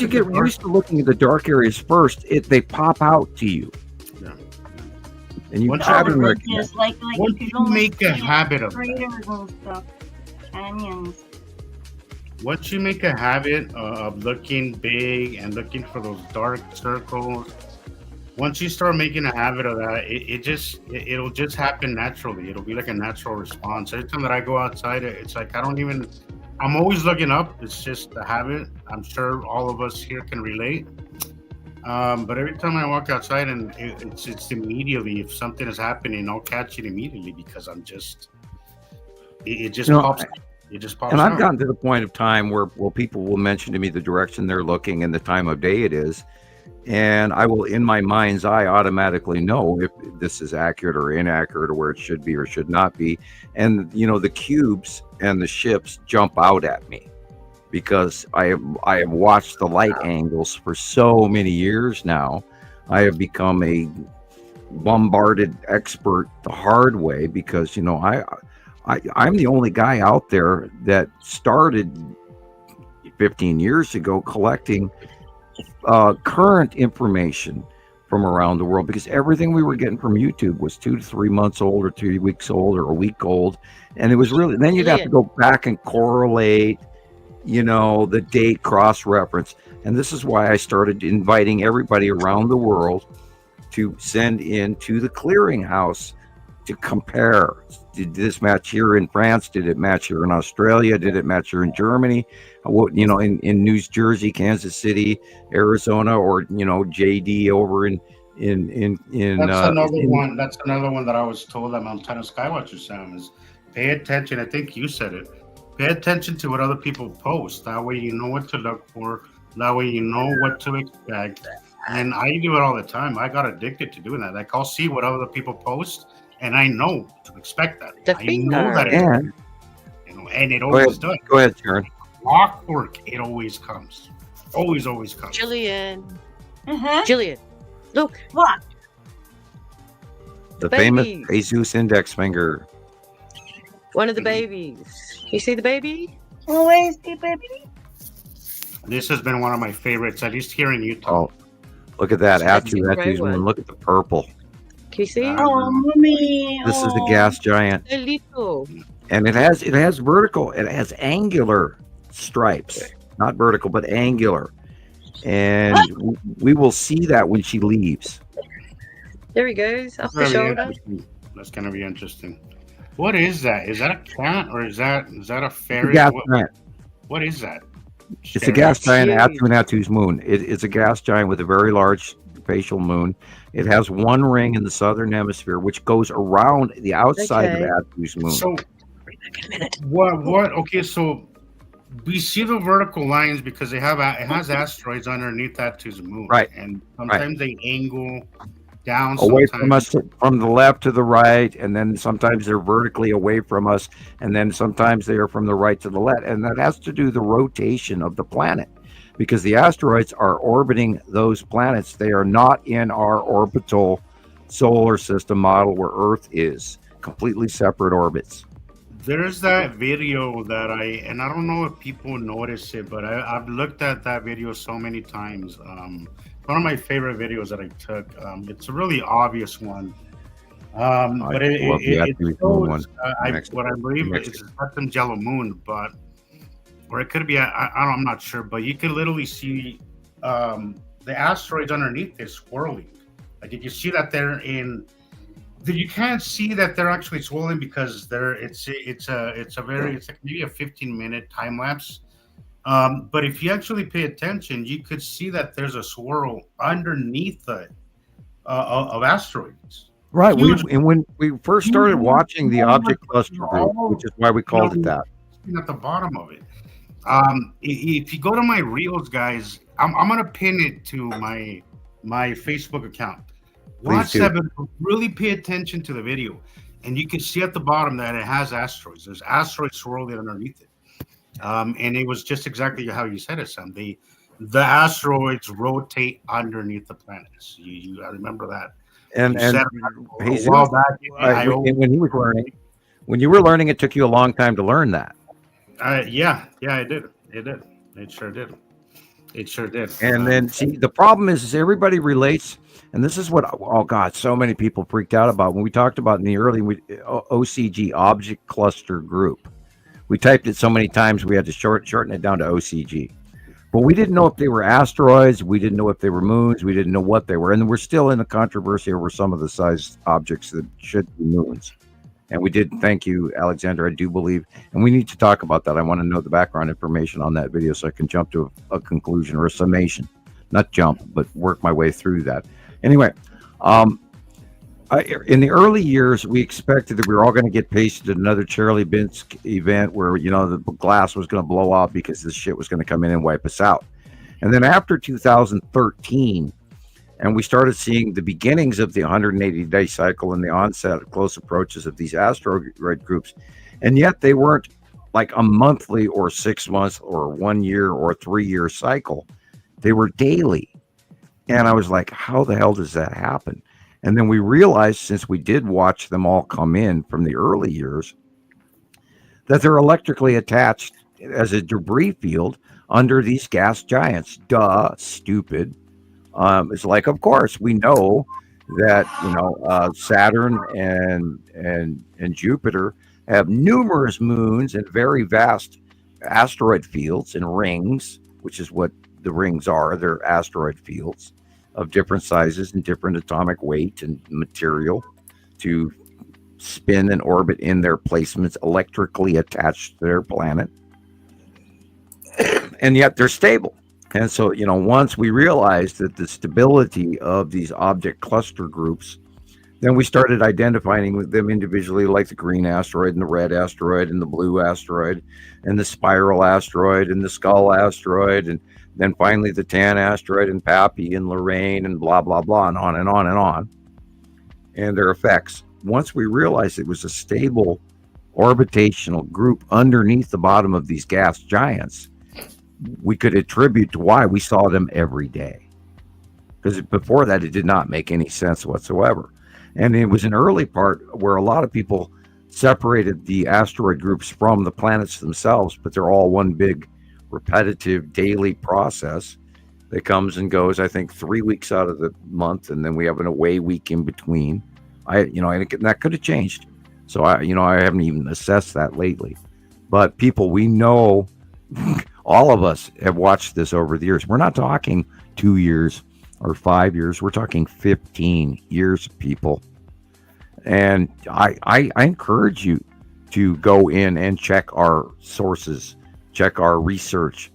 get used to looking at the dark areas first, they pop out to you. Yeah. And you Once pattern you recognize. Like Once you you can only make a see habit of craters and stuff, canyons. Once you make a habit of looking big and looking for those dark circles, once you start making a habit of that, it'll just happen naturally. It'll be like a natural response. Every time that I go outside, it's like I'm always looking up. It's just a habit. I'm sure all of us here can relate. But every time I walk outside, and it's immediately, if something is happening, I'll catch it immediately because it just pops. It just pops. And I've out. gotten to the point of time where people will mention to me the direction they're looking and the time of day it is. And I will, in my mind's eye, automatically know if this is accurate or inaccurate or where it should be or should not be. And, the cubes and the ships jump out at me. because I have watched the light angles for so many years now. I have become a bombarded expert the hard way because I'm the only guy out there that started 15 years ago collecting current information from around the world, because everything we were getting from YouTube was 2 to 3 months old or 3 weeks old or a week old, and it was really, then you'd have to go back and correlate the date, cross-reference. And this is why I started inviting everybody around the world to send in to the clearinghouse to compare. Did this match here in France? Did it match here in Australia? Did it match here in Germany? In New Jersey, Kansas City, Arizona, or JD over in That's another one that I was told at Montana Skywatcher, Sam, is pay attention. I think you said it. Pay attention to what other people post. That way you know what to look for. That way you know what to expect. And I do it all the time. I got addicted to doing that. Like, I'll see what other people post, and I know to expect that. I know that and it always does. Go ahead, Sharon. Clockwork, it always comes. Always comes. Gillian. Uh-huh. Gillian, look. What? The famous Jesus index finger. One of the babies. You see the baby? Always the baby. This has been one of my favorites, at least here in Utah. Oh, look at that. That's the gray One. one. Look at the purple. Can you see? Oh, mommy. This is the gas giant. A little. And it has vertical, it has angular stripes. Not vertical, but angular. And we will see that when she leaves. There he goes, up the shoulder. That's going to be interesting. What is that? Is that a cat or is that a fairy? What is that? It's a gas giant, Atu's moon. It's a gas giant with a very large facial moon. It has one ring in the southern hemisphere, which goes around the outside of Atu's moon. So, what? Okay, so we see the vertical lines because it has asteroids underneath Atu's moon, right? And sometimes they angle down away from us, from the left to the right, and then sometimes they're vertically away from us, and then sometimes they are from the right to the left, and that has to do with the rotation of the planet, because the asteroids are orbiting those planets. They are not in our orbital solar system model where Earth is. Completely separate orbits. There's that video that I don't know if people notice it, but I've looked at that video so many times. One of my favorite videos that I took. It's a really obvious one, but it shows what I believe is a Septum yellow moon, or it could be I'm not sure, but you can literally see the asteroids underneath it swirling. Like, if you see that they're in. You can't see that they're actually swirling because it's like maybe a 15-minute time lapse. But if you actually pay attention, you could see that there's a swirl underneath of asteroids. Right. When we first started watching the object cluster group, which is why we called it that. At the bottom of it. If you go to my reels, guys, I'm gonna pin it to my Facebook account. Watch that, but really pay attention to the video, and you can see at the bottom that it has asteroids. There's asteroids swirling underneath it, and it was just exactly how you said it, Sam. The asteroids rotate underneath the planets. You remember that? And when you were learning, it took you a long time to learn that. Yeah, it did. It sure did. And then see, the problem is everybody relates. And this is what, oh God, so many people freaked out about when we talked about in the early OCG, Object Cluster Group. We typed it so many times we had to shorten it down to OCG. But we didn't know if they were asteroids. We didn't know if they were moons. We didn't know what they were. And we're still in the controversy over some of the size objects that should be moons. And we did, thank you, Alexander, I do believe. And we need to talk about that. I want to know the background information on that video so I can jump to a conclusion or a summation. Not jump, but work my way through that. Anyway, in the early years, we expected that we were all going to get pasted at another Chelyabinsk event where, the glass was going to blow out because this shit was going to come in and wipe us out. And then after 2013, and we started seeing the beginnings of the 180-day cycle and the onset of close approaches of these asteroid groups, and yet they weren't like a monthly or 6 months or 1 year or 3 year cycle. They were daily. And I was like, how the hell does that happen? And then we realized, since we did watch them all come in from the early years, that they're electrically attached as a debris field under these gas giants. Duh, stupid. It's like, of course, we know that Saturn and Jupiter have numerous moons and very vast asteroid fields and rings, which is what the rings are. They're asteroid fields of different sizes and different atomic weight and material to spin and orbit in their placements electrically attached to their planet. And yet they're stable. And so, once we realized that the stability of these object cluster groups, then we started identifying with them individually, like the green asteroid and the red asteroid and the blue asteroid and the spiral asteroid and the skull asteroid, and then finally the tan asteroid and Pappy and Lorraine and blah, blah, blah, and on and on and on, and their effects. Once we realized it was a stable orbitational group underneath the bottom of these gas giants, we could attribute to why we saw them every day. Because before that, it did not make any sense whatsoever. And it was an early part where a lot of people separated the asteroid groups from the planets themselves, but they're all one big repetitive daily process that comes and goes, I think, 3 weeks out of the month, and then we have an away week in between. And that could have changed. So I haven't even assessed that lately. But people we know, all of us have watched this over the years. We're not talking 2 years or 5 years. We're talking 15 years, people. And I encourage you to go in and check our sources, check our research,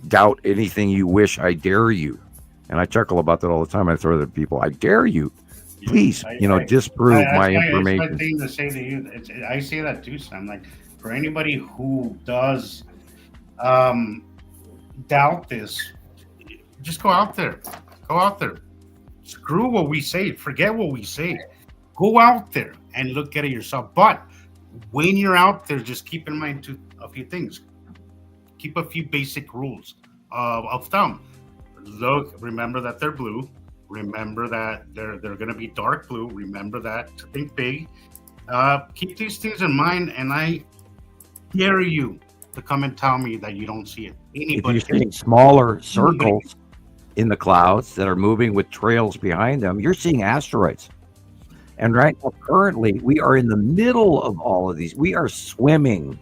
doubt anything you wish. I dare you. And I chuckle about that all the time. I throw it at people. I dare you. Please, disprove my information. It's my thing to say to you. I say that too, Sam. Like, for anybody who does doubt this, just go out there. Go out there. Screw what we say. Forget what we say. Go out there and look at it yourself. But when you're out there, just keep in mind a few things. Keep a few basic rules of thumb. Look, remember that they're blue. Remember that they're going to be dark blue. Remember that. Think big. Keep these things in mind, and I dare you to come and tell me that you don't see it. Anybody, if you're seeing smaller circles in the clouds that are moving with trails behind them, you're seeing asteroids. And right now, currently, we are in the middle of all of these. We are swimming.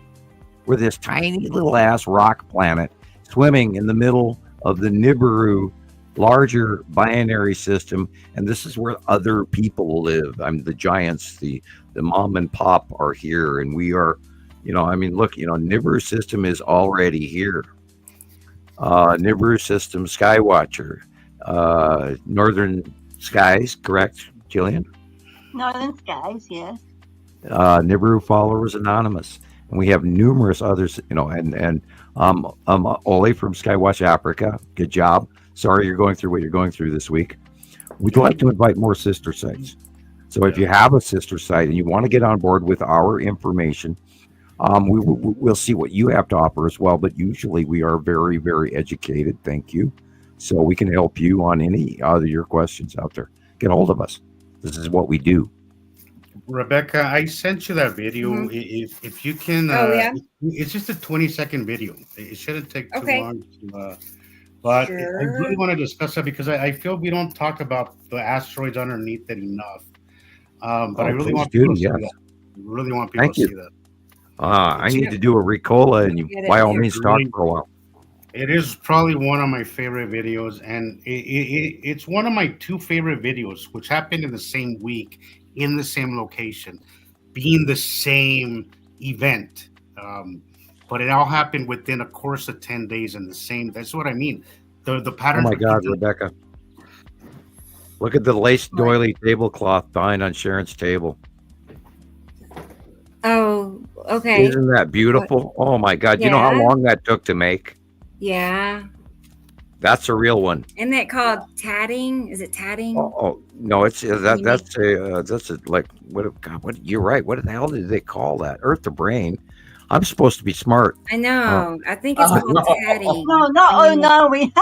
We're this tiny little ass rock planet swimming in the middle of the Nibiru larger binary system, and this is where other people live. The giants, the mom and pop are here, and we are, look, Nibiru system is already here. Nibiru system, Skywatcher, Northern Skies, correct, Gillian? Northern Skies, yes. Nibiru Followers Anonymous, and we have numerous others, and Ole from Skywatch Africa, good job. Sorry you're going through what you're going through this week. We'd like to invite more sister sites. So if you have a sister site and you want to get on board with our information, we'll see what you have to offer as well. But usually we are very, very educated. Thank you. So we can help you on any other your questions out there. Get a hold of us. This is what we do. Rebecca, I sent you that video. Mm-hmm. If you can, it's just a 20-second video. It shouldn't take too long to. But sure. I really want to discuss that because I feel we don't talk about the asteroids underneath it enough. But I really want people to see that. Really want people to see that. I need to do a Ricola, and you, by all means, talk for a while. It is probably one of my favorite videos, and it's one of my two favorite videos, which happened in the same week, in the same location, being the same event. But it all happened within a course of 10 days in the same. That's what I mean. The pattern. Oh my God, Rebecca! Look at the lace doily tablecloth behind on Sharon's table. Oh, okay. Isn't that beautiful? Oh my God! Yeah. You know how long that took to make? Yeah. That's a real one. Isn't that called tatting? Is it tatting? Oh no, it's that's a like what? God, what? You're right. What the hell did they call that? Earth to brain. I'm supposed to be smart. I know. I think it's called no. tatting. No, not When you- no. We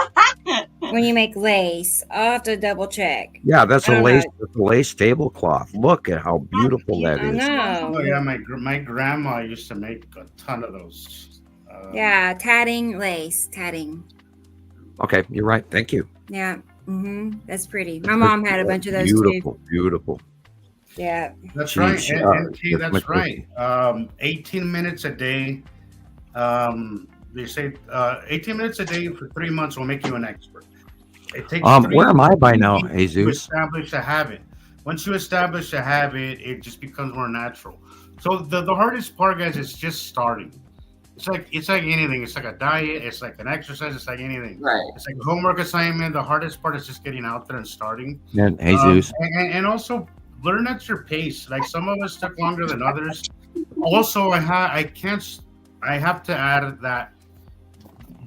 When you make lace, I'll have to double check. Yeah, that's I a don't lace, know. that's a lace tablecloth. Look at how beautiful that I is. know. Oh yeah, my grandma used to make a ton of those. Yeah, tatting lace, tatting. Okay, you're right. Thank you. Yeah. That's pretty. My mom had a bunch of those Beautiful, too. beautiful. Yeah. That's She- right. she- And see, that's that's my right. 18 minutes a day. They say 18 minutes a day for 3 months will make you an expert. It takes Where am I by now, to Jesus? establish a habit. Once you establish a habit, it just becomes more natural. So the hardest part, guys, is just starting. It's like anything. It's like a diet. It's like an exercise. It's like anything. Right. It's like a homework assignment. The hardest part is just getting out there and starting. And Jesus. And also learn at your pace. Like some of us took longer than others. Also, I have to add that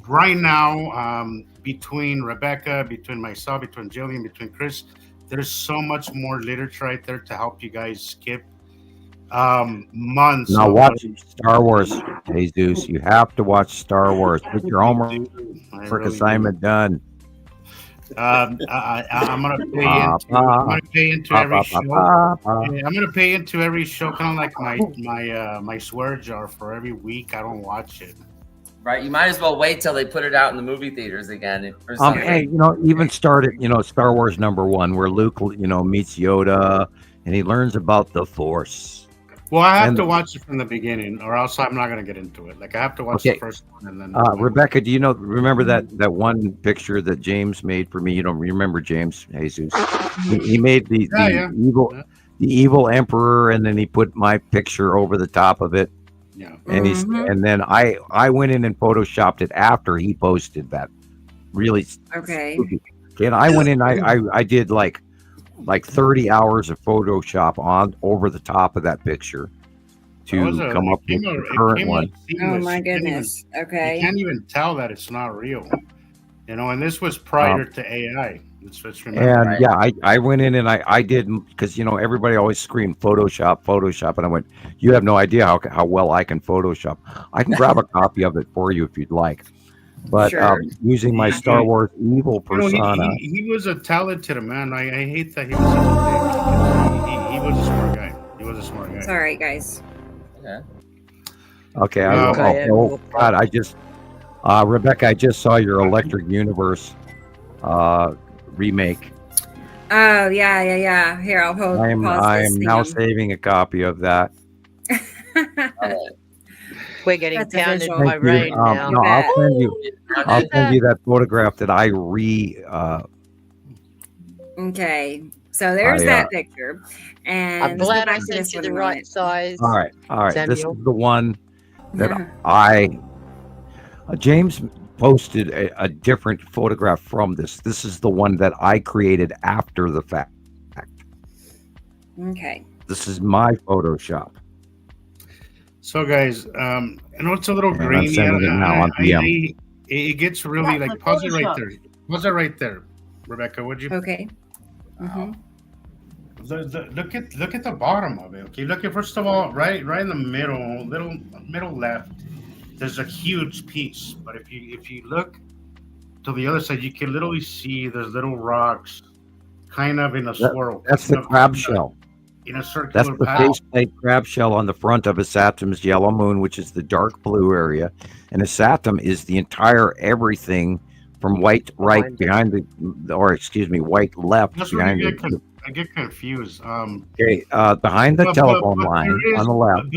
right now, between Rebecca, between myself, between Gillian, between Chris, there's so much more literature right there to help you guys skip months. Now of watch Star Wars, Jesus. You have to watch Star Wars. Put your homework assignment done. I'm gonna pay into every show. Yeah, I'm gonna pay into every show, kind of like my swear jar for every week. I don't watch it. Right. You might as well wait till they put it out in the movie theaters again. Or something. Hey, even started, Star Wars #1, where Luke, meets Yoda, and he learns about the Force. Well, I have And- to watch it from the beginning, or else I'm not gonna get into it. Like I have to watch Okay. the first one, and then. Rebecca, do you remember that one picture that James made for me? You don't remember James, Jesus? He made the evil emperor, and then he put my picture over the top of it. Yeah. And and then I went in and photoshopped it after he posted that. Really Okay. spooky. And I went in, I did like 30 hours of Photoshop on over the top of that picture to come up with the current one. Oh my goodness. Okay. You can't even tell that it's not real. And this was prior to AI. Let's remember. And yeah, I went in and I did, because everybody always screamed Photoshop, and I went, you have no idea how well I can Photoshop. I can grab a copy of it for you if you'd like. But Sure. using my Star Wars evil persona. He was a talented man. I hate that he was such a dick. He was a smart guy. He was a smart guy. Sorry, guys. Okay. Okay, God, Rebecca, I just saw your Electric Universe remake. Oh yeah. Here, I'll hold. I am pause this now thing. saving a copy of that. We're getting That's pounded official. by Thank you. rain now. No, I'll send you. I'll Okay. send you that photograph that I Okay. So there's that picture. And I'm glad I let's go back to sent this you one the a right moment. size. All right. This is Samuel. the one that James posted a different photograph from this. This is the one that I created after the fact. Okay. This is my Photoshop. So, guys, it's a little And I'm grainy. sending it now on PM. It gets really That's like the pause it right Photoshop. there. Pause it right there, Rebecca. Would you? Okay. Look at the bottom of it. Okay, look at first of all, right in the middle left. There's a huge piece, but if you look to the other side, you can literally see there's little rocks, kind of in a swirl. That's the crab shell. In a circular That's the path. faceplate crab shell on the front of a Saturn's yellow moon, which is the dark blue area. And a Saturn is the entire everything from white right behind white left That's where behind I get confused. behind the telephone line on the left.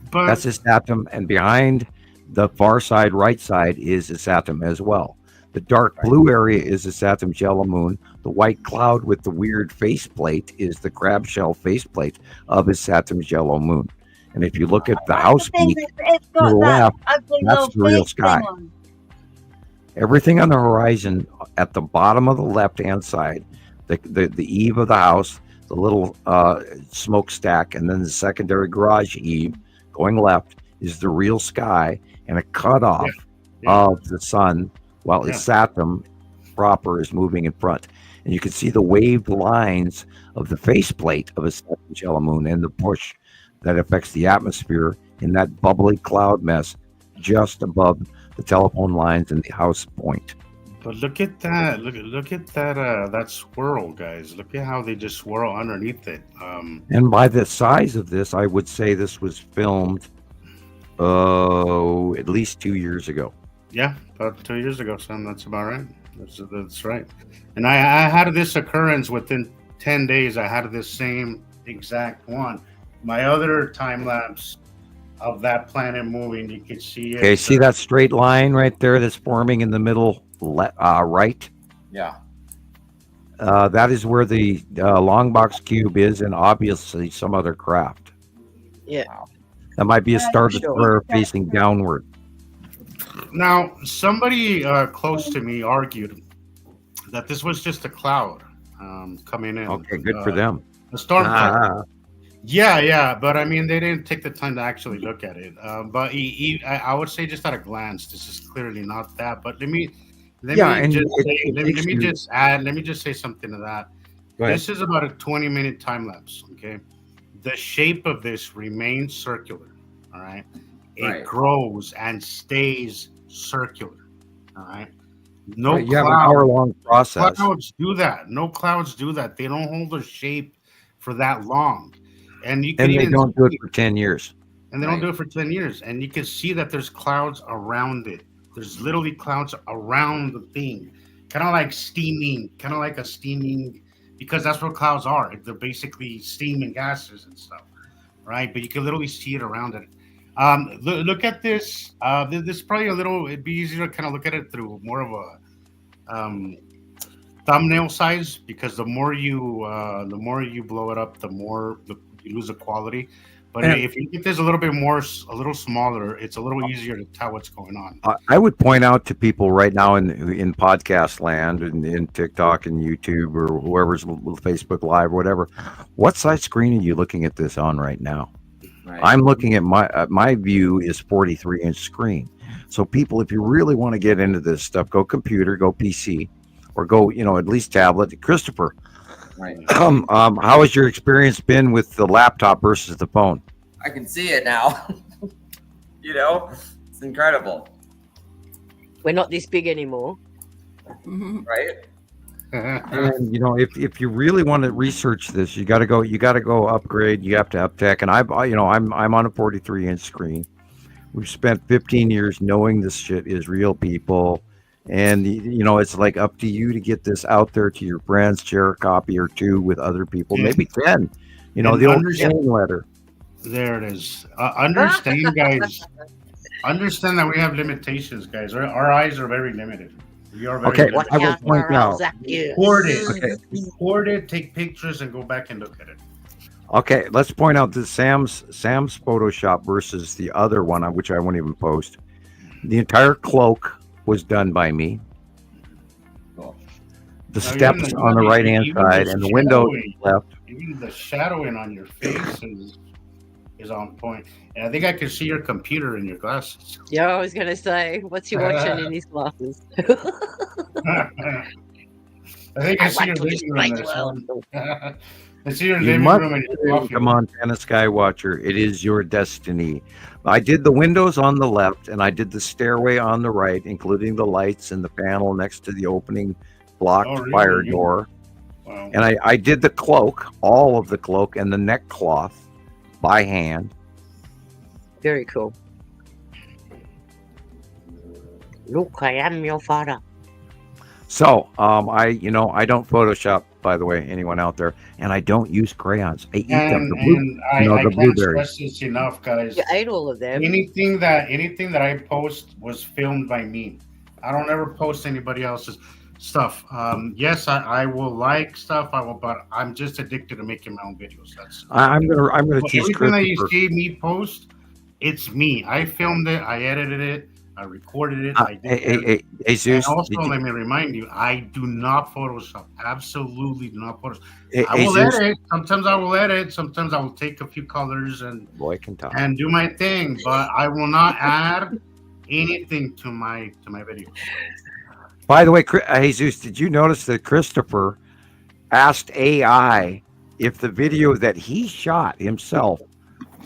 But That's a Saturn, and behind the far side, right side, is a Saturn as well. The dark blue area is a Saturn's yellow moon. The white cloud with the weird faceplate is the crab shell faceplate of a Saturn's yellow moon. And if you look at the house peak It's to the got that left, ugly that's little the real face sky. thing on. everything on the horizon at the bottom of the left-hand side, the eave of the house, the little smokestack, and then the secondary garage eave going left is the real sky, and a cutoff of the sun while its Saturn proper is moving in front. And you can see the waved lines of the faceplate of a Saturn's yellow moon and the push that affects the atmosphere in that bubbly cloud mess just above the telephone lines and the house point. But look at that! Look at that! That swirl, guys. Look at how they just swirl underneath it. And by the size of this, I would say this was filmed at least 2 years ago. Yeah, about 2 years ago, son. That's about right. That's right. And I had this occurrence within 10 days. I had this same exact one. My other time lapse of that planet moving, you could see it. Okay, see that straight line right there that's forming in the middle right? Yeah. That is where the long box cube is, and obviously some other craft. Yeah. That might be a Star Sure. Destroyer facing downward. Now, somebody close to me argued that this was just a cloud coming in. Okay, good for them. A storm cloud. Ah, Yeah, but I mean, they didn't take the time to actually look at it. But I would say just at a glance, this is clearly not that. But let me just say something to that. go ahead. This is about a 20-minute time lapse. Okay, the shape of this remains circular. All right, it Right. grows and stays circular. All right, no You have an cloud- hour-long process. clouds do that. No clouds do that. They don't hold a shape for that long. And you can And they even don't do it see- for 10 years. and they don't Right. do it for 10 years. And you can see that there's clouds around it. There's literally clouds around the thing. Kind of like steaming, kind of like a steaming, because that's what clouds are. They're basically steam and gases and stuff, right? But you can literally see it around it. Look at this. This is probably it'd be easier to kind of look at it through more of a thumbnail size, because the more you blow it up, the more you lose the quality. But Yeah. if you get this a little bit more, a little smaller, it's a little easier to tell what's going on. I would point out to people right now in podcast land and in TikTok and YouTube or whoever's Facebook Live or whatever, what size screen are you looking at this on right now? Right. I'm looking at my view is 43-inch screen. So people, if you really want to get into this stuff, go computer, go PC, or go at least tablet. Christoper, Right. how has your experience been with the laptop versus the phone? I can see it now. It's incredible, We're not this big anymore. right? And if you really want to research this, you got to go upgrade. You have to up tech. And I'm on a 43-inch screen. We've spent 15 years knowing this shit is real, people. And it's like up to you to get this out there to your friends, share a copy or two with other people, maybe 10. The old chain letter. There it is. Understand, guys. Understand that we have limitations, guys. Our eyes are very limited. We are very Okay, limited. I will point out. Record it. Okay. Record it. Take pictures and go back and look at it. Okay, let's point out that Sam's Photoshop versus the other one, which I won't even post. The entire cloak was done by me. Cool. The Now, steps even on the right hand even side and the window shadowing- left. Even the shadowing on your face is on point. And I think I can see your computer in your glasses. Yeah, I was going to say, what's he watching in his glasses? I think I see your living room there, son. I see your You living must room and your coffee. come on, Montana Skywatcher. It is your destiny. I did the windows on the left and I did the stairway on the right, including the lights and the panel next to the opening blocked Oh, really? fire door. Wow. And I did the cloak, all of the cloak and the neck cloth by hand. Very cool. Look, I am your father. So I don't Photoshop, by the way, anyone out there, and I don't use crayons. I eat them. And, The blue- and I, no, I the can't blueberries. stress this enough, guys. You ate all of them. Anything that I post was filmed by me. I don't ever post anybody else's stuff. Yes, I will like stuff. But I'm just addicted to making my own videos. I'm gonna Well, teach everything that you Christopher. see me post, it's me. I filmed it. I edited it. I recorded it. I did it. Hey, And Zeus. also, did you- let me remind you, I do not Photoshop. Absolutely do not Photoshop. hey, I will Zeus, edit. Sometimes I will edit. Sometimes I will take a few colors and boy can talk. do my thing. But I will not add anything to my video. By the way, Jesus, did you notice that Christopher asked AI if the video that he shot himself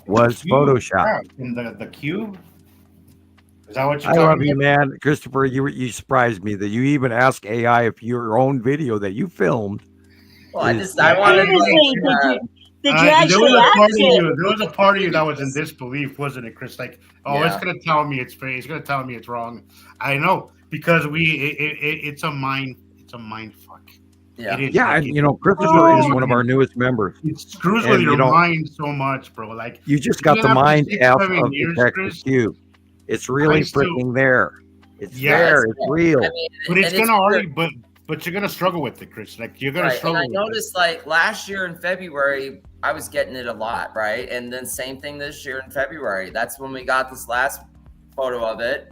was Photoshop. In the cube. Is that what you're I talking love about? you, man. Christopher, you surprised me that you even ask AI if your own video that you filmed. Well, is- I wanted Seriously, like, did you There actually was a ask part of it? you. There was a part of you that was in disbelief, wasn't it, Chris? Like, oh, Yeah. it's gonna tell me it's fake. It's gonna tell me it's wrong. I know because it's a mind. It's a mind fuck. Yeah. It is. Yeah, like, and Christopher is one of our newest members. It screws and with you your know- mind so much, bro. Like You just got the after mind 6, F 7 of years, Detective Chris, Cube. It's really I still- freaking there. It's Yeah, there. it's It's real. I mean, but it's and gonna already. weird. But you're gonna struggle with it, Chris. Like you're gonna Right, and struggle. I with noticed like last year in February, I was getting it a lot, right? And then same thing this year in February. That's when we got this last photo of it.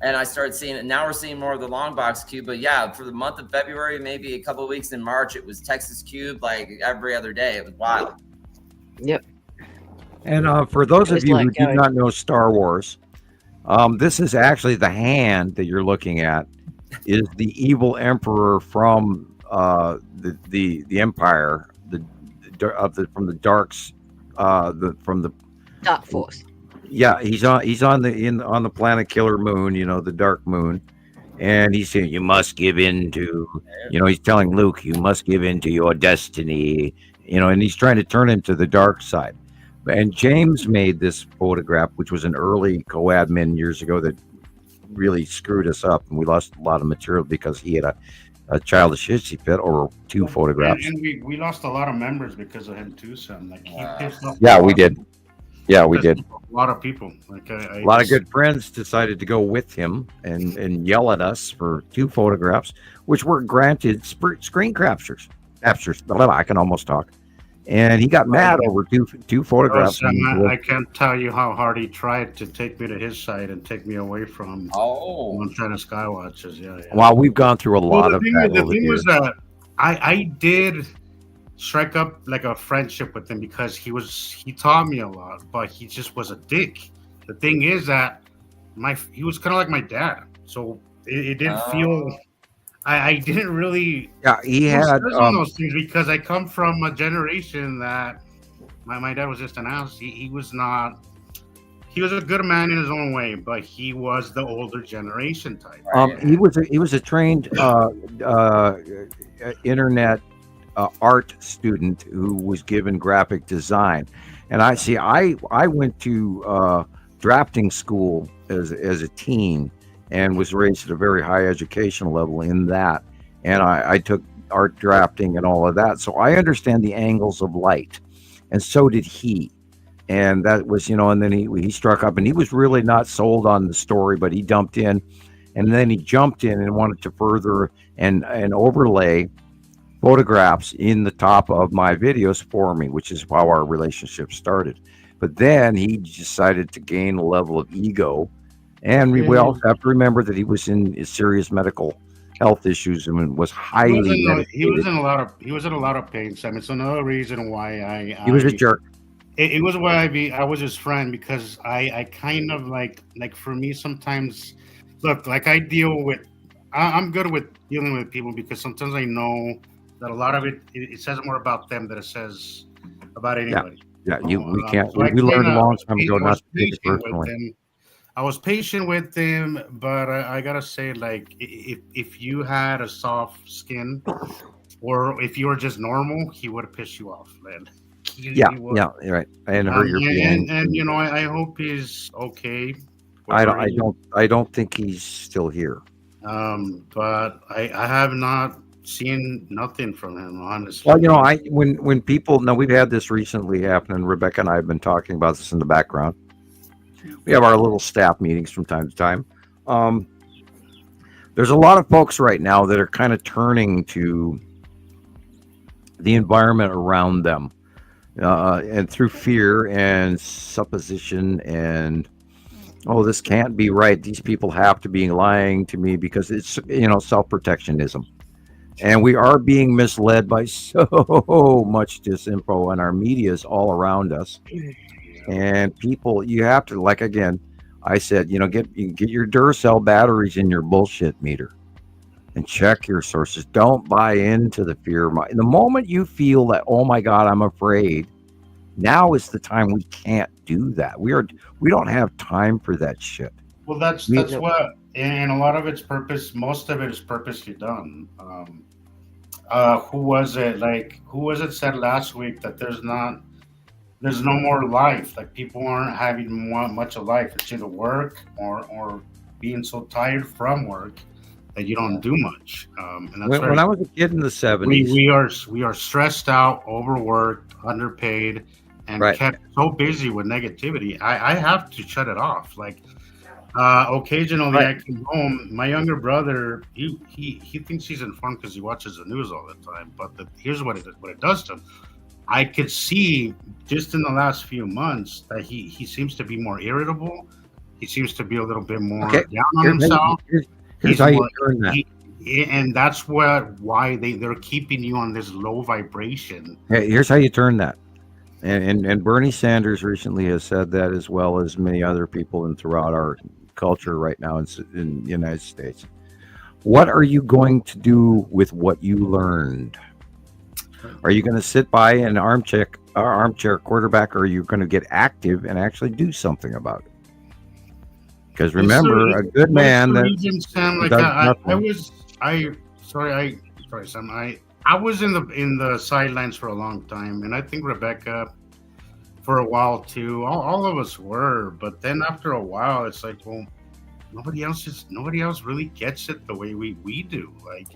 And I started seeing it. Now we're seeing more of the long box cube. But yeah, for the month of February, maybe a couple of weeks in March, it was Texas cube like every other day. It was wild. Yep. And for those It of was you who like do going- not know Star Wars, this is actually the hand that you're looking at is the evil emperor from the Empire, from the darks, from the Dark Force. yeah, he's on the planet Killer Moon, the Dark Moon, and he's saying you must give in to, he's telling Luke you must give in to your destiny, and he's trying to turn him to the dark side. And James made this photograph, which was an early co-admin years ago that really screwed us up, and we lost a lot of material because he had a childish hissy fit over 2 photographs. And we lost a lot of members because of him too, Sam. Like he pissed off. Yeah, we did. Yeah, we did. A lot of people. Like A lot of good friends decided to go with him and yell at us for 2 photographs, which were granted screen captures. I can almost talk. And he got mad over two photographs. Sam, I can't tell you how hard he tried to take me to his side and take me away from one trying to Skywatches. Yeah. Well, we've gone through a lot of that. The thing was that I did strike up like a friendship with him because he taught me a lot, but he just was a dick. The thing is that he was kind of like my dad, so it didn't feel. I didn't really. Yeah, he had those things because I come from a generation that my dad was just an ass. He was not. He was a good man in his own way, but he was the older generation type. He was a trained internet art student who was given graphic design, and I went to drafting school as a teen and was raised at a very high educational level in that, and I took art drafting and all of that, so I understand the angles of light, and so did he. And that was, and then he struck up, and he was really not sold on the story, but he dumped in, and then he jumped in and wanted to further and overlay photographs in the top of my videos for me, which is how our relationship started. But then he decided to gain a level of ego, and we also have to remember that he was in serious medical health issues and was highly medicated. He was in a lot of pain, Sam. It's another reason why he was a jerk. It was why I was his friend, because I kind of like for me sometimes, look, like I'm good with dealing with people because sometimes I know that a lot of it says more about them than it says about anybody. Yeah, we can't. So we learned a long time ago not to take it personally. I was patient with him, but I gotta say, like, if you had a soft skin, or if you were just normal, he would have pissed you off, man. Yeah, you're right. And hurt your feelings. And I hope he's okay. I don't think he's still here. But I have not seen nothing from him, honestly. Well, when people we've had this recently happen, and Rebecca and I have been talking about this in the background. We have our little staff meetings from time to time. There's a lot of folks right now that are kind of turning to the environment around them, and through fear and supposition and, oh, this can't be right. These people have to be lying to me because it's, self-protectionism. And we are being misled by so much disinfo, and our media is all around us. And people, you have to, like, again, I said, get your Duracell batteries in your bullshit meter and check your sources. Don't buy into the fear. The moment you feel that, oh my God, I'm afraid, Now is the time we can't do that. We don't have time for that shit. Well, that's what, and a lot of it's purpose. Most of it is purposely done. Who was it? Like, who was it said last week that there's no more life. Like, people aren't having much of life. It's either work or being so tired from work that you don't do much. And that's When I was a kid in the 70s, we are stressed out, overworked, underpaid, and kept so busy with negativity. I have to shut it off. Like, occasionally I come home. My younger brother, he thinks he's informed because he watches the news all the time. But here's what it does to him. I could see just in the last few months that he seems to be more irritable. He seems to be a little bit more down on himself. Here's how you turn that. And that's why they're keeping you on this low vibration. Here's how you turn that. And Bernie Sanders recently has said that, as well as many other people and throughout our culture right now in the United States. What are you going to do with what you learned? Are you going to sit by an armchair quarterback, or are you going to get active and actually do something about it? Because remember, a good man that Sam, like I was in the sidelines for a long time, and I think Rebecca for a while too. All of us were, but then after a while, it's like, well, nobody else really gets it the way we do. Like,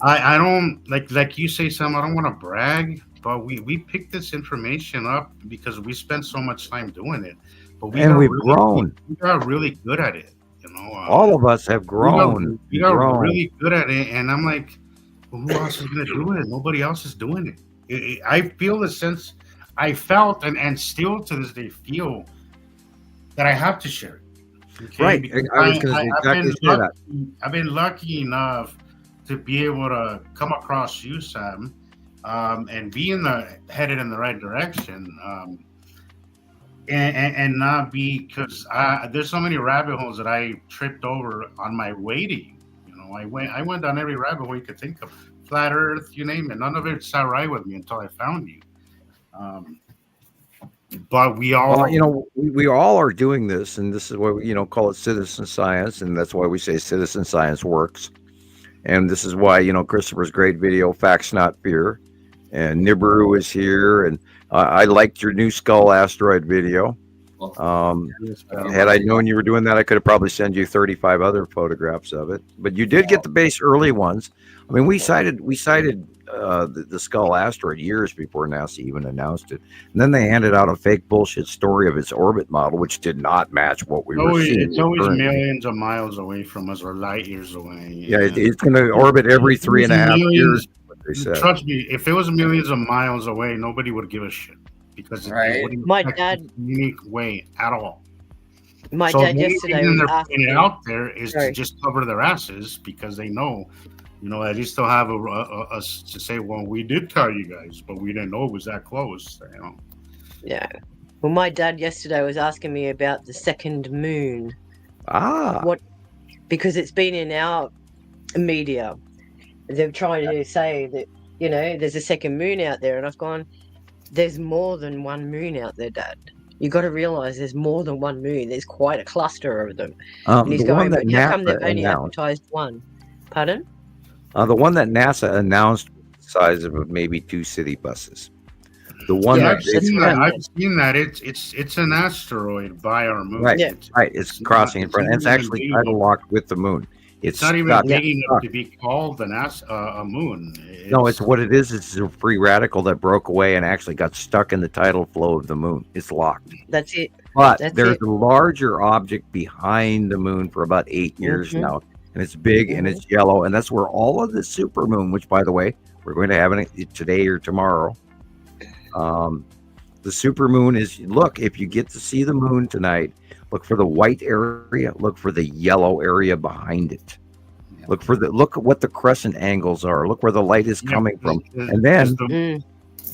I don't like you say, Sam. I don't want to brag, but we picked this information up because we spent so much time doing it. But we've grown. We got really good at it. You know, all of us have grown. We got really good at it, and I'm like, well, who else is going to do it? Nobody else is doing it. I feel the sense. I felt and still to this day feel that I have to share it. Okay? Right. I was going to exactly say that. I've been lucky enough to be able to come across you, Sam, and be headed in the right direction, and not be, because there's so many rabbit holes that I tripped over on my way to you. You know, I went down every rabbit hole you could think of, flat Earth, you name it. None of it sat right with me until I found you. But we all, we all are doing this, and this is why we, call it citizen science, and that's why we say citizen science works. And this is why, Christopher's great video, Facts Not Fear, and Nibiru is here, and I liked your new skull asteroid video. Had I known you were doing that, I could have probably sent you 35 other photographs of it. But you did get the base early ones. I mean, we cited the skull asteroid years before NASA even announced it, and then they handed out a fake bullshit story of its orbit model, which did not match what we were seeing. It's always millions of miles away from us, or light years away. Yeah, it's going to orbit every 3.5 years. What they said. Trust me, if it was millions of miles away, nobody would give a shit, because it wouldn't my affect dad, it in a unique way at all. My dad yesterday was they're asking putting it out there is to just cover their asses, because they know. At least they'll have us to say, well, we did tell you guys, but we didn't know it was that close. Yeah. Well, my dad yesterday was asking me about the second moon. Because it's been in our media. They're trying to say that, there's a second moon out there. And I've gone, there's more than one moon out there, Dad. You got to realize there's more than one moon. There's quite a cluster of them. And he's going, but how come they've only advertised one? Pardon? The one that NASA announced was the size of maybe 2 city buses. The one I've seen that. It's an asteroid by our moon. Right, It's crossing in front. And it's actually tidal locked with the moon. It's not even big enough to be called a moon. It's what it is. It's a free radical that broke away and actually got stuck in the tidal flow of the moon. It's locked. That's it. But there's a larger object behind the moon for about 8 years now. And it's big and it's yellow, and that's where all of the supermoon, which, by the way, we're going to have it today or tomorrow. The supermoon is, look, if you get to see the moon tonight, look for the white area, look for the yellow area behind it. Look at what the crescent angles are. Look where the light is coming from. And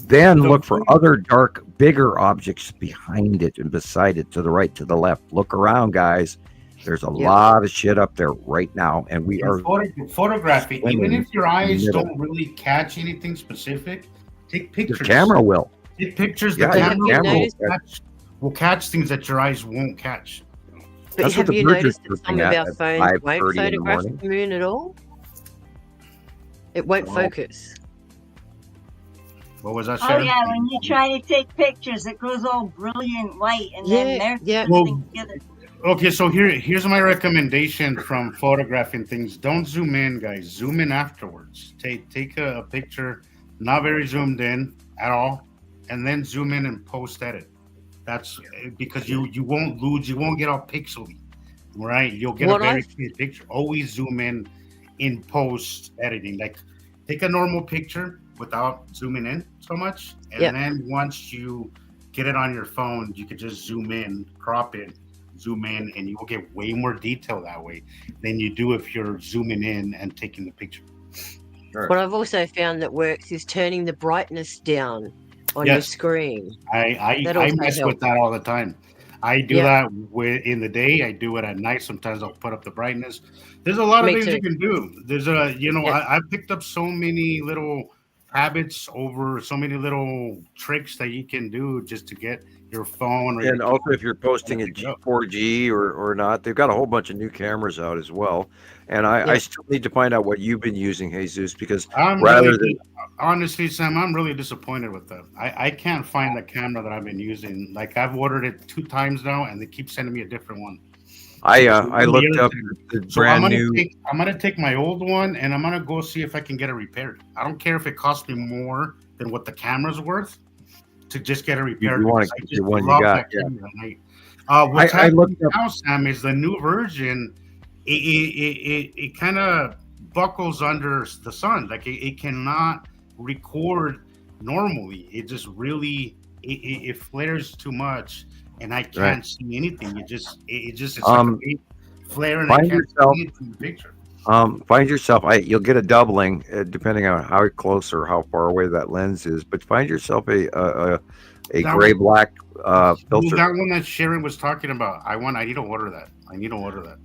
then look for other dark, bigger objects behind it and beside it, to the right, to the left. Look around, guys. There's a lot of shit up there right now, and we are photographing. Even if your eyes don't really catch anything specific, take pictures. Your camera will. Take pictures. Yeah, The the camera camera noticed- will catch things that your eyes won't catch. But That's what have the you birds are noticed that chirping some of at our at phones won't 5:30 in the photograph morning. the moon at all? It won't Oh. focus. What was that? Oh Sharon? yeah, when you try to take pictures, it goes all brilliant white, and Yeah, then there's yeah. everything Well, together. Okay, so here's my recommendation from photographing things. Don't zoom in, guys. Zoom in afterwards. Take a picture, not very zoomed in at all, and then zoom in and post edit. That's because you won't get all pixely, right? You'll get What a very I've- clear picture. Always zoom in post editing. Like take a normal picture without zooming in so much, and Yep. then once you get it on your phone, you could just zoom in, crop it, zoom in, and you will get way more detail that way than you do if you're zooming in and taking the picture. What I've also found that works is turning the brightness down on your Yes. screen. I That I also mess helps. with that all the time. I do Yeah. that in the day. I do it at night. Sometimes I'll put up the brightness. There's a lot of Me things too. you can do. There's Yeah. I've picked up so many little habits over so many little tricks that you can do just to get your phone or And your also, if you're posting pick it it up. 4G or not, they've got a whole bunch of new cameras out as well. And I Yeah. still need to find out what you've been using, Jesus, because I'm rather really, honestly, Sam, I'm really disappointed with them. I can't find the camera that I've been using. Like I've ordered it 2 times now, and they keep sending me a different one. I looked up the So brand new. I'm gonna take my old one, and I'm gonna go see if I can get it repaired. I don't care if it costs me more than what the camera's worth to just get it repaired. you wanna because I keep just the one you love got, that yeah. camera, and what's I happening looked up. now, Sam, is the new version. It kind of buckles under the sun. Like it cannot record normally. It just really it flares too much, and I can't see anything. It's like a big flare, and I Find can't yourself- see it in the picture. Find yourself. You'll get a doubling depending on how close or how far away that lens is. But find yourself a That gray black filter. That one that Sharon was talking about. I need to order that. I need to order that.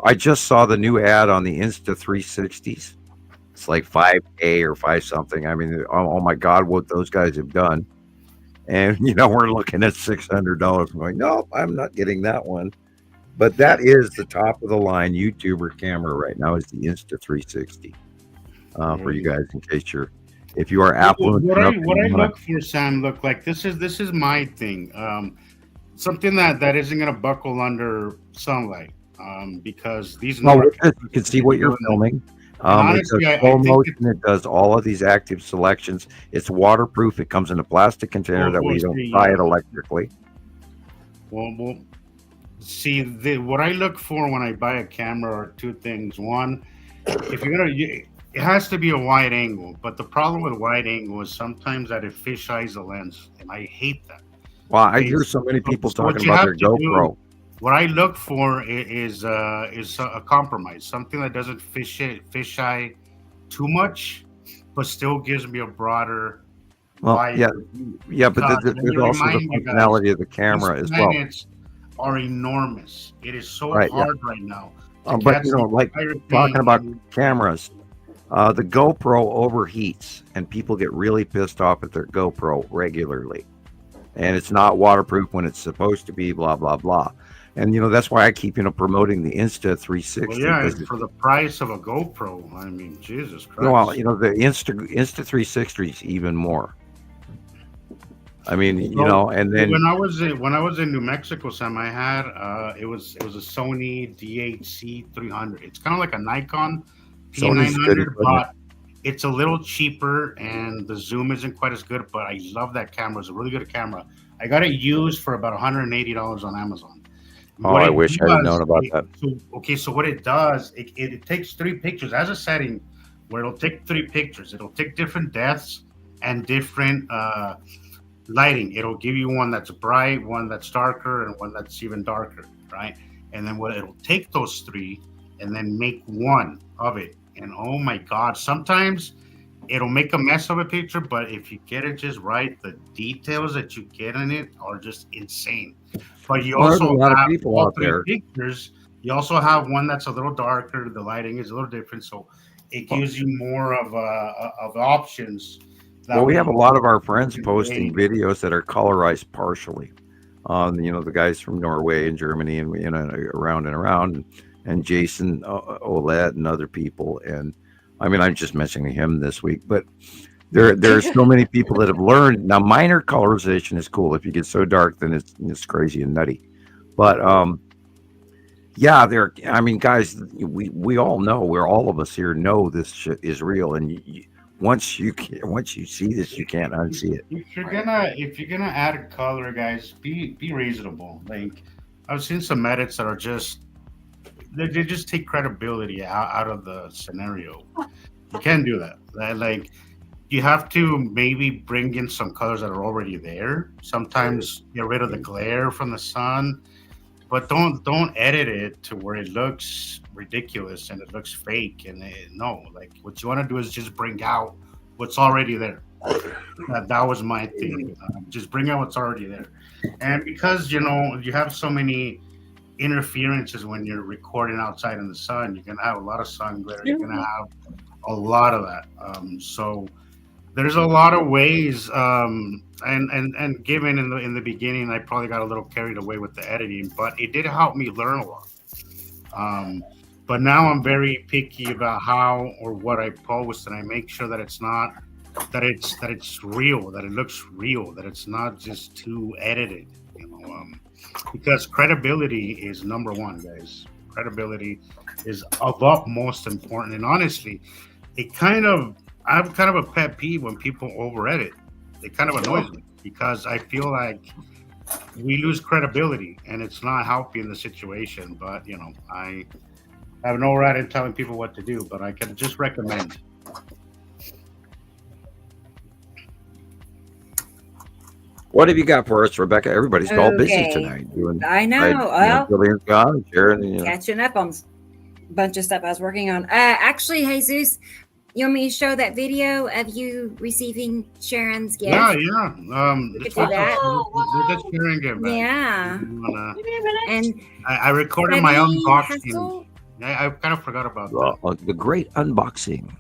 I just saw the new ad on the Insta 360s. It's like 5K or 5 something. I mean, oh my God, what those guys have done. And we're looking at $600. I'm going, nope, I'm not getting that one. But that is the top of the line YouTuber camera right now is the Insta 360. For you guys, in case if you are Apple. What I look for, Sam, look like this is my thing. Something that isn't going to buckle under sunlight. Because these. You can see what you're filming. Honestly, it does slow motion. It does all of these active selections. It's waterproof. It comes in a plastic container that we don't fry it electrically. Well, see, what I look for when I buy a camera are two things. One, if you're gonna, it has to be a wide angle. But the problem with wide angle is sometimes that it fisheyes the lens, and I hate that. Well, I hear so many people talking about their GoPro. What I look for is a compromise, something that doesn't fisheye too much, but still gives me a broader. Well, yeah, but there's also the functionality of the camera as well. Are enormous. It is so Right, hard right now. But like talking about cameras, the GoPro overheats, and people get really pissed off at their GoPro regularly, and it's not waterproof when it's supposed to be. Blah blah blah. And that's why I keep promoting the Insta 360. Well, yeah, for the price of a GoPro, I mean, Jesus Christ. Well, the Insta 360 is even more. I mean, and then when I was in New Mexico, Sam, I had it was a Sony DHC 300. It's kind of like a Nikon P900, but it's a little cheaper, and the zoom isn't quite as good. But I love that camera. It's a really good camera. I got it used for about $180 on Amazon. I wish I had known about that. So what it does, it takes 3 pictures as a setting, where it'll take 3 pictures. It'll take different depths and different lighting. It'll give you one that's bright, one that's darker, and one that's even darker, right? And then it'll take those 3 and then make one of it. And oh my God, sometimes it'll make a mess of a picture, but if you get it just right, the details that you get in it are just insane. But you also a lot of have people all out 3 there. pictures. You also have one that's a little darker. The lighting is a little different, so it gives you more of options Well, we have a lot of our friends Great. posting videos that are colorized partially. The guys from Norway and Germany and around and around, and Jason Olette and other people. And I mean, I'm just mentioning him this week, but there's so many people that have learned. Now, minor colorization is cool. If you get so dark, then it's crazy and nutty. But yeah, I mean, guys, we all know, all of us here know this shit is real, and once you see this, you can't unsee it. If you're gonna add a color, guys, be reasonable. Like, I've seen some edits that are just they just take credibility out of the scenario. You can't do that. Like, you have to maybe bring in some colors that are already there. Sometimes get rid of the glare from the sun, but don't edit it to where it looks ridiculous and it looks fake. And no, like, what you want to do is just bring out what's already there. That was my thing. Just bring out what's already there. And because you have so many interferences when you're recording outside in the sun, you're gonna have a lot of sun glare. You're gonna have a lot of that. So there's a lot of ways. And given in the beginning, I probably got a little carried away with the editing, but it did help me learn a lot. But now I'm very picky about how or what I post, and I make sure that it's not that it's real, that it looks real, that it's not just too edited. Because credibility is number one, guys. Credibility is of utmost important, and honestly, I have kind of a pet peeve when people over edit. It kind of annoys me because I feel like we lose credibility and it's not helping the situation. But I have no right in telling people what to do, but I can just recommend. What have you got for us, Rebecca? Everybody's all busy tonight. I know. Gillian's gone, Sharon, catching up on a bunch of stuff I was working on. Actually, Jesus, you want me to show that video of you receiving Sharon's gift? Yeah. We could do that. That's Sharon gift. Yeah. And I recorded my unboxing. I kind of forgot about that. The great unboxing.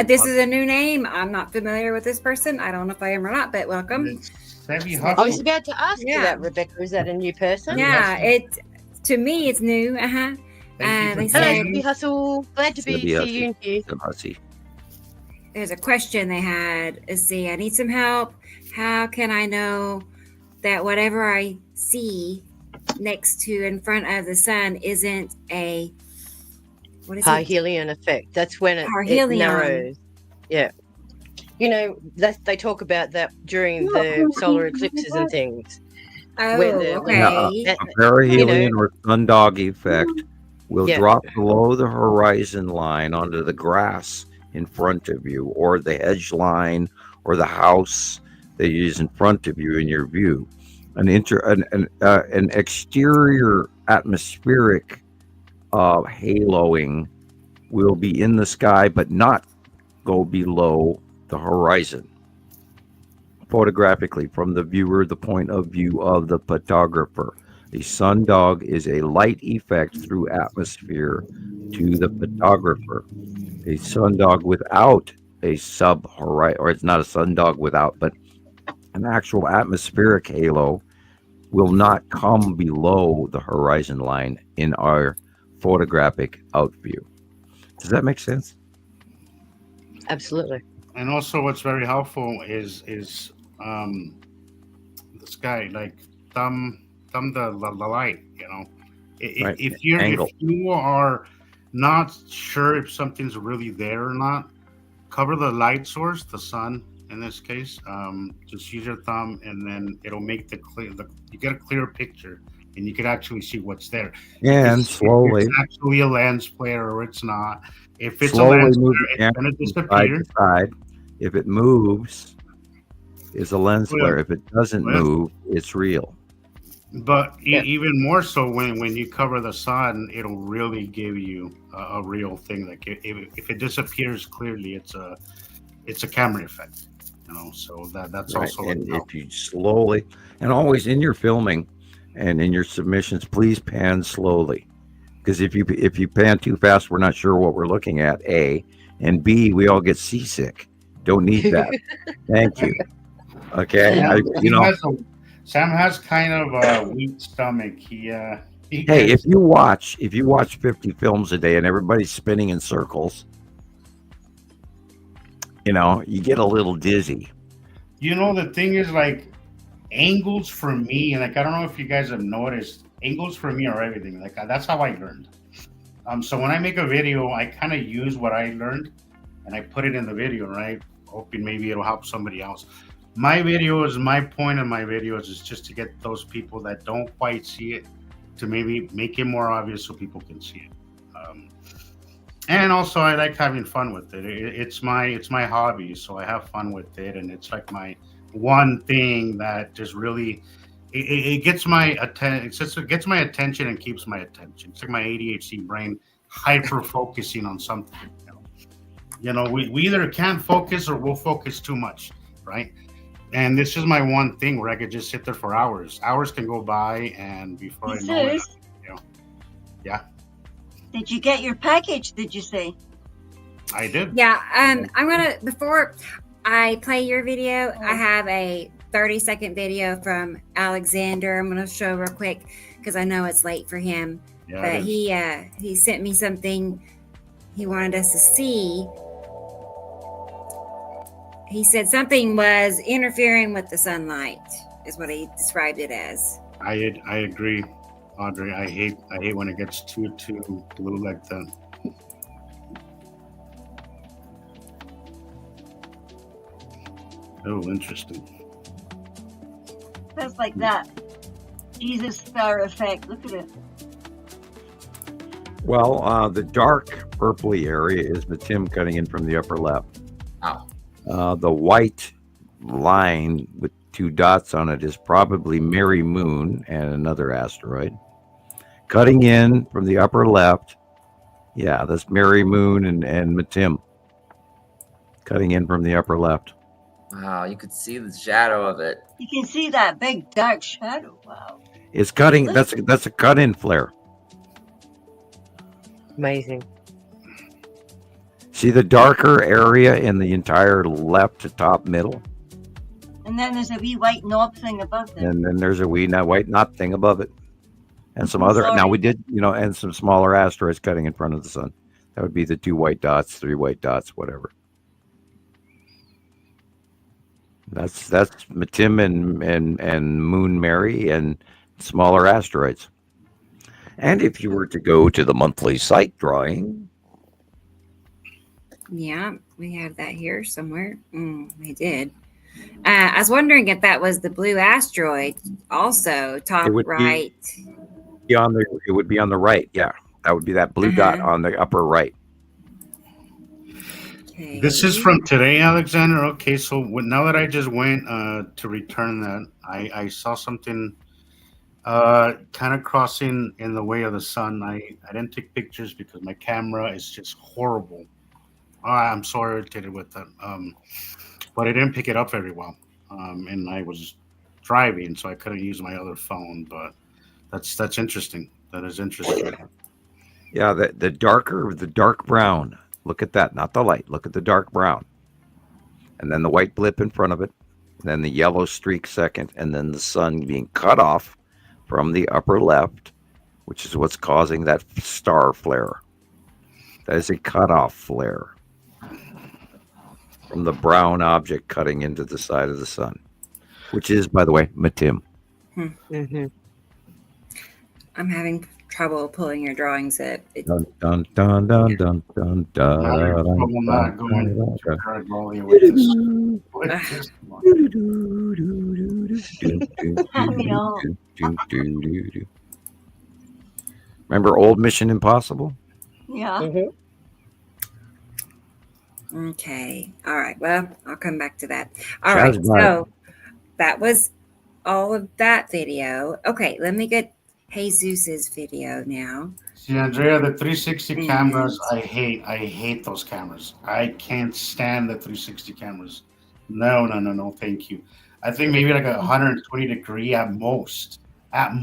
This is a new name. I'm not familiar with this person. I don't know if I am or not, but welcome. I was about to ask you that, Rebecca. Is that a new person? Yeah, to me it's new. They said, hello, Hustle. Glad to see you here. There's a question they had. Let's see. I need some help. How can I know that whatever I see next to in front of the sun isn't a Parhelion effect? That's when it narrows. Yeah. They talk about that during the solar eclipses and things. Oh, okay. A perihelion or sundog effect will drop below the horizon line onto the grass in front of you, or the hedge line, or the house that is in front of you in your view. An exterior atmospheric haloing will be in the sky, but not go below the horizon. Photographically, from the viewer, the point of view of the photographer, a sundog is a light effect through atmosphere to the photographer. A sundog without a sub-horizon, or it's not a sundog without, but an actual atmospheric halo will not come below the horizon line in our photographic outview. Does that make sense? Absolutely. And also, what's very helpful is this guy, like thumb the light. Right. If you are not sure if something's really there or not, cover the light source, the sun in this case. Just use your thumb, and then it'll make you get a clear picture, and you can actually see what's there. And slowly, if it's actually a lens flare or it's not. If it's a lens flare, it's going to disappear. Side. If it moves, it's a lens flare. If it doesn't move, it's real. But even more so when you cover the sun, it'll really give you a real thing. Like if it disappears clearly, it's a camera effect. So that's right. Also. And if you slowly, and always in your filming and in your submissions, please pan slowly, because if you pan too fast, we're not sure what we're looking at. A, and B, we all get seasick Don't need that. Thank you. Okay. Sam has kind of a weak stomach. He Hey, gets, if you watch 50 films a day and everybody's spinning in circles, you get a little dizzy. the thing is, like, angles for me, and like, I don't know if you guys have noticed, angles for me are everything. Like, that's how I learned. So when I make a video, I kind of use what I learned and I put it in the video, right? Hoping maybe it'll help somebody else. My point of my videos is just to get those people that don't quite see it to maybe make it more obvious so people can see it. And also, I like having fun with it. It's my hobby, so I have fun with it, and it's like my one thing that just really it gets my attention. It gets my attention and keeps my attention. It's like my ADHD brain hyper focusing on something. We either can't focus or we'll focus too much, right? And this is my one thing where I could just sit there for hours. Hours can go by, and before I know it, yeah. Did you get your package? Did you say? I did. Yeah. I'm gonna, before I play your video, I have a 30-second video from Alexander. I'm gonna show real quick because I know it's late for him. Yeah, But he sent me something he wanted us to see. He said something was interfering with the sunlight, is what he described it as. I agree, Audrey. I hate when it gets too blue like that. Oh, interesting. That's like that Jesus star effect. Look at it. Well, the dark purpley area is Matim cutting in from the upper left. Oh. The white line with 2 dots on it is probably Mary Moon and another asteroid. Cutting in from the upper left. Yeah, that's Mary Moon and Matim. Cutting in from the upper left. Wow, you could see the shadow of it. You can see that big dark shadow. Wow. It's cutting. That's a cut-in flare. Amazing. See the darker area in the entire left to top middle? And then there's a wee white knob thing above them. And then there's a wee white knot thing above it. And some other, Sorry. now we did, and some smaller asteroids cutting in front of the sun. That would be the 2 white dots, 3 white dots, whatever. That's Matim and Moon Mary and smaller asteroids. And if you were to go to the monthly site drawing. Yeah, we have that here somewhere. We did. I was wondering if that was the blue asteroid, also top right. It would be on the right. Yeah, that would be that blue dot on the upper right. Okay. This is from today, Alexander. Okay, so now that I just went to return that, I saw something kind of crossing in the way of the sun. I didn't take pictures because my camera is just horrible. I'm so irritated with that. But I didn't pick it up very well. And I was driving, so I couldn't use my other phone. But that's interesting. That is interesting. Yeah, the dark brown. Look at that, not the light. Look at the dark brown. And then the white blip in front of it. And then the yellow streak second. And then the sun being cut off from the upper left, which is what's causing that star flare. That is a cutoff flare from the brown object cutting into the side of the sun, which is, by the way, Matim. Mm-hmm. I'm having trouble pulling your drawings up. Dun dun dun dun dun dun dun. I'm not going to Caragolia with this. Remember old Mission Impossible? Yeah. Mm-hmm. Okay. All right. Well, I'll come back to that. All right. So that was all of that video. Okay. Let me get Jesus's video now. See, Andrea, the 360 cameras, I hate those cameras. I can't stand the 360 cameras. No, thank you. I think maybe like 120 degree at most. But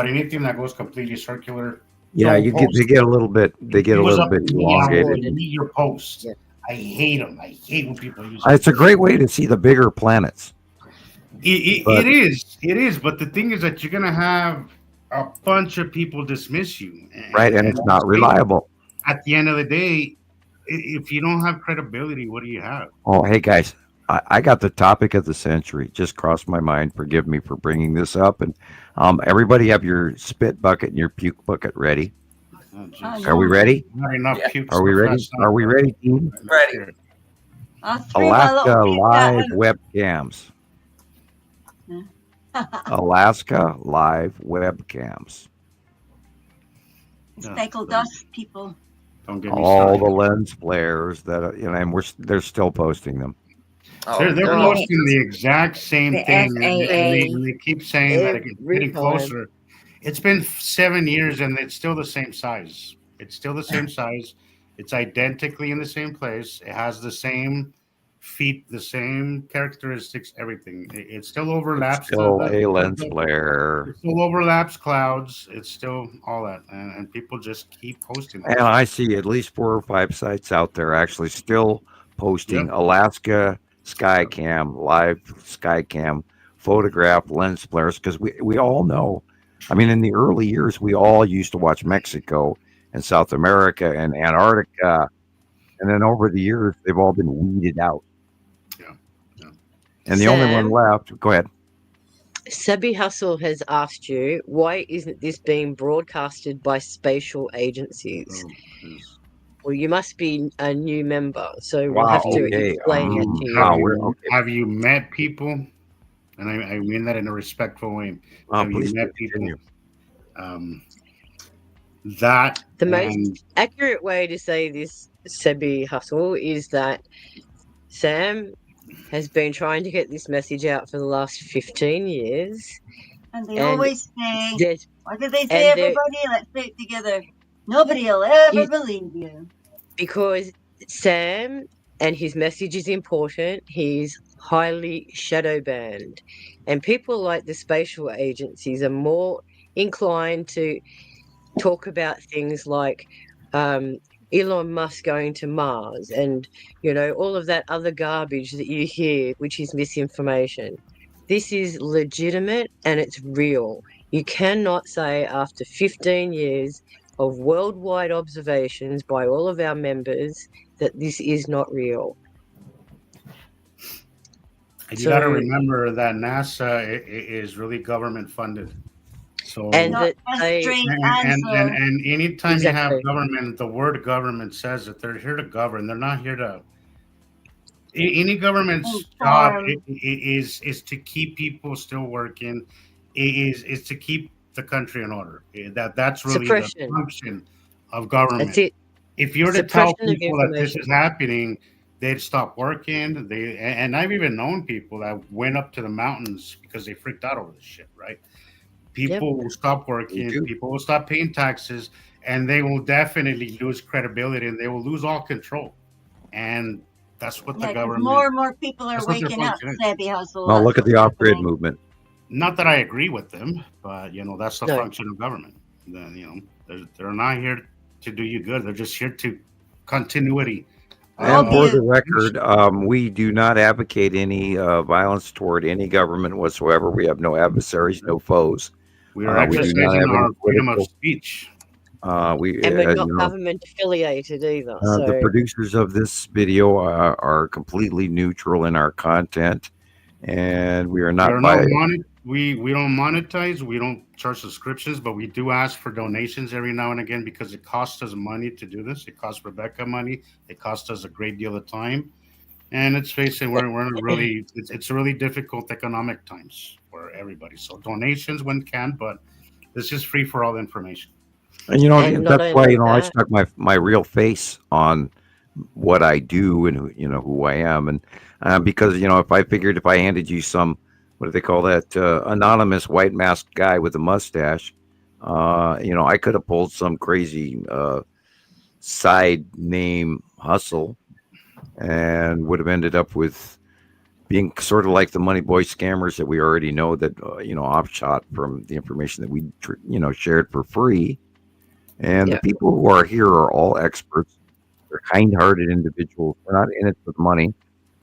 anything that goes completely circular. Yeah, they get a little bit elongated. I need your post. I hate them. I hate when people use. It's a great way to see the bigger planets. It is. But the thing is that you're gonna have a bunch of people dismiss you, Right, and it's not reliable. At the end of the day, if you don't have credibility, what do you have? Oh, hey guys, I got the topic of the century. Just crossed my mind. Forgive me for bringing this up. And everybody have your spit bucket and your puke bucket ready. Oh, Are we ready? Not enough puke. Are we ready? Are we ready, team? Ready. Alaska live webcams. Alaska live webcams. Speckled dust people. Don't get me All started. the lens flares that and they're still posting them. They're posting the exact same The thing, FAA. and they keep saying that it's getting time. closer. It's been 7 years, and it's still the same size. It's still the same size. It's identically in the same place. It has the same feet, the same characteristics, everything. It still overlaps. Still a lens flare. It still overlaps clouds. It's still all that, and people just keep posting that. And I see at least 4 or 5 sites out there actually still posting Alaska Skycam, live Skycam photograph lens flares, because we all know. I mean, in the early years, we all used to watch Mexico and South America and Antarctica. And then over the years, they've all been weeded out. Yeah. And the only one left, go ahead. Sabby Hustle has asked you, why isn't this being broadcasted by spatial agencies? Well, you must be a new member, so we'll have to explain that to you. Have you met people? And I mean that in a respectful way. Have you met people? The most accurate way to say this, Sabby Hustle, is that Sam has been trying to get this message out for the last 15 years. And they always say, what did they say, and everybody? Let's say it together. Nobody will ever believe you. Because Sam and his message is important, he's highly shadow banned. And people like the spatial agencies are more inclined to talk about things like Elon Musk going to Mars and, you know, all of that other garbage that you hear, which is misinformation. This is legitimate and it's real. You cannot say after 15 years of worldwide observations by all of our members that this is not real. You got to remember that NASA is really government funded. So and that and anytime you have government, the word government says that they're here to govern. They're not here to. Any government's job is to keep people still working. Is to keep the country in order. That's really the function of government. That's it. If you were to tell people that this is happening, they'd stop working. And I've even known people that went up to the mountains because they freaked out over this shit, right? People will stop working, people will stop paying taxes, and they will definitely lose credibility and they will lose all control. And that's what the government. More and more people are waking up, Sabby Hustle. Well, look at the off-grid movement. Not that I agree with them, but you know that's the function of government. Then you know they're not here to do you good. They're just here to continuity. And for the record, we do not advocate any violence toward any government whatsoever. We have no adversaries, no foes. We are exercising our freedom of speech. And we're not government affiliated either. The producers of this video are completely neutral in our content, and we are not. We don't monetize. We don't charge subscriptions, but we do ask for donations every now and again because it costs us money to do this. It costs Rebecca money. It costs us a great deal of time, and let's face it, we're in a really it's really difficult economic times for everybody. So donations when can, but this is free for all information. And you know that's why I stuck my real face on what I do and who I am, and because if I handed you some. What do they call that? Anonymous white masked guy with a mustache. I could have pulled some crazy side name hustle and would have ended up with being sort of like the money boy scammers that we already know that, offshot from the information that we, shared for free. And the people who are here are all experts. They're kind-hearted individuals. We're not in it for the money.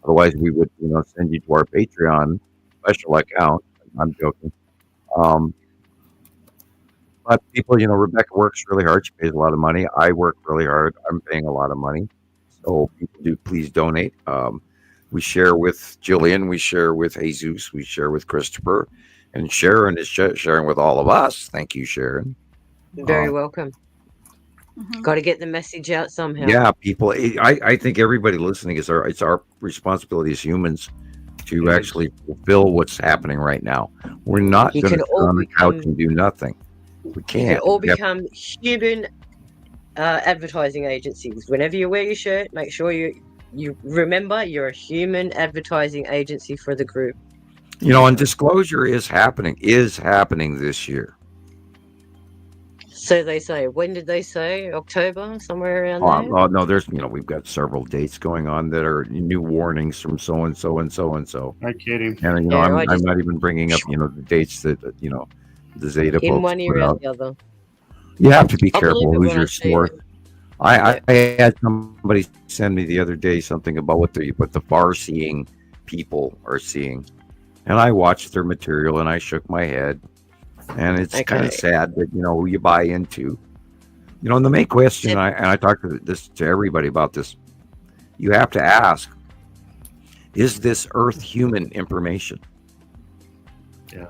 Otherwise, we would, send you to our Patreon special account. I'm joking. But people, Rebecca works really hard. She pays a lot of money. I work really hard. I'm paying a lot of money. So people do please donate. We share with Gillian. We share with Jesus. We share with Christoper. And Sharon is sharing with all of us. Thank you, Sharon. You're very welcome. Got to get the message out somehow. Yeah, people. I think everybody listening it's our responsibility as humans to actually fulfill what's happening right now. We're not going to sit on the couch and do nothing. We can't. You can all become human advertising agencies. Whenever you wear your shirt, make sure you remember you're a human advertising agency for the group. And disclosure is happening this year. So they say. When did they say? October, somewhere around there? Oh, no, there's we've got several dates going on that are new warnings from so and so and so and so. I'm kidding. And I'm not even bringing up the dates that the Zeta in folks one ear put out out. the other. You have to be I'll careful believe it who's when I your see source. it. I had somebody send me the other day something about what the far-seeing people are seeing, and I watched their material and I shook my head, and it's kind of sad that who you buy into. And the main question, I talked to everybody about this. You have to ask: is this Earth human information? Yeah.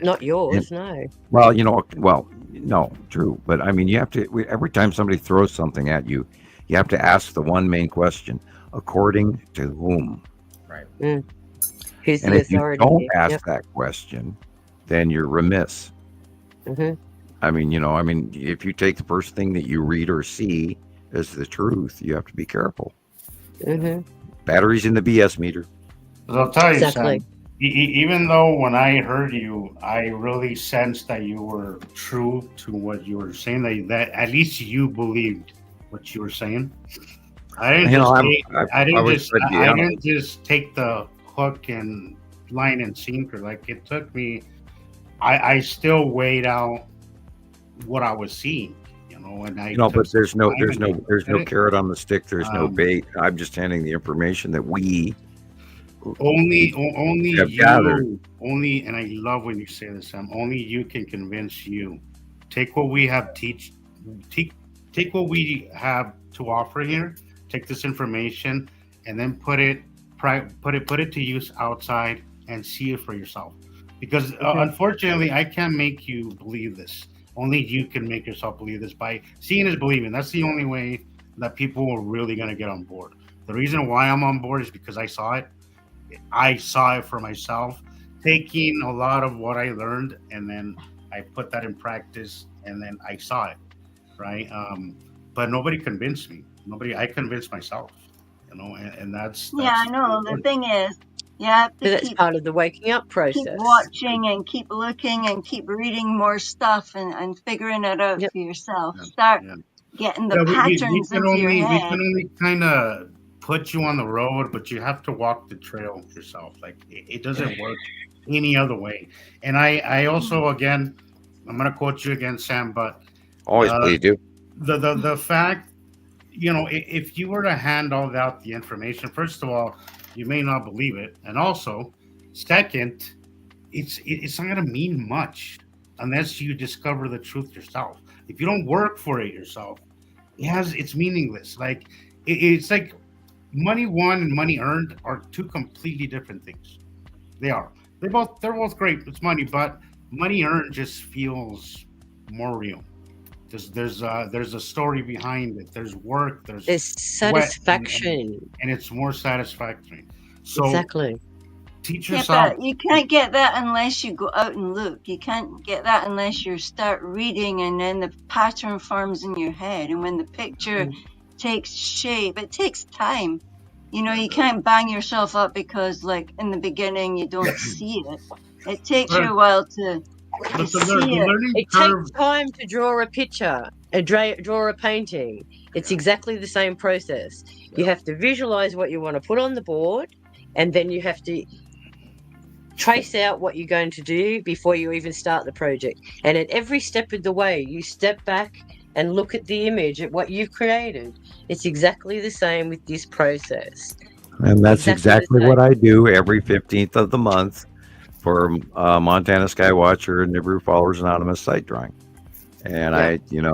Not yours, no. Well, no, true. But I mean, you have to, every time somebody throws something at you, you have to ask the one main question: according to whom? Right. Who's And the if you authority? don't ask that question, then you're remiss. I mean, if you take the first thing that you read or see as the truth, you have to be careful. Batteries in the BS meter. But I'll tell you, Exactly. Sam, even though when I heard you, I really sensed that you were true to what you were saying, that at least you believed what you were saying. I didn't just take the hook and line and sinker. Like, it took me, I still weighed out what I was seeing, and but there's no carrot on the stick. There's no bait. I'm just handing the information that we only have you, gathered. only, and I love when you say this, Sam. Only you can convince you. Take what we have take what we have to offer here. Take this information and then put it to use outside and see it for yourself. Because unfortunately, I can't make you believe this. Only you can make yourself believe this. By seeing is believing. That's the only way that people are really going to get on board. The reason why I'm on board is because I saw it. I saw it for myself, taking a lot of what I learned, and then I put that in practice, and then I saw it, right? But nobody convinced me. I convinced myself, and that's I know. The thing is, you have to That's part of the waking up process. keep watching and keep looking and keep reading more stuff and figuring it out for yourself. Start getting the patterns into your head. We can only kind of put you on the road, but you have to walk the trail yourself. Like, it doesn't work any other way. And I also, again, I'm going to quote you again, Sam, but Always please do. The fact, if you were to hand all out the information, first of all, you may not believe it, and also, second, it's not going to mean much unless you discover the truth yourself. If you don't work for it yourself, it's meaningless. Like, it's like money won and money earned are two completely different things. They are. They're both great. It's money, but money earned just feels more real. There's a story behind it. There's work. There's satisfaction, and it's more satisfactory. So exactly. Teach yourself. But you can't get that unless you go out and look. You can't get that unless you start reading, and then the pattern forms in your head. And when the picture takes shape, it takes time. You can't bang yourself up because, like, in the beginning you don't see it. It takes you a while to see it. It takes time to draw a picture, draw a painting. It's exactly the same process. You have to visualize what you want to put on the board, and then you have to trace out what you're going to do before you even start the project. And at every step of the way, you step back and look at the image at what you've created. It's exactly the same with this process. And that's Exactly exactly the what same. I do every 15th of the month for Montana Skywatcher and Nibiru Followers Anonymous site drawing. And Yeah.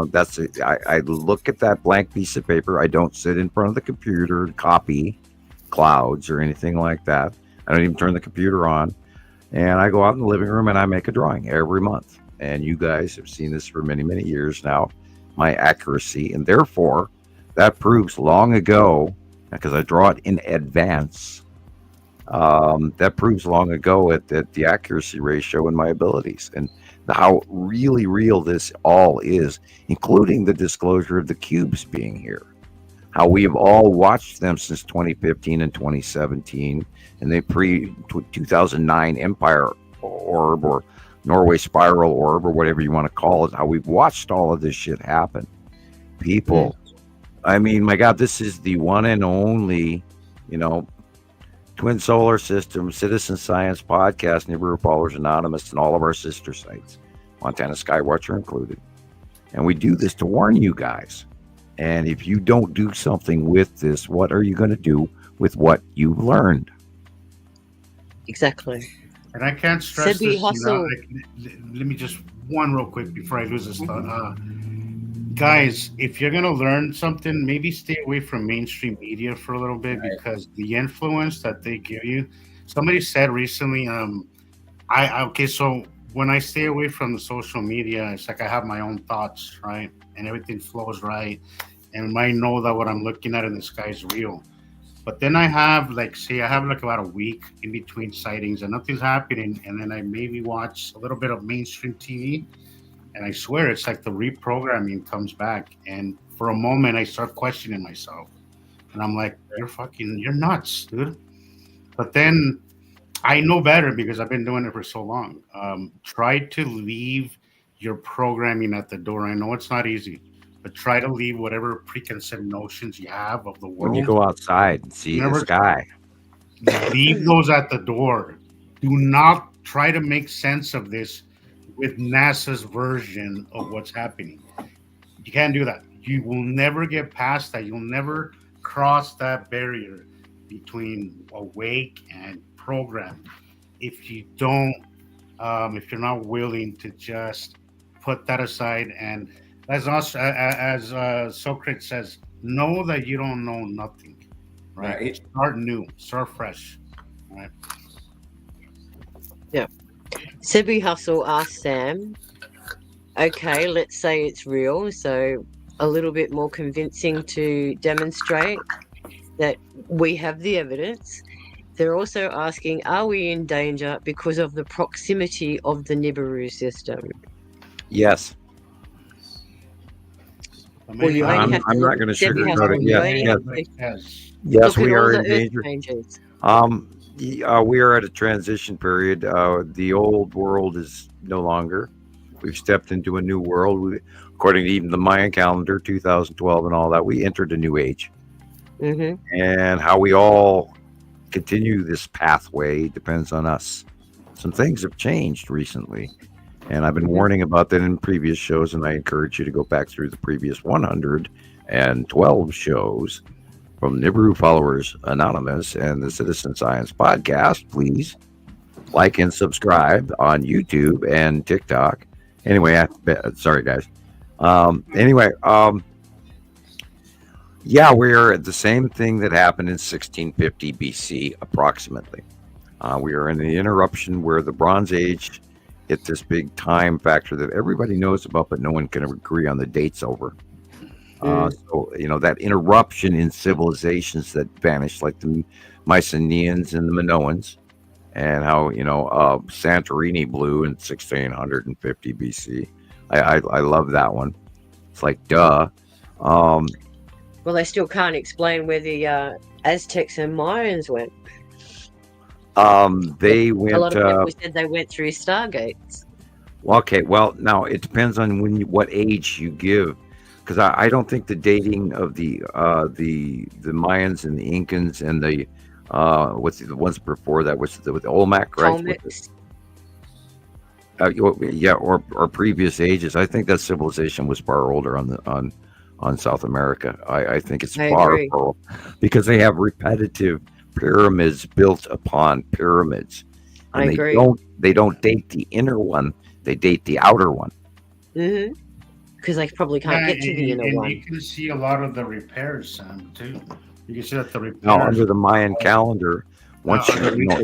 I look at that blank piece of paper. I don't sit in front of the computer and copy clouds or anything like that. I don't even turn the computer on. And I go out in the living room and I make a drawing every month. And you guys have seen this for many, many years now, my accuracy. And therefore, that proves long ago, because I draw it in advance, that proves long ago at the accuracy ratio and my abilities and how really real this all is, including the disclosure of the cubes being here. How we have all watched them since 2015 and 2017 and the pre-2009 Empire Orb or Norway Spiral Orb or whatever you want to call it, how we've watched all of this shit happen. People, I mean, my God, this is the one and only, Twin Solar System, Citizen Science Podcast, Nibiru Followers Anonymous, and all of our sister sites, Montana Skywatcher included. And we do this to warn you guys. And if you don't do something with this, what are you going to do with what you've learned? Exactly. And I can't stress Sebby this. Hustle. Let me just one real quick before I lose this thought. Guys, if you're gonna learn something, maybe stay away from mainstream media for a little bit because the influence that they give you. Somebody said recently, so when I stay away from the social media, it's like I have my own thoughts, right? And everything flows right. And I know that what I'm looking at in the sky is real. But then I have about a week in between sightings and nothing's happening. And then I maybe watch a little bit of mainstream TV. And I swear it's like the reprogramming comes back. And for a moment, I start questioning myself. And I'm like, you're nuts, dude. But then I know better because I've been doing it for so long. Try to leave your programming at the door. I know it's not easy, but try to leave whatever preconceived notions you have of the world. When you go outside and see the sky, leave those at the door. Do not try to make sense of this with NASA's version of what's happening. You can't do that. You will never get past that. You'll never cross that barrier between awake and program if you don't, if you're not willing to just put that aside. And as Socrates says, know that you don't know nothing. Right? Start new, start fresh. Right? Yeah. Sebby Hustle asked Sam, okay, let's say it's real, so a little bit more convincing to demonstrate that we have the evidence. They're also asking, are we in danger because of the proximity of the Nibiru system? Yes. Well, you only have to I'm not going to sugarcoat it. Yes, we are in danger. We are at a transition period. The old world is no longer. We've stepped into a new world. According to even the Mayan calendar, 2012 and all that, we entered a new age. Mm-hmm. And how we all continue this pathway depends on us. Some things have changed recently. And I've been warning about that in previous shows, and I encourage you to go back through the previous 112 shows from Nibiru Followers Anonymous and the Citizen Science Podcast. Please like and subscribe on YouTube and TikTok. Anyway, sorry guys. We are at the same thing that happened in 1650 BC, approximately. We are in the interruption where the Bronze Age hit this big time factor that everybody knows about, but no one can agree on the dates over. So, that interruption in civilizations that vanished, like the Mycenaeans and the Minoans, and how, Santorini blew in 1650 BC. I love that one. It's like, duh. Well, they still can't explain where the Aztecs and Mayans went. They went. A lot of people said they went through stargates. Okay, well, now it depends on what age you give, because I don't think the dating of the Mayans and the Incans and the what's the ones before that was with Olmec, right? or previous ages. I think that civilization was far older on South America. I think it's I far agree. because they have repetitive pyramids built upon pyramids, I and agree. they don't date the inner one; they date the outer one. Mm-hmm. Because they probably can't get to the inner and one. you can see a lot of the repairs, Sam, too. You can see that the repairs. Now, under the Mayan calendar, once a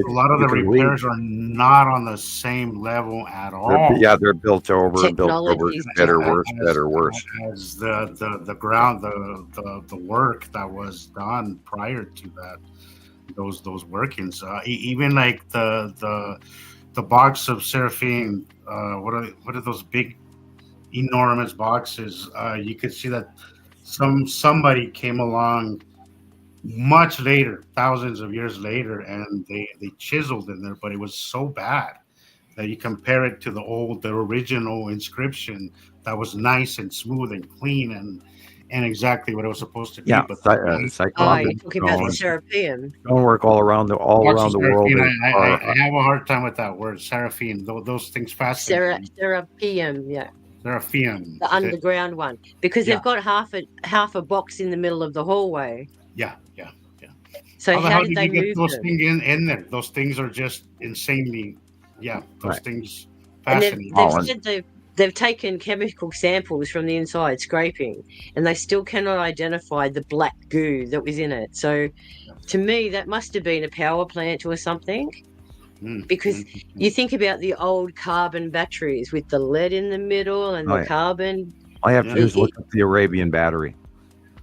lot of the repairs are not on the same level at all. they're built over, Technology's better, different. worse. As the ground, the work that was done prior to that, those workings, even like the box of seraphim, what are those big, enormous boxes? You could see that somebody came along much later, thousands of years later, and they chiseled in there, but it was so bad that you compare it to the original inscription that was nice and smooth and clean and exactly what it was supposed to be. Yeah, But Oh, cyclopean you're talking about the seraphim. stonework all around the world. I have a hard time with that word, seraphim. Those things fascinate me. Seraphim, yeah. Seraphim. The underground one. Because they've got half a box in the middle of the hallway. Yeah. So how did they you get move those them? things in there? Those things are just insanely, those things And fascinating. they've said they've taken chemical samples from the inside, scraping, and they still cannot identify the black goo that was in it. So to me, that must have been a power plant or something. Because you think about the old carbon batteries with the lead in the middle and the carbon. All you have to do is look at the Arabian battery.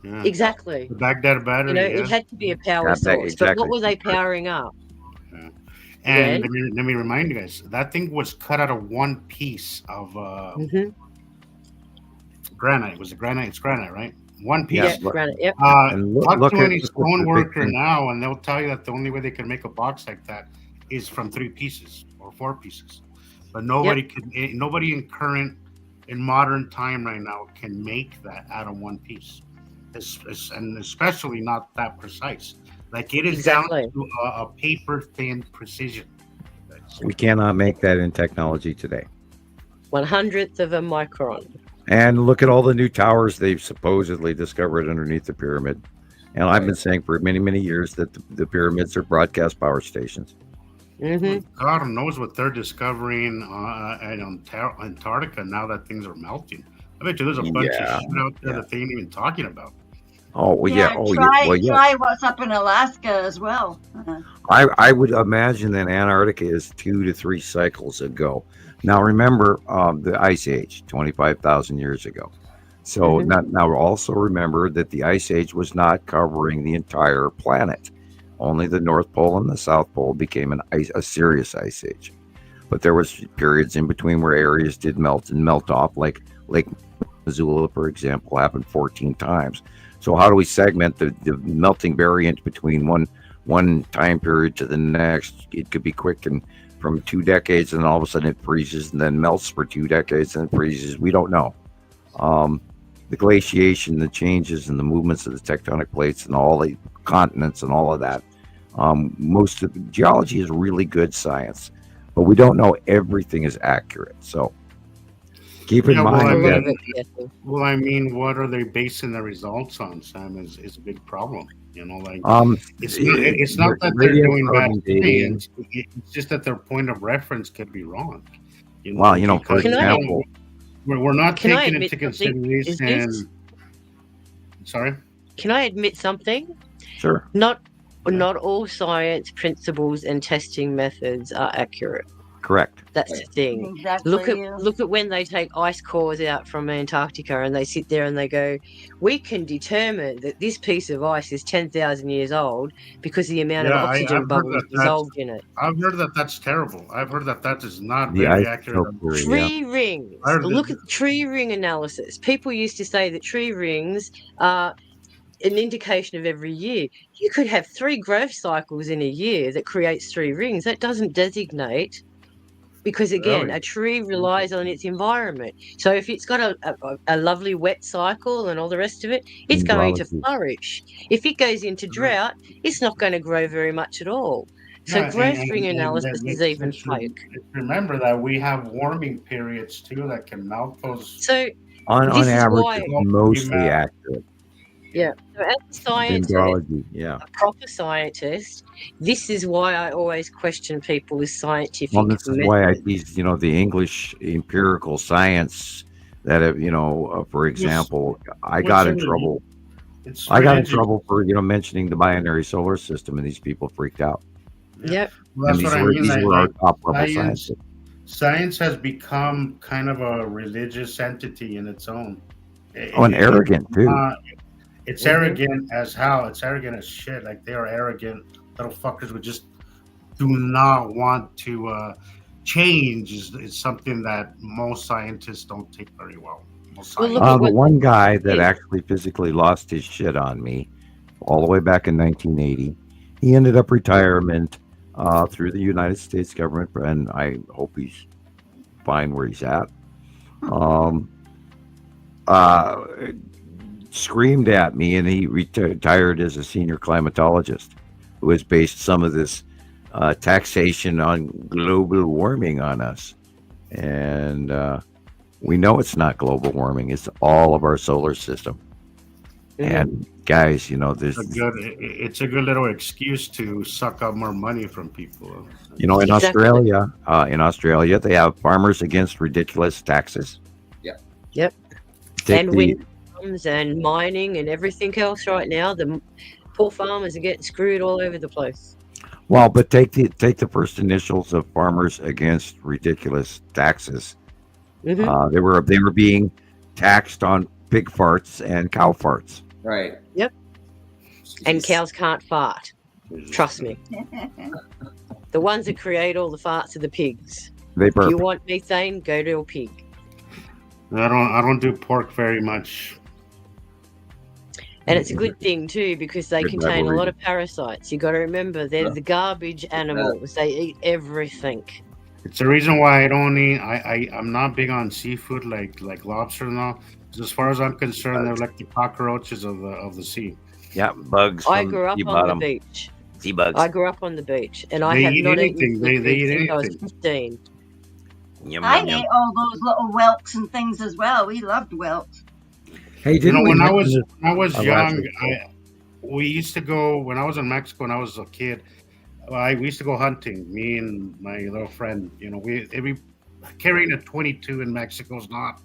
Yeah. Exactly. The Baghdad battery. It had to be a power source. Exactly. But what were they powering up? Yeah. And let me remind you guys, that thing was cut out of one piece of granite. Was it granite? It's granite, right? One piece. Yeah, granite. Yep. Talk to any stone worker now, and they'll tell you that the only way they can make a box like that is from 3 pieces or 4 pieces. But nobody in modern time right now can make that out of one piece. And especially not that precise. Like it is down to a paper thin precision. We cannot make that in technology today. 1/100th of a micron. And look at all the new towers they've supposedly discovered underneath the pyramid. And I've been saying for many, many years that the pyramids are broadcast power stations. God knows what they're discovering in Antarctica now that things are melting. I bet you there's a bunch of shit out there that they ain't even talking about. Oh, well, Try what's up in Alaska as well. I would imagine that Antarctica is 2 to 3 cycles ago. Now, remember the Ice Age, 25,000 years ago. So now also remember that the Ice Age was not covering the entire planet. Only the North Pole and the South Pole became a serious Ice Age. But there was periods in between where areas did melt and melt off, like Lake Missoula, for example, happened 14 times. So how do we segment the melting variant between one time period to the next? It could be quick and from 2 decades, and all of a sudden it freezes and then melts for 2 decades and it freezes. We don't know. The glaciation, the changes and the movements of the tectonic plates and all the continents and all of that. Most of the geology is really good science, but we don't know everything is accurate. So keep in mind that. Well, I mean, what are they basing their results on, Sam? Is a big problem. It's not that they're doing bad things. It's just that their point of reference could be wrong. For example, we're not taking into consideration. Sorry. Can I admit something? Sure. Not all science principles and testing methods are accurate. Correct. That's the thing. Exactly, Look at when they take ice cores out from Antarctica and they sit there and they go, we can determine that this piece of ice is 10,000 years old because the amount of oxygen bubbles dissolved in it. I've heard that that's terrible. I've heard that is not very accurate. Tree rings. Look at the tree ring analysis. People used to say that tree rings are an indication of every year. You could have 3 growth cycles in a year that creates 3 rings. That doesn't designate. Because again, a tree relies on its environment. So if it's got a lovely wet cycle and all the rest of it, it's going to flourish. If it goes into drought, it's not going to grow very much at all. So Yeah, growth ring and analysis is even let's fake. remember that we have warming periods too that can melt those. So On this is average, why, it's Well, mostly we ma- accurate. yeah. So as a scientist, Dendrology, yeah. a proper scientist, this is why I always question people with scientific Well, this is why I methods. teach, the English empirical science that, for Yes. example, I What's got in in the- trouble. It's I got in religion. trouble for, mentioning the binary solar system, and these people freaked out. Yep. Well, that's And what I mean. these were our top level Science, scientists. science has become kind of a religious entity in its own. Oh, and arrogant too. It's Mhm. arrogant as hell. It's arrogant as shit. Like they are arrogant little fuckers who just do not want to change. Is something that most scientists don't take very well. Most Well, look scientists. at The what one guy that is. actually physically lost his shit on me all the way back in 1980, he ended up retirement through the United States government, and I hope he's fine where he's at. Um, uh, Screamed at me, and he retired as a senior climatologist who has based some of this taxation on global warming on us. And we know it's not global warming, it's all of our solar system. Mhm. And guys, there's, It's a good little excuse to suck up more money from people. in Exactly. Australia, they have farmers against ridiculous taxes. Yep. Take And the- wind farms and mining and everything else right now, the poor farmers are getting screwed all over the place. Well, but take the first initials of farmers against ridiculous taxes. Mhm. They were being taxed on pig farts and cow farts. Right. Yep. And Jeez. cows can't fart. Trust me. The ones that create all the farts are the pigs. They If you burp. want methane, go to a pig. I don't do pork very much. And it's a good thing too because they Good contain a rivalry. lot of parasites. You got to remember they're the garbage animals. They eat everything. It's the reason why I don't eat. I'm not big on seafood like lobster and all. 'Cause as far as I'm concerned, they're like the cockroaches of the sea. Yeah, bugs. I from grew up sea on the bottom. beach. Sea bugs. I grew up on the beach, and I They have eat not anything. eaten They seafood eat since I was anything. 15. Yum, I yum, yum. ate all those little whelks and things as well. We loved whelks. Hey, You didn't know, we when I mention was this? when I was Oh, young, actually, we used to go when I was in Mexico when I was a kid. We used to go hunting. Me and my little friend. We carrying a 22 in Mexico is not.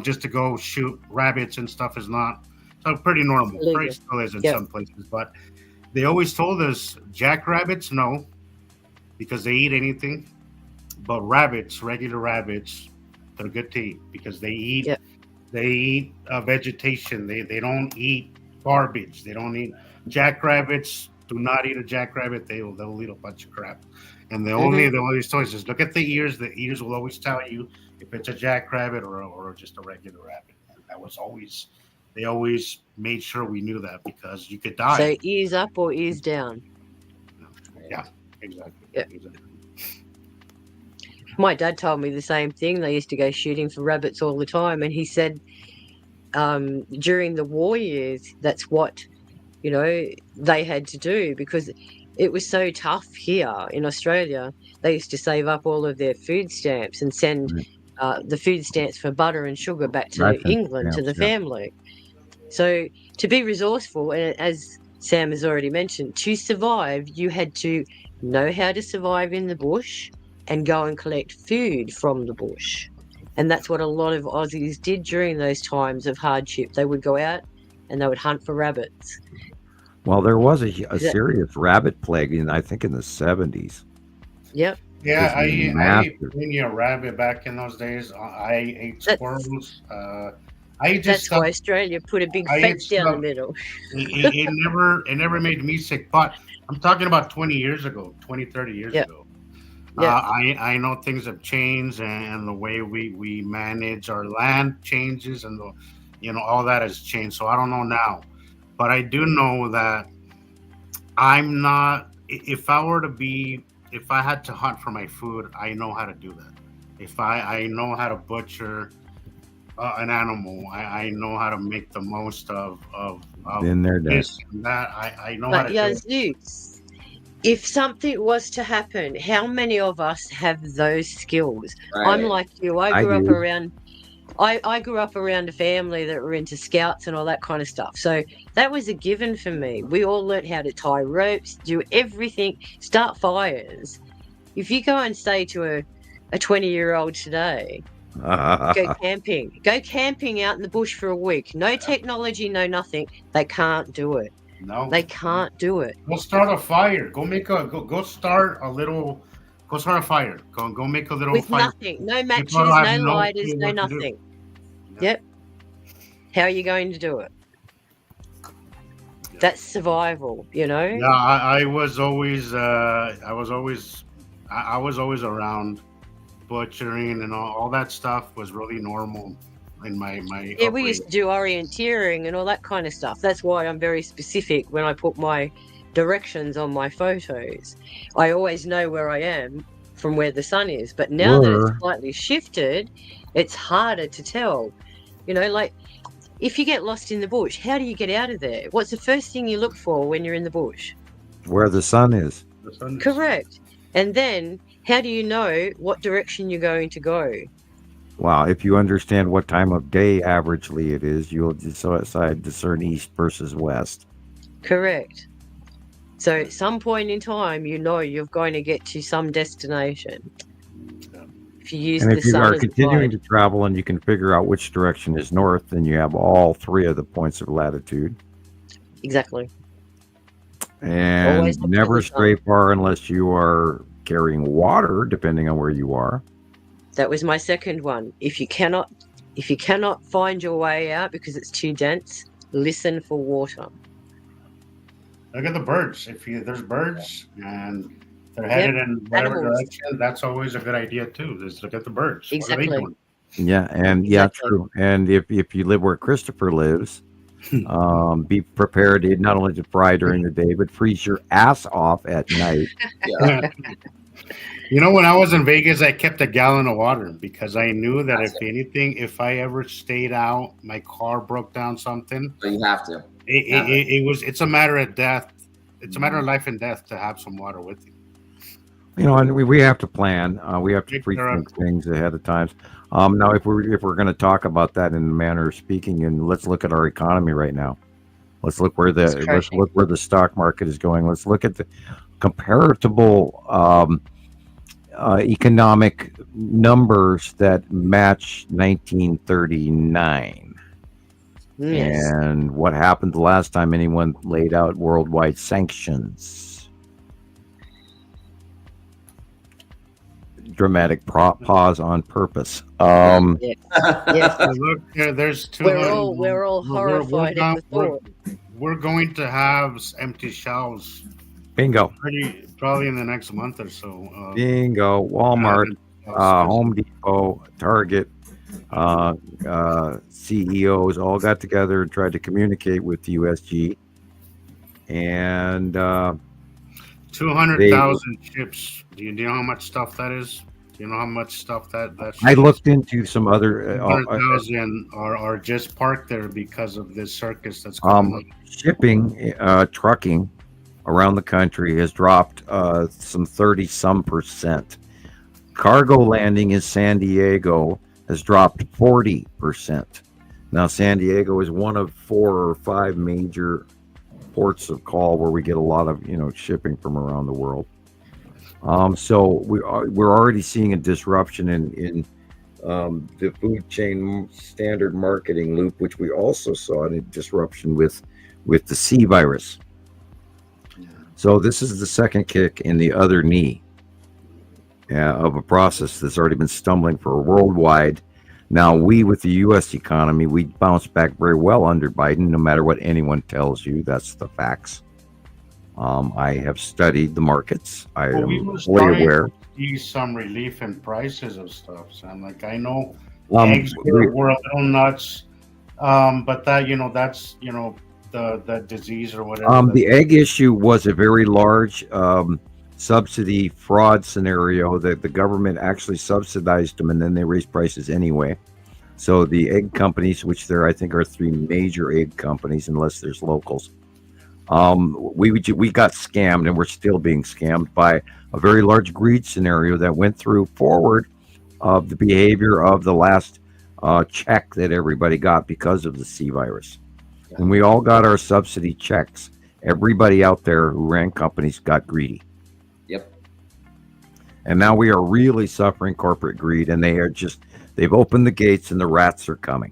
Just to go shoot rabbits and stuff is not. So pretty normal. Illegal. Probably still is in Yep. some places, but they always told us jackrabbits no, because they eat anything. But rabbits, regular rabbits, they're good to eat because they eat. Yep. They eat vegetation. They don't eat garbage. They don't eat jackrabbits. Do not eat a jackrabbit. They'll eat a bunch of crap. And the only choice is look at the ears. The ears will always tell you if it's a jackrabbit or just a regular rabbit. And that was always they always made sure we knew that because you could die. So ears up or ears down. Yeah, exactly. Yeah. Exactly. My dad told me the same thing. They used to go shooting for rabbits all the time, and he said during the war years, that's what they had to do because it was so tough here in Australia. They used to save up all of their food stamps and send the food stamps for butter and sugar back to Ration England to the stamps, yeah. family. So to be resourceful, and as Sam has already mentioned, to survive, you had to know how to survive in the bush and go and collect food from the bush. And that's what a lot of Aussies did during those times of hardship. They would go out and they would hunt for rabbits. Well, there was a that- serious rabbit plague in the 70s. Yep. Yeah, It's I ate massive. plenty of rabbit back in those days. I ate That's- squirrels. I ate just That's why stuff. Australia put a big I fence ate down the stuff- middle. It never made me sick. But I'm talking about 20 years ago, 20, 30 years Yeah. ago. Yeah. I know things have changed and the way we manage our land changes and all that has changed. So I don't know now, but I do know that I'm not. If I had to hunt for my food, I know how to do that. If I know how to butcher an animal, I know how to make the most of Been there, done. this and that. I know how But to do it. Yazoo, if something was to happen, how many of us have those skills? Right. I'm like you. I grew up do. around. I grew up around a family that were into scouts and all that kind of stuff. So that was a given for me. We all learnt how to tie ropes, do everything, start fires. If you go and say to a 20-year-old today, go camping. Go camping out in the bush for a week. No technology, no nothing. They can't do it. No, They can't do it. Go start a fire. Go start a little. Go start a fire. Go make a little With fire. nothing. No matches, People have no no lighters, clue no what to do. nothing. Yeah. Yep. How are you going to do it? That's survival, you know? Yeah, I was always around butchering and all that stuff was really normal in my Yeah, we used to do orienteering and all that kind of stuff. That's why I'm very specific when I put my directions on my photos. I always know where I am from where the sun is. But now that it's slightly shifted, it's harder to tell. You know, like if you get lost in the bush, how do you get out of there? What's the first thing you look for when you're in the bush? Where the sun is. Correct. And then how do you know what direction you're going to go? Well, if you understand what time of day averagely it is, you'll discern east versus west. Correct. So at some point in time, you know you're going to get to some destination. If you use And the if you sun are as a continuing guide. to travel and you can figure out which direction is north, then you have all three of the points of latitude. Exactly. And Always look for never the stray sun. far unless you are carrying water, depending on where you are. That was my second one. If you cannot find your way out because it's too dense, listen for water. Look at the birds. There's birds and they're headed in whatever Animals. direction, that's always a good idea too. Just look at the birds. Exactly. What are they doing? Yeah, and Exactly. true. And if you live where Christoper lives, be prepared not only to fry during the day, but freeze your ass off at night. Yeah. You know, when I was in Vegas, I kept a gallon of water because I knew that if I ever stayed out, my car broke down something. So you have to. It's a matter of death. It's a matter of life and death to have some water with you. You know, and we have to plan. We have to Take pre-think things ahead of time. Now, if we're going to talk about that in a manner of speaking, and let's look at our economy right now. Let's look where the stock market is going. Let's look at the comparable economic numbers that match 1939. Yes. And what happened the last time anyone laid out worldwide sanctions. Dramatic pause on purpose. Yes. Look, there's two. We're all horrified at the thought. We're going to have empty shelves. Bingo. Probably in the next month or so. Bingo. Walmart, Home Depot, Target, CEOs all got together and tried to communicate with the USG. And 200,000 chips. Do you know how much stuff that is? Do you know how much stuff that's? I looked into some other 200,000 are just parked there because of this circus that's going on. Shipping, trucking around the country has dropped some 30% Cargo landing in San Diego has dropped 40%. Now, San Diego is one of 4 or 5 major ports of call where we get a lot of shipping from around the world. So we're already seeing a disruption in the food chain standard marketing loop, which we also saw a disruption with the C virus. So this is the second kick in the other knee of a process that's already been stumbling for worldwide. Now, with the U.S. economy, we bounced back very well under Biden, no matter what anyone tells you. That's the facts. I have studied the markets. I am fully aware. See some relief in prices of stuff. So I'm like, I know eggs were a little nuts, but that that's the disease or whatever. The egg issue was a very large subsidy fraud scenario that the government actually subsidized them, and then they raised prices anyway. So the egg companies, which I think are 3 major egg companies, unless there's locals, We got scammed, and we're still being scammed by a very large greed scenario that went through forward of the behavior of the last check that everybody got because of the C virus. When we all got our subsidy checks, everybody out there who ran companies got greedy. Yep. And now we are really suffering corporate greed, and they've opened the gates, and the rats are coming.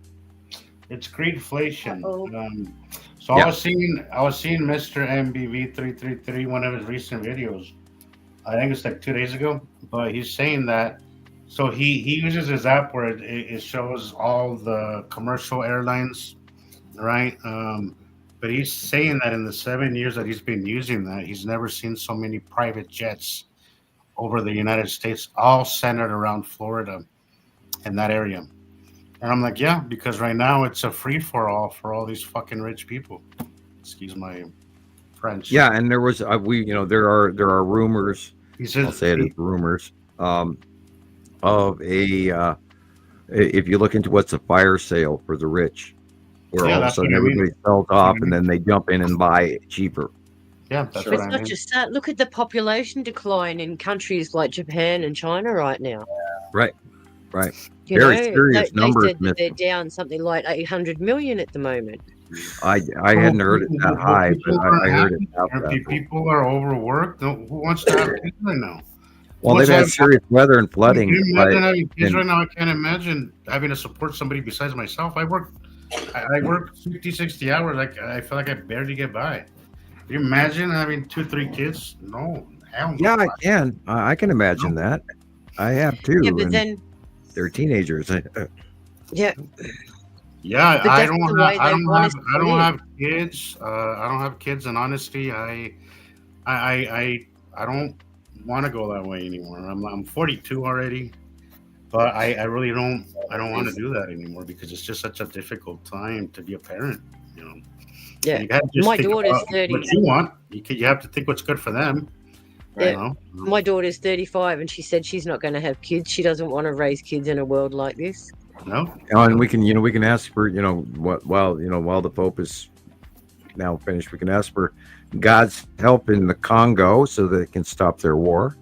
It's greedflation. So Yeah. I was seeing Mr. MBV333, one of his recent videos. I think it's like 2 days ago, but he's saying that. So he uses his app where it shows all the commercial airlines, right? But he's saying that in the 7 years that he's been using that, he's never seen so many private jets over the United States, all centered around Florida and that area. And I'm like, yeah, because right now it's a free for all for all these fucking rich people. Excuse my French. Yeah, and there was there are rumors. He says, I'll say it as rumors of a if you look into what's a fire sale for the rich, where all of a sudden everybody sells off and then they jump in and buy it cheaper. Yeah, that's Sure. what It's I not mean. just that. Look at the population decline in countries like Japan and China right now. Right. You Very know, serious they numbers, said that they're down something like 800 million at the moment. I hadn't heard it that high, but I heard it out that. People are overworked. Who wants to have kids right now? Well, they've had serious weather and flooding. Can you imagine having kids right now? I can't imagine having to support somebody besides myself. I work 50, 60 hours. I feel like I barely get by. Can you imagine having 2-3 kids? No. Hell no. Yeah, I can. I can imagine that. I have too. Yeah, but and then, they're teenagers. yeah, Yeah, But I that's don't the way they want us to I don't live. have kids. I don't have kids, and honestly, I don't want to go that way anymore. I'm 42 already, but I really don't want to do that anymore because it's just such a difficult time to be a parent. You know. yeah. You gotta just My think daughter's about 30. What you want? You have to think what's good for them. Yeah. You know? My daughter's 35, and she said she's not going to have kids. She doesn't want to raise kids in a world like this. No. And we can ask for while the Pope is now finished, we can ask for God's help in the Congo so that it can stop their war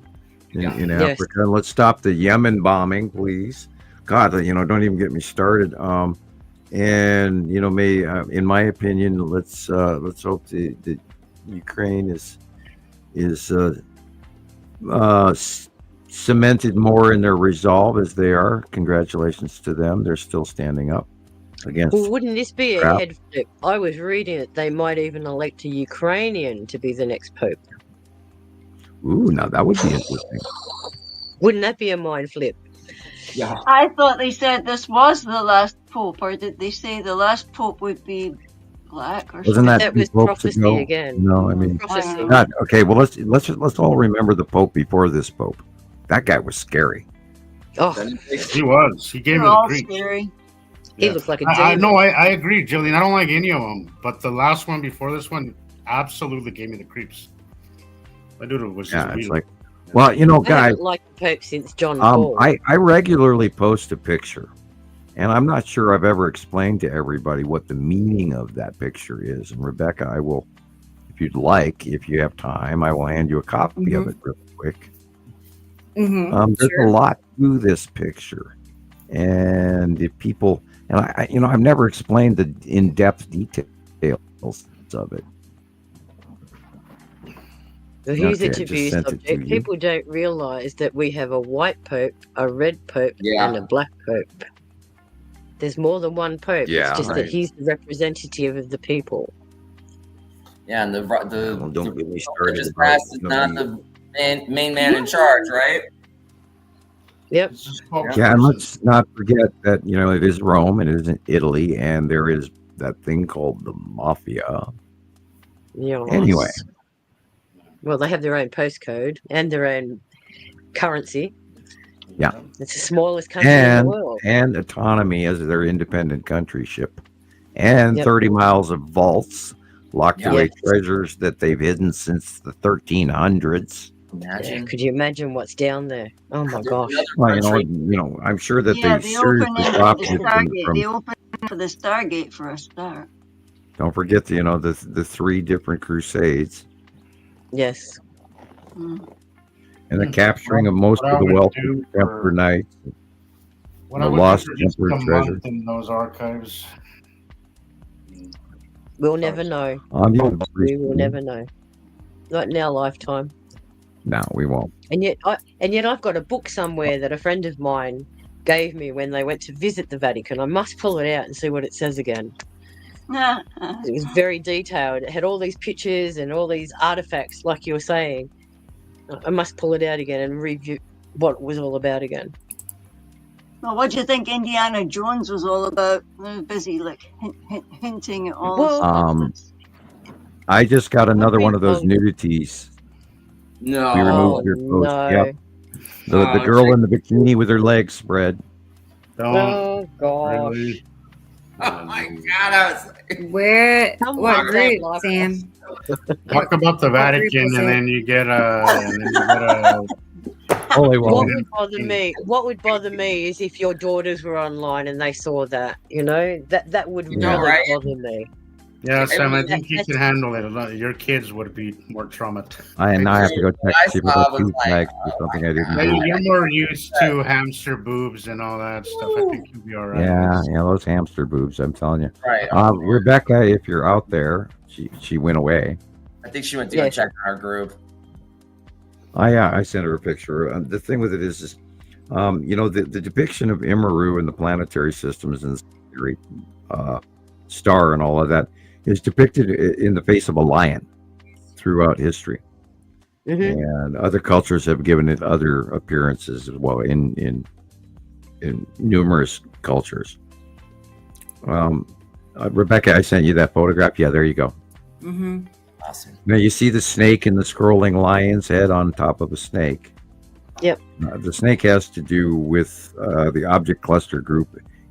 in Yes. Africa. And let's stop the Yemen bombing, please. God, don't even get me started. And may in my opinion, let's hope that Ukraine is cemented more in their resolve as they are. Congratulations to them. They're still standing up against. Well, wouldn't this be a crap. head flip? I was reading it. They might even elect a Ukrainian to be the next pope. Ooh, now that would be interesting. Wouldn't that be a mind flip? Yeah. I thought they said this was the last pope, or did they say the last pope would be black or Wasn't something? that That two was popes prophecy ago? again. No, I mean, Prophecy. not okay. Well, let's all remember the Pope before this Pope. That guy was scary. Oh, He was. He gave They're me the all creep. scary. he Yeah. looked like a I demon. know. I agree, Jillian. I don't like any of them, but the last one before this one absolutely gave me the creeps. My dude was just Yeah, it's weird. like, well, I guys, haven't liked the pope since John Paul. I regularly post a picture, and I'm not sure I've ever explained to everybody what the meaning of that picture is. And Rebecca, I will, if you'd like, if you have time, I will hand you a copy of it real quick. There's a lot to this picture, and if people, and I've never explained the in-depth details of it. So here's Okay, a I just taboo sent it to subject. you. People don't realize that we have a white pope, a red pope, Yeah. and a black pope. There's more than one pope. Yeah, it's just right. that he's the representative of the people. Yeah, and Well, the don't get me started religious about past is not the main man in charge, right? Yep. It's just called Yeah, and person. let's not forget that it is Rome and it is in Italy, and there is that thing called the mafia. Yes. Anyway. Well, they have their own postcode and their own currency. Yeah. It's the smallest country in the world. And autonomy as their independent countryship, and Yep. 30 miles of vaults, locked Yeah. away Yes. treasures that they've hidden since the 1300s. Yeah, Imagine. could you imagine what's down there? Oh my There's gosh. another Well, country. I'm sure that Yeah, they they opened seriously in for the profited Stargate. from They opened for the Stargate for a start. Don't forget, the three different crusades Yes. Mm. and the capturing of most What I of the would wealth do of the Emperor Knights, What the I would do lost for just Emperor a treasure. month in those archives. We'll never know. On the old We will never know. Not in our lifetime. No, we won't. And yet I've got a book somewhere that a friend of mine gave me when they went to visit the Vatican. I must pull it out and see what it says again. It was very detailed. It had all these pictures and all these artifacts, like you were saying. I must pull it out again and review what it was all about again. Well, what do you think Indiana Jones was all about? They're busy hinting at all Well, stuff. I just got another one of those people- nudities. No. We removed Oh, your post. no. Yep. The girl in the bikini with her legs spread. Don't Oh gosh. really. Oh my God! I was like, Where? Come What on, group, Block. Sam? Talk about the What group Vatican, is and it? then you get a. Holy What well. would bother me? What would bother me is if your daughters were online and they saw that. That would Yeah. really Right. bother me. Yeah, Sam, I mean, think you that's- can handle it. Your kids would be more traumatized. I now have to go check I to see if I saw got was two like, bags or something I didn't Yeah, do. you're more used to hamster boobs and all that stuff. I think you'll be all right. Yeah, those hamster boobs, I'm telling you. right. Rebecca, if you're out there, she went away. I think she went to go Yeah. check on our group. I sent her a picture. The thing with it is the depiction of Imaru and the planetary systems and the great star and all of that is depicted in the face of a lion throughout history. Mhm. And other cultures have given it other appearances as well in numerous cultures. Rebecca, I sent you that photograph. Yeah, there you go. Mm-hmm. Awesome. Now you see the snake and the scrolling lion's head on top of a snake. Yep. The snake has to do with the object cluster group,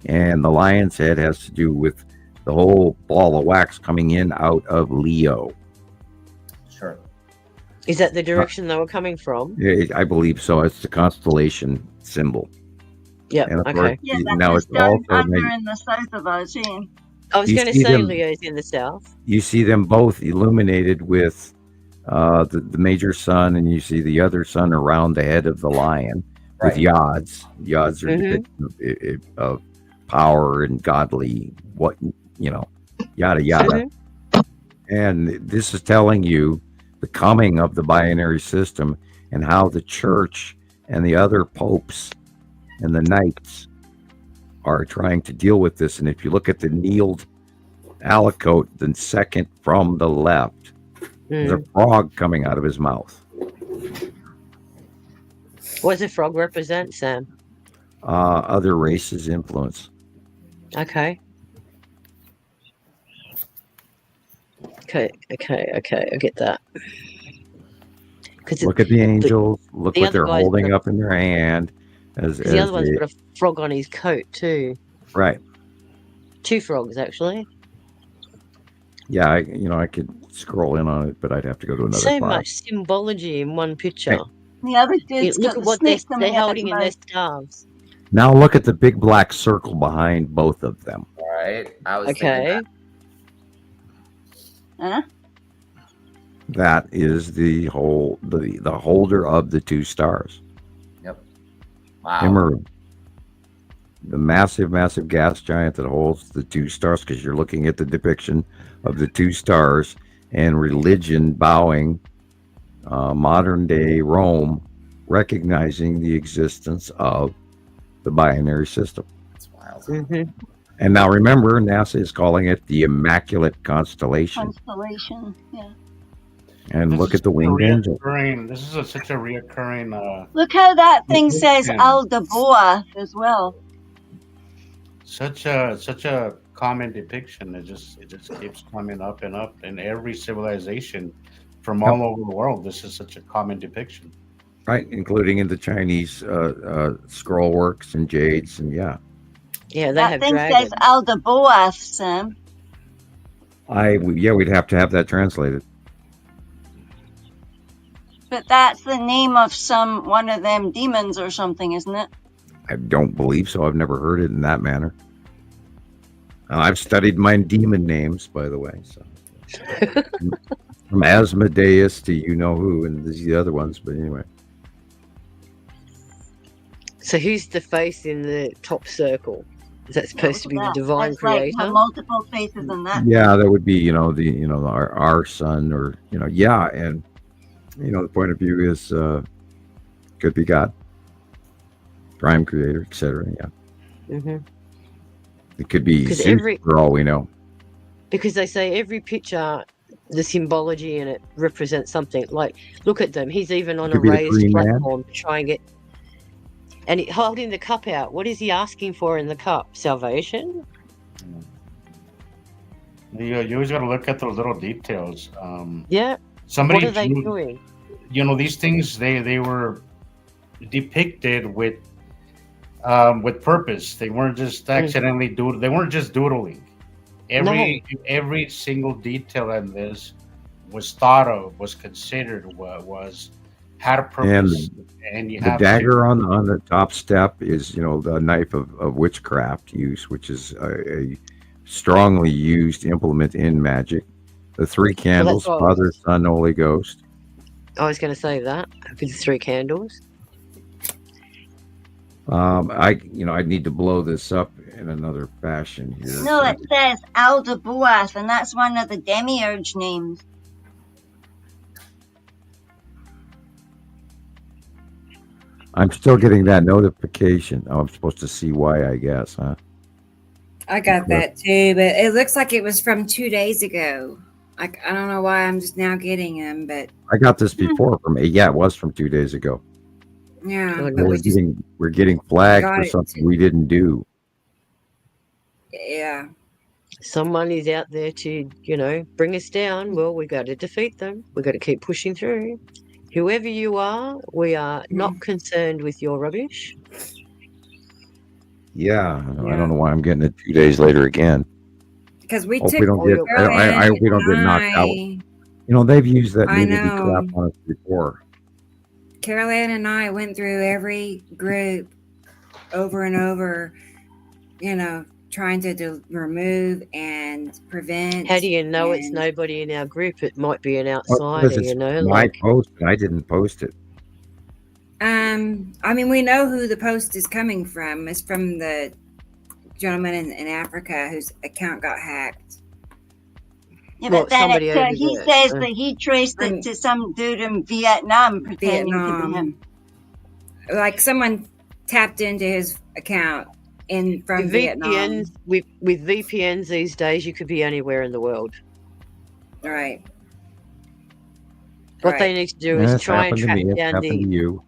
and the lion's head has to do with the whole ball of wax coming in out of Leo. Sure. Is that the direction they were coming from? Yeah, I believe so. It's the constellation symbol. Yep. And of Okay. course, Yeah, now that's it's down also under made, in the south of us, eh? I was You going to see say them- Leo's in the south. you see them both illuminated with the major sun, and you see the other sun around the head of the lion with Right. yods. Yods are Mhm. depictions of power and godly, yada yada. And this is telling you the coming of the binary system and how the church and the other popes and the knights are trying to deal with this. And if you look at the kneeled alicote, the second from the left, there's a frog coming out of his mouth. What does a frog represent, Sam? Other races' influence. Okay. Okay. I get that. Because Look at the angels. Look the what other they're guy's holding got- up in their hand. As the other one's they- got a frog on his coat too. right. Two frogs actually. Yeah, I could scroll in on it, but I'd have to go to another So file. much symbology in one picture. Hey. The other dude's Look got at the what snake they're coming out holding his in their mouth. scarves. Now look at the big black circle behind both of them. All right. I was thinking Okay. that. Huh? That is the holder of the two stars. Wow. Imaru. The massive gas giant that holds the two stars, because you're looking at the depiction of the two stars and religion bowing, modern day Rome recognizing the existence of the binary system. That's wild. hmm And now remember, NASA is calling it the Immaculate Constellation. Constellation. Yeah. And This look is at the winged angel. This is such a reoccurring, Look how that thing says Yeah. Aldebaoth as well. such a common depiction. It just keeps coming up and up in every civilization from all over the world. This is such a common depiction. Right, including in the Chinese scroll works and jades, and yeah. Yeah, they That have thing dragons. says Aldebaoth, Sam. We'd have to have that translated. But that's the name of one of them demons or something, isn't it? I don't believe so. I've never heard it in that manner. I've studied my demon names, by the way. So from Asmodeus to you know who, and the other ones. But anyway, So who's the face in the top circle? Is that supposed to be the divine That's like creator? have multiple faces in that. yeah, that would be our son, or yeah, and the point of view is could be God, prime creator, etc. Yeah, Mm-hmm. it could be Because Zeus for all we know. because they say every picture, the symbology in it represents something. Like, look at them. He's even on a Could be the raised Green Man. platform to try and get. And holding the cup out. What is he asking for in the cup? Salvation? You always got to look at those little details. Yeah. Somebody What are they drew, doing? these things they were depicted with purpose. They weren't just accidentally they weren't just doodling. Every single detail in this was thought of, was considered, had a purpose. And you The have dagger on the top step is the knife of witchcraft use, which is a strongly used implement in magic. The three candles, what- Father, Son, Holy Ghost. I was going to say that. With the 3 candles. I need to blow this up in another fashion here. No, it says Aldebaoth, and that's one of the demiurge names. I'm still getting that notification. Oh, I'm supposed to see why, I guess, huh? I got that too, but it looks like it was from 2 days ago. I don't know why I'm just now getting them, but I got this before it was from 2 days ago. yeah, Good. but We're getting flagged got for it. something we didn't do. yeah. Someone is out there to, bring us down. Well, we got to defeat them. We got to keep pushing through. Whoever you are, we are not concerned with your rubbish. Yeah, I don't know why I'm getting it 2 days later again. Because we Hope took we don't get. I hope we don't get knocked out. They've used that I nudity know. crap on us before. Carol Ann and I went through every group over and over, trying to remove and prevent. How do you know it's and- nobody in our group? It might be an Well, outsider, because it's my post, and I didn't post it. we know who the post is coming from. It's from the gentleman in Africa whose account got hacked. Yeah, Well, but then somebody over he there. says that he traced it to some dude in Vietnam pretending to be him. Like someone tapped into his account from With Vietnam. VPNs, with VPNs these days, you could be anywhere in the world. Right. What they need to do is It's try and happened to track me. It's down happened to you.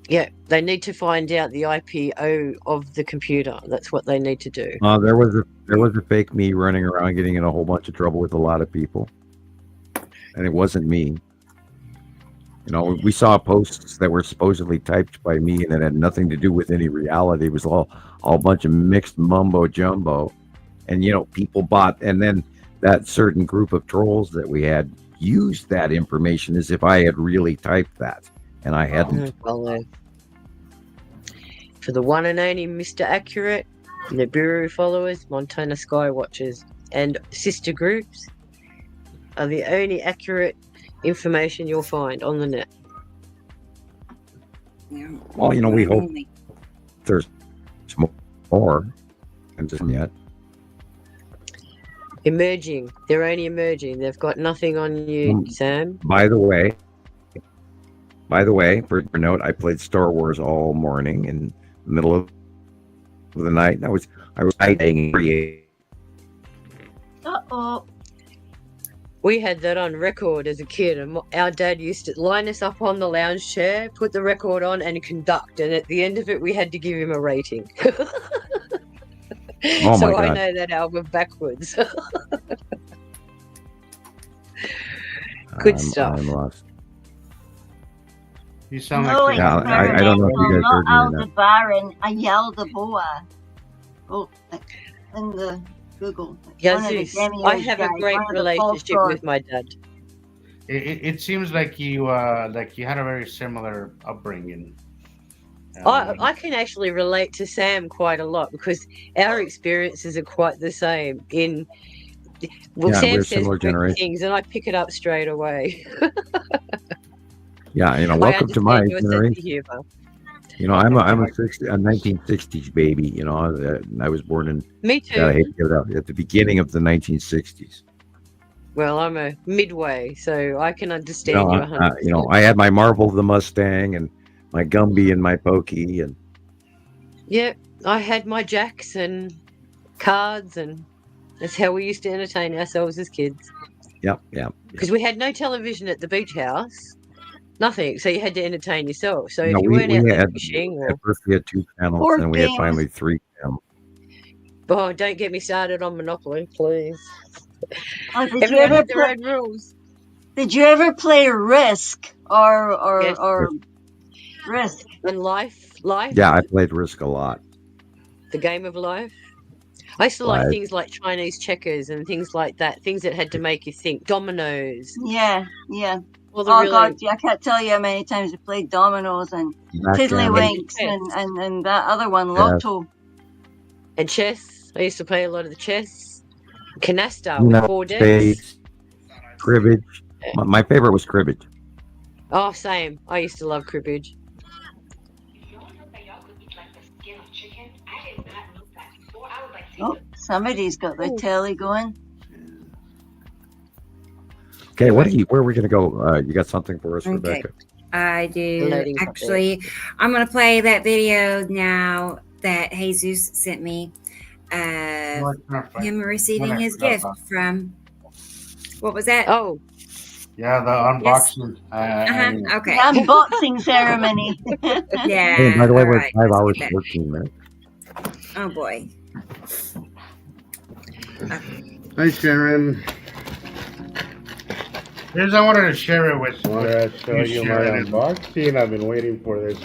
Yeah, they need to find out the IPO of the computer. That's what they need to do. There was a fake me running around getting in a whole bunch of trouble with a lot of people, and it wasn't me. We saw posts that were supposedly typed by me, and it had nothing to do with any reality. It was all a bunch of mixed mumbo jumbo, and people bought, and then that certain group of trolls that we had used that information as if I had really typed that, and I hadn't. Well, for the one and only Mr. Accurate, Nibiru followers, Montana Sky Watchers, and sister groups are the only accurate information you'll find on the net. Yeah. Well, we hope there's more, and just yet. Emerging. They're only emerging. They've got nothing on you, Sam. By the way, for note, I played Star Wars all morning in the middle of the night. I was hiding. Uh-oh. We had that on record as a kid, and our dad used to line us up on the lounge chair, put the record on, and conduct. And at the end of it, we had to give him a rating. Oh so my I God. know that album backwards. Good stuff. I'm lost. You sound No, like it's I don't know if you guys not heard me or not. Aldebaran, Ayaldabaoth. Oh, in the Google. Yazis, I have a great relationship with my dad. It seems like you had a very similar upbringing. I can actually relate to Sam quite a lot because our experiences are quite the same. Well, Yeah, Sam we're says similar quirky generation. things, and I pick it up straight away. Yeah, I welcome to my understand your sense generation. of humor. I'm a 1960s baby. I was born in. Me God, I hate too. to give it up at the beginning of the 1960s. Well, I'm a midway, so I can understand you 100%. I had my Marvel the Mustang and my Gumby and my Pokey and Yeah, I had my jacks and cards, and that's how we used to entertain ourselves as kids. yeah. Because we had no television at the beach house, nothing. So you had to entertain yourself. So if you we weren't out there had fishing, at first we had 2 channels, Board and we had games. finally 3 channels. oh, don't get me started on Monopoly, please. Oh, Everyone had their own rules. Did you ever play Risk or Yes. Risk? And life, Yeah, I played Risk a lot. the game of life. I used to like things like Chinese checkers and things like that, things that had to make you think. Dominoes. Yeah. All the Oh really, God, I can't tell you how many times I played dominoes and Tiddlywinks and that other one, Lotto. And chess. I used to play a lot of the chess. Canasta with 4 decks. Spades, cribbage. My favorite was cribbage. Oh, same. I used to love cribbage. Oh, somebody's got the telly going. Okay, where are we gonna go? You got something for us, Okay. Rebecca? I do. Loading Actually, I'm going to play that video now that Jesus sent me. Him receiving his gift from. What was that? Oh, Yeah, the unboxing. Okay. The unboxing ceremony. Yeah. Hey, by the way, all we're right, 5 let's hours get and that. 14 minutes. Oh boy. Hi, Sharon. Here's I wanted to share it with. Want to show you my Sharon. unboxing? I've been waiting for this.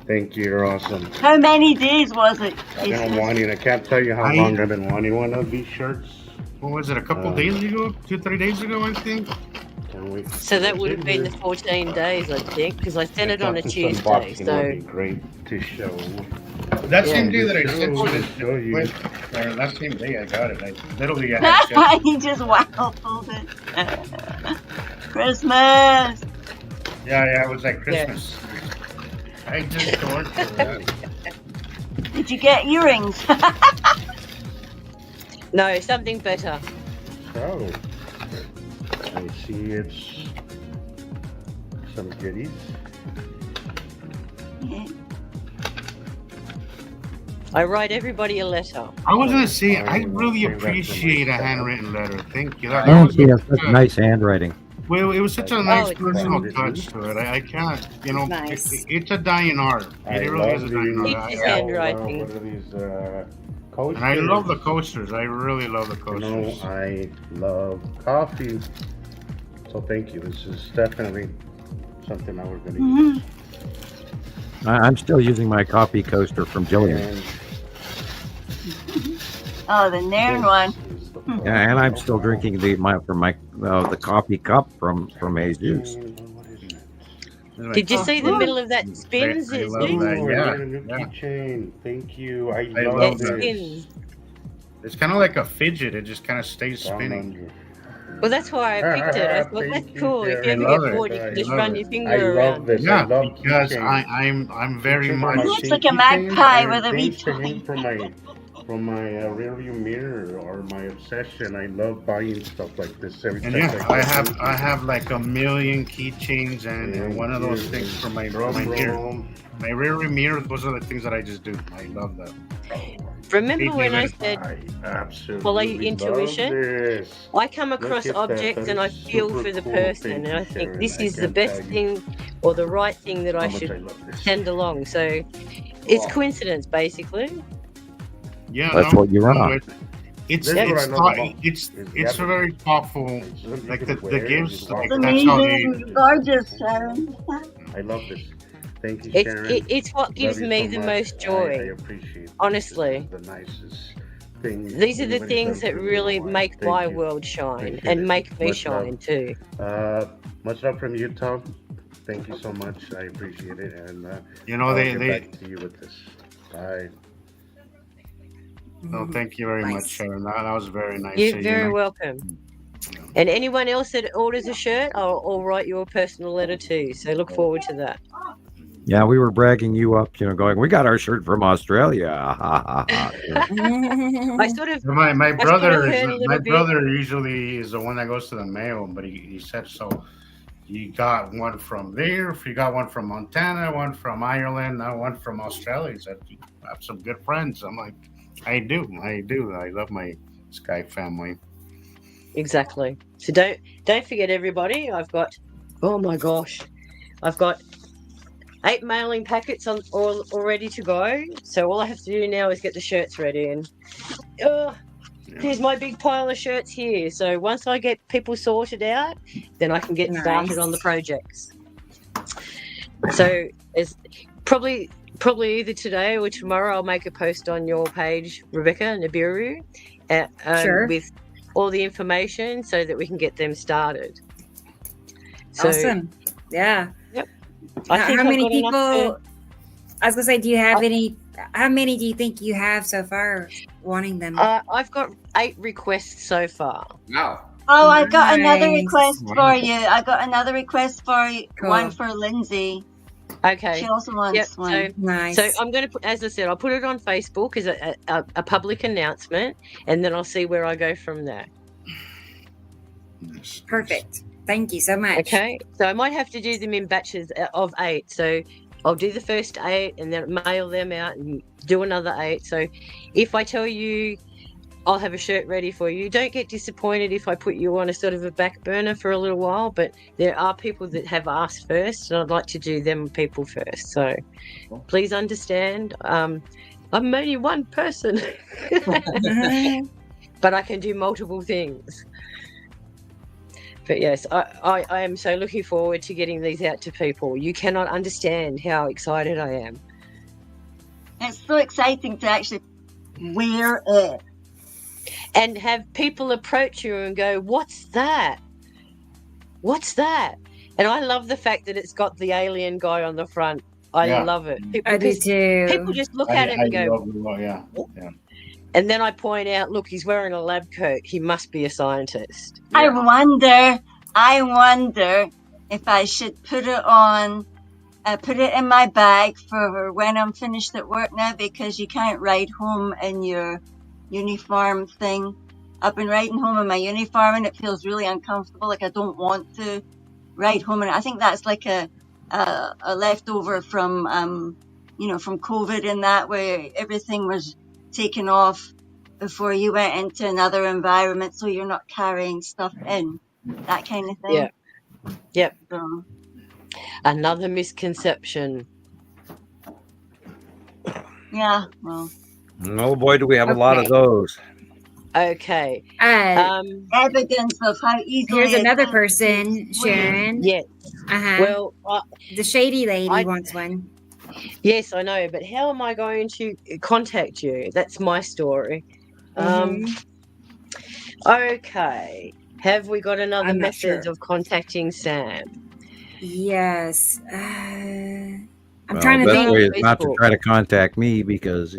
Thank you. You're awesome. How many days was it? I've been wanting. I can't tell you how long I've been wanting one of these shirts. What was it? A couple days ago? 2-3 days ago, I think. Can't wait. so that would have been the 14 days, I think, because I sent it on a This Tuesday. unboxing would So be great to show. That Yeah. same day that I sent Show you you. this, or that same day I got it. Literally, I had shipped. He just waffled it. Christmas. Yeah, it was like Christmas. I just ordered it. Did you get earrings? no, something better. So, I see it's some goodies. I write everybody a letter. I was gonna say, I really appreciate a handwritten letter. Thank you. That Oh, was she has such nice handwriting. Well, it was such a nice it's personal nice. touch to it. I can't, Nice. it's a dying art. It really is a dying these. art. It's handwriting. What are these coasters? And I love the coasters. I really love the You know, coasters. I love coffee. So thank you. This is definitely something that we're going to use. I'm still using my coffee coaster from Gillian. And Oh, the Nairn one. this is the Yeah, and I'm still drinking the coffee cup from Jesus. Did you see the middle of that spins? I It love spins. that. Oh, Yeah, I got a new yeah. keychain. Thank you. I I love love It this. that. spins. It's kind of like a fidget. It just kind of stays Down spinning. under. Well, that's why I picked it. I thought Thank that's you, cool. If you Sharon. ever I love get it. bored, you I can just love run it. your I finger love around. this. I Yeah, love because keychains. I'm very Picture much. my Looks like a keychains magpie and with a things to retard. hang from my rearview mirror or my obsession. I love buying stuff like this every And time. yeah, I have like a million keychains and one of those things for my mirror. My rear mirror. Those are the things that I just do. I love that. Remember when I said I absolutely follow your love intuition? this. I come across Look at that. objects That and I is feel super for the cool. person, Thank and I you, think Sharon. this I is the can't best tell you thing or the right thing that I how much should I love this. send along. So it's coincidence, basically. Yeah, That's what you're on. It's This is what I love about it's is the very thoughtful. It's something Like you the can wear gifts, and like It's walk that's how amazing. they. You're gorgeous, Sharon. I love this. Thank you, It's Sharon. it's what gives Love you me so the much. most I joy. appreciate this. Honestly. This is the nicest thing. These are the anybody's things done that for me. really Thank make my you. world shine Appreciate and it. make me Much shine love. too. Much love from you, Tom. Thank you so much. I appreciate it, and You know, I'll they get back to you with this. Bye. No, thank you very much, Nice. Sharon. That was very nice. You're very welcome. And anyone else that orders a shirt, I'll write you a personal letter too. So look forward to that. Yeah, we were bragging you up, going, we got our shirt from Australia. Ha, ha, ha. I sort of My I sort brother of is heard a little my bit. brother usually is the one that goes to the mail, but he said so. You got one from there. You got one from Montana, one from Ireland, now one from Australia. He said you have some good friends. I'm like, I do. I love my Sky family. Exactly. So don't forget, everybody. I've got 8 mailing packets all ready to go. So all I have to do now is get the shirts ready. And here's my big pile of shirts here. So once I get people sorted out, then I can get started on the projects. So it's probably either today or tomorrow I'll make a post on your page, Rebecca Nibiru, Sure. with all the information so that we can get them started. So, Awesome. Yeah. Yep. How many people? I was gonna say, do you have any? How many do you think you have so far wanting them? I've got 8 requests so far. Wow. Oh, I got another Nice. request for you. I got another request for you. Cool. One for Lindsay. Okay. She also wants one. Nice. So I'm going to put, as I said, I'll put it on Facebook as a public announcement, and then I'll see where I go from there. Perfect. Thank you so much. Okay. So I might have to do them in batches of 8. So I'll do the first 8 and then mail them out and do another 8. So if I tell you I'll have a shirt ready for you, don't get disappointed if I put you on a sort of a back burner for a little while, but there are people that have asked first and I'd like to do them people first. So please understand, I'm only one person, but I can do multiple things. But yes, I am so looking forward to getting these out to people. You cannot understand how excited I am. It's so exciting to actually wear it. And have people approach you and go, what's that? What's that? And I love the fact that it's got the alien guy on the front. I love it. I do too. People just look at it and go, yeah. and then I point out, look, he's wearing a lab coat. He must be a scientist. I wonder if I should put it on, put it in my bag for when I'm finished at work now, because you can't ride home in your uniform thing. I've been riding home in my uniform and it feels really uncomfortable. Like I don't want to ride home, and I think that's like a leftover from from COVID and that, where everything was taken off before you went into another environment, so you're not carrying stuff in, that kind of thing. Yeah. Yep. So, Another misconception. yeah, well, Oh boy, do we have a lot of those. Okay. evidence of how easily. Here's it another is. person, Sharon. Yes. Uh-huh. Well, the shady lady I- wants one. yes, I know, but how am I going to contact you? That's my story. Okay. Have we got another I'm not method sure. of contacting Sam? Yes. I'm Well, trying to best think. way is not to Facebook. try to contact me because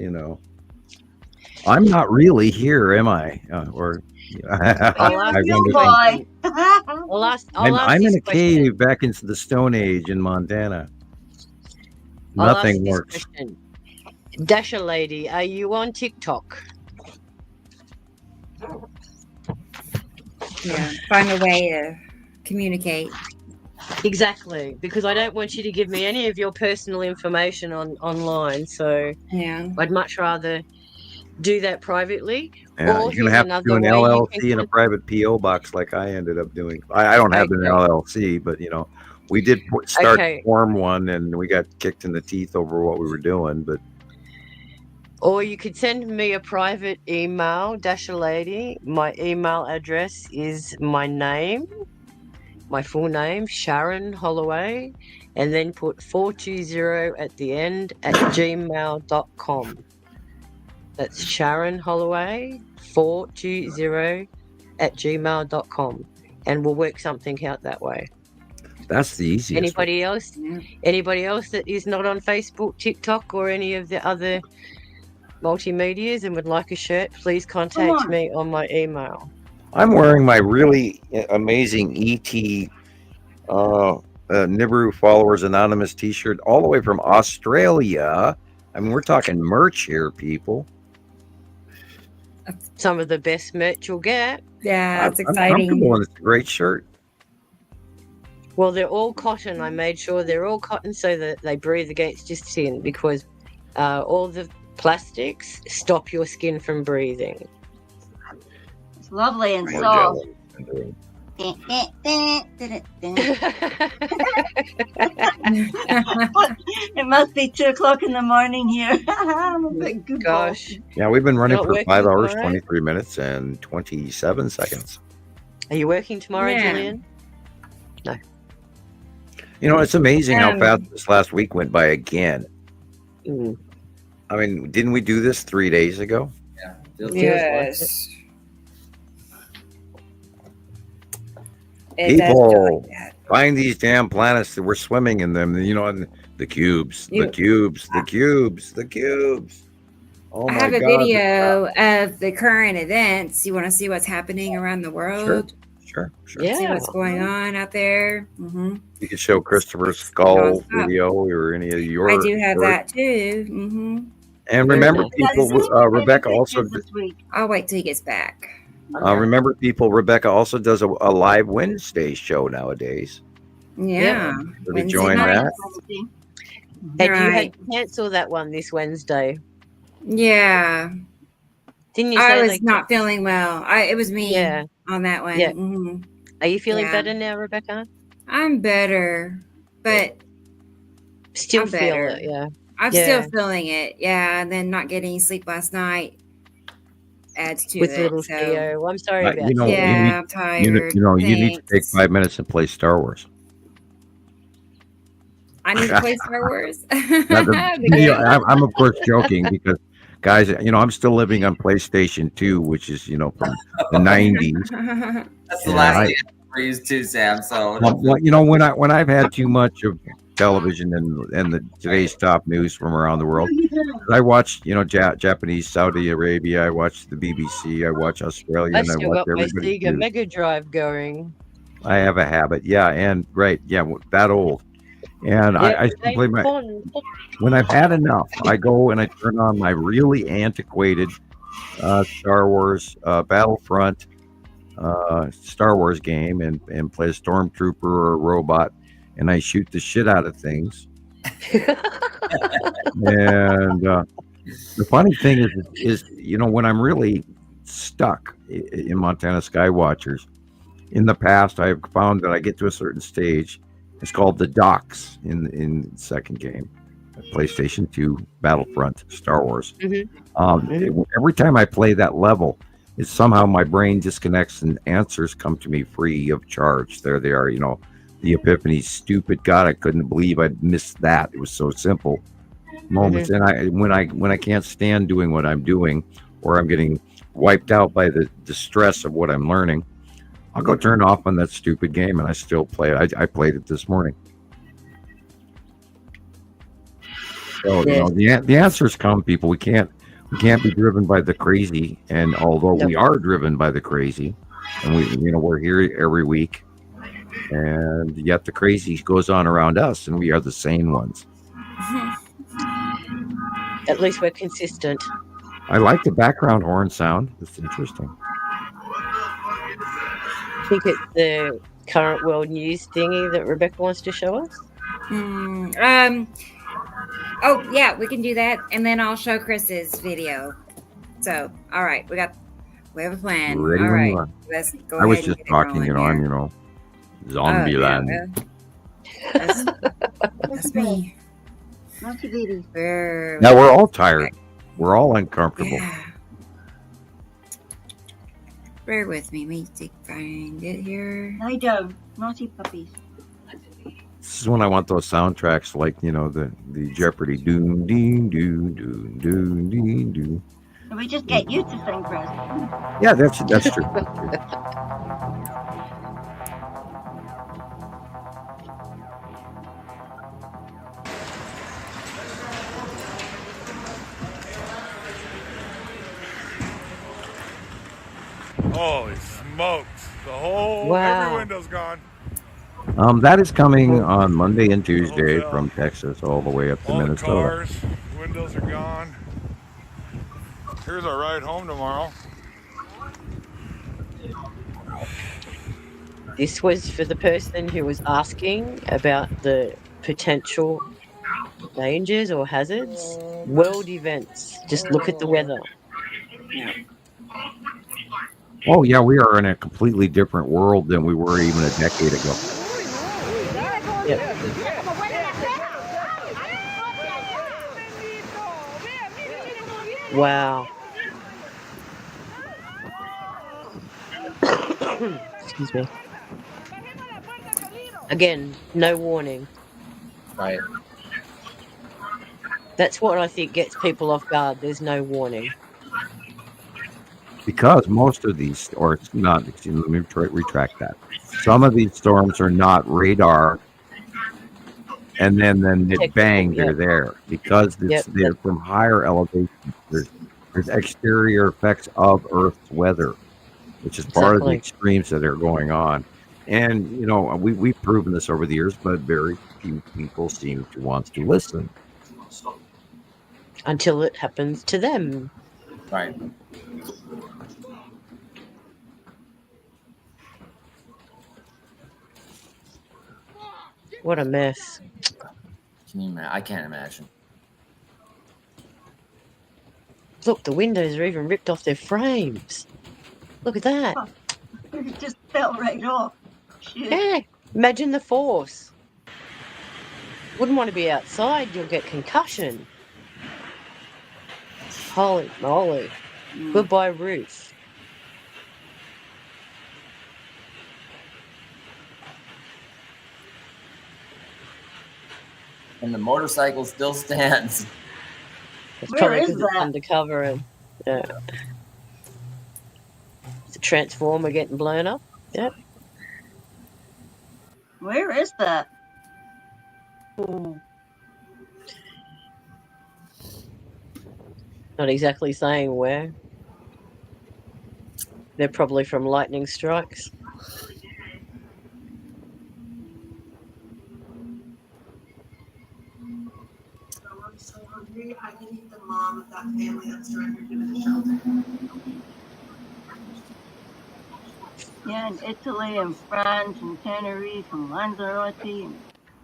I'm not really here, am I? I'll I ask you wonder- Boy. I'll ask I'm this in a question. cave back into the Stone Age in Montana. I'll ask Nothing this works. question. Dasher lady, are you on TikTok? Yeah, find a way to communicate. Exactly, because I don't want you to give me any of your personal information online. So Yeah. I'd much rather do that privately. Yeah, Or you're gonna here's have to another do an way you LLC can and a private PO box like I ended up doing. I don't have an Okay. LLC, but we did start Okay. to form one, and we got kicked in the teeth over what we were doing. But Or you could send me a private email, Dasher Lady. My email address is my name, my full name, Sharon Holloway, and then put 420 at the end at gmail.com. That's Sharon Holloway, 420 at gmail.com. And we'll work something out that way. That's the easiest. Anybody else? Yeah. Anybody else that is not on Facebook, TikTok, or any of the other multimedias and would like a shirt, please contact me on my email. I'm wearing my really amazing ET Nibiru Followers Anonymous T-shirt all the way from Australia. I mean, we're talking merch here, people. Some of the best merch you'll get. Yeah, it's I'm comfortable, exciting. and it's a great shirt. Well, they're all cotton. I made sure they're all cotton so that they breathe against your skin, because all the plastics stop your skin from breathing. It's lovely and More soft. jelly. It must be 2:00 in the morning here. I'm a bit goofball. Gosh, Yeah, we've been running Not for working 5 hours, tomorrow? 23 minutes, and 27 seconds. are you working tomorrow, Yeah. Gillian? You know, it's amazing how Um, fast this last week went by again. Mm. I mean, didn't we do this 3 days ago? Yeah. Feels Yes. It does feel People, like that. find these damn planets that we're swimming in them. You know, and the cubes, You- the cubes, the cubes, the cubes. Oh I my have a God! video of the current events. You want to see what's happening around the world? Sure. See Yeah. what's going on out there? Hmm. You could show Christopher's skull Nonstop. video or any of your. I do have your- that too. Hmm. And remember, Very Yeah, people. this is quite Rebecca a also. picture this week. I'll wait till he gets back. Remember, people. Rebecca also does a live Wednesday show nowadays. Yeah. So to Wednesday join night. that, Had you Right. had to cancel that one this Wednesday? Yeah. Didn't you I say was they- not feeling well. It was me Yeah. on that one. Yeah. Mhm. Are you feeling Yeah. better now, Rebecca? I'm better, but Still I'm feel better. it, yeah. I'm Yeah. still feeling it. Yeah, and then not getting sleep last night adds to With it. little So Theo. Well, I'm sorry about you know, that. yeah, I'm tired. you need to take Thanks. 5 minutes and play Star Wars. I need to play Star Wars. Now, I'm of course joking because, guys, I'm still living on PlayStation 2, which is from the 90s. That's the Yeah, last I- thing I ever used too, Sam. So Well, when I've had too much of television and the today's top news from around the world, I watch Japanese, Saudi Arabia, I watch the BBC, I watch Australia, I've and I still watch got my everybody. Sega Mega Drive going. I have a habit, that old, and I simply when I've had enough, I go and I turn on my really antiquated Star Wars Battlefront Star Wars game and play a stormtrooper or a robot, and I shoot the shit out of things. And the funny thing is when I'm really stuck in Montana Skywatchers, in the past I've found that I get to a certain stage. It's called the docks in the second game, PlayStation 2 Battlefront Star Wars. Every time I play that level, it's somehow my brain disconnects and answers come to me free of charge. There they are, the epiphany. Stupid God, I couldn't believe I'd missed that. It was so simple moments. And when I can't stand doing what I'm doing, or I'm getting wiped out by the stress of what I'm learning, I'll go turn off on that stupid game, and I still play it. I played it this morning. So the answers come, people. We can't be driven by the crazy, and although we are driven by the crazy, and we're here every week, and yet the crazy goes on around us, and we are the sane ones. At least we're consistent. I like the background horn sound. It's interesting. I think it's the current world news thingy that Rebecca wants to show us. Oh yeah, we can do that, and then I'll show Chris's video. So, all right, we have a plan. Ready All when right, you are. let's go. I was ahead and just get it talking, rolling I'm here. zombie Oh, yeah, land. That's me. Naughty baby. Now we're all tired. We're all uncomfortable. Yeah. Bear with me. Let me find it here. Lie down. Naughty puppies. This is when I want those soundtracks, like the Jeopardy doom ding doom doom doom ding doom. Can we just get you to sing, Chris? Yeah, that's true. Holy smokes! The whole Wow. every window's gone. That is coming on Monday and The Tuesday hotel. from Texas all the way up to All the Minnesota. cars, windows are gone. Here's our ride home tomorrow. This was for the person who was asking about the potential dangers or hazards. World events. Just look at the weather. Oh yeah, we are in a completely different world than we were even a decade ago. Yep. Wow. Excuse me. Again, no warning. Right. That's what I think gets people off guard. There's no warning. Because most of these, or it's not, excuse me, let me retract that. Some of these storms are not radar, and then it bang, they're there. Because they're from higher elevation. There's exterior effects of Earth's weather, which is part of the extremes that are going on. And, you know, we've proven this over the years, but very few people seem to want to listen. Until it happens to them. Right. What a mess. Can you imagine? I can't imagine. Look, the windows are even ripped off their frames. Look at that. It just fell right off. Shit. Yeah, imagine the force. Wouldn't want to be outside, you'll get concussion. Holy moly. Goodbye, roof. And the motorcycle still stands. It's Where probably is because it's that? undercover and the transformer getting blown up. Yep. Where is that? Oh. Not exactly saying where. They're probably from lightning strikes. I'm so hungry. I can eat the mom of that family that's surrendered to the shelter. Yeah, in Italy and France and Tenerife and Lanzarote. And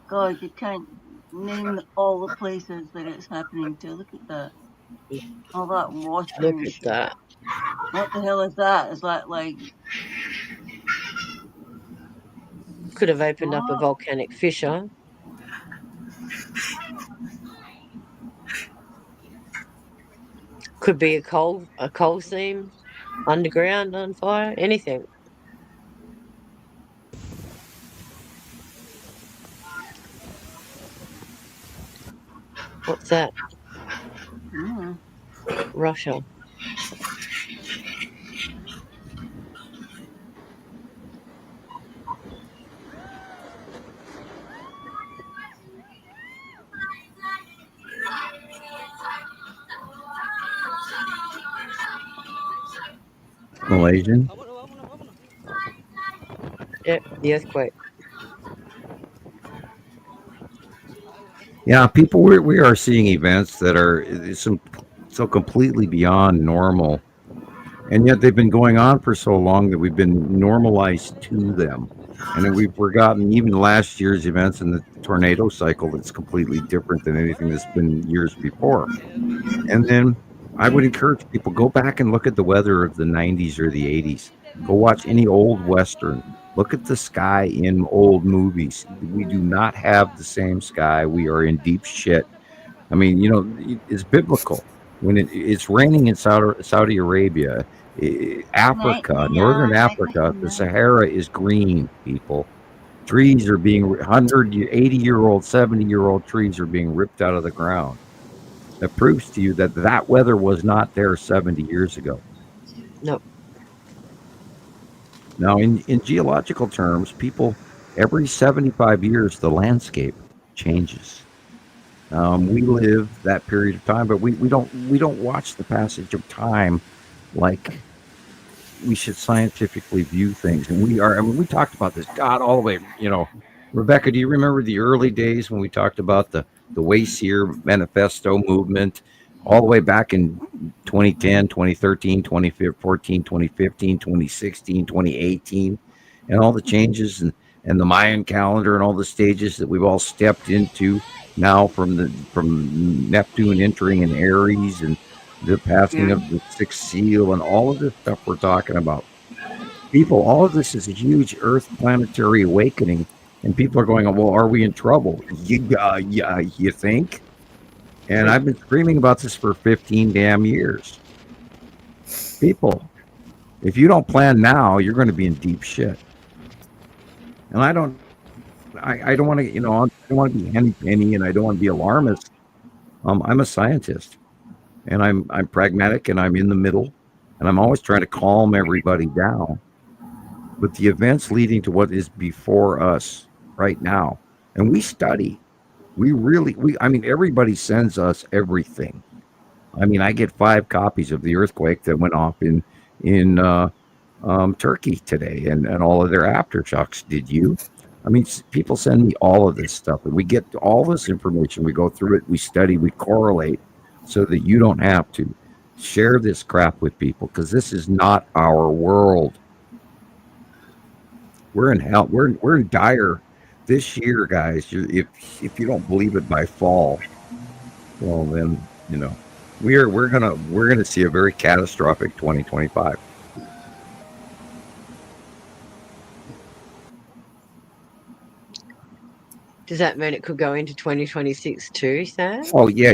God, you can't name all the places that it's happening to. Look at that. All that water Look and at shit. that. What the hell is that? Is that like... Could have opened up a volcanic fissure. Could be a coal seam underground on fire. Anything. What's that? Russia. Malaysian. Yep, the earthquake. Yeah, people, we are seeing events that are so completely beyond normal, and yet they've been going on for so long that we've been normalized to them, and then we've forgotten even last year's events and the tornado cycle that's completely different than anything that's been years before. And then I would encourage people, go back and look at the weather of the 90s or the 80s. Go watch any old Western. Look at the sky in old movies. We do not have the same sky. We are in deep shit. I mean, you know, it's biblical. When it's raining in Saudi Arabia, Africa, northern Africa, the Sahara is green, people. Trees are being 80-year-old, 70-year-old trees are being ripped out of the ground. That proves to you that weather was not there 70 years ago. No. Now, in geological terms, people, every 75 years, the landscape changes. We live that period of time, but we don't watch the passage of time like we should scientifically view things, and we are. I mean, we talked about this, God, all the way. Rebecca, do you remember the early days when we talked about the Wayseer Manifesto movement, all the way back in 2010, 2013, 2014, 2015, 2016, 2018, and all the changes and the Mayan calendar and all the stages that we've all stepped into now from Neptune entering in Aries and the passing of the sixth seal and all of this stuff we're talking about. People, all of this is a huge Earth planetary awakening, and people are going, well, are we in trouble? Yeah, you think? And I've been screaming about this for 15 damn years. People, if you don't plan now, you're going to be in deep shit. And I don't want to, I don't want to be henny penny, and I don't want to be alarmist. I'm a scientist, and I'm pragmatic, and I'm in the middle, and I'm always trying to calm everybody down. But the events leading to what is before us right now, and we study, everybody sends us everything. I mean, I get 5 copies of the earthquake that went off in Turkey today, and all of their aftershocks. Did you? I mean, people send me all of this stuff, and we get all this information. We go through it, we study, we correlate, so that you don't have to share this crap with people, because this is not our world. We're in hell. We're in dire this year, guys. If you don't believe it by fall, well then we're gonna see a very catastrophic 2025. Does that mean it could go into 2026 too, Sam? Oh yeah.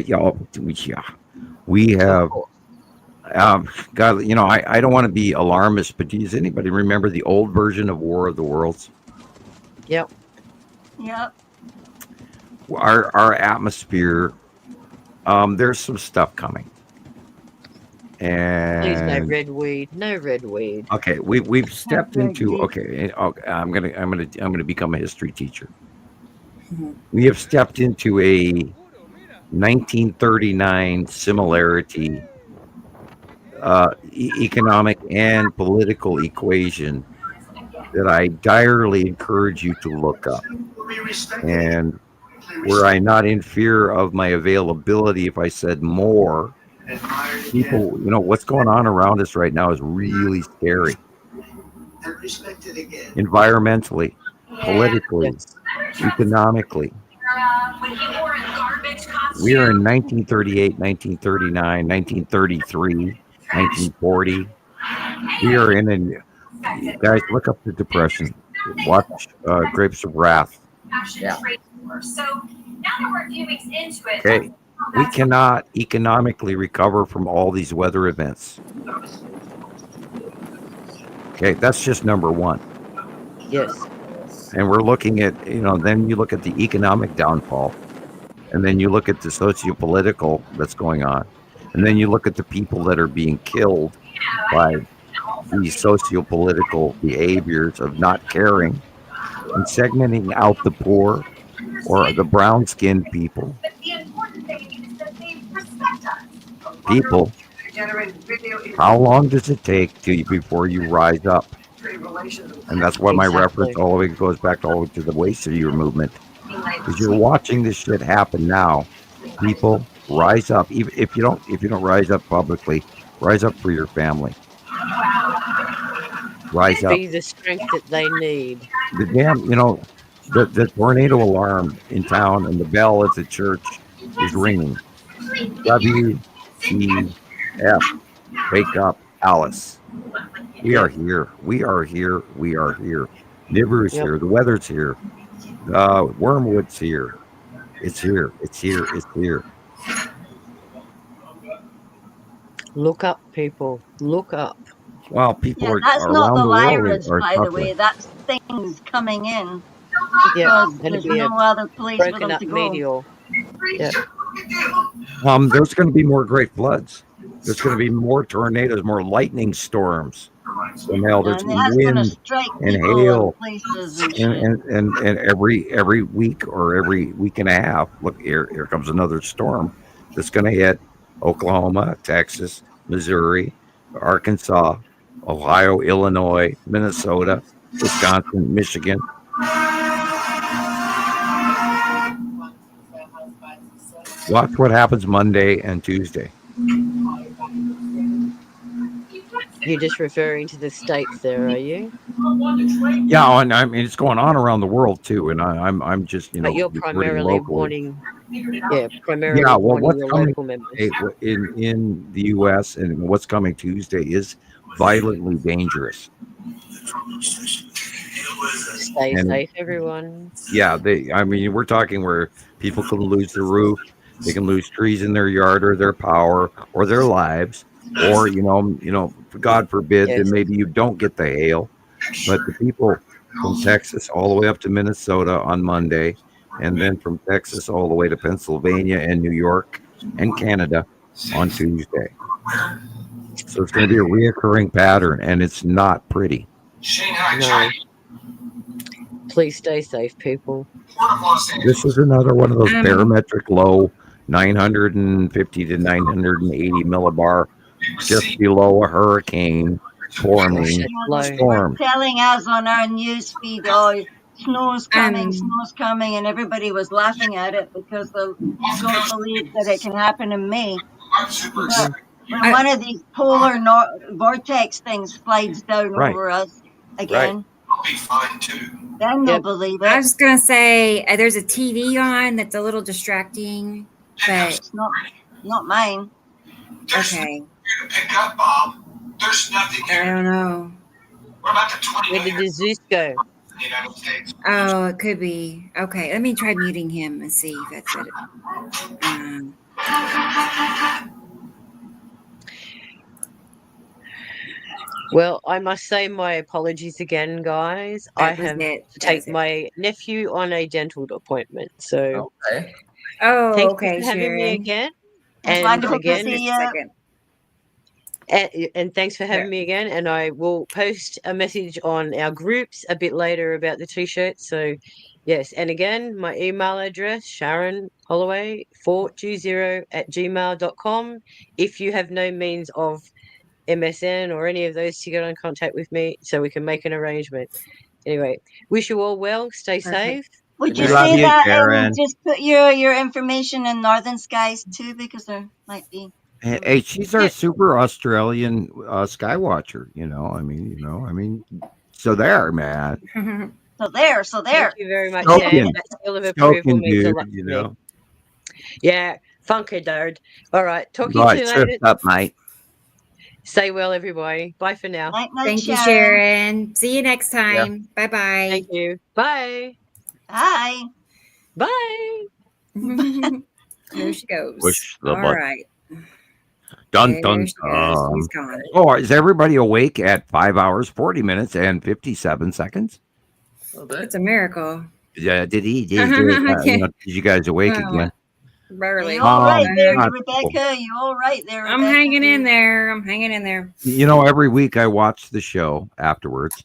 We have. God, I don't want to be alarmist, but does anybody remember the old version of War of the Worlds? Yep. Our atmosphere, there's some stuff coming. And Please, no red weed. No red weed. Okay, we've stepped into. Okay, I'm gonna become a history teacher. We have stepped into a 1939 similarity. Economic and political equation that I direly encourage you to look up. And were I not in fear of my availability, if I said more, people, what's going on around us right now is really scary. Environmentally, politically, economically. We are in 1938, 1939, 1933. 1940. We are guys, look up the Depression. Watch Grapes of Wrath. Yeah. Okay. We cannot economically recover from all these weather events. Okay, that's just number one. Yes. And we're looking at, then you look at the economic downfall, and then you look at the socio-political that's going on. And then you look at the people that are being killed by these socio-political behaviors of not caring and segmenting out the poor or the brown-skinned people. People, how long does it take before you rise up? And that's why my reference all the way goes back all the way to the Wayseer movement. Because you're watching this shit happen now. People, rise up. Even if you don't rise up publicly, rise up for your family. Rise up. Be the strength that they need. The damn, the tornado alarm in town and the bell at the church is ringing. WTF. Wake up, Alice. We are here. We are here. We are here. Nibiru's here. The weather's here. Wormwood's here. It's here. It's here. It's here. Look up, people. Look up. Well, people are that's around not the the virus, world by the way. suffering. That's things coming in Yeah, because there's no other place for broken them up to go. meteor. Yeah. There's going to be more great floods. There's going to be more tornadoes, more lightning storms. So now there's And that's going to wind strike and people hail in places and shit. and every week or every week and a half. Look, here comes another storm that's going to hit Oklahoma, Texas, Missouri, Arkansas, Ohio, Illinois, Minnesota, Wisconsin, Michigan. Watch what happens Monday and Tuesday. You're just referring to the states there, are you? Yeah, and I mean it's going on around the world too, and I'm just But you're reporting primarily locally. warning, Yeah, primarily well, warning what's your coming local members. in the U.S. and what's coming Tuesday is violently dangerous. Stay And safe, everyone. yeah, I mean, we're talking where people can lose the roof, they can lose trees in their yard or their power or their lives, or God forbid that Yes. maybe you don't get the hail. But the people from Texas all the way up to Minnesota on Monday, and then from Texas all the way to Pennsylvania and New York and Canada on Tuesday. So it's going to be a reoccurring pattern, and it's not pretty. No. Please stay safe, people. This is another one of those barometric low, 950 to 980 millibar, just below a hurricane forming storm. Telling us on our news feed, oh, snow's coming, and everybody was laughing at it because they don't believe that it can happen in May. But when one of these polar vortex things slides down over us again, then they'll believe it. I was gonna say there's a TV on that's a little distracting, but it's not mine. Okay. Pick up, Bob. There's nothing I don't know. What about the 20 Where did the Zeus go? the United States? Oh, it could be. Okay, let me try muting him and see if that's it. Well, I must say my apologies again, guys. I have to take my nephew on a dental appointment. So, okay. Oh, thanks okay, for having me Sharon. again. It's And wonderful again, to see you. and thanks for having me again. And I will post a message on our groups a bit later about the t-shirts. So, yes. And again, my email address, Sharon Holloway 420@gmail.com. If you have no means of MSN or any of those to get in contact with me so we can make an arrangement. Anyway, wish you all well. Stay safe. Would you say that and just put your information in Northern Skies too, because there might be. Hey, she's our super Australian skywatcher. I mean, so there, man. So there. Thank you very much, Stoking. Sam. That seal of approval means a Dude, lot to me. Yeah, funky dude. All right, talk to Right, you later. up, mate. Stay well, everybody. Bye for now. Thank you, Sharon. See you next time. Bye bye. Thank you. Bye. Bye. Bye. There she goes. Push the All button. right. Dun dun There she goes. dun. She's gone. Oh, is everybody awake at 5 hours, 40 minutes, and 57 seconds? It's a miracle. Yeah, did you guys awake Oh, again? Rarely. You all right there, God. Rebecca? You all right there, Rebecca? I'm hanging in there. Every week I watch the show afterwards,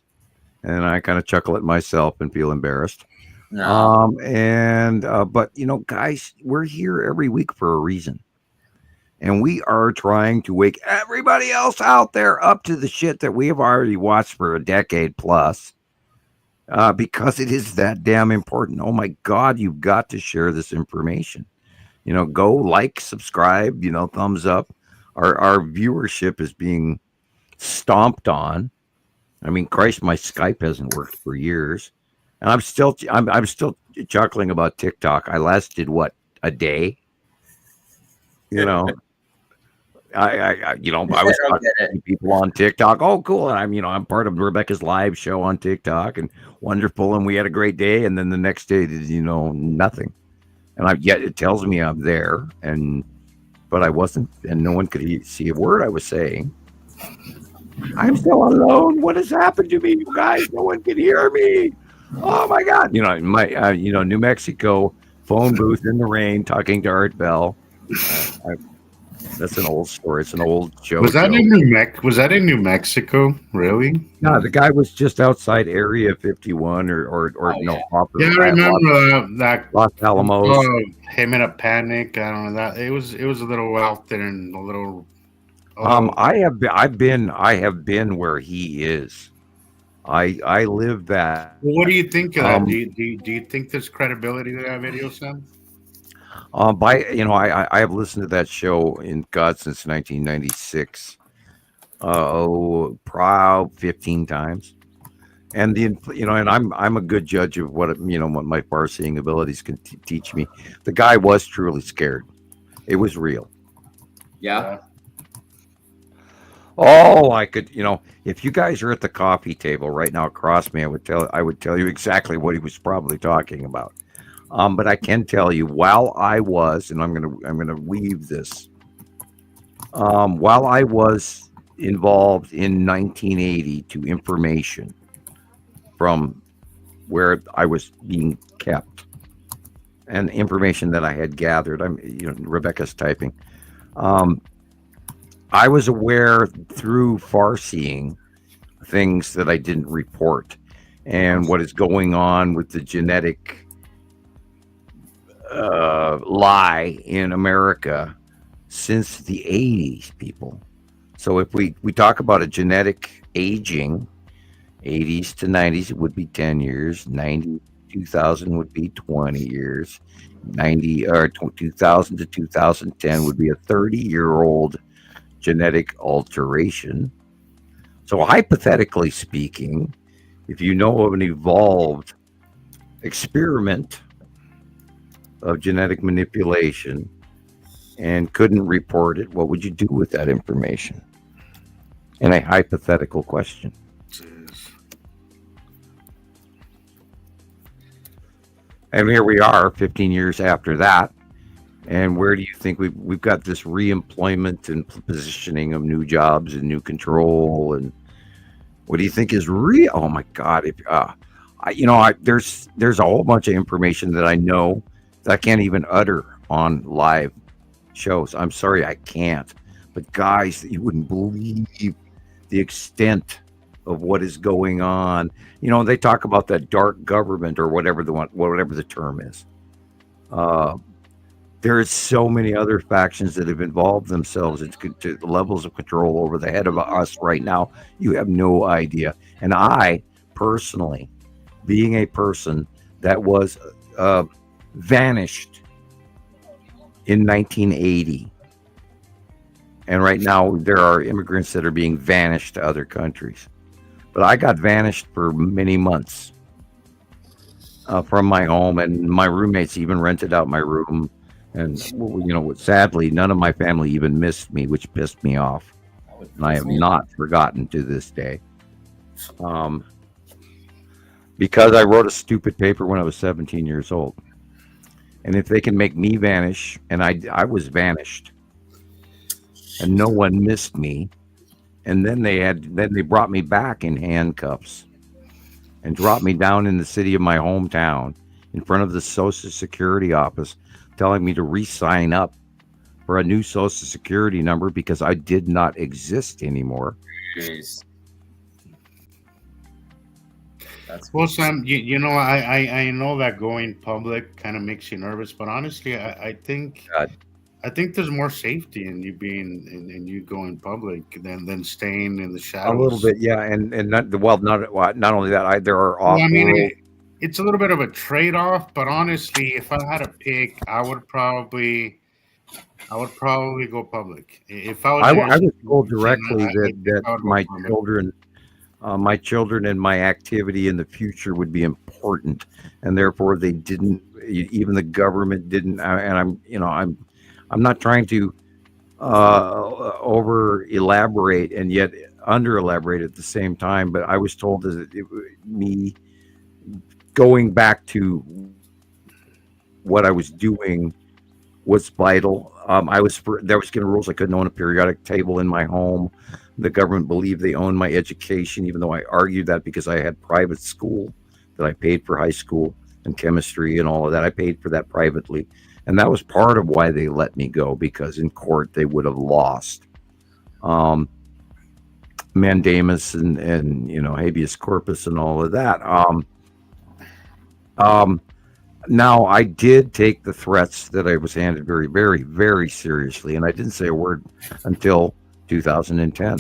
and I kind of chuckle at myself and feel embarrassed. No. But guys, we're here every week for a reason, and we are trying to wake everybody else out there up to the shit that we have already watched for a decade plus, because it is that damn important. Oh my God, you've got to share this information. Go like, subscribe, thumbs up. Our viewership is being stomped on. I mean, Christ, my Skype hasn't worked for years, and I'm still chuckling about TikTok. I lasted a day. I was talking to people on TikTok. Oh, cool! And I'm part of Rebecca's live show on TikTok, and wonderful, and we had a great day. And then the next day, nothing. And yet it tells me I'm there, but I wasn't, and no one could see a word I was saying. I'm still alone. What has happened to me, you guys? No one can hear me. Oh my God! My New Mexico phone booth in the rain, talking to Art Bell. That's an old story. It's an old joke. Was that in New Mexico? Really? No, the guy was just outside Area 51 or no. Yeah, I remember that Los Alamos. Him in a panic. I don't know that it was a little out there and a little Oh, I have been where he is. I live that. well, what do you think of that? Do you think there's credibility to that video, Sam? I have listened to that show in God since 1996. Proud 15 times. And and I'm a good judge of what what my far seeing abilities can teach me. The guy was truly scared. It was real. Yeah. Oh, I could, if you guys are at the coffee table right now across me, I would tell you exactly what he was probably talking about. But I can tell you, while I was, and I'm gonna weave this, while I was involved in 1980 to information from where I was being kept and information that I had gathered. Rebecca's typing. I was aware through far seeing things that I didn't report, and what is going on with the genetic lie in America since the 80s, people. So if we talk about a genetic aging, 80s to 90s, it would be 10 years. 90 2000 would be 20 years. 2000 to 2010 would be a 30-year-old genetic alteration. So hypothetically speaking, if you know of an evolved experiment of genetic manipulation and couldn't report it, what would you do with that information? And a hypothetical question. And here we are 15 years after that. And where do you think we've got this reemployment and positioning of new jobs and new control? And what do you think is real? Oh my God! There's a whole bunch of information that I know that I can't even utter on live shows. I'm sorry, I can't. But guys, you wouldn't believe the extent of what is going on. They talk about that dark government or whatever the term is. There is so many other factions that have involved themselves into levels of control over the head of us right now. You have no idea. And I personally, being a person that was vanished in 1980, and right now there are immigrants that are being vanished to other countries. But I got vanished for many months from my home, and my roommates even rented out my room. And, sadly, none of my family even missed me, which pissed me off. And I have not forgotten to this day. Because I wrote a stupid paper when I was 17 years old. And if they can make me vanish, and I was vanished, and no one missed me, and then they brought me back in handcuffs and dropped me down in the city of my hometown in front of the Social Security office, telling me to re-sign up for a new Social Security number because I did not exist anymore. Jeez. Well, Sam, I know that going public kind of makes you nervous, but honestly, I think there's more safety in you being in you going public than staying in the shadows. A little bit, yeah, and not only that, there are off. It's a little bit of a trade-off, but honestly, if I had to pick, I would probably go public. If I was told directly that my children and my activity in the future would be important, and therefore they didn't. Even the government didn't. And I'm not trying to over elaborate and yet under elaborate at the same time. But I was told that me going back to what I was doing was vital. There was given rules I couldn't own a periodic table in my home. The government believed they owned my education, even though I argued that because I had private school that I paid for high school and chemistry and all of that. I paid for that privately. And that was part of why they let me go, because in court they would have lost mandamus and habeas corpus and all of that. Now, I did take the threats that I was handed very, very, very seriously, and I didn't say a word until 2010.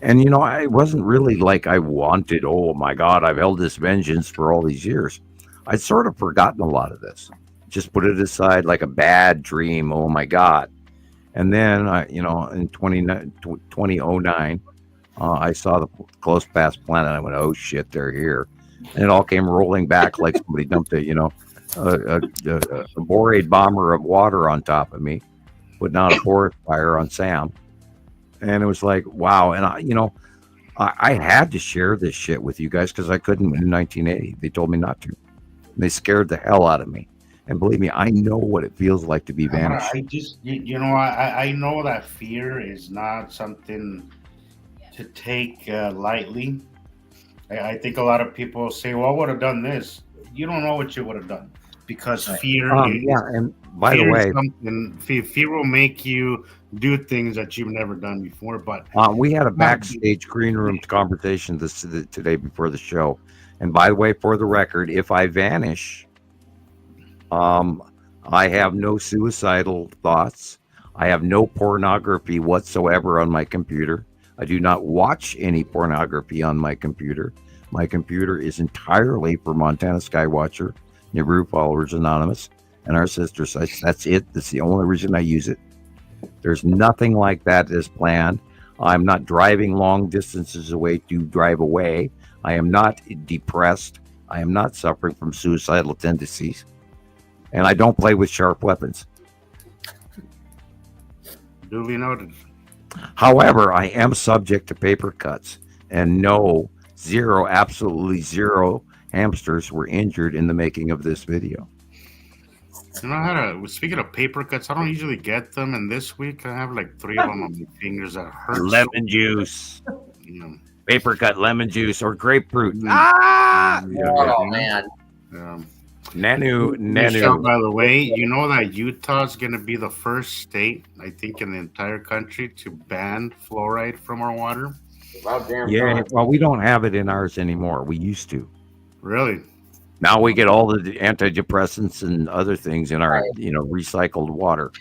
And, you know, I wasn't really like I wanted, oh my God, I've held this vengeance for all these years. I'd sort of forgotten a lot of this, just put it aside like a bad dream. Oh my God. And then, in 2009, I saw the close past planet. I went, oh shit, they're here. And it all came rolling back like somebody dumped a borate bomber of water on top of me, putting out a forest fire on Sam. And it was like, wow. And I had to share this shit with you guys because I couldn't in 1980. They told me not to. They scared the hell out of me. And believe me, I know what it feels like to be vanished. I know that fear is not something to take lightly. I think a lot of people say, well, I would have done this. You don't know what you would have done because fear and by the way, fear will make you do things that you've never done before. But we had a backstage green room conversation today before the show. And by the way, for the record, if I vanish, I have no suicidal thoughts. I have no pornography whatsoever on my computer. I do not watch any pornography on my computer. My computer is entirely for Montana Skywatcher, Nibiru Followers Anonymous, and our sister sites. That's it. That's the only reason I use it. There's nothing like that as planned. I'm not driving long distances away to drive away. I am not depressed. I am not suffering from suicidal tendencies. And I don't play with sharp weapons. Duly noted. However, I am subject to paper cuts, and absolutely zero hamsters were injured in the making of this video. Speaking of paper cuts, I don't usually get them, and this week I have like 3 of them on my fingers that hurt. Lemon juice. Paper cut lemon juice or grapefruit. Oh, man. Nanu. By the way, you know that Utah's going to be the first state, I think, in the entire country to ban fluoride from our water. Yeah, well, we don't have it in ours anymore. We used to. Really? Now we get all the antidepressants and other things in our, recycled water.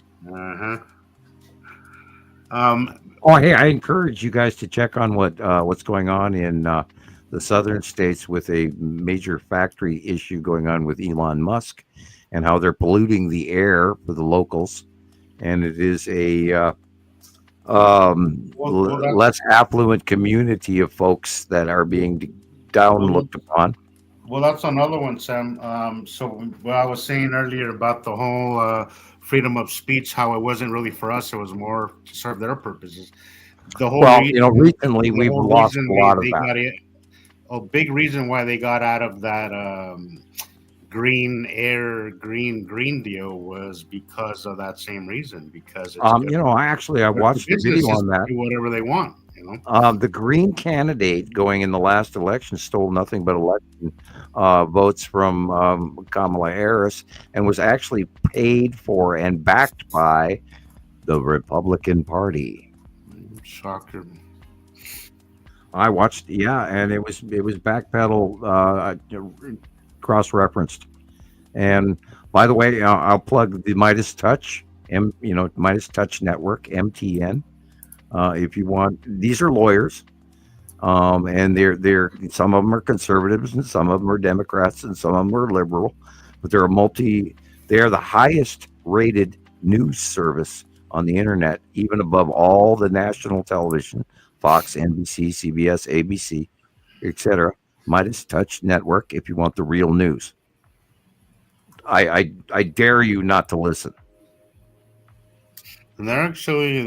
Hey, I encourage you guys to check on what's going on in the southern states with a major factory issue going on with Elon Musk and how they're polluting the air for the locals. And it is a less affluent community of folks that are being down looked upon. Well, that's another one, Sam. So what I was saying earlier about the whole freedom of speech, how it wasn't really for us, it was more to serve their purposes. Recently we've lost a lot of that. A big reason why they got out of that green deal was because of that same reason. Because I watched the video on that. Do whatever they want. The Green candidate going in the last election stole nothing but election votes from Kamala Harris and was actually paid for and backed by the Republican Party. Shocker. I watched, and it was backpedal, cross-referenced. And by the way, I'll plug the Midas Touch, Midas Touch Network, MTN. If you want, these are lawyers, and they're some of them are conservatives and some of them are Democrats and some of them are liberal, but they are the highest rated news service on the internet, even above all the national television, Fox, NBC, CBS, ABC, etc. Midas Touch Network. If you want the real news, I dare you not to listen. And they're actually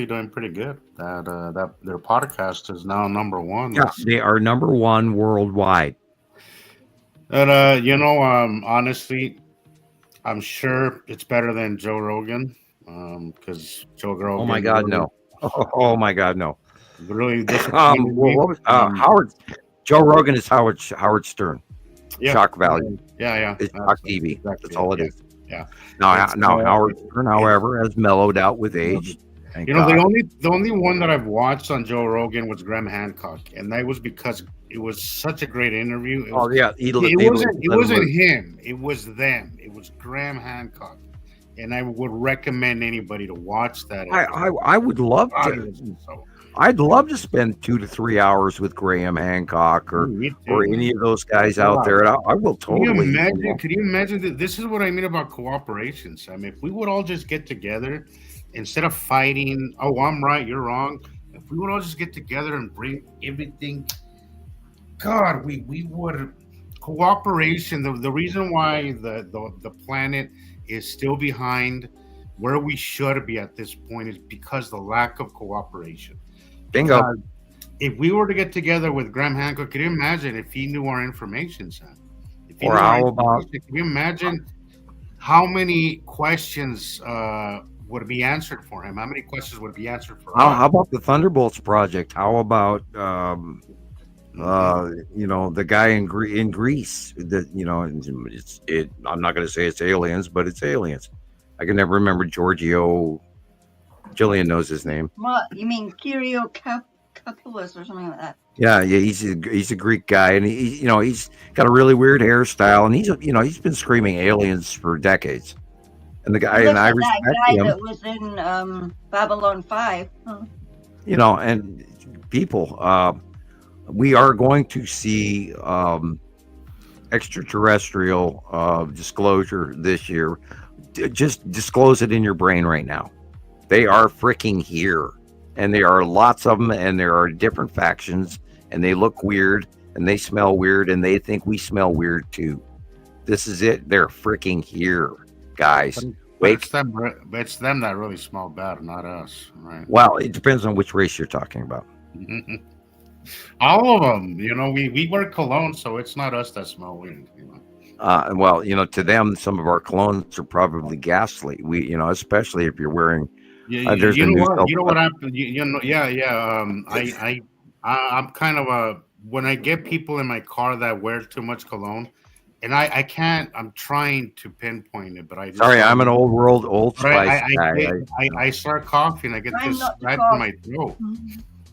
doing pretty good. That their podcast is now number 1. Yeah, they are number 1 worldwide. And honestly, I'm sure it's better than Joe Rogan. Because Joe Rogan. Oh my God, no! Oh my God, no! Really Howard? Joe Rogan is Howard Stern. Yeah. Shock value. Yeah. It's Shock TV. Exactly. That's all it is. Yeah. Now Howard Stern, however, has mellowed out with age. The only one that I've watched on Joe Rogan was Graham Hancock, and that was because it was such a great interview. It wasn't him. It was them. It was Graham Hancock. and I would recommend anybody to watch that. I would love to. I'd love to spend 2 to 3 hours with Graham Hancock or any of those guys out there. And I will totally. Could you imagine that? This is what I mean about cooperation, Sam. If we would all just get together instead of fighting, oh, I'm right, you're wrong. If we would all just get together and bring everything, God, we would. Cooperation. The reason why the planet is still behind where we should be at this point is because the lack of cooperation. Bingo. If we were to get together with Graham Hancock, can you imagine if he knew our information, Sam? Or how about? Can you imagine how many questions would be answered for him? How many questions would be answered for us? How about the Thunderbolts project? How about the guy in Greece? That I'm not going to say it's aliens, but it's aliens. I can never remember Giorgio. Gillian knows his name. What you mean, Kyriakopoulos or something like that? Yeah, he's a Greek guy, and he's got a really weird hairstyle, and he's been screaming aliens for decades. And the guy, and I respect him. That was in Babylon 5. Huh. And people, we are going to see extraterrestrial disclosure this year. Just disclose it in your brain right now. They are freaking here, and there are lots of them, and there are different factions, and they look weird, and they smell weird, and they think we smell weird too. This is it. They're freaking here, guys. It's them that really smell bad, not us, right? Well, it depends on which race you're talking about. All of them. We wear cologne, so it's not us that smell weird. To them, some of our colognes are probably ghastly. Especially if you're wearing. You know what happened? I'm kind of when I get people in my car that wear too much cologne, and I can't. I'm trying to pinpoint it, but I. Sorry, I'm an old spice guy. I start coughing. I get this scratch in my throat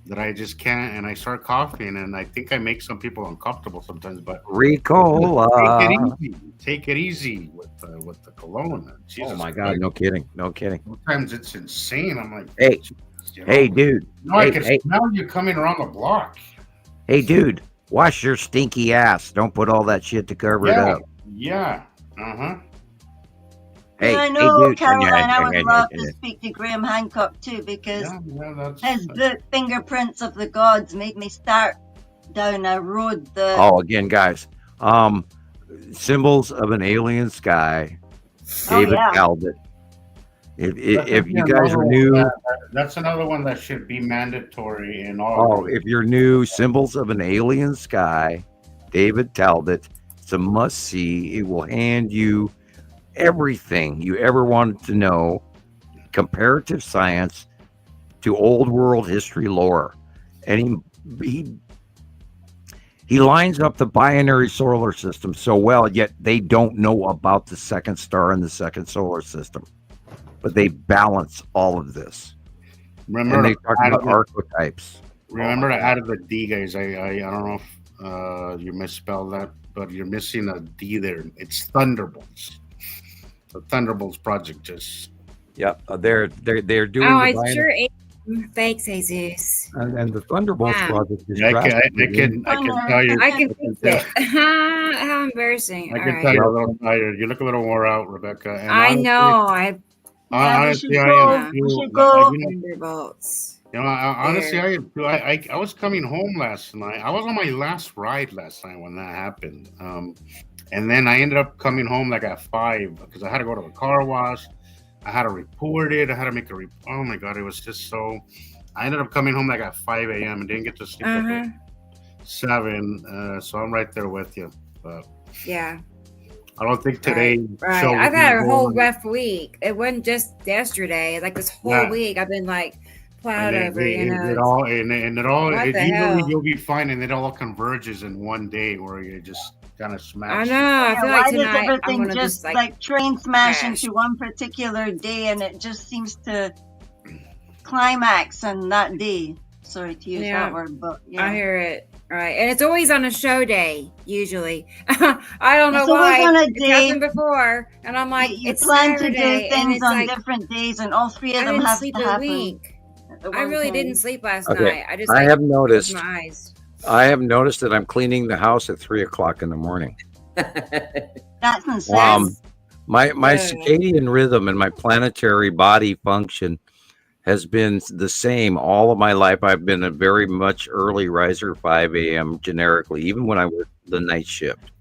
that I just can't, and I start coughing, and I think I make some people uncomfortable sometimes. But Ricola, take it easy with the cologne. Jesus my God, no kidding. Sometimes it's insane. I'm like, hey, dude. I can smell you coming around the block. Hey, dude, wash your stinky ass. Don't put all that shit to cover it up. Yeah. Hey, I know, dude. Caroline, I would love to speak to Graham Hancock too, because his book, Fingerprints of the Gods, made me start down a road that... again, guys, Symbols of an Alien Sky, David Talbot. If you guys are new... That's another one that should be mandatory in all... if you're new, Symbols of an Alien Sky, David Talbot, it's a must-see. It will hand you everything you ever wanted to know, comparative science to old world history lore, and he lines up the binary solar system so well, yet they don't know about the second star in the second solar system, but they balance all of this. Remember, and they talk about archetypes. Remember to add the D, guys. I don't know if you misspelled that, but you're missing a D there. It's Thunderbolts. The Thunderbolts project just. Yep, they're doing. Oh, I sure ate fakes, Jesus. And the Thunderbolts project is. I can tell you. I can fix it. How embarrassing! I can tell you're a little tired. You look a little wore out, Rebecca. And I know. Honestly, I am too. Thunderbolts. Honestly, I am too. I was coming home last night. I was on my last ride last night when that happened. And then I ended up coming home like at 5 because I had to go to the car wash. I had to report it. I had to make a report. Oh my God, it was just so. I ended up coming home like at 5 a.m. and didn't get to sleep at 7. So I'm right there with you. But yeah. I don't think today. Right. I've had a whole rough week. It wasn't just yesterday. Like this whole week, I've been like plowed over. It all. You'll be fine, and it all converges in one day where you just. Kind of smash. I know. I feel like tonight everything just like train smash into one particular day, and it just seems to climax on that day. Sorry to use that word, but I hear it. Right, and it's always on a show day, usually. I don't know It's always why. on a It's day. happened before, and I'm like, You it's plan to do Saturday, and things it's on like, different days, and all three of I them didn't have sleep to a happen week. at the I one really time. didn't sleep last Okay, night. I just I like have closed noticed. my eyes. I have noticed that I'm cleaning the house at 3:00 in the morning. That's insane. That's My good. circadian rhythm and my planetary body function has been the same all of my life. I've been a very much early riser, 5 a.m. generically, even when I worked the night shift.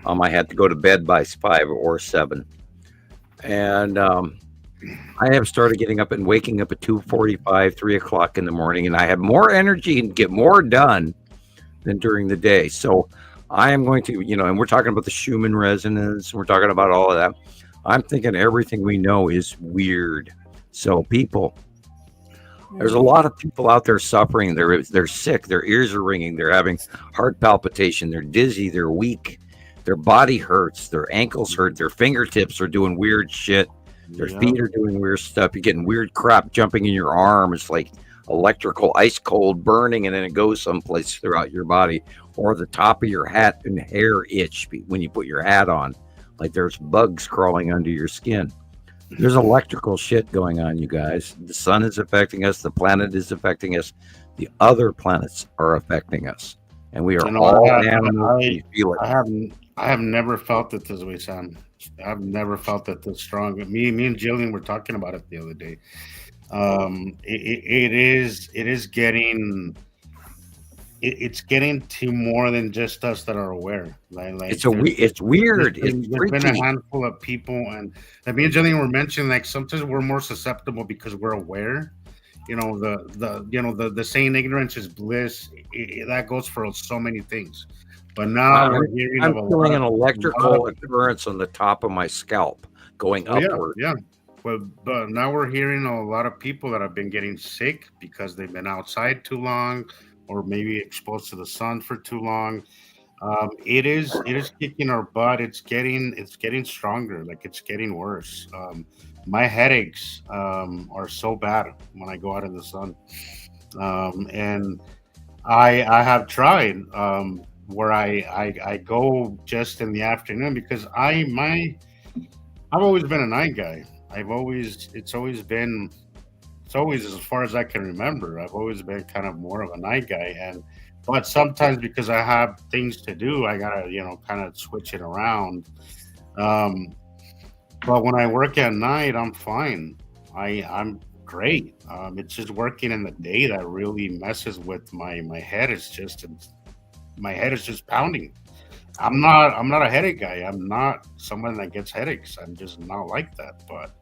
I had to go to bed by 5 or 7. And I have started getting up and waking up at 2:45, 3:00 in the morning, and I have more energy and get more done than during the day. So I am going to, and we're talking about the Schumann resonance, we're talking about all of that. I'm thinking everything we know is weird. So people, there's a lot of people out there suffering. They're sick. Their ears are ringing. They're having heart palpitation. They're dizzy. They're weak. Their body hurts. Their ankles hurt. Their fingertips are doing weird shit. Their feet are doing weird stuff. You're getting weird crap jumping in your arm. It's like electrical, ice cold burning, and then it goes someplace throughout your body. Or the top of your hat and hair itch when you put your hat on. Like there's bugs crawling under your skin. There's electrical shit going on, you guys. The sun is affecting us. The planet is affecting us. The other planets are affecting us. And we are all animals. We feel it. I have never felt it this way, Sam. I've never felt it this strong. Me and Gillian were talking about it the other day. It is getting. It's getting to more than just us that are aware. It's weird. There's been a handful of people, and me and Jillian were mentioning like sometimes we're more susceptible because we're aware. The saying ignorance is bliss. That goes for so many things. But now I'm feeling an electrical occurrence on the top of my scalp going upward. Yeah. But now we're hearing a lot of people that have been getting sick because they've been outside too long, or maybe exposed to the sun for too long. It is kicking our butt. It's getting stronger. Like it's getting worse. My headaches are so bad when I go out in the sun, and I have tried where I go just in the afternoon because I've always been a night guy. It's always as far as I can remember. I've always been kind of more of a night guy, but sometimes because I have things to do, I gotta kind of switch it around. But when I work at night, I'm fine. I'm great. It's just working in the day that really messes with my head. My head is just pounding. I'm not a headache guy. I'm not someone that gets headaches. I'm just not like that. But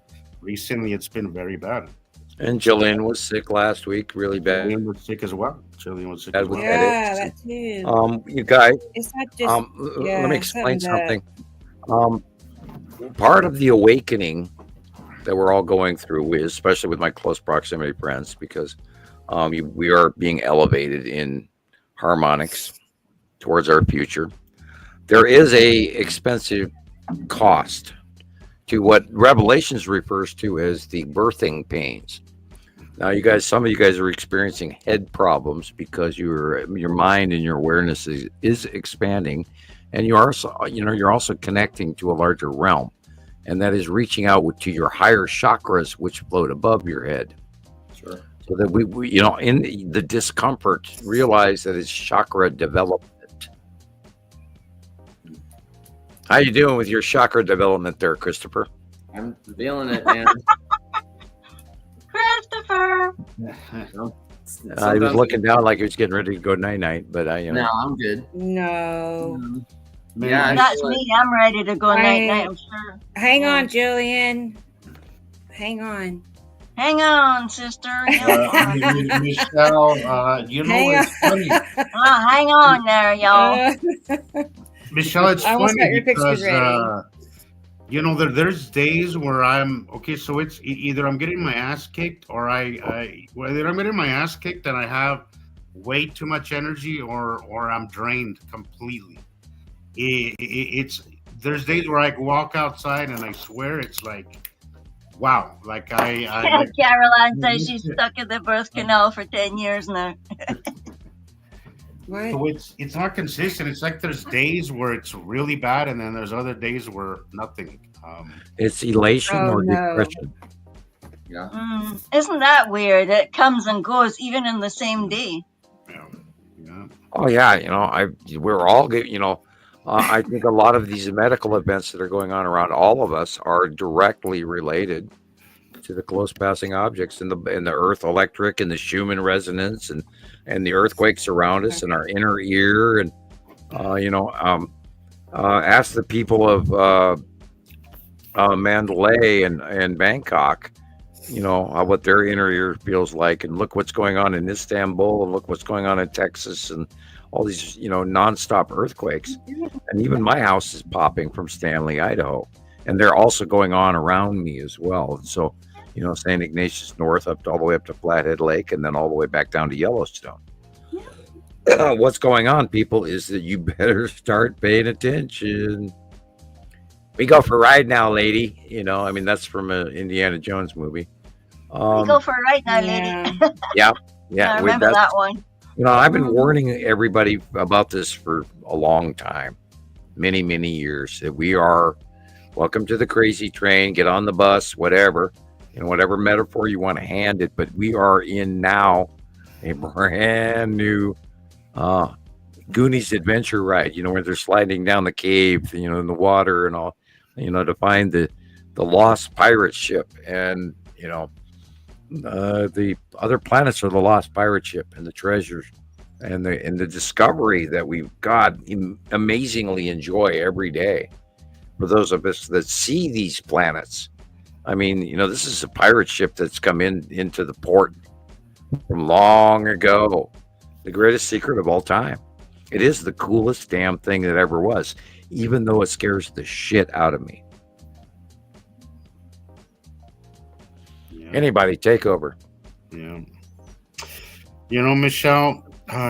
recently, it's been very bad. And Jillian was sick last week, really bad. Jillian was sick as well. Yeah, that too. You guys, it's not just. Let me explain something. Part of the awakening that we're all going through, especially with my close proximity friends, because we are being elevated in harmonics towards our future. There is a expensive cost to what Revelations refers to as the birthing pains. Now, some of you guys are experiencing head problems because your mind and your awareness is expanding, and you're also connecting to a larger realm, and that is reaching out to your higher chakras, which float above your head. Sure. So that we in the discomfort, realize that it's chakra development. How you doing with your chakra development there, Christoper? I'm feeling it, man. Christoper. He was looking down like he was getting ready to go night-night, but No, I'm good. No. Yeah, That's me. I'm ready to go night-night, I'm sure. Hang on, Jillian. Hang on. Hang on, sister. Michelle, it's funny. Hang on there, y'all. Michelle, it's I almost got funny your pictures because there's days where I'm okay. So it's either I'm getting my ass kicked, or either I'm getting my ass kicked and I have way too much energy, or I'm drained completely. There's days where I walk outside and I swear it's like, wow, like Caroline says she's stuck in the birth canal for 10 years now. What? So it's not consistent. It's like there's days where it's really bad, and then there's other days where nothing. It's elation Oh, or no. depression. Yeah. Isn't that weird? It comes and goes even in the same day. Yeah. Oh yeah, we're all I think a lot of these medical events that are going on around all of us are directly related to the close passing objects in the earth electric and the Schumann resonance and the earthquakes around us and our inner ear and ask the people of Mandalay and Bangkok, what their inner ear feels like, and look what's going on in Istanbul, and look what's going on in Texas, and all these, nonstop earthquakes. And even my house is popping from Stanley, Idaho, and they're also going on around me as well. And so, St. Ignatius North all the way up to Flathead Lake, and then all the way back down to Yellowstone. What's going on, people, is that you better start paying attention. We go for a ride now, lady. That's from an Indiana Jones movie. We go for a ride now, lady. Yeah. I remember that one. I've been warning everybody about this for a long time, many, many years, that we are welcome to the crazy train, get on the bus, whatever, whatever metaphor you want to hand it. But we are in now a brand new Goonies adventure ride, where they're sliding down the cave, in the water and all, to find the lost pirate ship. And, the other planets are the lost pirate ship and the treasures and the discovery that we, amazingly enjoy every day. For those of us that see these planets, this is a pirate ship that's come into the port from long ago. The greatest secret of all time. It is the coolest damn thing that ever was, even though it scares the shit out of me. Yeah. Anybody take over. Yeah. Michelle,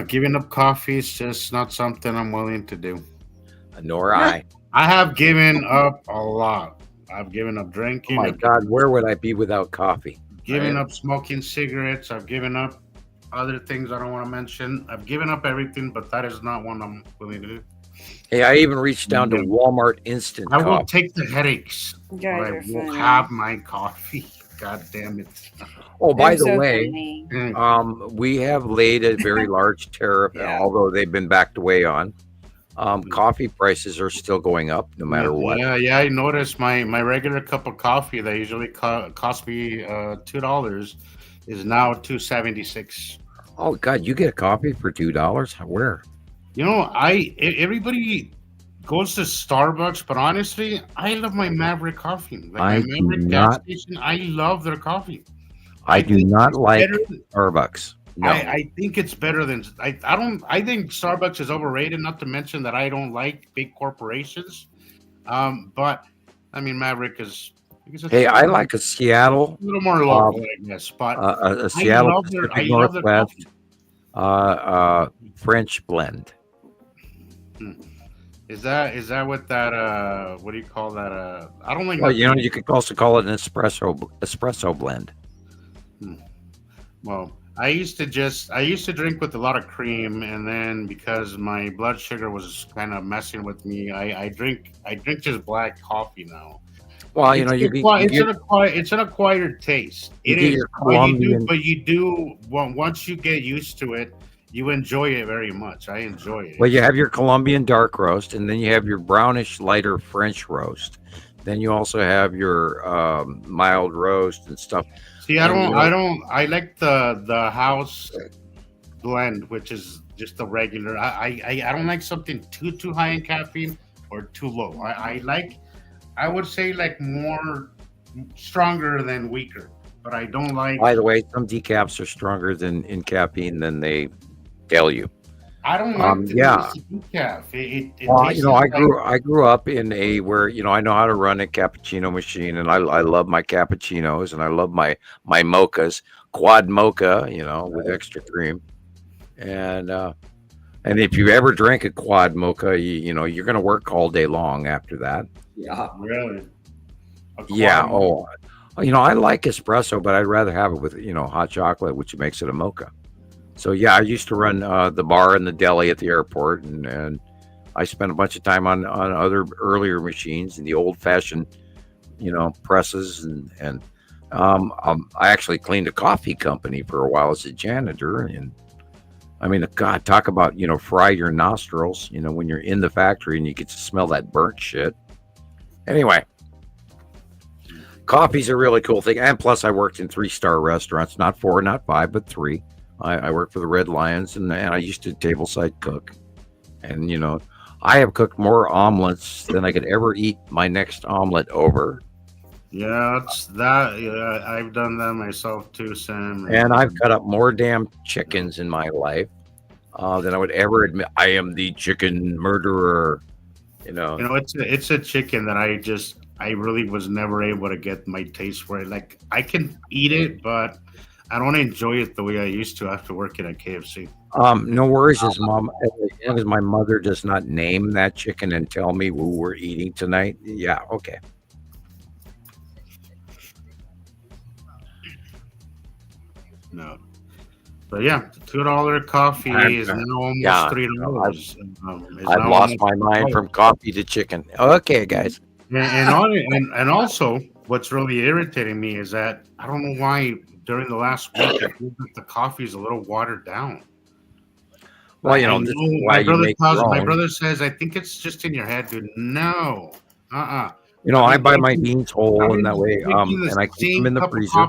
giving up coffee is just not something I'm willing to do. Nor I. I have given up a lot. I've given up drinking. Oh my God, where would I be without coffee? Given up smoking cigarettes. I've given up other things I don't want to mention. I've given up everything, but that is not one I'm willing to do. Hey, I even reached down to Walmart instant coffee. I will take the headaches, but I will have my coffee. God damn it. Oh, by the way, we have laid a very large tariff, although they've been backed away on. Coffee prices are still going up no matter what. Yeah, I noticed my regular cup of coffee that usually cost me $2 is now $2.76. Oh God, you get a coffee for $2? Where? Everybody goes to Starbucks, but honestly, I love my Maverick coffee. Like my Maverick gas station, I love their coffee. I do not like Starbucks. No. I think it's better than I think Starbucks is overrated, not to mention that I don't like big corporations. But Maverick is. Hey, I like a Seattle. A little more local, I guess, but a Seattle Pacific Northwest French blend. Is that what that what do you call that? I don't like. Well, you could also call it an espresso blend. Well, I used to drink with a lot of cream, and then because my blood sugar was kind of messing with me, I drink just black coffee now. Well, it's an acquired taste. It is, but you do once you get used to it, you enjoy it very much. I enjoy it. Well, you have your Colombian dark roast, and then you have your brownish lighter French roast. Then you also have your mild roast and stuff. See, I like the house blend, which is just the regular. I don't like something too high in caffeine or too low. I would say like more stronger than weaker, but I don't like. By the way, some decafs are stronger in caffeine than they tell you. I don't like decaf. I grew up in where I know how to run a cappuccino machine, and I love my cappuccinos, and I love my mochas, quad mocha, with extra cream, and if you ever drink a quad mocha, you're going to work all day long after that. Yeah, really. Yeah. I like espresso, but I'd rather have it with hot chocolate, which makes it a mocha. So yeah, I used to run the bar and the deli at the airport, and I spent a bunch of time on other earlier machines and the old fashioned, presses and I actually cleaned a coffee company for a while as a janitor. And I mean, God, talk about fry your nostrils, when you're in the factory and you get to smell that burnt shit. Anyway, coffee's a really cool thing, and plus I worked in 3-star restaurants, not 4, not 5, but 3. I worked for the Red Lions, and I used to tableside cook. And, I have cooked more omelets than I could ever eat my next omelet over. Yeah, it's that. Yeah, I've done that myself too, Sam. And I've cut up more damn chickens in my life than I would ever admit. I am the chicken murderer. It's a chicken that I really was never able to get my taste for it. Like, I can eat it, but I don't enjoy it the way I used to after working at KFC. No worries, as long as my mother does not name that chicken and tell me who we're eating tonight. Yeah, okay. No, but yeah, $2 coffee is now almost $3. I've lost my mind from coffee to chicken. Okay, guys. And also, what's really irritating me is that I don't know why during the last week I feel that the coffee is a little watered down. Well, this is why my brother says, I think it's just in your head, dude. No, I buy my beans whole, and that way, and I keep them in the freezer.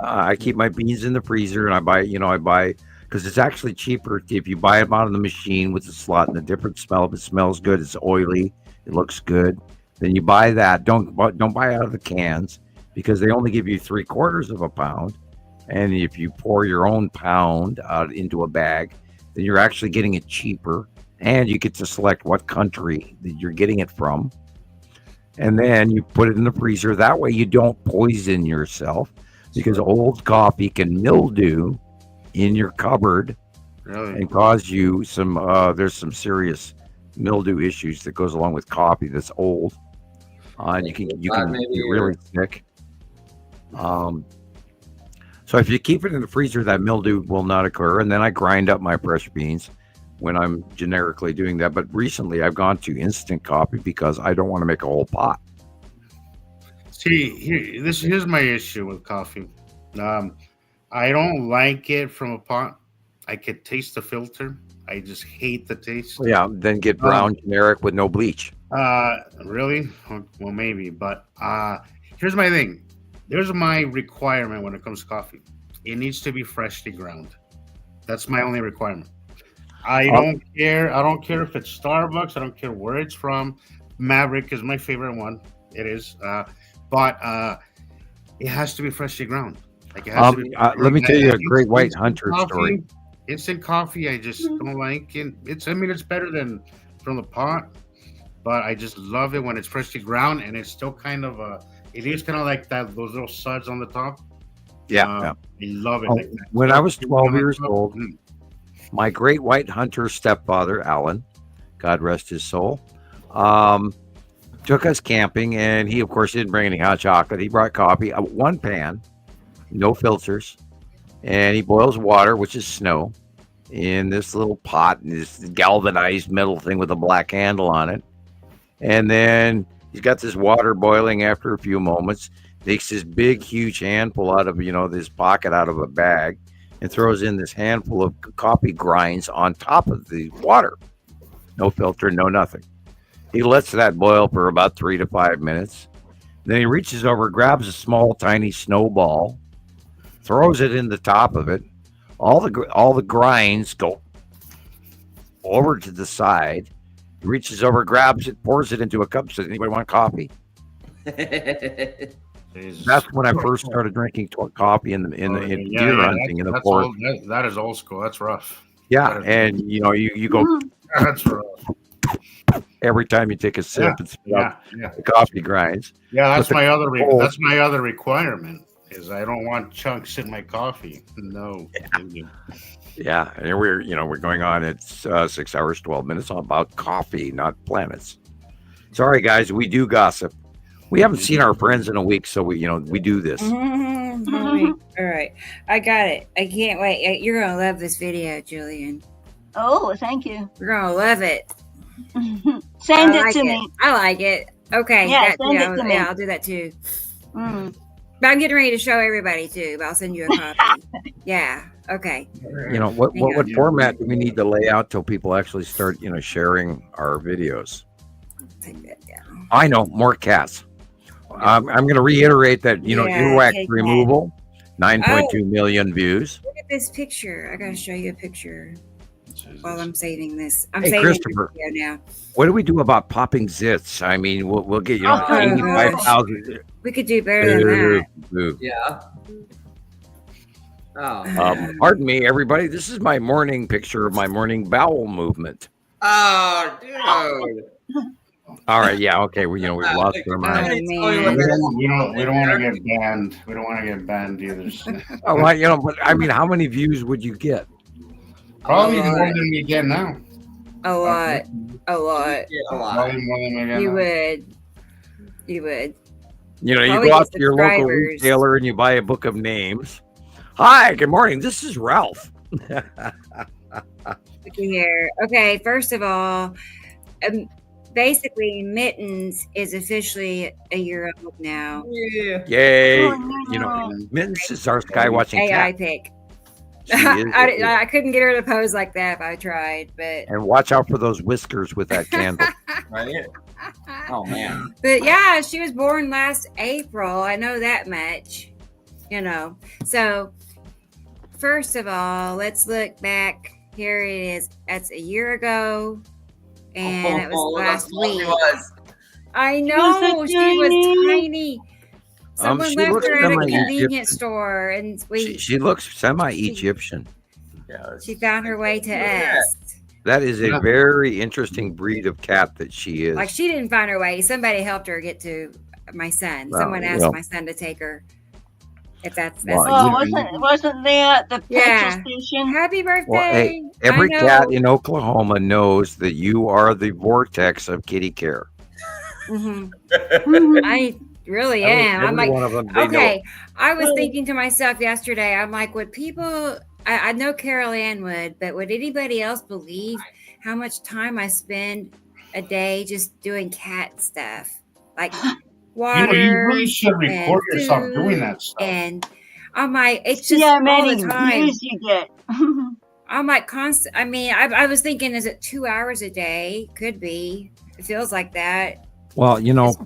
I keep my beans in the freezer, and I buy because it's actually cheaper if you buy them out of the machine with the slot and the different smell. If it smells good, it's oily, it looks good. Then you buy that. Don't buy out of the cans, because they only give you 3/4 of a pound. And if you pour your own pound out into a bag, then you're actually getting it cheaper, and you get to select what country that you're getting it from. And then you put it in the freezer. That way you don't poison yourself, because old coffee can mildew in your cupboard and cause you there's some serious mildew issues that goes along with coffee that's old. And you can be really sick. So if you keep it in the freezer, that mildew will not occur. And then I grind up my fresh beans when I'm generically doing that. But recently I've gone to instant coffee because I don't want to make a whole pot. See, here's my issue with coffee. I don't like it from a pot. I could taste the filter. I just hate the taste. Yeah, then get brown generic with no bleach. Really? Well, maybe. But here's my thing. There's my requirement when it comes to coffee. It needs to be freshly ground. That's my only requirement. I don't care. I don't care if it's Starbucks. I don't care where it's from. Maverick is my favorite one. It is. But it has to be freshly ground. Like, it has to be let me tell you a great white hunter story. Instant coffee, I just don't like it. It's better than from the pot, but I just love it when it's freshly ground, and it's still kind of it is kind of like that, those little suds on the top. Yeah, I love it. Like that. When I was 12 years old, my great white hunter stepfather, Alan, God rest his soul, took us camping, and he, of course, didn't bring any hot chocolate. He brought coffee, one pan, no filters, and he boils water, which is snow, in this little pot, this galvanized metal thing with a black handle on it. And then he's got this water boiling after a few moments, takes this big, huge handful out of, this pocket out of a bag, and throws in this handful of coffee grinds on top of the water. No filter, no nothing. He lets that boil for about 3 to 5 minutes. Then he reaches over, grabs a small, tiny snowball, throws it in the top of it. All the grinds go over to the side. He reaches over, grabs it, pours it into a cup. Says, "Anybody want coffee?" That's when I first started drinking coffee in deer hunting in the forest. That is old school. That's rough. Yeah, and you go. That's rough. Every time you take a sip, it's the coffee grinds. Yeah, that's my other requirement. Is I don't want chunks in my coffee. No. Yeah, and we're going on. It's 6 hours 12 minutes about coffee, not planets. Sorry, guys, we do gossip. We haven't seen our friends in a week, so we do this. All right, I got it. I can't wait. You're gonna love this video, Gillian. Oh, thank you. You're gonna love it. Send I it like to me. I like it. Okay, Yeah, that send too. it to me. Yeah, I'll do that too. Mm. But I'm getting ready to show everybody too. But I'll send you a copy. Yeah. Okay. You know, what Hang on. format do we need to lay out till people actually start, sharing our videos? Take that down. I know, more cats. I'm going to reiterate that, Yeah, earwax take removal, 9.2 million views. Look at this picture. I gotta show you a picture while I'm saving this. I'm Hey, saving Christopher. the video now. What do we do about popping zits? I mean, we'll get, Oh, 85,000. We could do better than that. Boo. Yeah. Oh. Pardon me, everybody. This is my morning picture of my morning bowel movement. Oh, dude. All right, yeah, okay. We've lost our Oh, mind. man. We don't want to get banned. We don't want to get banned either. Oh, well, but I mean, how many views would you get? Probably more than we get now. A lot. A lot. Yeah, a lot. Probably more than we get You now. would. You would. You Probably go out get to your local subscribers. retailer and you buy a book of names. Hi, good morning. This is Ralph. Look here. Okay, first of all, basically, Mittens is officially a year old now. Yeah. Yay. Oh, no. Mittens is our sky watching AI cat. pick. She is. I couldn't get her to pose like that if I tried, but And watch out for those whiskers with that candle. Right. Oh man. but yeah, she was born last April. I know that much. So first of all, let's look back. Here it is. That's a year ago, and it was last week. I know she was tiny. Someone she left looks her at a semi-Egyptian. convenience store, and She looks semi-Egyptian. she found her way to us. That is a very interesting breed of cat that she is. Like she didn't find her way. Somebody helped her get to my son. Well, Someone asked well. my son to take her. If that's Well, Oh, wasn't they at the Yeah. petrol station? Happy birthday. Well, hey, every I know. cat in Oklahoma knows that you are the vortex of kitty care. Mhm. I really Every am. I'm like, one of them, they know. okay. I was thinking to myself yesterday, I'm like, would people, I know Carol Ann would, but would anybody else believe how much time I spend a day just doing cat stuff? Like water. You really should record and yourself food, doing that stuff. And I'm like, it's just See how all many the time. views you get. I'm like constant. I mean, I was thinking, is it 2 hours a day? Could be. It feels like that. Well, she was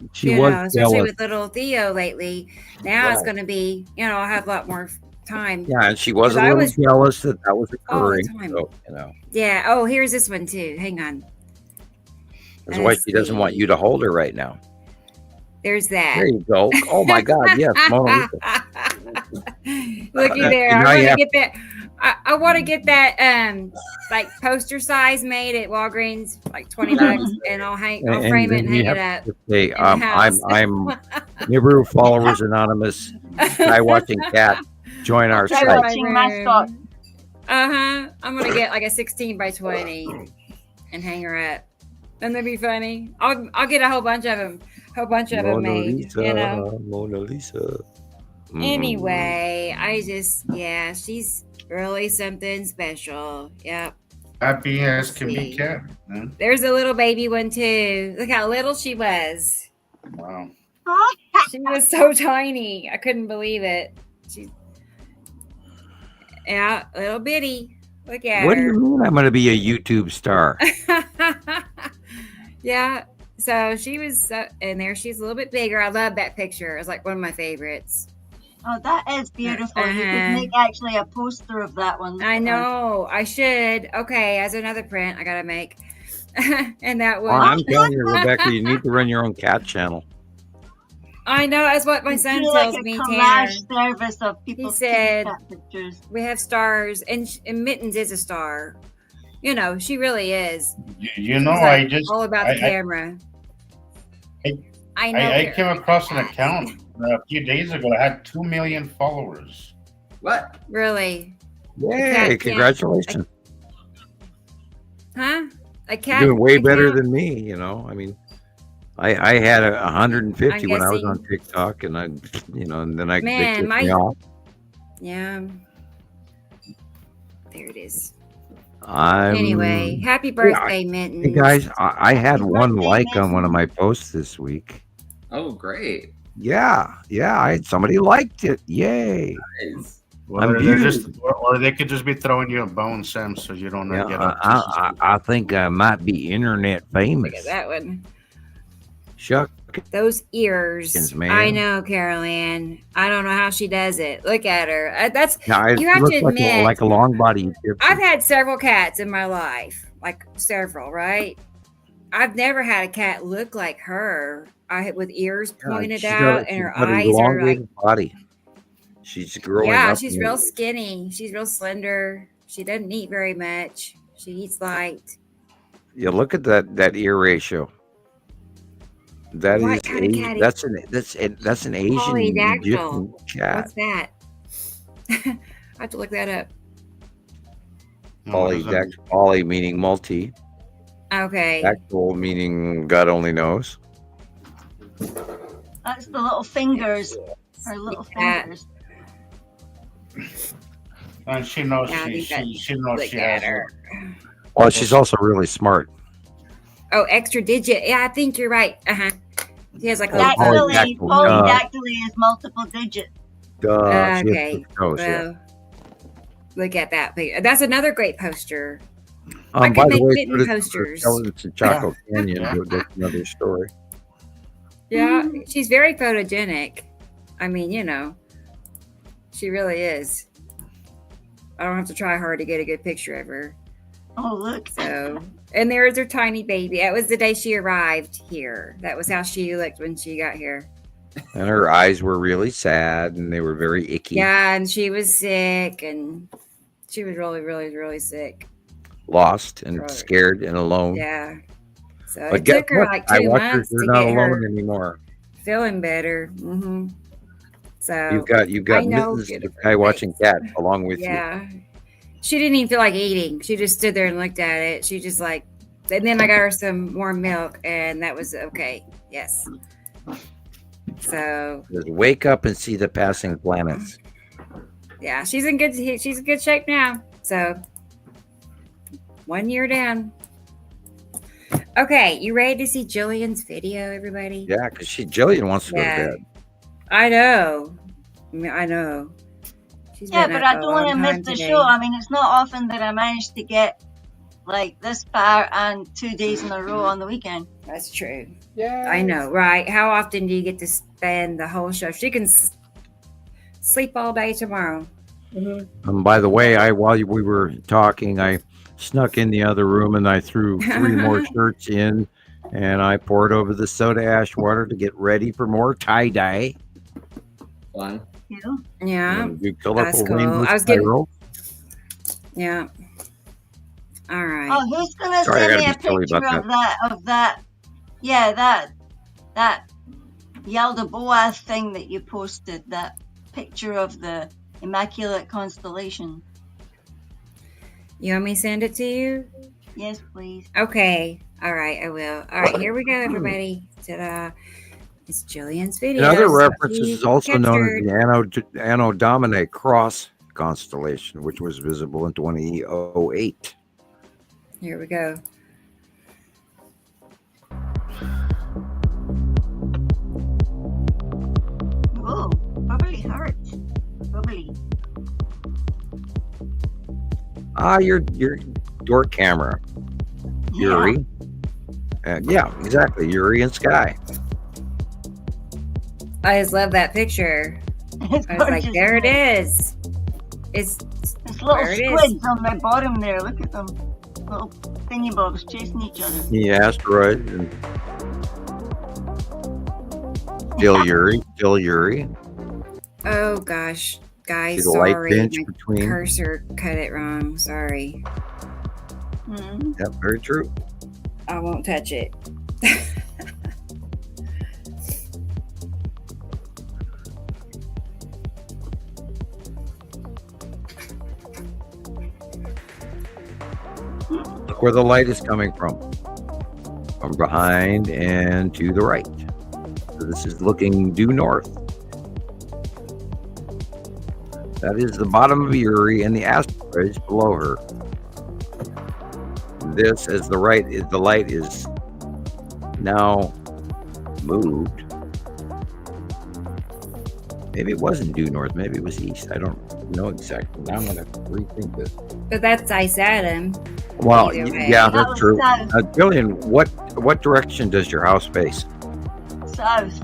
especially jealous. with little Theo lately. Now it's Right. going to be, I'll have a lot more time. Yeah, and she was a 'Cause I little was jealous that was all the occurring. time. So, Yeah. Oh, here's this one too. Hang on. that's why she doesn't want you to hold her right now. There's that. There you go. Oh my God, yes, Mona Lisa. Looky there. now I you want to have- get that. I want to get that like poster size made at Walgreens, like $20, and I'll frame it and then you hang it have up. to say, in the house. I'm Nibiru Followers Anonymous, Sky Watching Cat. Join our Sky site. Watching mascot. I'm gonna get like a 16 by 20 and hang her up. Wouldn't that be funny? I'll get a whole bunch of them. Mona Made. Lisa, Mona Lisa. Anyway, she's really something special. Yep. Happy as can See. be cat. Man. There's a little baby one too. Look how little she was. Wow. She was so tiny. I couldn't believe it. Little bitty. Look at What do her. you mean I'm going to be a YouTube star? Yeah. So she was, and there she's a little bit bigger. I love that picture. It's like one of my favorites. Oh, that is beautiful. You Uh-huh. could make actually a poster of that one. I know. I should. Okay, as another print I gotta make. And that Well, one. I'm telling you, Rebecca, you need to run your own cat channel. I know. That's what my son Do tells like a me. collage Tanner. service of people's said- cat pictures. We have stars, and Mittens is a star. She really is. You know, She's I like just all about I- the camera. I know. I Carol. came across an account a few days ago that had 2 million followers. What? Really? Yay, cat congratulations. Huh? A You're cat. doing way a better cat- than me, I mean, I had 150 I'm when I was guessing. on TikTok, and and then they Man, kicked me off. Yeah. There it is. I'm Anyway, happy birthday, Mittens. Hey guys, I had Happy one birthday, like on one of Mittens. my posts this week. Oh, great. Yeah, somebody liked it. Yay! Nice. Well, I'm they're beautiful. just, or they could just be throwing you a bone, Sam, so you don't Yeah, get up. I think I might be internet Look famous. at that one. Shuck. Those ears. Man. I know, Carol Ann. I don't know how she does it. Look at her. That's Now, it you have to looks admit. like a long body. I've had several cats in my life, like several, right? I've never had a cat look like her. With ears pointed out, and her got an eyes are like. elongated body. She's growing Yeah, up. she's real skinny. She's real slender. She doesn't eat very much. She eats light. Yeah, look at that ear ratio. That What is kind of cat that's an Asian Polydactyl. Egyptian cat. What's that? I have to look that up. Polydactyl. Poly meaning multi. Okay. Dactyl meaning God only knows. That's the little fingers. Her little Yeah. fingers. And she knows Yeah, I think she knows Look she at has her. Well, she's also really smart. Oh, extra digit. Yeah, I think you're right. She has like a Dactyly. polydactyl. Polydactyly is multiple digit. Duh. She has Okay. six toes, yeah. Well, look at that. That's another great poster. I By could the make way, mitten so does posters. Skeletons in Chaco Canyon. That's another story. Yeah, she's very photogenic. I mean, she really is. I don't have to try hard to get a good picture of her. Oh, look. So, and there's her tiny baby. That was the day she arrived here. That was how she looked when she got here. And her eyes were really sad, and they were very icky. Yeah, and she was sick, and she was really, really, really sick. Lost and scared and alone. Yeah. So But it guess took her what? like I 2 watch her. months You're to not get alone her anymore. feeling better. So You've got I know, Mittens, get the it guy right. watching cat, along with you. Yeah. She didn't even feel like eating. She just stood there and looked at it. She just and then I got her some warm milk, and that was okay. Yes. So Just wake up and see the passing planets. yeah, she's in good shape now. So 1 year down. Okay, you ready to see Gillian's video, everybody? Yeah, because Jillian wants to go to Yeah. bed. I know. She's Yeah, been but up I a don't want to long miss time the today. show. I mean, it's not often that I manage to get like this far and 2 days in a row on the weekend. That's true. Yeah, I know, right? How often do you get to spend the whole show? She can sleep all day tomorrow. By the way, while we were talking, I snuck in the other room and I threw 3 more shirts in, and I poured over the soda ash water to get ready for more tie-dye. Fun. Yeah, And do that's colorful cool. rainbow I was getting. spiral. Yeah. All right. Oh, who's gonna Sorry, I send me gotta a be silly picture about of that? Yeah, that Yaldabaoth thing that you posted. That picture of the Immaculate Constellation. You want me to send it to you? Yes, please. Okay. All right, I will. All right, here we go, everybody. Ta-da. It's Gillian's video. In other references, She is also known as captured- the Anno Domini Cross constellation, which was visible in 2008. Here we go. Oh, probably hurts. Probably. Your door camera, Yuri. Yeah, exactly, Yuri and Sky. I just love that picture. It's I was like, gorgeous, there it isn't is. It's There's little there it is. squids on the bottom there. Look at them. Little thingy bobs chasing each other. The asteroid. And still Yuri. Oh gosh, guys, See the light sorry, pinch my between. cursor cut it wrong. Sorry, Mhm. Yeah, very true. I won't touch it. Look where the light is coming from. from behind and to the right. So this is looking due north. That is the bottom of Uri and the asteroids below her. This, as the light is now moved. Maybe it wasn't due north. Maybe it was east. I don't know exactly. Now I'm going to rethink this. But that's Ice Adam. Well, Either way. yeah, That that's was true. south. Gillian, what direction does your house face? South.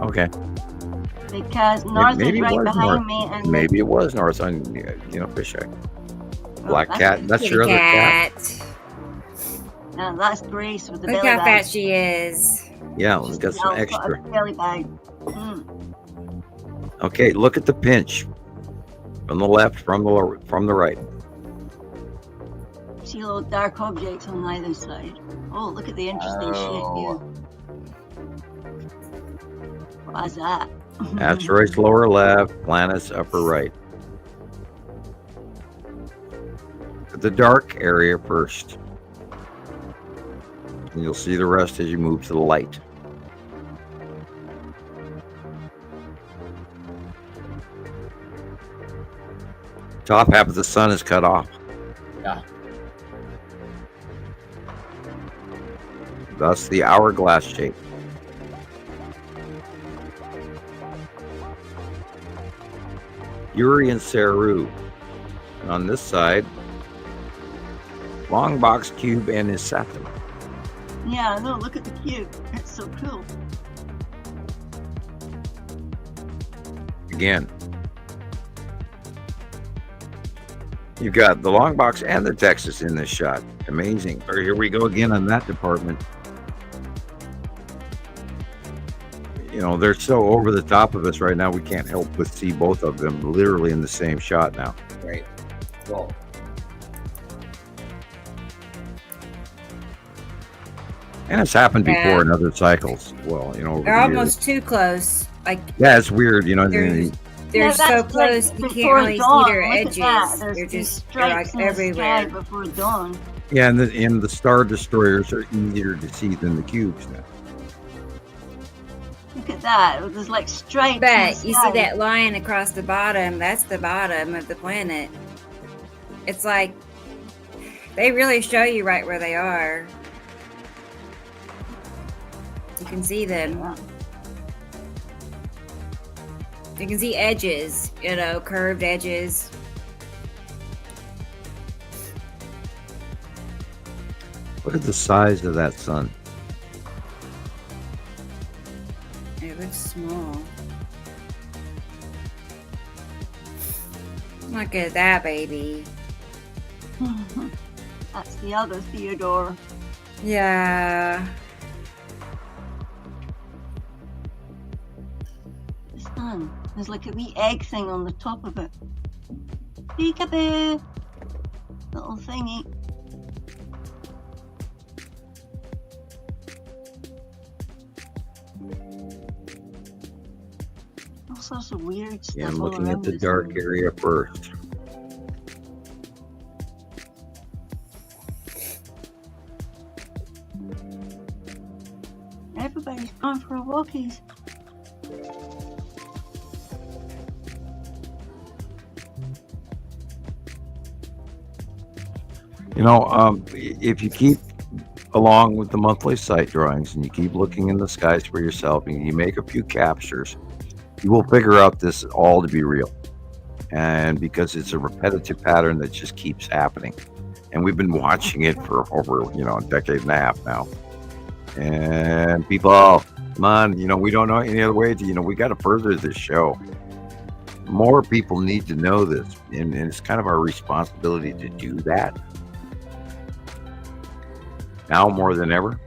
Okay, Because north maybe is it right was behind north. me, and Maybe it was north on Fisheye. Black that's cat. That's Kitty your other cat. now that's Grace with the Look belly how bag. fat she is. Yeah, let's get some Now it's got a extra. belly bag. Mm. Okay, look at the pinch from the left, from the right. See little dark objects on either side. Oh, look at the interesting shape here. What's that? Asteroids lower left, planets upper right. The dark area first. And you'll see the rest as you move to the light. Top half of the sun is cut off. Yeah. Thus the hourglass shape. Uri and Saru. And on this side, long box cube and his Saturn. Yeah, no, look at the cube. It's so cool. Again, you've got the long box and the Texas in this shot. Amazing. Or here we go again on that department. You know, they're so over the top of us right now, we can't help but see both of them literally in the same shot now. Right. Well, And it's happened before Yeah. in other cycles. Well, you know, over They're the years. almost too close. Like Yeah, it's weird, you know. they're Yeah, so that's close like you can't before really dawn. see their Look at edges. that. There's They're these just they're like stripes in the everywhere. sky before dawn. Yeah, and the Star Destroyers are easier to see than the cubes now. Look at that. There's like stripes. But in the you sky. see that line across the bottom? That's the bottom of the planet. It's like they really show you right where they are. You can see them. You can see edges, curved edges. Look at the size of that sun. It looks small. Look at that baby. That's the other Theodore. Yeah. The sun. There's like a wee egg thing on the top of it. Peekaboo! Little thingy. All sorts of weird stuff. Yeah, I'm all looking at around the this dark thing. area first. Everybody's gone for a walkies. You know, if you keep along with the monthly site drawings and you keep looking in the skies for yourself and you make a few captures, you will figure out this all to be real. And because it's a repetitive pattern that just keeps happening. And we've been watching it for over, a decade and a half now. And people, come on, we don't know any other way to, we got to further this show. More people need to know this. And it's kind of our responsibility to do that. Now more than ever.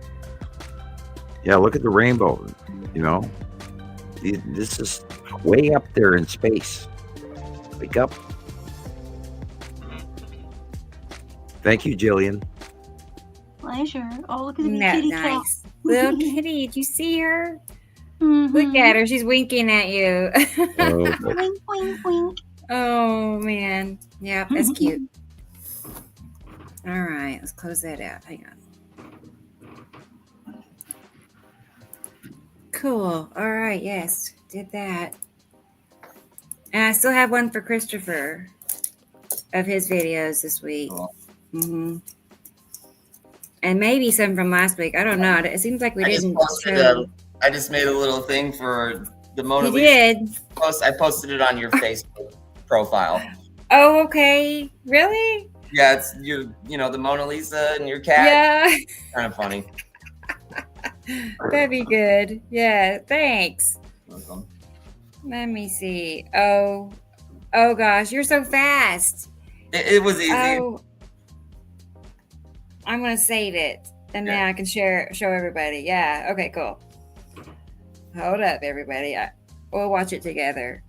Yeah, look at the rainbow. This is way up there in space. Wake up. Thank you, Gillian. Pleasure. Oh, look at the Isn't wee that kitty cat. nice? Little kitty, did you see her? Mhm. Look at her. She's winking at you. Oh, Wink, wink, wink. Oh, man. Yeah, that's cute. All right, let's close that out. Hang on. Cool. All right. Yes, did that. And I still have one for Christopher of his videos this week. Cool. Mm-hmm. And maybe some from last week. I don't know. It seems like we didn't I just made a little thing for the Mona You Lisa. did? I posted it on your Facebook profile. Oh, okay. Really? Yeah, it's the Mona Lisa and your cat. Yeah. Kind of funny. That'd be good. Yeah, thanks. Welcome. Let me see. Oh gosh, you're so fast. It was easy. Oh, I'm gonna save it, and then I can show everybody. Yeah. Okay. Cool. Hold up, everybody. We'll watch it together.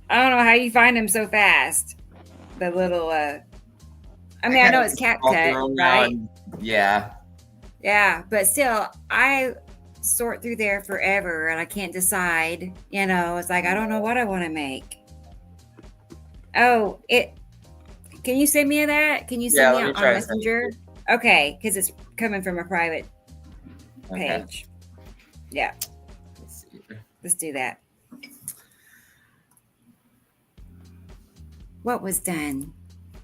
I don't know how you find them so fast. The little. I mean, I know it's CapCut, right? Yeah. Yeah, but still, I sort through there forever, and I can't decide. It's like I don't know what I want to make. Oh, can you send me that? Can you send me on Messenger? Okay, because it's coming from a private page. Yeah. Let's do that. What was done,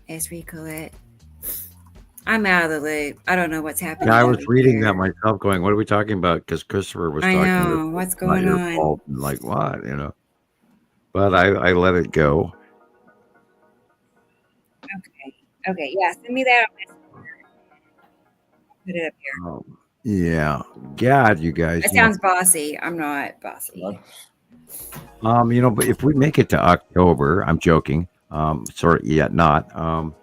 Esri Colette? I'm out of the loop. I don't know what's happening. Yeah, I was reading that myself, going, "What are we talking about?" Because Christopher was talking. I know what's going on. Like what, But I let it go. Okay. Yeah, send me that on Messenger. Put it up here. Yeah. God, you guys. It sounds bossy. I'm not bossy. But if we make it to October, I'm joking. Sort of yet not.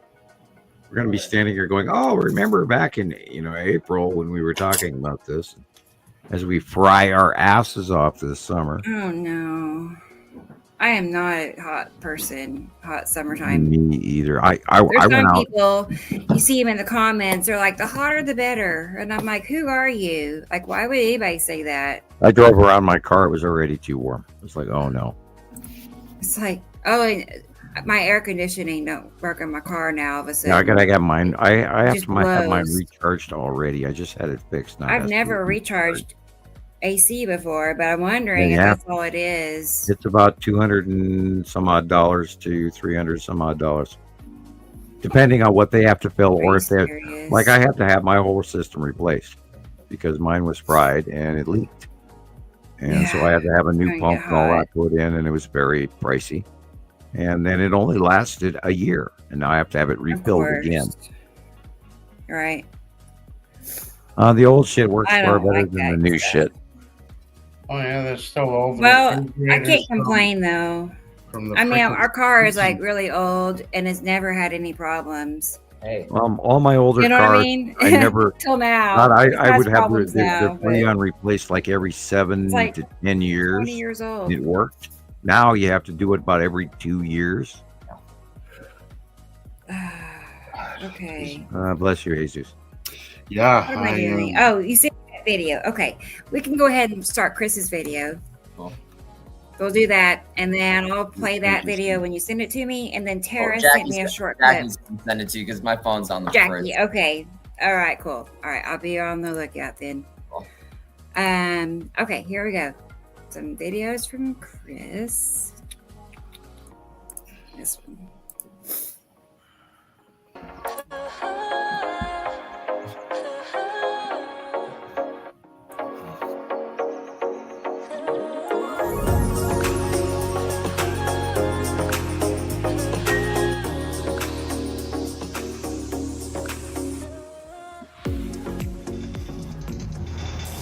We're going to be standing here going, "Oh, remember back in April when we were talking about this?" As we fry our asses off this summer. Oh no, I am not a hot person. Hot summertime. Me either. There's went some out. people, you see them in the comments. They're like, "The hotter, the better," and I'm like, "Who are you? Like, why would anybody say that?" I drove around my car. It was already too warm. It was like, oh no. It's like, my air conditioning don't work in my car now. All of a sudden, Yeah, I got mine. I have just to have mine blows. recharged already. I just had it fixed now. I've never recharged AC before, but I'm wondering if that's all it is. It's about $200 and some odd to $300 some odd, depending on what they have to fill, or if they like. I have to have my whole system replaced because mine was fried and it leaked, and so I had to have a new pump and all that put in, and it was very pricey. And then it only lasted a year, and now I have to have it refilled again. Right. The old shit works far better than the new shit. Oh yeah, that's still old. Well, I can't complain though. Our car is like really old and it's never had any problems. Hey. All my older You know cars, what I mean? I never till now. I would have problems the now, Freon replaced like every 7 like to 10 years. 20 years old. It worked. Now you have to do it about every 2 years. Okay. Bless you, Jesus. Yeah. What am I doing? Oh, you see that video. Okay. We can go ahead and start Chris's video. Cool. We'll do that, and then I'll play that video when you send it to me, and then Tara sent me a short Jackie's clip. gonna send it to you because my phone's on the Jackie, fridge. okay. All right, cool. All right, I'll be on the lookout then. Cool. Okay, here we go. Some videos from Chris. This one.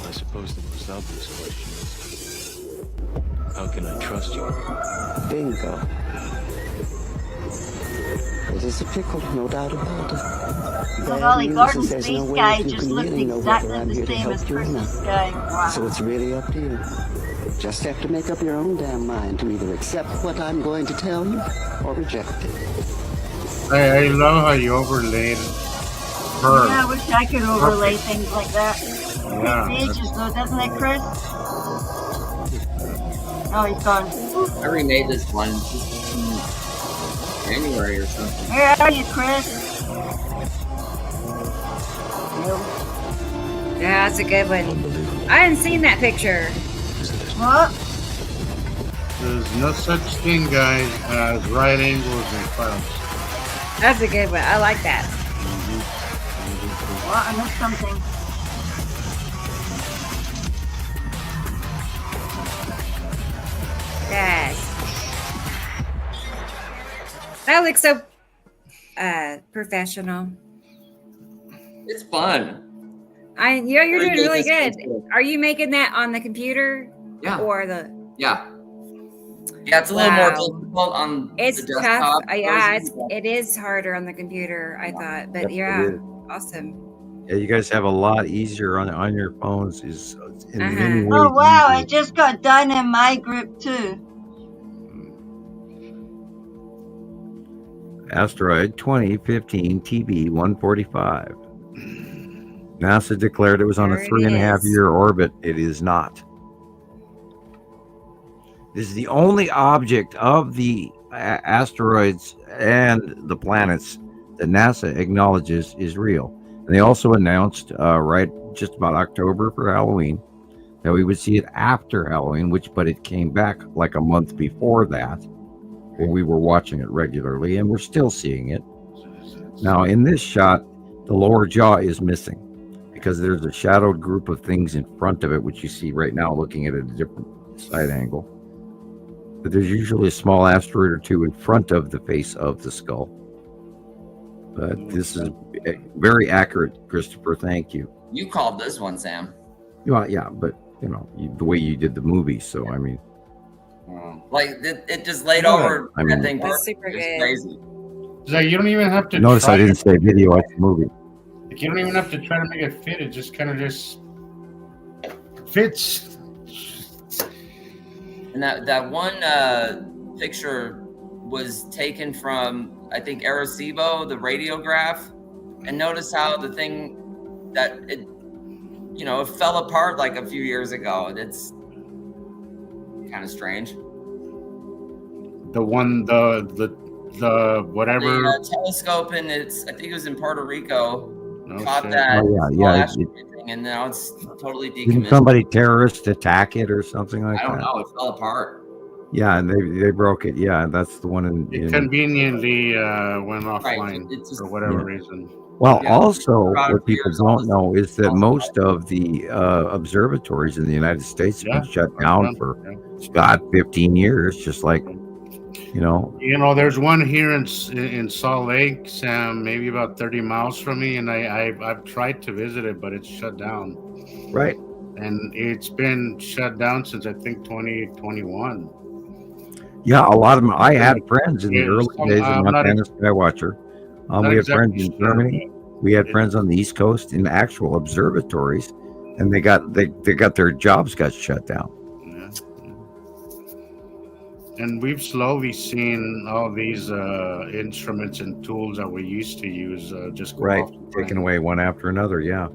I suppose the most obvious question is, how can I trust you? Bingo. It is a pickle, no doubt about it. So Dolly Bad news Gordon's is there's no space way guy that you just can looked really know whether exactly I'm the here to same as help you or not. Chris's guy. Wow. So it's really up to you. Just have to make up your own damn mind to either accept what I'm going to tell you or reject it. I love how you overlaid her. Yeah, I wish I could overlay things like that. Yeah. Takes ages though, doesn't it, Chris? Oh, he's gone. I remade this one just in January or something. Where are you, Chris? Yeah, that's a good one. I hadn't seen that picture. What? There's no such thing, guys, as right angles in clouds. That's a good one. I like that. What? I missed something. Yes. That looks so professional. It's fun. You're doing really good. Good. Are you making that on the computer? Yeah. Or the? Yeah. Yeah, it's a little more Wow. difficult on It's the tough. desktop. Yeah, version. it is harder on the computer, I thought. But Yep, it yeah, is. awesome. Yeah, you guys have a lot easier on your phones. Is in many ways. Oh wow! easier. It just got done in my group too. Asteroid 2015 TB 145. NASA declared it was on There a it 3.5 is. year orbit. It is not. This is the only object of the asteroids and the planets that NASA acknowledges is real. And they also announced right just about October for Halloween that we would see it after Halloween, but it came back like a month before that when we were watching it regularly, and we're still seeing it. Now, in this shot, the lower jaw is missing because there's a shadowed group of things in front of it, which you see right now looking at it at a different side angle. But there's usually a small asteroid or two in front of the face of the skull. But this is very accurate, Christopher. Thank you. You called this one, Sam. Well, yeah, but the way you did the movie, so I mean, Like it just laid over I mean, that thing. That's perfect. super It's good. crazy. Zach, you don't even have to. notice try I didn't to- say video, I said movie. You don't even have to try to make it fit. It just kind of just fits. And that one picture was taken from, I think, Arecibo, the radiograph. And notice how the thing that it fell apart like a few years ago. It's kind of strange. The one, the whatever. The telescope, and I think it was in Puerto Rico, No caught shit. that Oh, yeah, small yeah, asteroid thing, and now it's totally Didn't decommissioned. somebody terrorist attack it or something like I don't that? know. It fell apart. Yeah, and they broke it. Yeah, that's the one It in conveniently went Right, offline it's just- for whatever Yeah. reason. Well, Yeah. also, About what people years, don't almost- know is that almost most of the observatories in the United States have been shut down for about 15 years, just like, There's one here in Salt Lake, Sam, maybe about 30 miles from me, and I've tried to visit it, but it's shut down. right. And it's been shut down since I think 2021. Yeah, a lot of them. I had friends in the Yeah, early some- days of I'm not Montana Skywatcher. not We had exactly friends in sure, Germany. We had friends on the East Coast in actual observatories, and they got their jobs got shut down. Yeah. And we've slowly seen all these instruments and tools that we used to use just go Right, offline. taken away one after another. Yeah,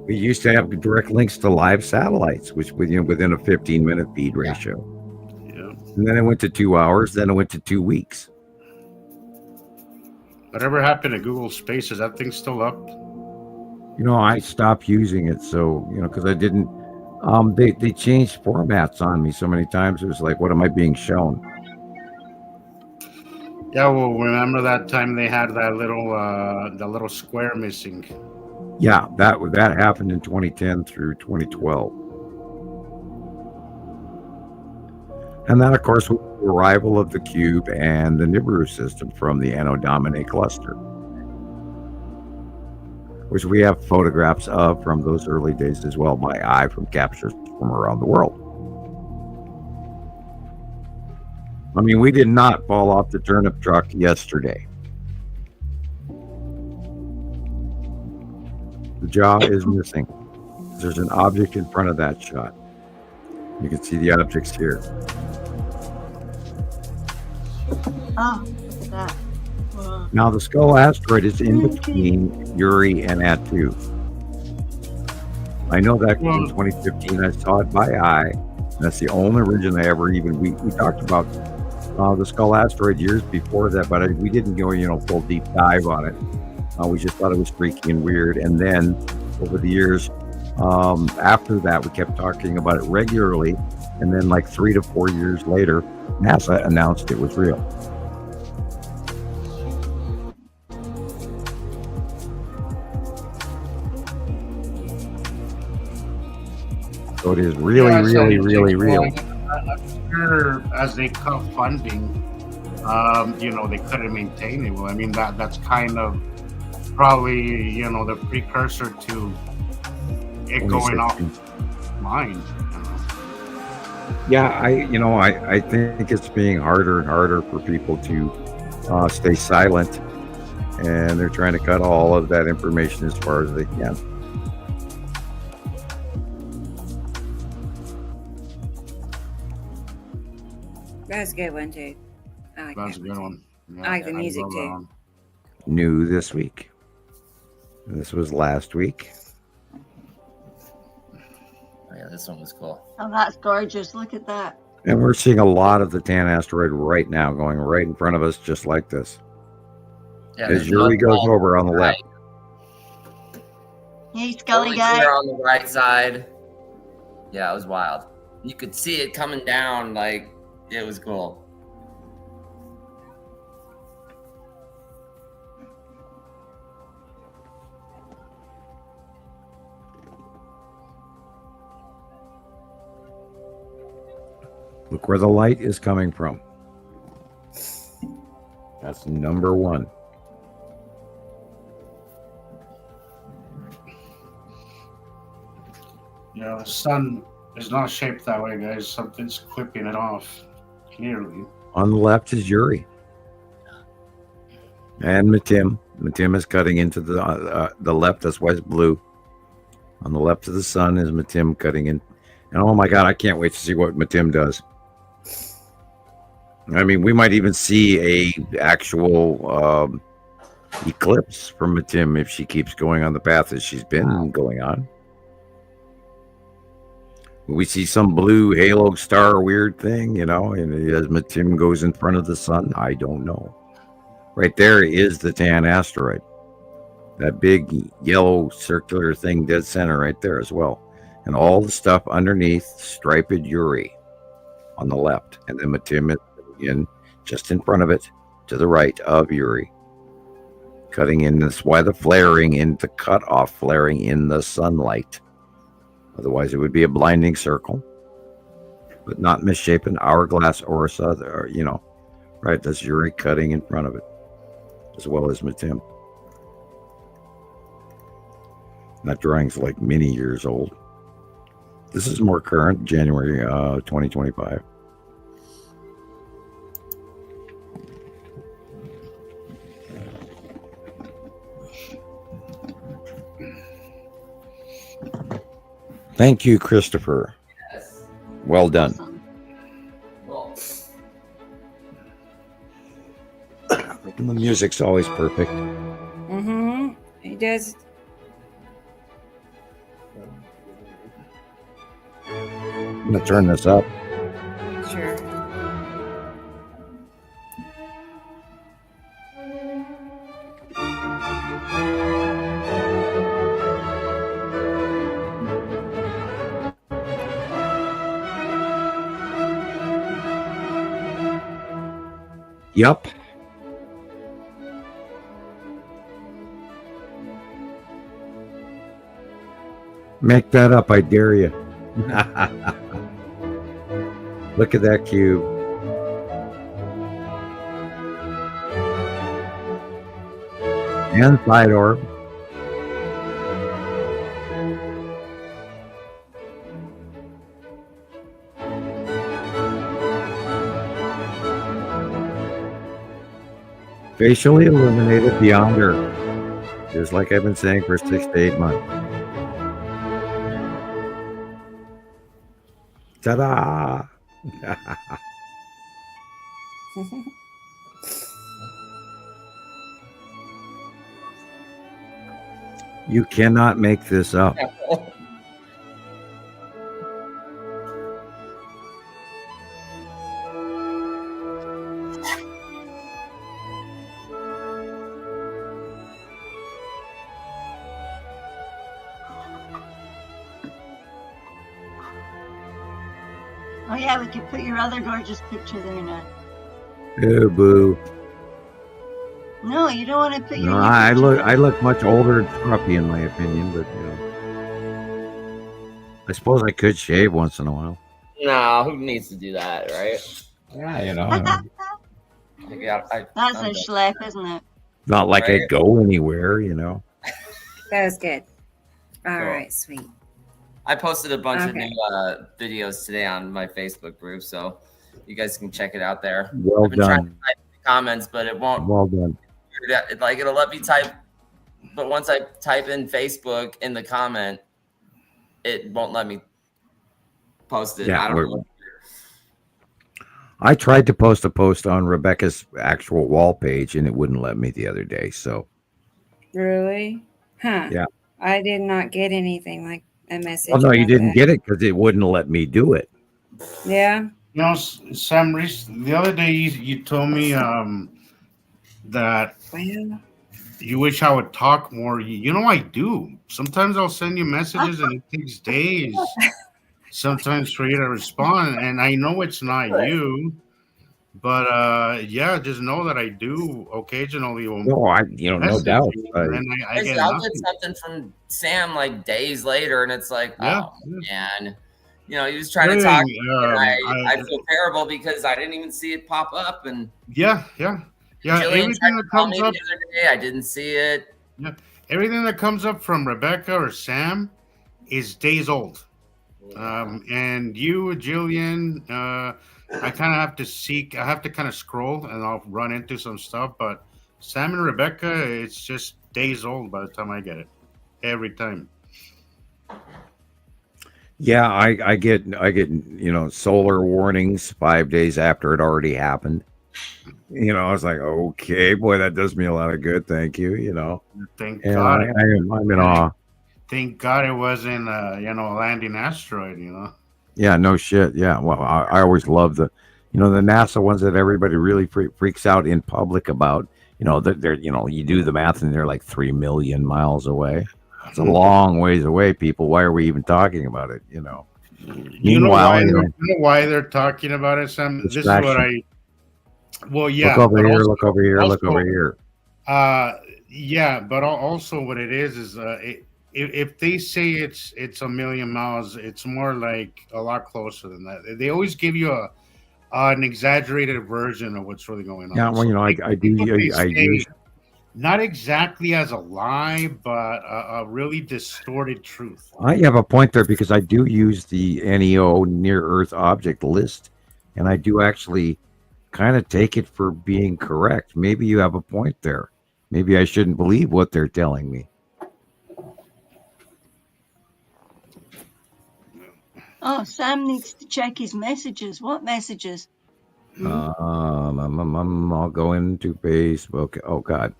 we used to have direct links to live satellites, which within a 15-minute feed ratio. Yeah. And then it went to 2 hours. Then it went to 2 weeks. Whatever happened to Google Spaces? That thing's still up. I stopped using it, so because I didn't. They changed formats on me so many times. It was like, what am I being shown? Yeah, well, remember that time they had that little square missing. Yeah, that happened in 2010 through 2012. And then, of course, with the arrival of the cube and the Nibiru system from the Anno Domini cluster, which we have photographs of from those early days as well by eye from captures from around the world. I mean, we did not fall off the turnip truck yesterday. The jaw is missing. There's an object in front of that shot. You can see the objects here. Oh, look at that. Wow. Now, the Skull asteroid is in between Uri and Atu. I know that because in 2015 I saw it by eye. That's the only reason I ever we talked about the Skull asteroid years before that, but we didn't go full deep dive on it. We just thought it was freaky and weird. And then over the years. After that, we kept talking about it regularly, and then like 3 to 4 years later, NASA announced it was real. So it is really, Yeah, really, so, really real. I'm sure as they cut funding, they couldn't maintain it. Well, I mean that's kind of probably the precursor to it going off 2016. line. Yeah, I think it's being harder and harder for people to stay silent, and they're trying to cut all of that information as far as they can. That's a good one too. I like That's a that good one. one. Yeah, I like the music love that too. one. New this week. This was last week. Oh, yeah, this one was cool. Oh, that's gorgeous. Look at that. And we're seeing a lot of the Tan asteroid right now going right in front of us, just like this. Yeah, As Yuri goes over on the left. Hey, Scully Only guy. clear on the right side. Yeah, it was wild. You could see it coming down, like it was cool. Look where the light is coming from. That's number one. Yeah, the sun is not shaped that way, guys. Something's clipping it off, clearly. On the left is Yuri. And Matim. Matim is cutting into the left. That's why it's blue. On the left of the sun is Matim cutting in. And oh my God, I can't wait to see what Matim does. I mean, we might even see a actual eclipse from Matim if she keeps going on the path that she's been going on. We see some blue halo star weird thing, and as Matim goes in front of the sun, I don't know. Right there is the Tan asteroid. That big yellow circular thing dead center right there as well. And all the stuff underneath striped Yuri on the left. And then Matim is in just in front of it to the right of Yuri. Cutting in. That's why the flaring in the cutoff flaring in the sunlight. Otherwise, it would be a blinding circle, but not misshapen hourglass or other, right? That's Yuri cutting in front of it, as well as Matim. That drawing's like many years old. This is more current, January 2025. Thank you, Christopher. Yes. Well done. Awesome. Cool. And the music's always perfect. Mm-hmm. He does. I'm going to turn this up. Sure. Yup. Make that up, I dare you. Look at that cube. And side orb. Facially illuminated beyond Earth. Just like I've been saying for 6 to 8 months. Ta-da! You cannot make this up. Oh yeah, we could put your other gorgeous picture there now. Oh, boo. No, you don't want to put your No, new I picture look there. I look much older and scruffy in my opinion, but you know, I suppose I could shave once in a while. No, who needs to do that, right? Yeah, you know, That's a schlep, isn't it? not like I Right. go anywhere, you know. That was good. All Cool. right, sweet. I posted a bunch of Okay. new videos today on my Facebook group, so you guys can check it out there. Well I've been trying to done. type in the comments, but it won't. Well done. Like it'll let me type, but once I type in Facebook in the comment, it won't let me post it. Yeah, I don't know. I tried to post a post on Rebecca's actual wall page and it wouldn't let me the other day. So Really? Huh. yeah. I did not get anything like a message. Well, no, you about didn't that. get it because it wouldn't let me do it. Yeah. You know, Sam, the other day you told me that Well, you wish I would talk more. You know, I do. Sometimes I'll send you messages and it takes days sometimes for you to respond. And I know it's not you, but yeah, just know that I do occasionally. No, no message doubt. you, and I get I'll nothing. get something from Sam like days later, and it's like, Yeah, oh man, you know, he was trying to talk, to me, and I I feel terrible because I didn't even see it pop up. And yeah. Gillian Everything tried to that call comes me up, the other day, I didn't see it. yeah, everything that comes up from Rebecca or Sam is days old. And you, Jillian, I kind of have to seek. I have to kind of scroll, and I'll run into some stuff. But Sam and Rebecca, it's just days old by the time I get it. Every time. Yeah, I get solar warnings 5 days after it already happened. I was like, okay, boy, that does me a lot of good. Thank you. Thank And God. I'm in awe. Thank God it wasn't a landing asteroid. Yeah, no shit. Yeah, well, I always love the NASA ones that everybody really freaks out in public about. They're you do the math and they're like 3 million miles away. It's a long ways away, people. Why are we even talking about it? Meanwhile, you know why they're talking about it, Sam? This is what I. Well, yeah. Look over but here. also- Look over here. also, Look over here. Yeah, but also what it is if they say it's a million miles, it's more like a lot closer than that. They always give you an exaggerated version of what's really going on. Yeah, well, I use. Not exactly as a lie, but a really distorted truth. I have a point there because I do use the NEO Near Earth Object List, and I do actually kind of take it for being correct. Maybe you have a point there. Maybe I shouldn't believe what they're telling me. Oh, Sam needs to check his messages. What messages? I'll go into Facebook. Oh God,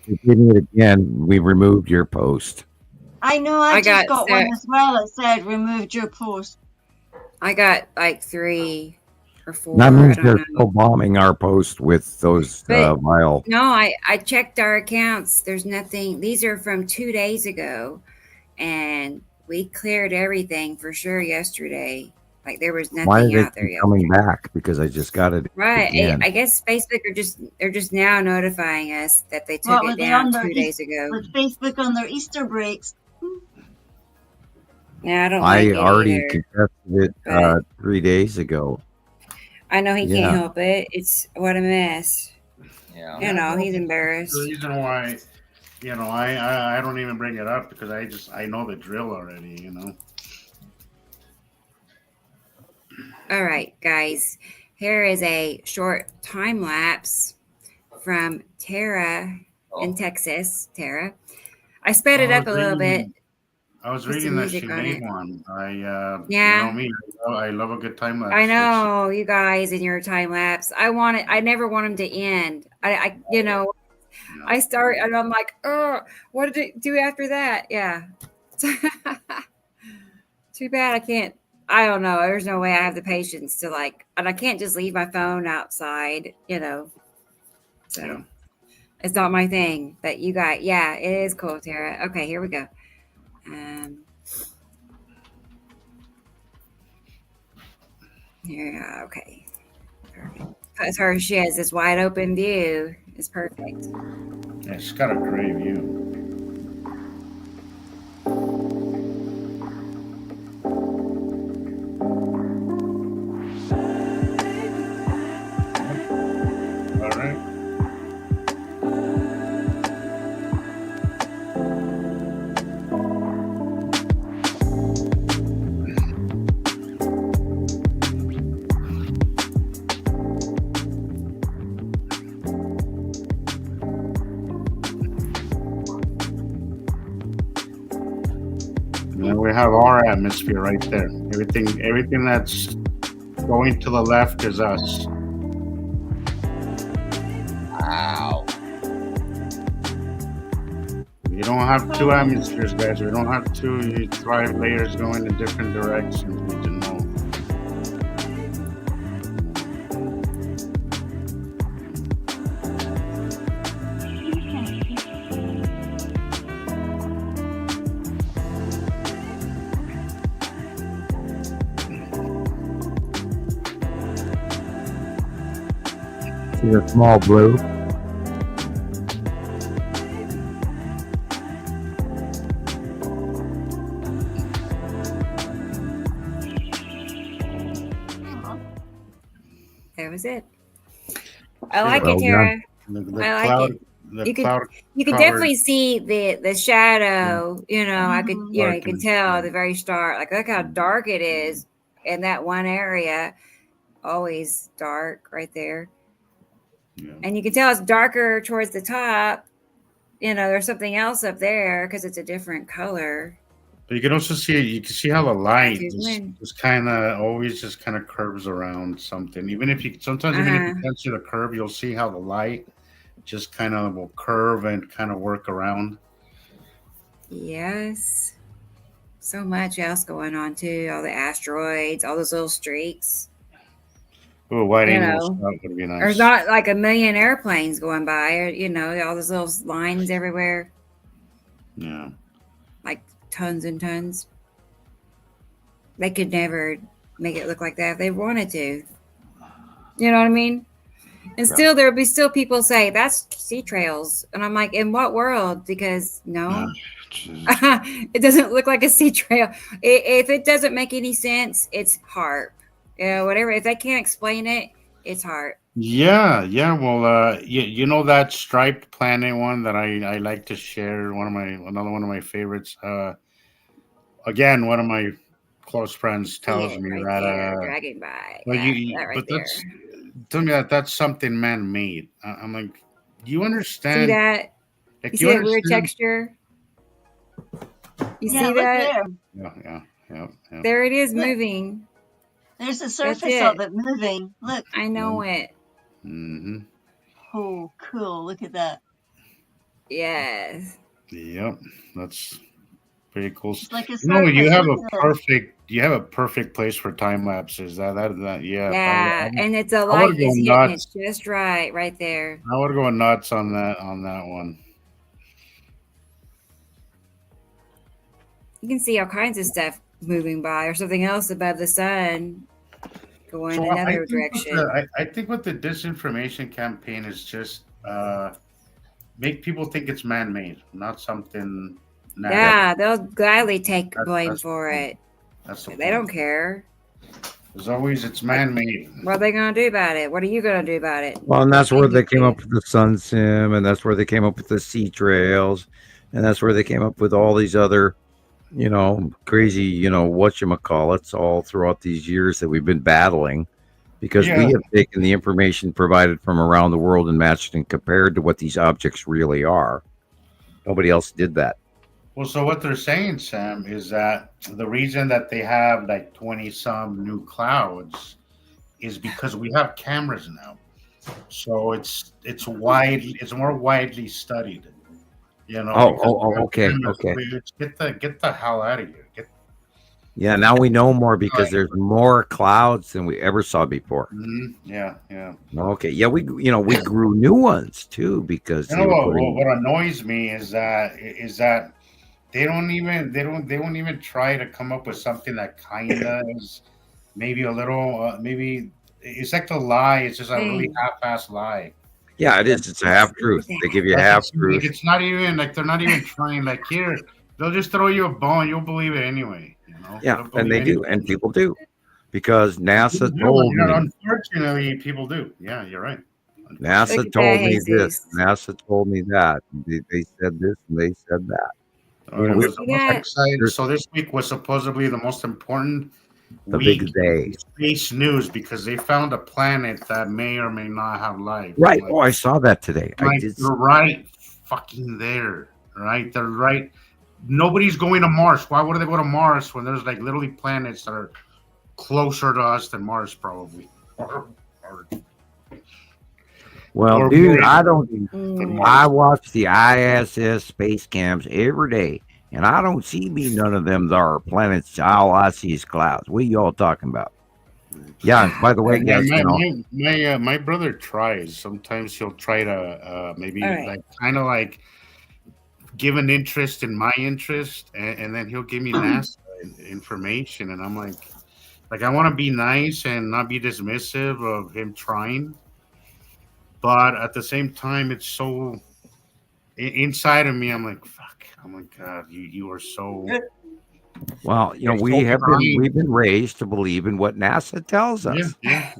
you did it again. We removed your post. I know. I just got one sick. as well. It said removed your post. I got like 3 or 4. That means I they're don't know. still bombing our post with those But- vile. No, I checked our accounts. There's nothing. These are from 2 days ago, and we cleared everything for sure yesterday. Like there was Why nothing are they out there yet. coming back? Because I just got it. Right. again. I guess Facebook they're just now notifying us that they took What, were it they down on their 2 days ago. Was Facebook on their Easter breaks? Yeah, I don't like I it already either. contested it but- 3 days ago. I know he Yeah. can't help it. It's what a mess. Yeah. He's embarrassed. The reason why, I don't even bring it up because I know the drill already. All right, guys. Here is a short time lapse from Tara in Texas. Tara, I sped it up a little bit. I was With reading some that music she on made it. one. Yeah. You know me. I love a good time lapse. I know you guys in your time lapse. I never want them to end. I start and I'm like, oh, what did it do after that? Yeah. Too bad I can't. I don't know. There's no way I have the patience to and I can't just leave my phone outside, So it's not my thing. But you got, yeah, it is cool, Tara. Okay, here we go. Yeah, okay. Perfect. Because her, she has this wide open view. It's perfect. Yeah, she's got a great view. All right. And we have our atmosphere right there. Everything that's going to the left is us. Wow. You don't have two atmospheres, guys. We don't have two 5 layers going in different directions. We do know. See the small blue. That was it. I like Well it, Tara. done. The I like cloud, it. the You could cloud you could covered- definitely see the shadow. You know, I could you can Darkness, tell yeah. the very start. Like look how dark it is in that one area. Always dark right there. Yeah. And you can tell it's darker towards the top. You know, there's something else up there because it's a different color. But you can also see how the light Too soon. just kind of always just kind of curves around something. Even if you can't see the curve, you'll see how the light just kind of will curve and kind of work around. Yes. So much else going on too. All the asteroids, all those little streaks. Oh, white You angel know, stuff would be nice. There's not like a million airplanes going by, or you know, all those little lines everywhere, Yeah. like tons and tons. They could never make it look like that if they wanted to. You know what I mean? And still, there'll be still people say that's sea trails, and I'm like, in what world? Because no, it doesn't look like a sea trail. If it doesn't make any sense, it's HARP. You know, whatever. If they can't explain it, it's HARP. Yeah. Well, you know that striped planet one that I like to share. Another one of my favorites. Again, one of my close friends tells me right that. there, dragging by. Well, Yeah, that right there. Tell me that's something man-made. I'm like, do you understand? See that? Like, You see that weird texture? You Yeah, see look that? there. Yeah. There it is Look. moving. There's the That's surface of it moving. Look. I know it. Mm-hmm. Oh, cool. Look at that. Yes. Yep. That's pretty cool. It's like a No, you surface. have Look a perfect place for time lapses. That yeah. Yeah, and it's a I light would go is hitting nuts. it just right there. I would go nuts on that one. You can see all kinds of stuff moving by, or something else above the sun going So another direction. I think what the disinformation campaign is just make people think it's man-made, not something. Yeah, they'll gladly take blame that's for it. That's the They don't care. As always, it's man-made. What are they going to do about it? What are you going to do about it? Well, and that's where they came up with the sun sim, and that's where they came up with the sea trails, and that's where they came up with all these other, crazy, whatchamacallits all throughout these years that we've been battling, because we have taken the information provided from around the world and matched and compared to what these objects really are. Nobody else did that. Well, so what they're saying, Sam, is that the reason that they have like 20-some new clouds is because we have cameras now. So it's more widely studied. Okay. Get the hell out of here. Yeah, now we know more because there's more clouds than we ever saw before. Yeah. Okay. Yeah, we grew new ones too because what annoys me is that they won't even try to come up with something that kind of is maybe a little, maybe it's like the lie. It's just a really half-assed lie. Yeah, it is. It's a half truth. They give you a Like half it's, truth. it's not even like they're not even trying. Like here, they'll just throw you a bone. You'll believe it anyway. Yeah, and they do, and people do, because NASA told me. Unfortunately, people do. Yeah, you're right. NASA told me this. NASA told me that. They said this and they said that. So this week was supposedly the most important the week big day. in space news because they found a planet that may or may not have life. Right. Oh, I saw that today. I did. They're right fucking there. Right. They're right. Nobody's going to Mars. Why would they go to Mars when there's like literally planets that are closer to us than Mars, probably? Well, dude, I don't. I watch the ISS space cams every day, and I don't see none of them that are planets. All I see is clouds. What are y'all talking about? Yeah. By the way, guys, my brother tries. Sometimes he'll try to maybe like kind of like give an interest in my interest, and then he'll give me NASA information, and I'm like I want to be nice and not be dismissive of him trying. But at the same time, it's so inside of me. I'm like, fuck. I'm like, God, you are so. Well, we've been raised to believe in what NASA tells us. Yeah.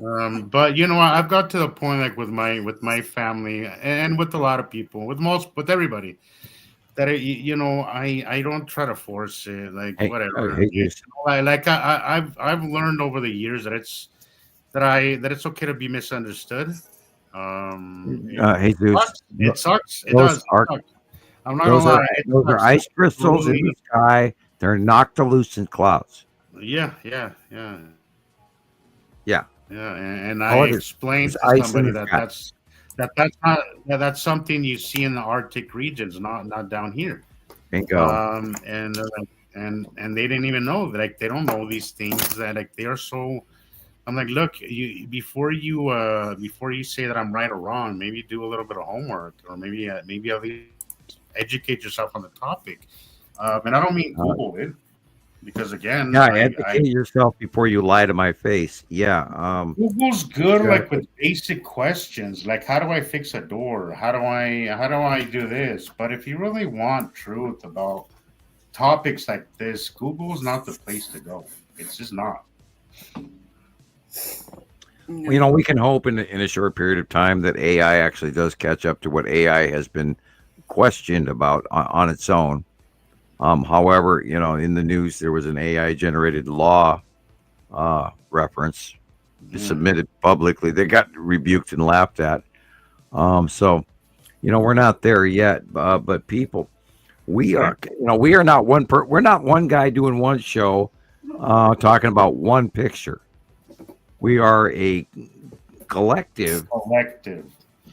But I've got to the point, like with my family and with a lot of people, with everybody, that I don't try to force it, like whatever. I've learned over the years that it's okay to be misunderstood. It sucks. It does. I'm not gonna lie. Those are ice crystals in the sky. They're noctilucent clouds. Yeah. And I explained to somebody that's something you see in the Arctic regions, not down here. Bingo. And they didn't even know, like they don't know these things, that like they are so. I'm like, look, before you say that I'm right or wrong, maybe do a little bit of homework, or maybe at least educate yourself on the topic. And I don't mean Google it, because again, educate yourself before you lie to my face. Yeah, Google's good, like with basic questions, like how do I fix a door? How do I do this? But if you really want truth about topics like this, Google's not the place to go. It's just not. We can hope in a short period of time that AI actually does catch up to what AI has been questioned about on its own. However, in the news there was an AI generated law reference submitted publicly. They got rebuked and laughed at. So we're not there yet, but people, we are not we're not one guy doing one show talking about one picture. We are a collective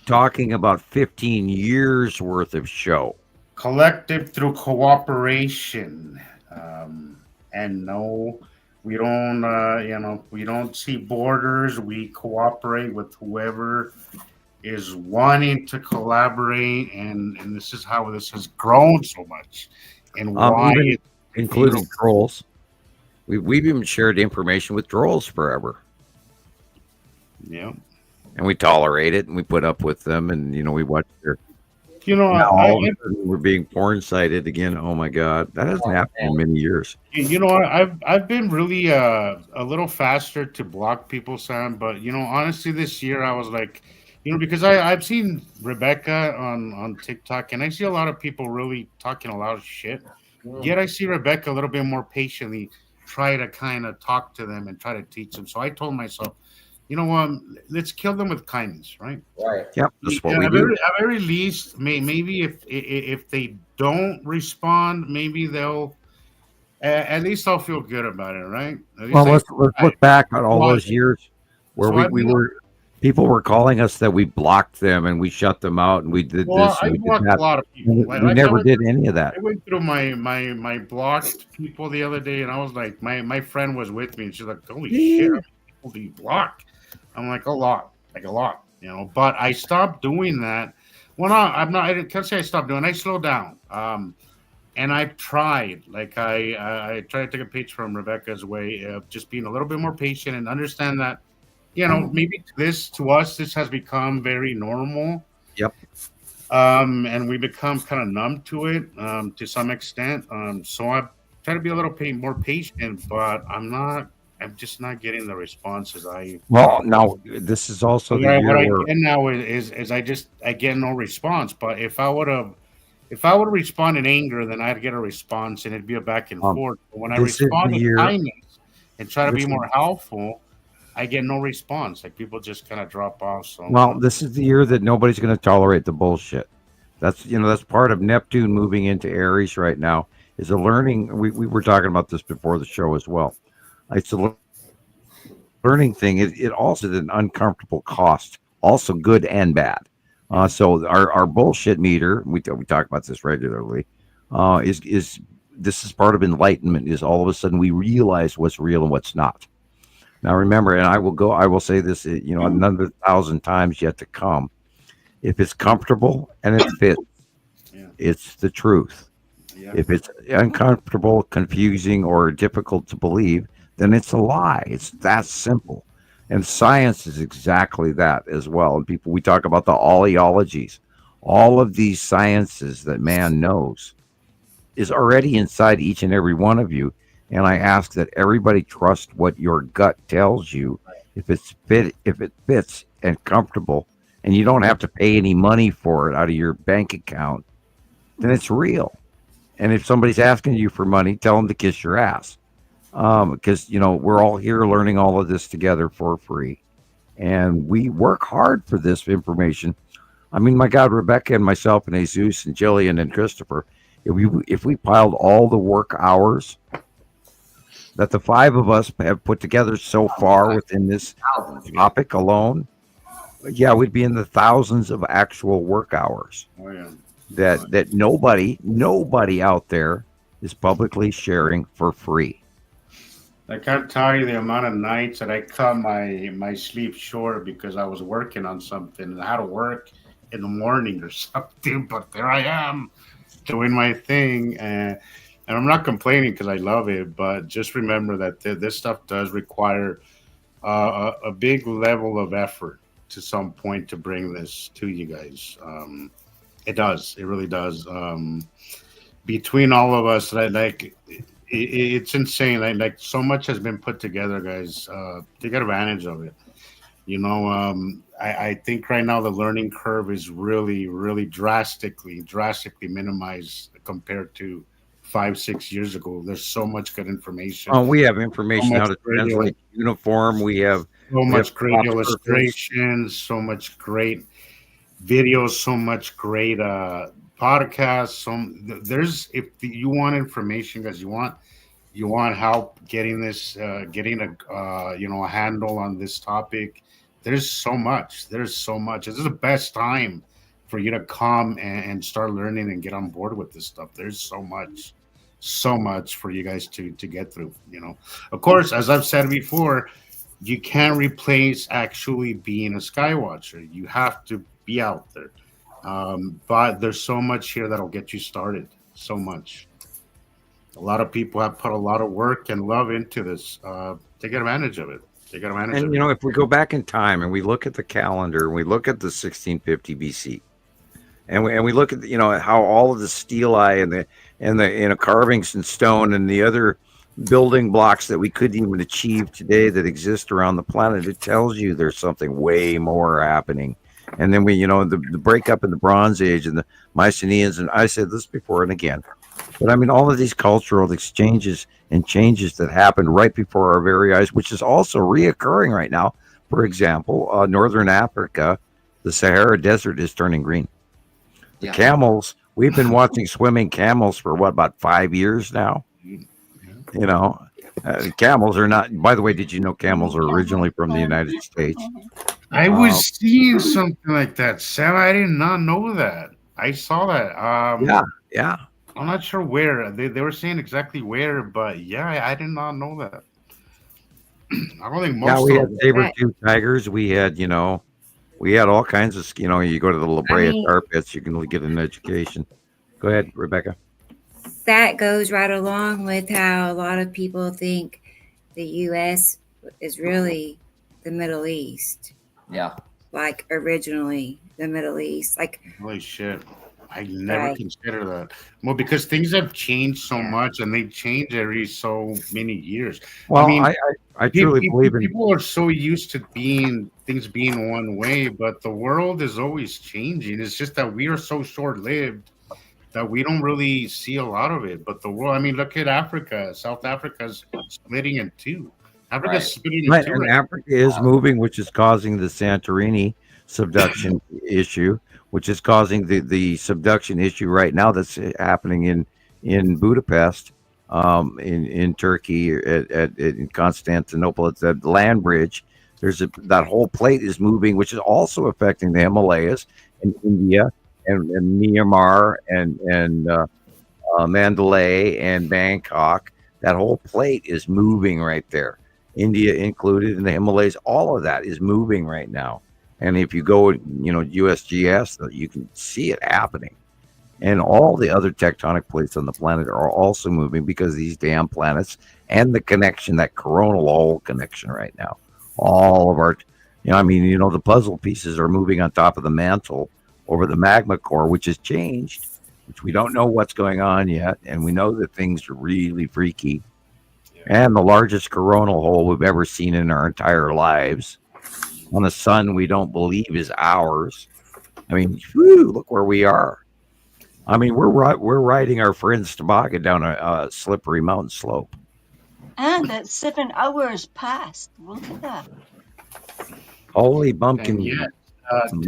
talking about 15 years worth of show. Collective through cooperation. And no, we don't, we don't see borders. We cooperate with whoever is wanting to collaborate. And this is how this has grown so much. And why, including trolls. We've even shared information with trolls forever. Yeah, and we tolerate it, and we put up with them, and we watch their. We're being porn sighted again. Oh my God, that hasn't happened in many years. I've been really a little faster to block people, Sam. But honestly, this year I was like, because I've seen Rebecca on TikTok, and I see a lot of people really talking a lot of shit. Yet I see Rebecca a little bit more patiently try to kind of talk to them and try to teach them. So I told myself, let's kill them with kindness, right? Right. Yep. That's what we do. At very least, maybe if they don't respond, maybe they'll. At least I'll feel good about it, right? Well, let's look back at all those years where people were calling us that we blocked them and we shut them out and we did this. I blocked a lot of people. We never did any of that. I went through my blocked people the other day, and I was like, my friend was with me, and she's like, "Holy shit, how many people do you block?" I'm like, a lot, but I stopped doing that. Well, no, I'm not. I can't say I stopped doing it. I slowed down. And I've tried, like I tried to take a page from Rebecca's way of just being a little bit more patient and understand that, maybe to us this has become very normal. Yep. And we become kind of numb to it to some extent. So I try to be a little more patient, but I'm just not getting the responses Well, now this is also the what year I where get now is I get no response. But if I would respond in anger, then I'd get a response and it'd be a back and forth. But when I this is respond the with year. kindness and try to be This more helpful, I get no response. Like people just kind of drop off. So Well, this is the year that nobody's going to tolerate the bullshit. That's part of Neptune moving into Aries right now. Is a learning. We were talking about this before the show as well. It's a learning thing. It also is an uncomfortable cost, also good and bad. So our bullshit meter. We talk about this regularly. Is this is part of enlightenment? Is all of a sudden we realize what's real and what's not. Now remember, and I will say this, another 1,000 times yet to come. If it's comfortable and it fits, it's the truth. Yeah. If it's uncomfortable, confusing, or difficult to believe, then it's a lie. It's that simple. And science is exactly that as well. And we talk about the oleologies. All of these sciences that man knows is already inside each and every one of you. And I ask that everybody trust what your gut tells you. If it fits and comfortable, and you don't have to pay any money for it out of your bank account, then it's real. And if somebody's asking you for money, tell them to kiss your ass. Because we're all here learning all of this together for free, and we work hard for this information. I mean, my God, Rebecca and myself and Jesus and Gillian and Christoper, if we piled all the work hours that the five of us have put together so far within this topic alone, we'd be in the thousands of actual work hours that nobody out there is publicly sharing for free. I can't tell you the amount of nights that I cut my sleep short because I was working on something and I had to work in the morning or something. But there I am doing my thing, and I'm not complaining because I love it. But just remember that this stuff does require a big level of effort to some point to bring this to you guys. It does. It really does. Between all of us, it's insane. Like so much has been put together, guys. Take advantage of it. I think right now the learning curve is really, really drastically minimized compared to 5-6 years ago. There's so much good information. Oh, we have information how to translate uniform. We have so much great illustrations, so much great videos, so much great podcasts. If you want information, guys, you want help getting this, getting a handle on this topic. There's so much. This is the best time for you to come and start learning and get on board with this stuff. There's so much for you guys to get through. Of course, as I've said before, you can't replace actually being a skywatcher. You have to be out there. But there's so much here that'll get you started. So much. A lot of people have put a lot of work and love into this. Take advantage of it. And if we go back in time and we look at the calendar and we look at the 1650 BC, and we look at how all of the stelae and the carvings in stone and the other building blocks that we couldn't even achieve today that exist around the planet, it tells you there's something way more happening. And then the breakup in the Bronze Age and the Mycenaeans, and I said this before and again, but I mean all of these cultural exchanges and changes that happened right before our very eyes, which is also reoccurring right now. For example, Northern Africa, the Sahara Desert is turning green. The camels, we've been watching swimming camels for about 5 years now. Camels are not, by the way, did you know camels are originally from the United States? I was seeing something like that, Sam. I did not know that. I saw that. Yeah. I'm not sure where. They were saying exactly where, but I did not know that. I don't think most we had saber-tooth tigers. We had, we had all kinds of, you go to the La Brea tar pits, you can get an education. Go ahead, Rebecca. that goes right along with how a lot of people think the U.S. is really the Middle East. Yeah. Like originally the Middle East. Like, holy shit. I never Right. considered that. Well, because things have changed so Yeah. much, and they change every so many years. Well, I mean, I truly believe in. people are so used to things being one way, but the world is always changing. It's just that we are so short lived that we don't really see a lot of it. But the world, I mean, look at Africa. South Africa's splitting in two. Africa's Right. splitting in Right, two and right Africa is moving, which is causing the Santorini subduction issue, which is causing the subduction issue right now that's happening in Budapest, in Turkey, in Constantinople. It's that land bridge. That whole plate is moving, which is also affecting the Himalayas and India and Myanmar and Mandalay and Bangkok. That whole plate is moving right there. India included in the Himalayas, all of that is moving right now. And if you go, USGS, you can see it happening. And all the other tectonic plates on the planet are also moving because of these damn planets and the connection, that coronal hole connection right now. All of our, the puzzle pieces are moving on top of the mantle over the magma core, which has changed, which we don't know what's going on yet. And we know that things are really freaky. And the largest coronal hole we've ever seen in our entire lives on a sun we don't believe is ours. I mean, look where we are. I mean, we're riding our friend's toboggan down a slippery mountain slope. And it's 7 hours past. Look at that. Holy bumpkin. And yeah,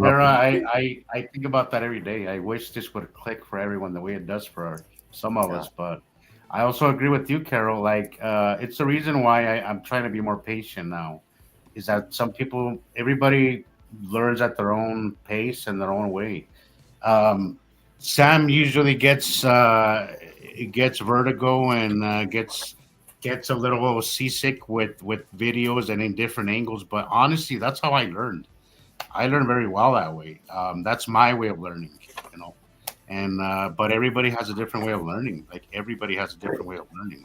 Tara, I think about that every day. I wish this would click for everyone the way it does for some of us, but I also agree with you, Carol. Like, it's the reason why I'm trying to be more patient now. Is that everybody learns at their own pace and their own way. Sam usually gets vertigo and gets a little seasick with videos and in different angles. But honestly, that's how I learned. I learned very well that way. That's my way of learning, And but everybody has a different way of learning. Like everybody has a different way of learning.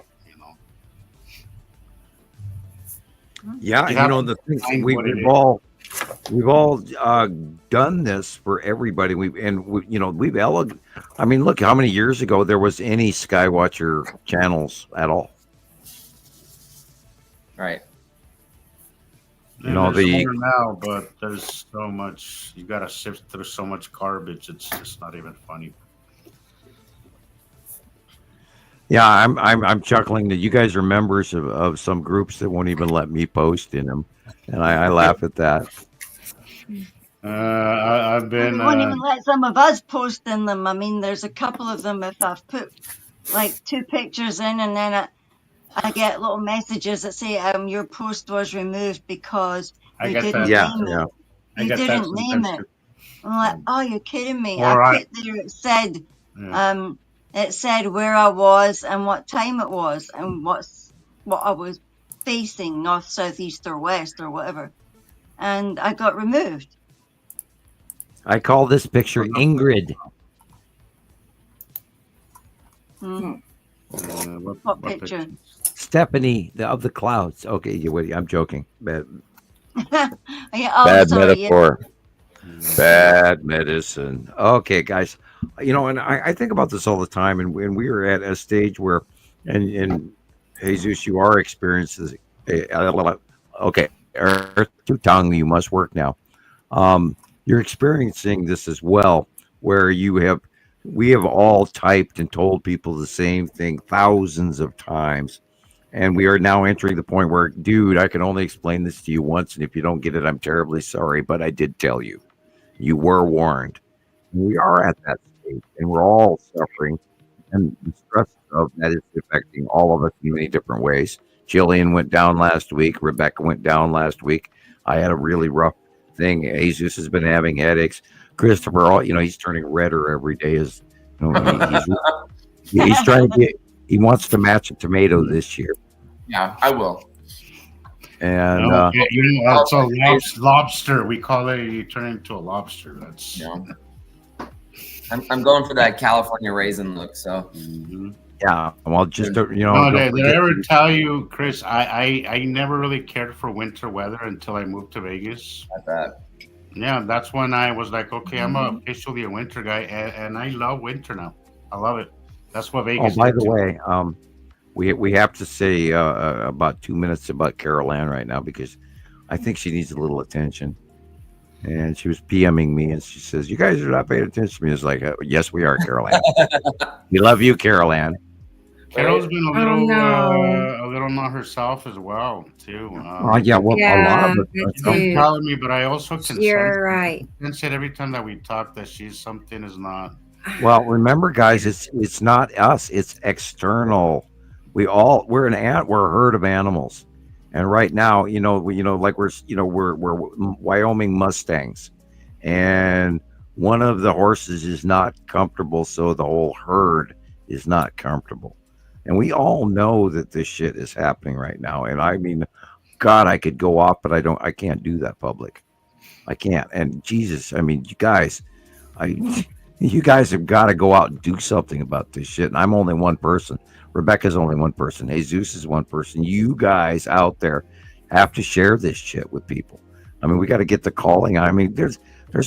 Yeah, the thing we've all done this for everybody. We've I mean, look how many years ago there was any Skywatcher channels at all. Right. There's more now, but there's so much. You got to sift through so much garbage. It's just not even funny. Yeah, I'm chuckling that you guys are members of some groups that won't even let me post in them, and I laugh at that. I've been. They won't even let some of us post in them. I mean, there's a couple of them. If I've put like 2 pictures in, and then I get little messages that say your post was removed because you didn't name it. You didn't name it. I'm like, oh, you're kidding me. I put there, it said where I was and what time it was and what I was facing, north, south, east, or west, or whatever. And I got removed. I call this picture Ingrid. What picture? Stephanie of the clouds. Okay, I'm joking. Bad metaphor. Yeah. Bad medicine. Okay, guys. And I think about this all the time, and when we are at a stage where, and Jesus, you are experiencing. Okay, Earth tongue, you must work now. You're experiencing this as well, where we have all typed and told people the same thing thousands of times. And we are now entering the point where, dude, I can only explain this to you once. And if you don't get it, I'm terribly sorry. But I did tell you. You were warned. We are at that stage, and we're all suffering. And the stress of that is affecting all of us in many different ways. Gillian went down last week. Rebecca went down last week. I had a really rough thing. Jesus has been having headaches. Christoper, he's turning redder every day. He's trying to get. He wants to match a tomato this year. Yeah, I will. And that's a lobster. We call it. You turn into a lobster. That's. I'm going for that California raisin look. So. Yeah, well, just No, don't did I forget. ever tell you, Chris? I never really cared for winter weather until I moved to Vegas. I bet. Yeah, that's when I was like, okay, I'm officially a winter guy, and I love winter now. I love it. That's what Oh, Vegas by did the to me. way, we have to say about 2 minutes about Carol Ann right now because I think she needs a little attention. And she was PMing me, and she says, "You guys are not paying attention to me." It's like, yes, we are, Carol Ann. We love you, Carol Ann. Carol's been Oh no. a little not herself as well too. Yeah, well, a lot of Yeah, it. me She don't too. tell me, but I also can sense You're right. it every time that we talk that she's something is not. Well, remember, guys, it's not us; it's external. We're an ant. We're a herd of animals, and right now, like we're Wyoming Mustangs, and one of the horses is not comfortable, so the whole herd is not comfortable, and we all know that this shit is happening right now. And I mean, God, I could go off, but I can't do that public. I can't. And Jesus, I mean, you guys have got to go out and do something about this shit. And I'm only one person. Rebecca's only one person. Jesus is one person. You guys out there have to share this shit with people. I mean, we got to get the calling. I mean, there's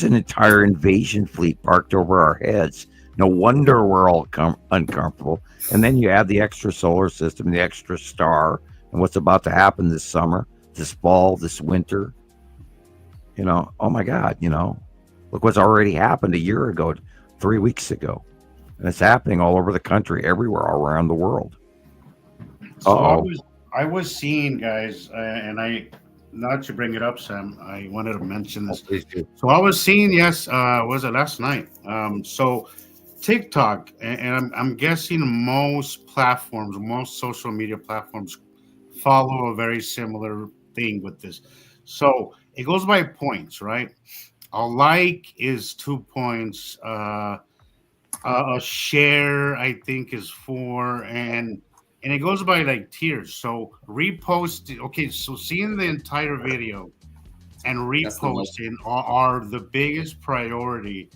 an entire invasion fleet parked over our heads. No wonder we're all uncomfortable. And then you add the extra solar system, the extra star, and what's about to happen this summer, this fall, this winter. Oh my God, look what's already happened a year ago, 3 weeks ago. And it's happening all over the country, everywhere, all around the world. So I was seeing, guys, and not to bring it up, Sam, I wanted to mention this. Please do. So I was seeing, yes, was it last night? So TikTok, and I'm guessing most platforms, most social media platforms follow a very similar thing with this. So it goes by points, right? A like is 2 points. A share, I think, is 4, and it goes by like tiers. So repost. Okay, so seeing the entire video and reposting are the biggest priority.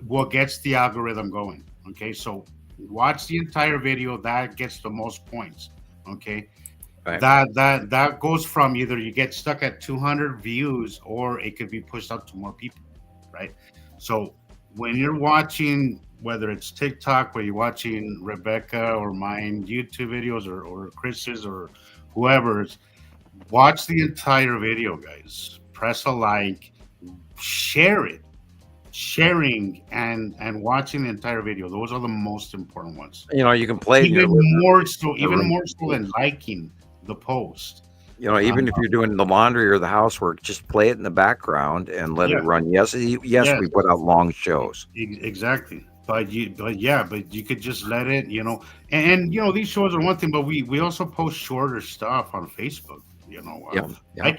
What gets the algorithm going? Okay, so watch the entire video. That gets the most points. Okay. Right. That goes from either you get stuck at 200 views or it could be pushed out to more people, right? So when you're watching, whether it's TikTok, where you're watching Rebecca or mine YouTube videos or Chris's or whoever's, watch the entire video, guys. Press a like, share it. Sharing and watching the entire video, those are the most important ones. You can play even more so than liking the post. Even if you're doing the laundry or the housework, just play it in the background and let it run. Yes, we put out long shows. Exactly. But you could just let it, and these shows are one thing, but we also post shorter stuff on Facebook. I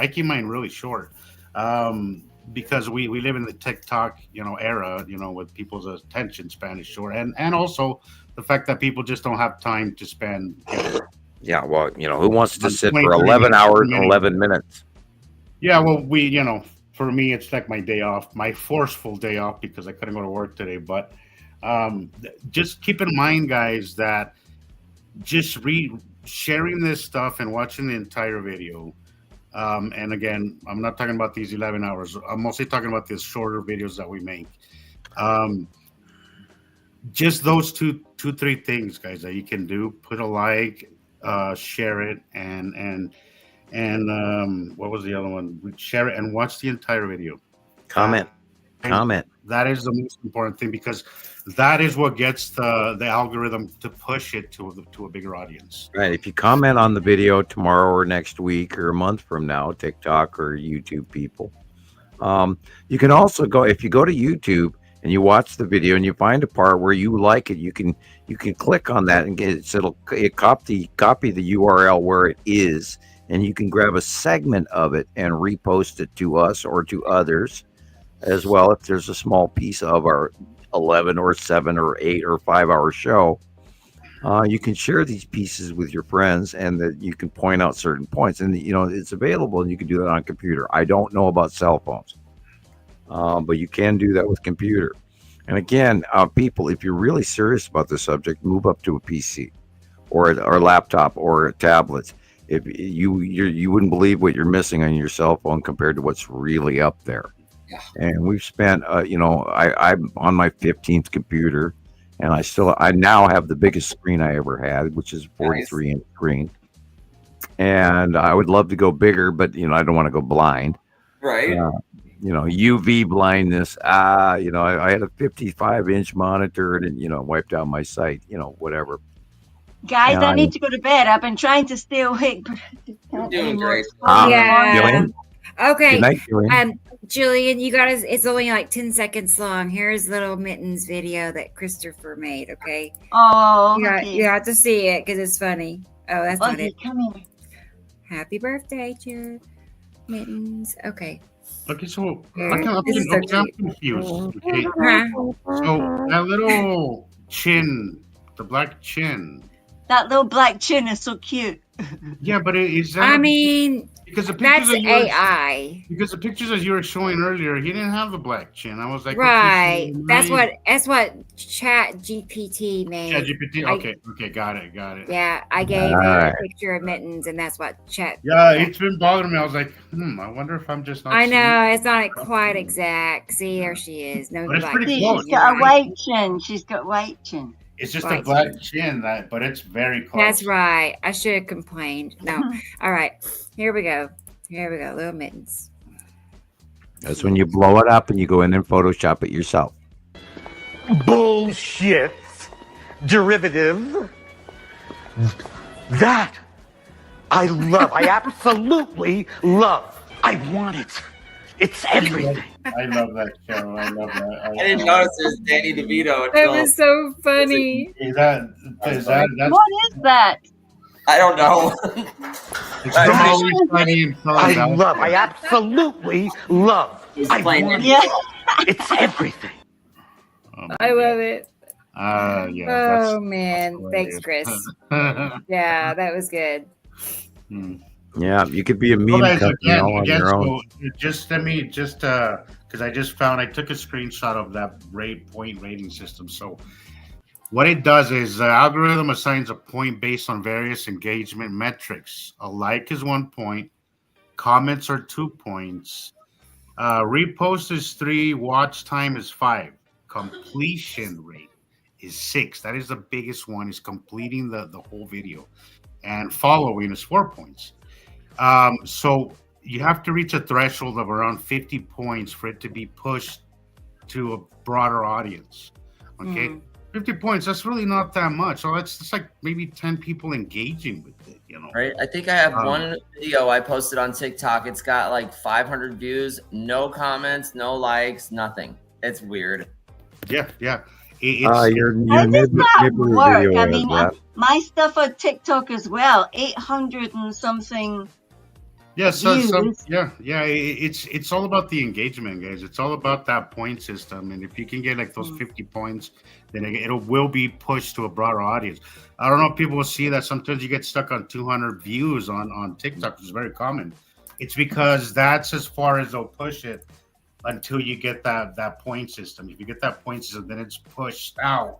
keep mine really short. Because we live in the TikTok, era, with people's attention span is short, and also the fact that people just don't have time to spend. Yeah, well, who wants to sit for 11 hours and 11 minutes? Yeah, well, for me, it's like my day off, my forceful day off because I couldn't go to work today. But just keep in mind, guys, that just sharing this stuff and watching the entire video. And again, I'm not talking about these 11 hours. I'm mostly talking about these shorter videos that we make. Just those two, 3 things, guys, that you can do. Put a like, share it, and what was the other one? Share it and watch the entire video. Comment. That is the most important thing because that is what gets the algorithm to push it to a bigger audience. Right. If you comment on the video tomorrow or next week or a month from now, TikTok or YouTube people, you can also if you go to YouTube and you watch the video and you find a part where you like it, you can click on that and get it. So it'll copy the URL where it is, and you can grab a segment of it and repost it to us or to others as well. If there's a small piece of our 11 or 7 or 8 or 5 hour show, you can share these pieces with your friends, and that you can point out certain points, and it's available, and you can do that on computer. I don't know about cell phones, but you can do that with computer. And again, people, if you're really serious about the subject, move up to a PC or a laptop or a tablet. If you wouldn't believe what you're missing on your cell phone compared to what's really up there. Yeah. And we've spent, I'm on my 15th computer, and I now have the biggest screen I ever had, which is a 43-inch screen. And I would love to go bigger, but I don't want to go blind. Right. UV blindness. I had a 55-inch monitor, and wiped out my sight. Whatever. Guys, I need to go to bed. I've been trying to stay awake. You're doing great. Gillian? Okay. Good night, Gillian. Julian, you got us. It's only like 10 seconds long. Here's little Mittens video that Christopher made. Okay. Oh, you have to see it because it's funny. Oh, that's not it. Come here. Happy birthday to Mittens. Okay. Okay, so Here. I'm This is so cute. confused. Okay. Huh? So that little chin, the black chin. That little black chin is so cute. Yeah, but is that? I mean, because the pictures that's AI. Because the pictures that you were showing earlier, he didn't have the black chin. I was like, Right. okay, That's what Chat GPT made. Chat GPT. Okay, got it. Yeah, I gave it a picture of Mittens, and that's what Chat. Yeah, it's been bothering me. I was like, I wonder if I'm just not. I know it's not quite exact. See, there she is. No, But it's black pretty chin. close. She's got a white chin. She's got white chin. It's just White a black chin, but it's very close. That's right. I should have complained. No. All right. Here we go. Little Mittens. That's when you blow it up and you go in and Photoshop it yourself. Bullshit. Derivative. That I love. I absolutely love. I want it. It's everything. I love that show. I love that. I didn't notice there's Danny DeVito. That was so funny. What is that? I don't know. It's always funny in I absolutely love. I want it. It's everything. I love it. Yeah. Oh man, thanks, Chris. Yeah, that was good. Yeah, you could be a meme company all on your own. Just let me because I just found I took a screenshot of that point rating system. So what it does is the algorithm assigns a point based on various engagement metrics. A like is 1 point, comments are 2 points, repost is 3, watch time is 5, completion rate is 6. That is the biggest one, is completing the whole video, and following is 4 points. So you have to reach a threshold of around 50 points for it to be pushed to a broader audience. Okay. 50 points, that's really not that much. So it's like maybe 10 people engaging with it, Right. I think I have one video I posted on TikTok. It's got like 500 views, no comments, no likes, nothing. It's weird. Yeah. Your How does that work? video I mean, that. my stuff on TikTok as well, 800 and something. It's all about the engagement, guys. It's all about that point system, and if you can get like those 50 points, then it will be pushed to a broader audience. I don't know if people will see that sometimes you get stuck on 200 views on TikTok, which is very common. It's because that's as far as they'll push it until you get that point system. If you get that point system, then it's pushed out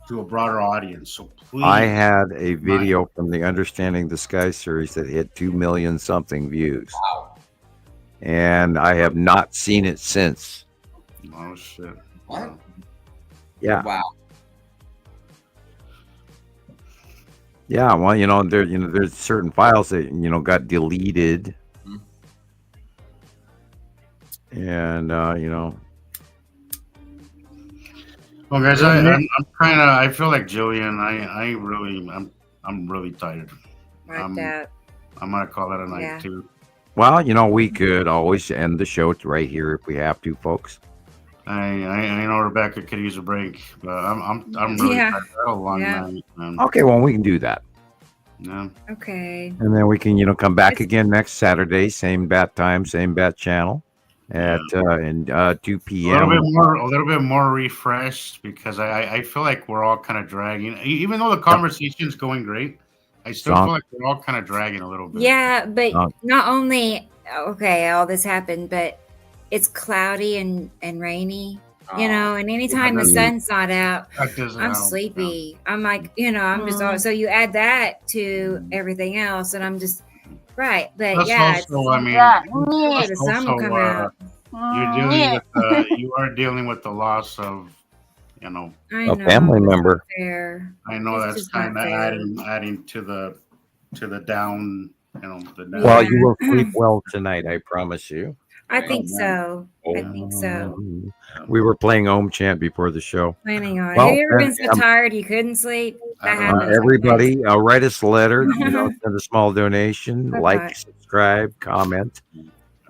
to a broader audience. So please. I had a video from the Understanding the Sky series that hit 2 million something views. Wow. And I have not seen it since. Oh shit. What? Yeah. Wow. Yeah, well, there's certain files that got deleted. And Well, guys, I'm kind of. I feel like Gillian. I'm really tired. I'm gonna call it a night too. Well, we could always end the show right here if we have to, folks. I know Rebecca could use a break, but I'm really tired. I had a long night, man. Okay, well, we can do that. Yeah. Okay. And then we can, come back again next Saturday, same bat time, same bat channel at 2 p.m. A little bit more refreshed, because I feel like we're all kind of dragging, even though the conversation's going great. I still feel like we're all kind of dragging a little bit. Yeah, but not only all this happened, but it's cloudy and rainy you know, and anytime the sun's not out, That doesn't I'm help. sleepy. I'm like, you know, I'm just so you add that to everything else, and I'm just right. But Plus yeah, also, I mean, hopefully the plus sun will come also, out. you're dealing with you are dealing with the loss of, you know, I A know, family it's not member. fair. I know It's that's just not kind of fair. adding to the down, you know, the down. Well, you will sleep well tonight, I promise you. I think so. I think so. We were playing Om Chant before the show. Planning on it. Well, Have you ever been then, so tired you couldn't sleep? That happens. everybody, write us a letter. You know, send a small donation, like, Okay. subscribe, comment.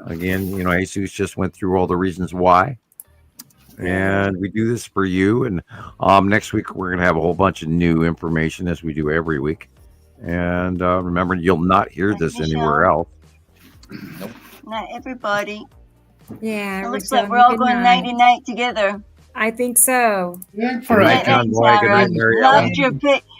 Again, you know, Jesus just went through all the reasons why. And we do this for you. And next week, we're going to have a whole bunch of new information as we do every week. And remember, you'll not hear this anywhere else. Not everybody. Yeah. It looks like we're all going nighty night together. I think so. Yeah, Good night, John Boy. Good night, Mary Ellen.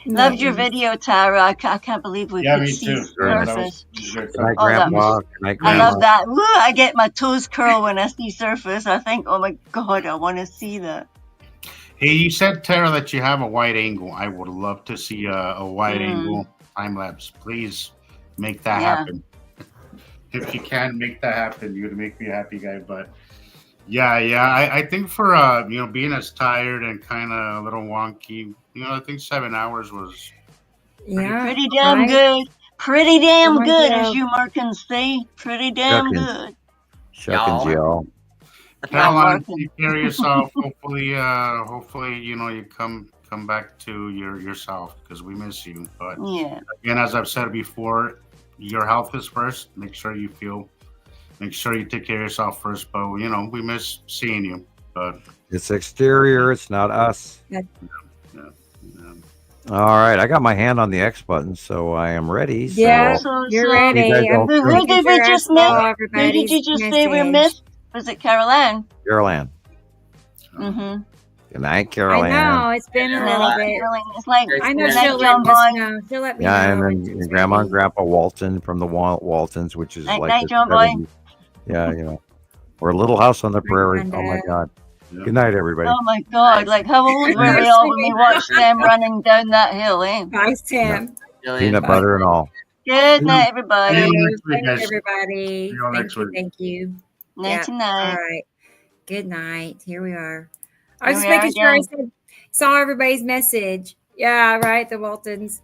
Loved your video, Tara. I can't believe we could me see too. surface. Good night, Grandpa. Good night, I Grandma. love that. Woo, I get my toes curl when I see surface. I think, oh my God, I want to see that. Hey, you said, Tara, that you have a wide angle. I would love to see a wide angle time lapse. Please make that happen. If you can make that happen, you'd make me a happy guy. But yeah, I think for you know, being as tired and kind of a little wonky, you know, I think 7 hours was pretty damn good. Pretty damn good, as you Markins say. Pretty damn good. Shuckins, y'all. Caroline, take care of yourself. Hopefully, you know, you come back to yourself, because we miss you. But again, as I've said before, your health is first. Make sure you take care of yourself first. But you know, we miss seeing you. But It's exterior. It's not us. All right. I got my hand on the X button, so I am ready. Yeah, So you're ready. you guys all Who through. did we just miss? Who Everybody's did you just say we message. missed? Was it Caroline? Caroline. Mm-hmm. Good night, Caroline. I know, it's been a little bit. It's like, I know good she'll night, let John us Boy. know. She'll let me Yeah, know. and then Grandma and Grandpa Walton from the Waltons, which is Night, like night, the John Boy. 70s. Yeah, you know. Or a Little House on the Prairie. Oh my God. Good night, everybody. Oh my God! Like, how old were we all when we watched them running down that hill, eh? Nice, Tim. Peanut butter and all. Good night, everybody. Thanks, everybody. Thank you. Night Yeah. night. All right. Good night. Here we are. I was Here just we are making sure I saw everybody's message. Yeah, right. The Waltons.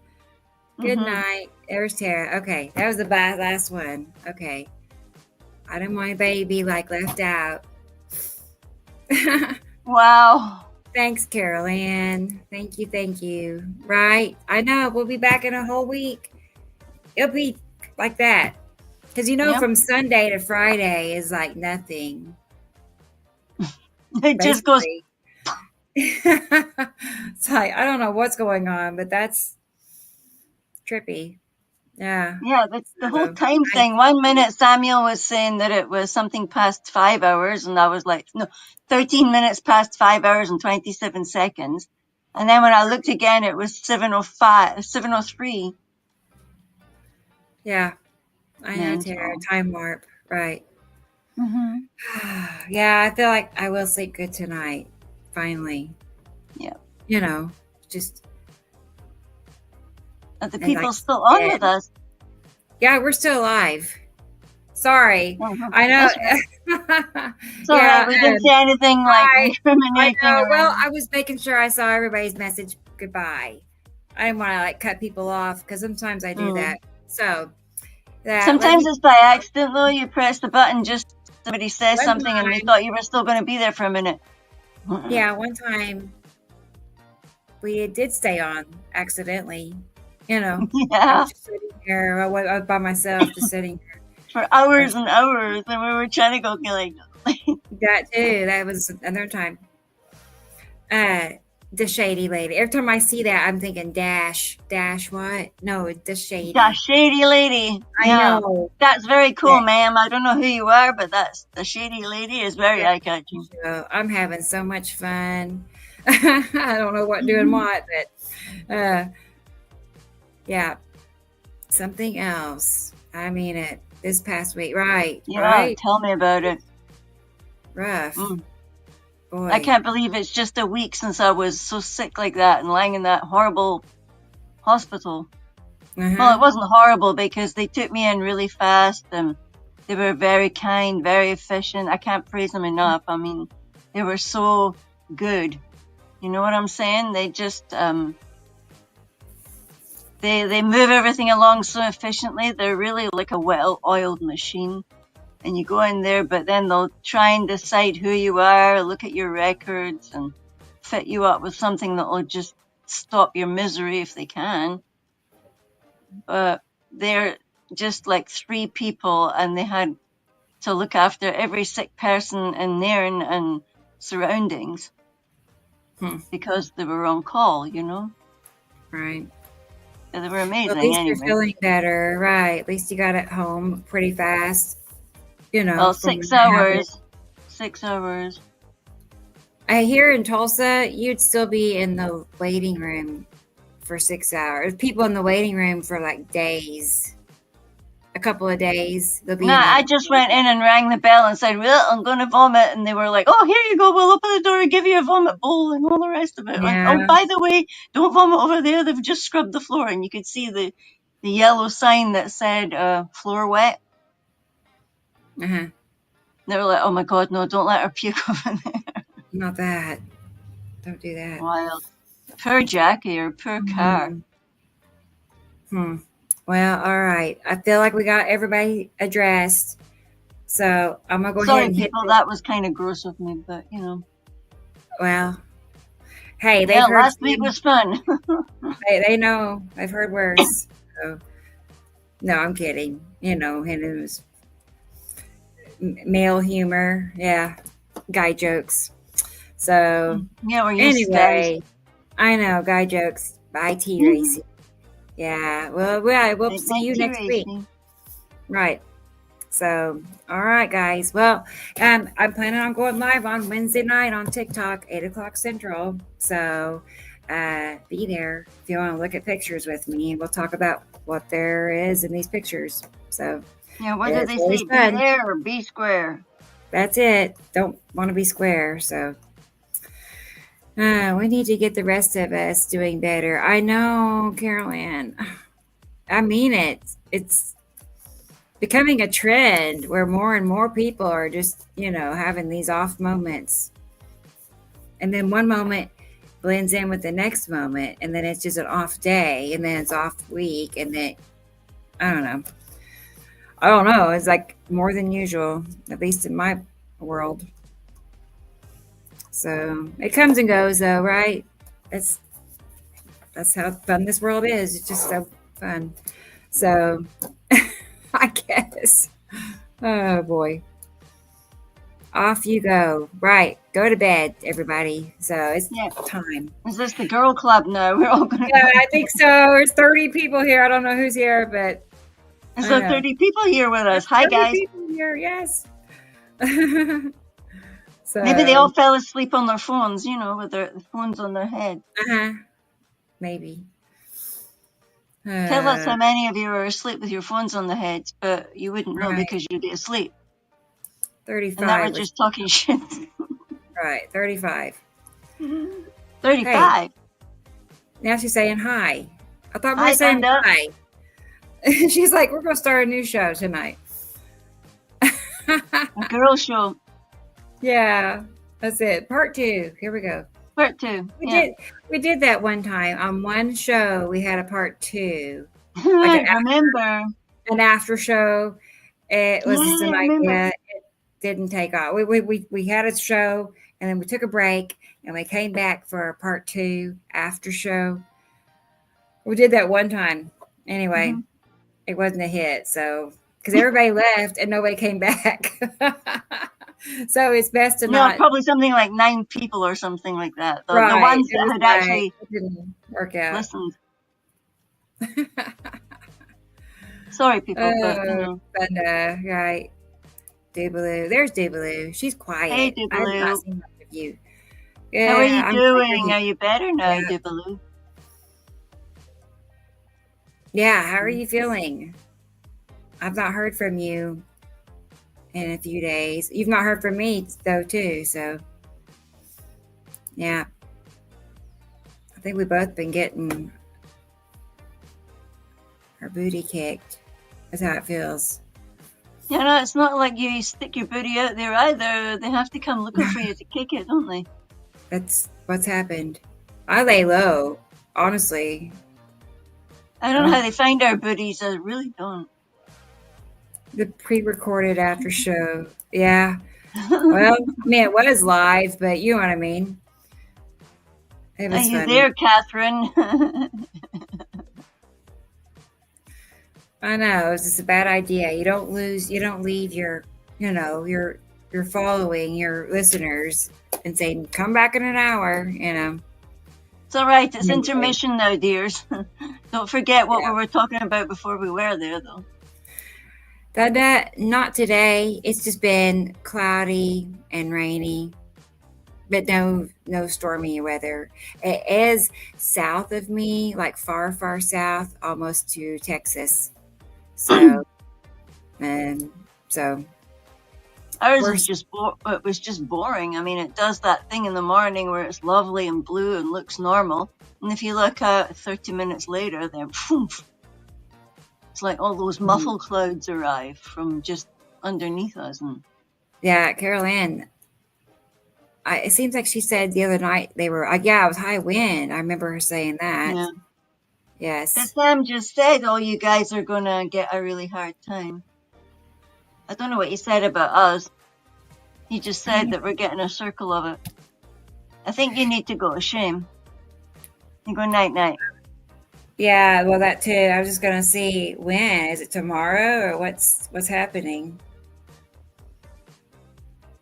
Good Mhm. night. There's Tara. Okay. That was the last one. Okay. I didn't want anybody to be like left out. Wow. Thanks, Carol Ann. Thank you. Thank you. Right. I know. We'll be back in a whole week. It'll be like that. Because, you know, Yep. from Sunday to Friday is like nothing. It just goes. It's like, I don't know what's going on, but that's trippy. Yeah. Yeah, the whole time thing. 1 minute Samuel was saying that it was something past 5 hours, and I was like, no, 13 minutes past 5 hours and 27 seconds. And then when I looked again, it was 7:03. Yeah. I know, Mental. Tara. Time warp. Right. Mm-hmm. Yeah, I feel like I will sleep good tonight. Finally. Yeah. You know, just. Are the And, people like, still on yeah. with us? Yeah, we're still alive. Sorry. I know. It's all right. We didn't say anything like I incriminating. know. or Well, anything. I was making sure I saw everybody's message goodbye. I didn't want to like cut people off because sometimes I do that. So Sometimes it's by accident, though. You press the button, just somebody says One something, and we time- thought you were still going to be there for a minute. yeah, one time we did stay on accidentally. You know, I Yeah. was just sitting here. I was by myself, just sitting here. For hours and hours, and we were trying to go like. That too. That was another time. The shady lady. Every time I see that, I'm thinking dash what? No, the shady. That shady lady. I Yeah. know. That's very cool, ma'am. I don't know who you are, but that's the shady lady is very eye-catching. So I'm having so much fun. I don't know what doing what, but yeah. Something else. I mean it. This past week, right? Yeah, Right. tell me about it. Rough. Boy. I can't believe it's just a week since I was so sick like that and lying in that horrible hospital. Well, it wasn't horrible because they took me in really fast and they were very kind, very efficient. I can't praise them enough. I mean, they were so good. You know what I'm saying? They just they move everything along so efficiently. They're really like a well-oiled machine. And you go in there, but then they'll try and decide who you are, look at your records, and fit you up with something that will just stop your misery if they can. But they're just like 3 people, and they had to look after every sick person in there and surroundings because they were on call, you know? Right. Yeah, they were amazing. Well, at least anyway. you're feeling better, right? At least you got it home pretty fast. You know, well, 6 hours. 6 hours. I hear in Tulsa, you'd still be in the waiting room for 6 hours. People in the waiting room for like days, a couple of days. They'll be. Nah, I just went in and rang the bell and said, "Well, I'm going to vomit," and they were like, "Oh, here you go. We'll open the door and give you a vomit bowl and all the rest of it." Like, Yeah. oh, by the way, don't vomit over there. They've just scrubbed the floor, and you could see the yellow sign that said "floor wet." They were like, "Oh my God, no! Don't let her puke over there." Not that. Don't do that. Wild. Poor Jackie or poor car. Well, all right. I feel like we got everybody addressed. So I'm going to go Sorry, ahead and hit people, that was kind of gross of me, but you know. Well, hey, they've Yeah, heard last week was fun. they know. I've heard worse. So, no, I'm kidding. You know, and it was male humor. Yeah. Guy jokes. So, yeah, we're used to anyway, I know, guy jokes. Bye, T Racing. Yeah, well, we'll see you next week. Right. So, all right, guys. Well, I'm planning on going live on Wednesday night on TikTok, 8 o'clock Central. So, be there if you want to look at pictures with me, and we'll talk about what there is in these pictures. So, yeah, what did they say? Be there or be square? That's it. Don't want to be square. So, we need to get the rest of us doing better. I know, Carolyn. I mean it. It's becoming a trend where more and more people are just, you know, having these off moments. And then one moment blends in with the next moment. And then it's just an off day. And then it's off week. And then, I don't know. It's like more than usual, at least in my world. So it comes and goes, though, right? That's how fun this world is. It's just so fun. So I guess. Oh boy. Off you go. Right. Go to bed, everybody. So it's time. Is this the girl club now? We're all gonna Yeah, I think so. There's 30 people here. I don't know who's here, but there's 30 people here with us. Hi, guys. People here, yes. So maybe they all fell asleep on their phones, you know, with their phones on their head. Maybe. Tell us how many of you are asleep with your phones on the heads, but you wouldn't know because you'd be asleep. 35. And that we're just talking shit. Right, 35. 35. Hey, now she's saying hi. I thought we were saying hi. She's like, we're going to start a new show tonight. A girl show. Yeah, that's it. Part 2. Here we go. Part 2. We did that one time on one show. We had a part 2. I remember an after show. It was just an idea. It didn't take off. We had a show and then we took a break and we came back for a part 2 after show. We did that one time. Anyway, it wasn't a hit. So because everybody left and nobody came back. So it's best to not. Probably something like 9 people or something like that. The ones that had actually didn't work out. Listened. Sorry, people. But, you know. Right. Doobaloo. There's Doobaloo. She's quiet. Hey, Doobaloo. I've not seen much of you. Yeah, how are you doing? Are you better now, Doobaloo? Yeah, how are you feeling? I've not heard from you in a few days. You've not heard from me though too, so Yeah. I think we've both been getting our booty kicked. That's how it feels. You know, it's not like you stick your booty out there either. They have to come looking for you to kick it, don't they? That's what's happened. I lay low, honestly. I don't know how they find our booties. I really don't. The pre-recorded after show. Yeah. Well, I mean, it was live, but you know what I mean. It was Are you funny. there, Catherine? I know, it's just a bad idea. You don't leave your, your following, your listeners, and say, come back in an hour, It's all right. It's Anyway. intermission now, dears. Don't forget what we were talking about before we were there, though. Not today. It's just been cloudy and rainy, but no stormy weather. It is south of me, like far, far south, almost to Texas. So, ours is just it was just boring. I mean, it does that thing in the morning where it's lovely and blue and looks normal, and if you look out 30 minutes later, then poof, it's like all those muffle clouds arrive from just underneath us. And yeah, Carol Ann, it seems like she said the other night they were it was high wind. I remember her saying that. yeah. Yes. As Sam just said, all you guys are gonna get a really hard time. I don't know what he said about us. He just said that we're getting a circle of it. I think you need to go, Shame. You go night-night. Yeah, well, that too. I was just gonna see when. Is it tomorrow or what's happening?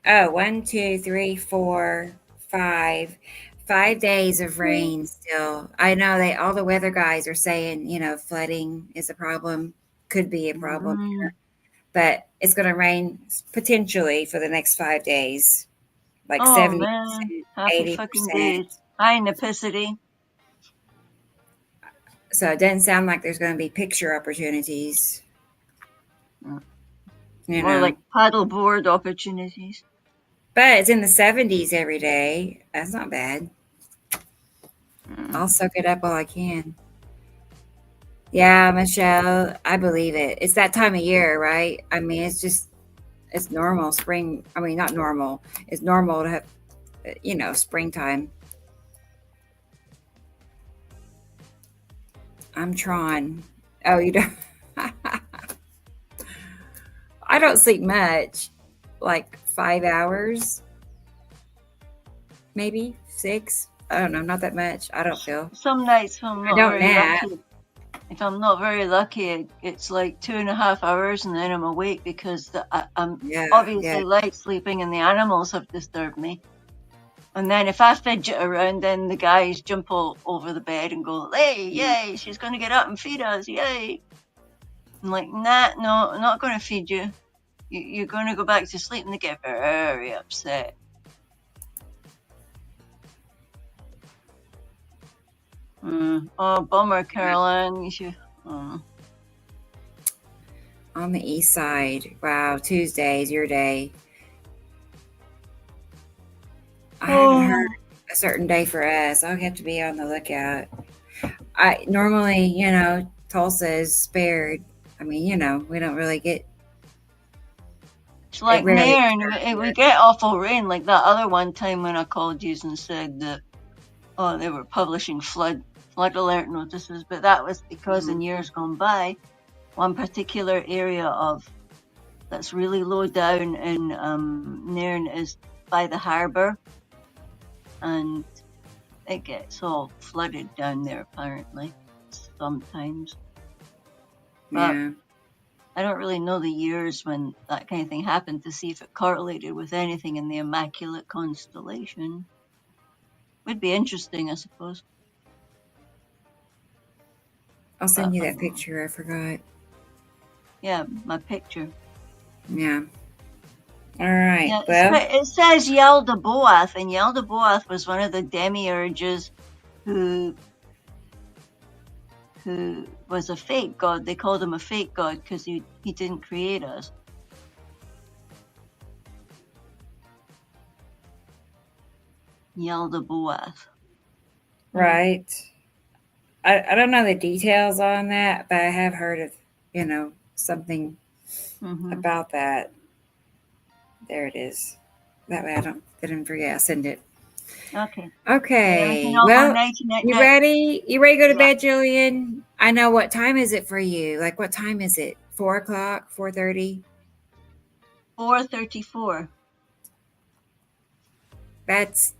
Oh, 1, 2, 3, 4, 5. 5 days of rain still. I know all the weather guys are saying, flooding is a problem, could be a problem here. But it's going to rain potentially for the next 5 days, like 70%, man. Happy 80%. fucking days. High nipicity. So it doesn't sound like there's going to be picture opportunities. More like paddleboard opportunities. But it's in the 70s every day. That's not bad. I'll soak it up while I can. Yeah, Michelle, I believe it. It's that time of year, right? I mean, it's normal. Spring. I mean, not normal. It's normal to have, springtime. I'm Tron. Oh, you don't. I don't sleep much. Like 5 hours, maybe 6. I don't know, not that much. I don't feel. Some nights, if I'm not don't very nap. lucky, if I'm not very lucky, it's like 2.5 hours, and then I'm awake because I'm obviously light sleeping, and the animals have disturbed me. And then if I fidget around, then the guys jump all over the bed and go, "Hey, yay! She's going to get up and feed us, yay!" I'm like, "Nah, no, I'm not going to feed you. You're going to go back to sleep," and they get very upset. Oh, bummer, Caroline. You should. On the east side. Wow, Tuesday's your day. I haven't heard a certain day for us. I'll have to be on the lookout. I normally, Tulsa is spared. I mean, we don't really get. It's like Nairn, we get awful rain like that other one time when I called you and said that, they were publishing flood alert notices, but that was because in years gone by, one particular area that's really low down in Nairn is by the harbour, and it gets all flooded down there apparently sometimes. But I don't really know the years when that kind of thing happened to see if it correlated with anything in the Immaculate Constellation. Would be interesting, I suppose. I'll send you that picture. I forgot. Yeah, my picture. Yeah. All right. Yeah, well, it says Yaldabaoth, and Yaldabaoth was one of the demiurges who was a fake god. They called him a fake god because he didn't create us. Yaldabaoth. Right. I don't know the details on that, but I have heard of, something about that. There it is. That way I didn't forget. I'll send it. Okay. Okay. All Well, night tonight. you ready? You ready to go to Yeah. bed, Jillian? I know. What time is it for you? Like, what time is it? 4 o'clock? 4:30? 4:34. That's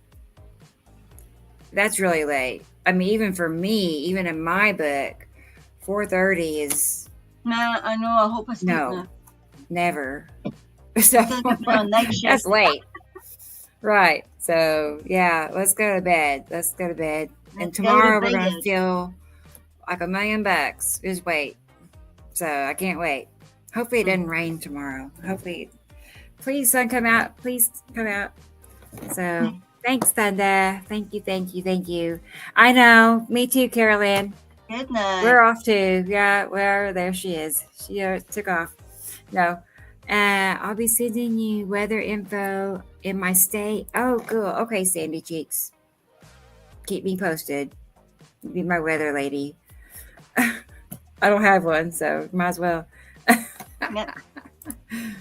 really late. I mean, even for me, even in my book, 4:30 is No, I know. I hope I sleep now. never. So On night shift. that's late. Right. So yeah, let's go to bed. And Let's go to tomorrow we're gonna bed. feel like $1,000,000. Just wait. So I can't wait. Hopefully it doesn't rain tomorrow. Hopefully, please sun come out. Please come out. So thanks, Thunder. Thank you. I know. Me too, Carolyn. Good night. We're off too. Yeah, there she is. She took off. No. I'll be sending you weather info in my state. Oh, cool. Okay, Sandy Cheeks. Keep me posted. Be my weather lady. I don't have one, so might as well.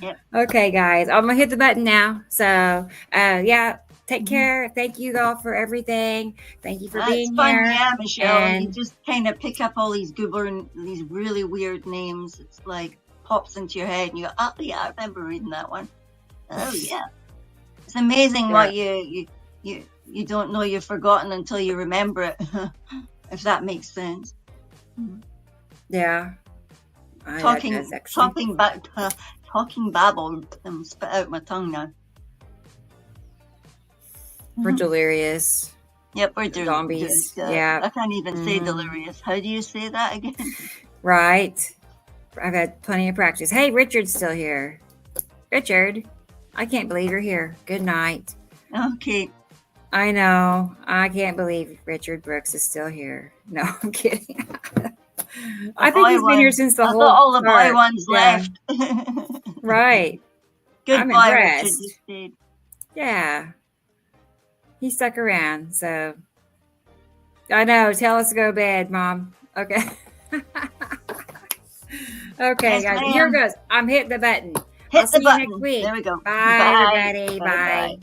Yep. Okay, guys. I'm going to hit the button now. So, take care. Thank you all for everything. Thank you for being it's fun, here. yeah, Michelle. And You just kind of pick up all these these really weird names. It's like pops into your head, and you go, "Oh yeah, I remember reading that one." Oh yeah, it's amazing what you don't know you've forgotten until you remember it. If that makes sense. Yeah. Talking babble. I'm spit out my tongue now. We're delirious. Yep, we're delirious. Zombies. Yeah. I can't even say delirious. How do you say that again? Right. I've had plenty of practice. Hey, Richard's still here. Richard, I can't believe you're here. Good night. Okay. I know. I can't believe Richard Brooks is still here. No, I'm kidding. I think he's been here since the whole I thought all the start. boy ones left. Right. I'm Goodbye, Richard. impressed. You stayed. Yeah. He stuck around, so I know. Tell us to go to bed, Mom. Okay. Okay, Yes, guys. ma'am. Here goes. I'm hitting the button. Hit I'll see the button. you next week. There we go. Bye, everybody. Bye. Bye.